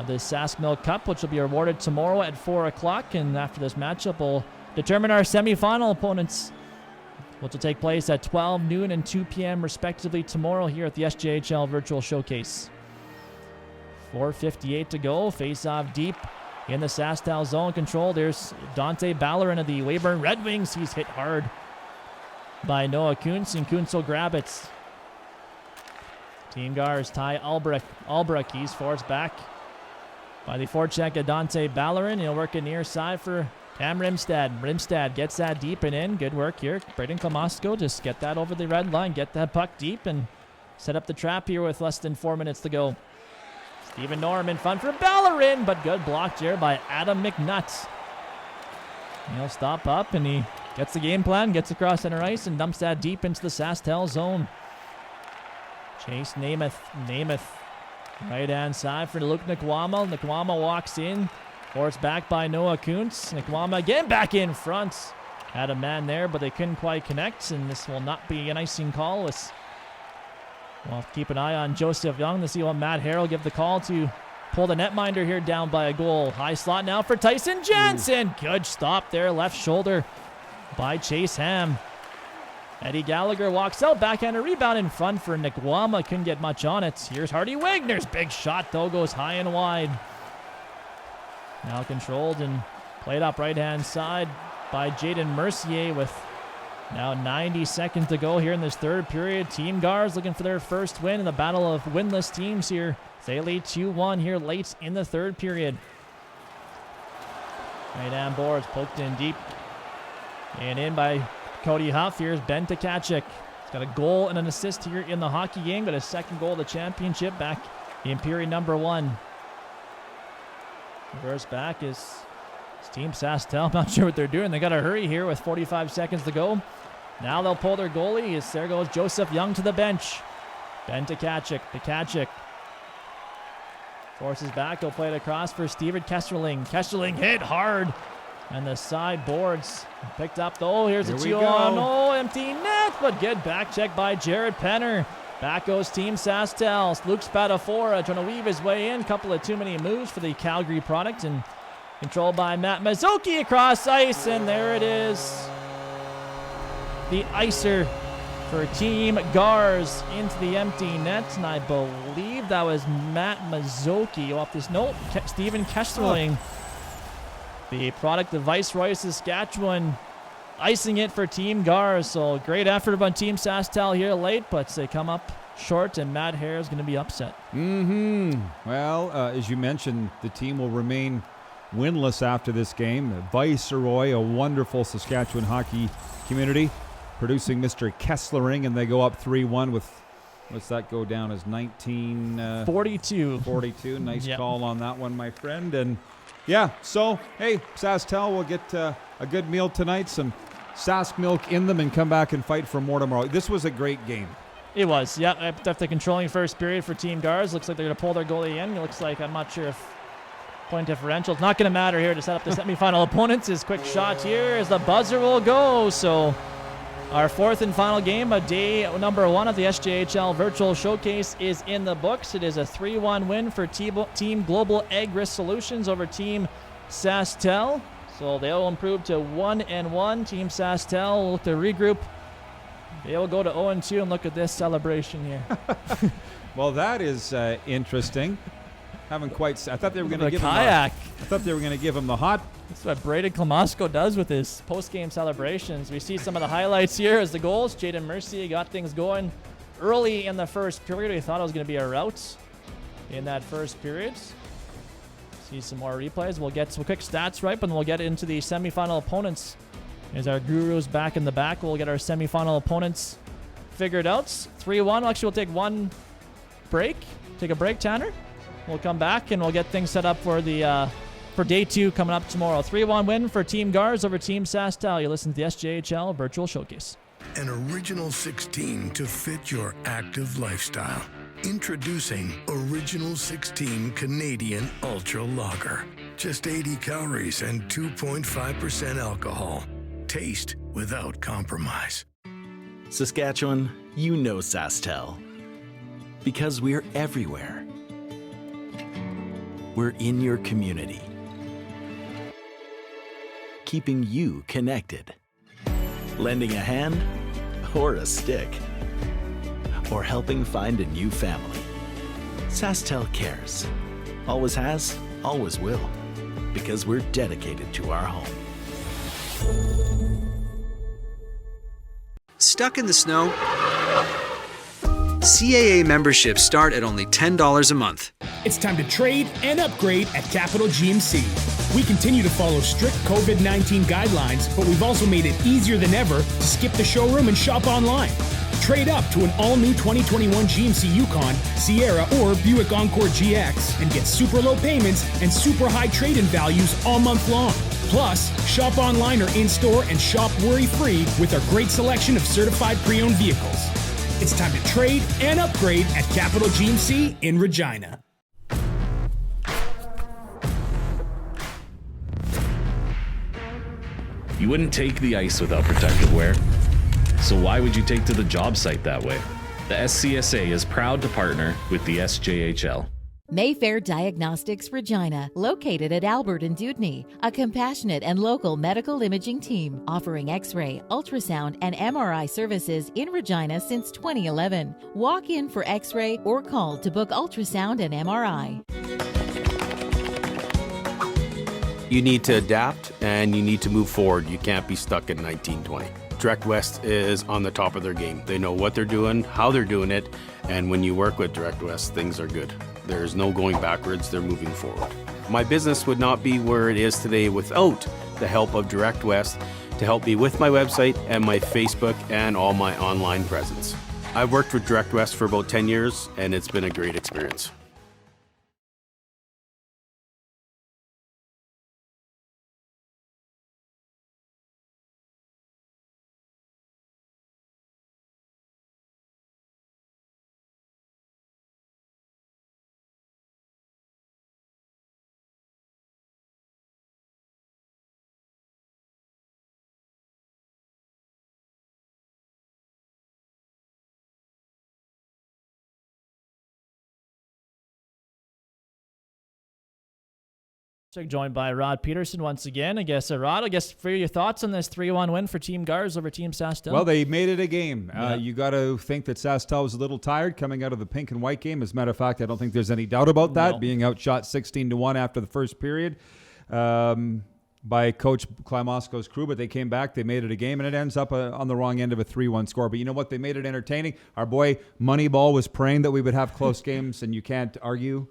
Speaker 7: The Sask Milk Cup, which will be awarded tomorrow at 4 o'clock. And after this matchup, we'll determine our semifinal opponents, which will take place at 12 noon and 2 p.m. respectively tomorrow here at the SJHL Virtual Showcase. 4:58 to go. Face-off deep in the SaskTel zone control. There's Dante Ballerin of the Weyburn Red Wings. He's hit hard by Noah Kuntz, and Kuntz will grab it. Team Gars, Ty Ulbrich, he's forced back by the forecheck of Dante Ballerin. He'll work it near side for Cam Rimstead. Rimstead gets that deep and in. Good work here. Braden Klamosko, just get that over the red line, get that puck deep, and set up the trap here with less than 4 minutes to go. Stephen Norm in front for Ballerin, but good block here by Adam McNutt. He'll stop up, and he Gets the game plan, gets across center ice, and dumps that deep into the SaskTel zone. Chase Namath. Right-hand side for Luke Nkwama. Nkwama walks in. Forced back by Noah Kuntz. Nkwama again back in front. Had a man there, but they couldn't quite connect, and this will not be an icing call. We'll have to keep an eye on Joseph Young to see what Matt Harrell give the call to pull the netminder here down by a goal. High slot now for Tyson Jansen. Good stop there, left shoulder by Chase Ham. Eddie Gallagher walks out, backhand a rebound in front for Nkwama. Couldn't get much on it. Here's Hardy Wagner's big shot, though, goes high and wide. Now controlled and played up right-hand side by Jaden Mercier with now 90 seconds to go here in this third period. Team Gars looking for their first win in the battle of winless teams here. They lead 2-1 here late in the third period. Right-hand boards poked in deep. And in by Cody Huff. Here's Ben Tkachuk. He's got a goal and an assist here in the hockey game, but his second goal of the championship back in period number 1. Reverse back is Team SaskTel. I'm not sure what they're doing. They got to hurry here with 45 seconds to go. Now they'll pull their goalie as there goes Joseph Young to the bench. Ben Tkachuk. Tkachuk forces back. He'll play it across for Steven Kesserling. Kesserling hit hard. And the side boards picked up, though. Here's a 2-on. Oh, empty net, but good back check by Jared Penner. Back goes Team SaskTel. Luke Spadafora trying to weave his way in. Couple of too many moves for the Calgary product. And controlled by Matt Mazzocchi across ice. And there it is. The icer for Team Gars into the empty net. And I believe that was Matt Mazzocchi off this note. Steven Kesserling. The product of Viceroy, Saskatchewan, icing it for Team Gars. So great effort by Team SaskTel here late, but they come up short, and Matt Hare is going to be upset.
Speaker 11: Well, as you mentioned, the team will remain winless after this game. Viceroy, a wonderful Saskatchewan hockey community, producing Mr. Kesslering, and they go up 3-1 with, what's that go down as 1942. 42. Nice call on that one, my friend. And yeah, so, hey, SaskTel will get a good meal tonight, some Sask milk in them, and come back and fight for more tomorrow. This was a great game.
Speaker 7: It was, yeah. After controlling first period for Team Gars, looks like they're going to pull their goalie in. It looks like, I'm not sure if point differential. It's not going to matter here to set up the semifinal opponents. His quick shot here as the buzzer will go. So our fourth and final game of day number 1 of the SJHL Virtual Showcase is in the books. It is a 3-1 win for Team Global Ag Risk Solutions over Team SaskTel. So they'll improve to 1-1. Team SaskTel will look to regroup. They will go to 0-2 and look at this celebration here.
Speaker 11: Well, that is interesting. Haven't quite. I thought they were going to give
Speaker 7: kayak.
Speaker 11: I thought they were going to give him the hot.
Speaker 7: That's what Braden Klamosko does with his post-game celebrations. We see some of the highlights here as the goals. Jaden Mercier got things going early in the first period. We thought it was going to be a rout in that first period. See some more replays. We'll get some quick stats right, and we'll get into the semifinal opponents. As our gurus back in the back, we'll get our semifinal opponents figured out. 3-1. Actually, we'll take one break. Take a break, Tanner. We'll come back and we'll get things set up for the for day 2 coming up tomorrow. 3-1 win for Team Gars over Team SaskTel. You listen to the SJHL Virtual Showcase.
Speaker 17: An original 16 to fit your active lifestyle. Introducing Original 16 Canadian Ultra Lager. Just 80 calories and 2.5% alcohol. Taste without compromise.
Speaker 8: Saskatchewan, you know SaskTel. Because we're everywhere. We're in your community. Keeping you connected. Lending a hand or a stick. Or helping find a new family. SaskTel cares. Always has, always will. Because we're dedicated to our home.
Speaker 18: Stuck in the snow? CAA memberships start at only $10 a month.
Speaker 16: It's time to trade and upgrade at Capital GMC. We continue to follow strict COVID-19 guidelines, but we've also made it easier than ever to skip the showroom and shop online. Trade up to an all-new 2021 GMC Yukon, Sierra, or Buick Encore GX and get super low payments and super high trade-in values all month long. Plus, shop online or in-store and shop worry-free with our great selection of certified pre-owned vehicles. It's time to trade and upgrade at Capital GMC in Regina.
Speaker 1: You wouldn't take the ice without protective wear. So why would you take to the job site that way? The SCSA is proud to partner with the SJHL.
Speaker 12: Mayfair Diagnostics Regina, located at Albert and Dewdney, a compassionate and local medical imaging team offering X-ray, ultrasound, and MRI services in Regina since 2011. Walk in for X-ray or call to book ultrasound and MRI.
Speaker 14: You need to adapt and you need to move forward. You can't be stuck in 1920. Direct West is on the top of their game. They know what they're doing, how they're doing it, and when you work with Direct West, things are good. There's no going backwards, they're moving forward. My business would not be where it is today without the help of Direct West to help me with my website and my Facebook and all my online presence. I've worked with Direct West for about 10 years and it's been a great experience.
Speaker 7: Joined by Rod Peterson once again. Rod, for your thoughts on this 3-1 win for Team Gars over Team SaskTel?
Speaker 11: Well, they made it a game.
Speaker 7: Yeah.
Speaker 11: You got to think that SaskTel was a little tired coming out of the pink and white game. As a matter of fact, I don't think there's any doubt about that, being outshot 16-1 after the first period by Coach Klimosko's crew. But they came back, they made it a game, and it ends up on the wrong end of a 3-1 score. But you know what? They made it entertaining. Our boy Moneyball was praying that we would have close games, and you can't argue.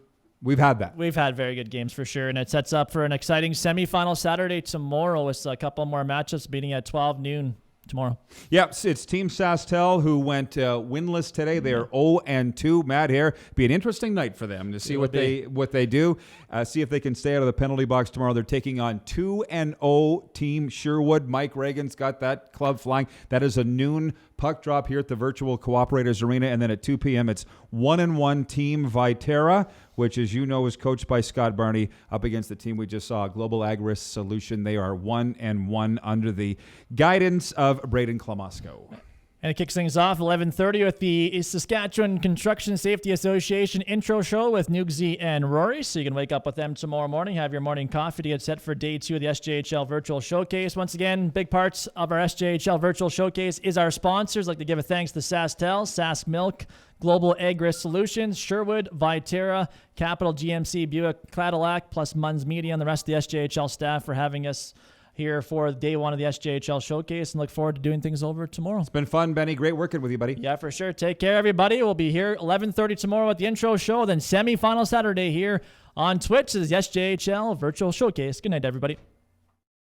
Speaker 11: We've had that.
Speaker 7: We've had very good games for sure, and it sets up for an exciting semifinal Saturday tomorrow with a couple more matchups beginning at 12 noon tomorrow.
Speaker 11: Yep, it's Team SaskTel who went winless today. They are 0-2. Matt here. Be an interesting night for them to see what they do. See if they can stay out of the penalty box tomorrow. They're taking on 2-0 Team Sherwood. Mike Reagan's got that club flying. That is a noon puck drop here at the Virtual Cooperators Arena, and then at 2 p.m. it's 1-1 Team Viterra, which, as you know, is coached by Scott Barney, up against the team we just saw, Global Ag Risk Solution. They are 1-1 under the guidance of Braden Klimosko.
Speaker 7: And it kicks things off 11:30 with the Saskatchewan Construction Safety Association intro show with Nugsy and Rory. So you can wake up with them tomorrow morning, have your morning coffee to get set for day 2 of the SJHL Virtual Showcase. Once again, big parts of our SJHL Virtual Showcase is our sponsors. I'd like to give a thanks to SaskTel, Sask Milk, Global Ag Risk Solutions, Sherwood, Viterra, Capital GMC, Buick, Cadillac, plus Munns Media and the rest of the SJHL staff for having us here for day 1 of the SJHL Showcase, and look forward to doing things over tomorrow.
Speaker 11: It's been fun, Benny. Great working with you, buddy.
Speaker 7: Yeah, for sure. Take care, everybody. We'll be here 11:30 tomorrow at the intro show, then semifinal Saturday here on Twitch. This is the SJHL Virtual Showcase. Good night, everybody.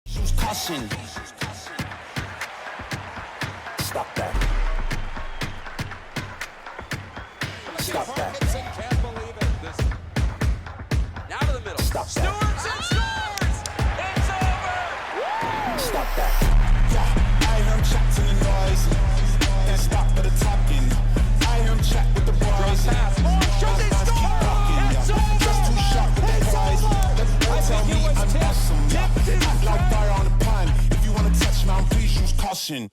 Speaker 25: Stop that. Stop that.
Speaker 3: Can't believe it. Now to the middle.
Speaker 25: Stop that.
Speaker 3: Stewart's and scores! It's over!
Speaker 25: Stop that. Yeah, I hear him chat to the noise. And stop for the talking. I hear him chat with the boys. Keep talking. It's over! Just too sharp with the prize. Tell me I'm awesome. Act like fire on the pan. If you want to touch Mount, please use caution.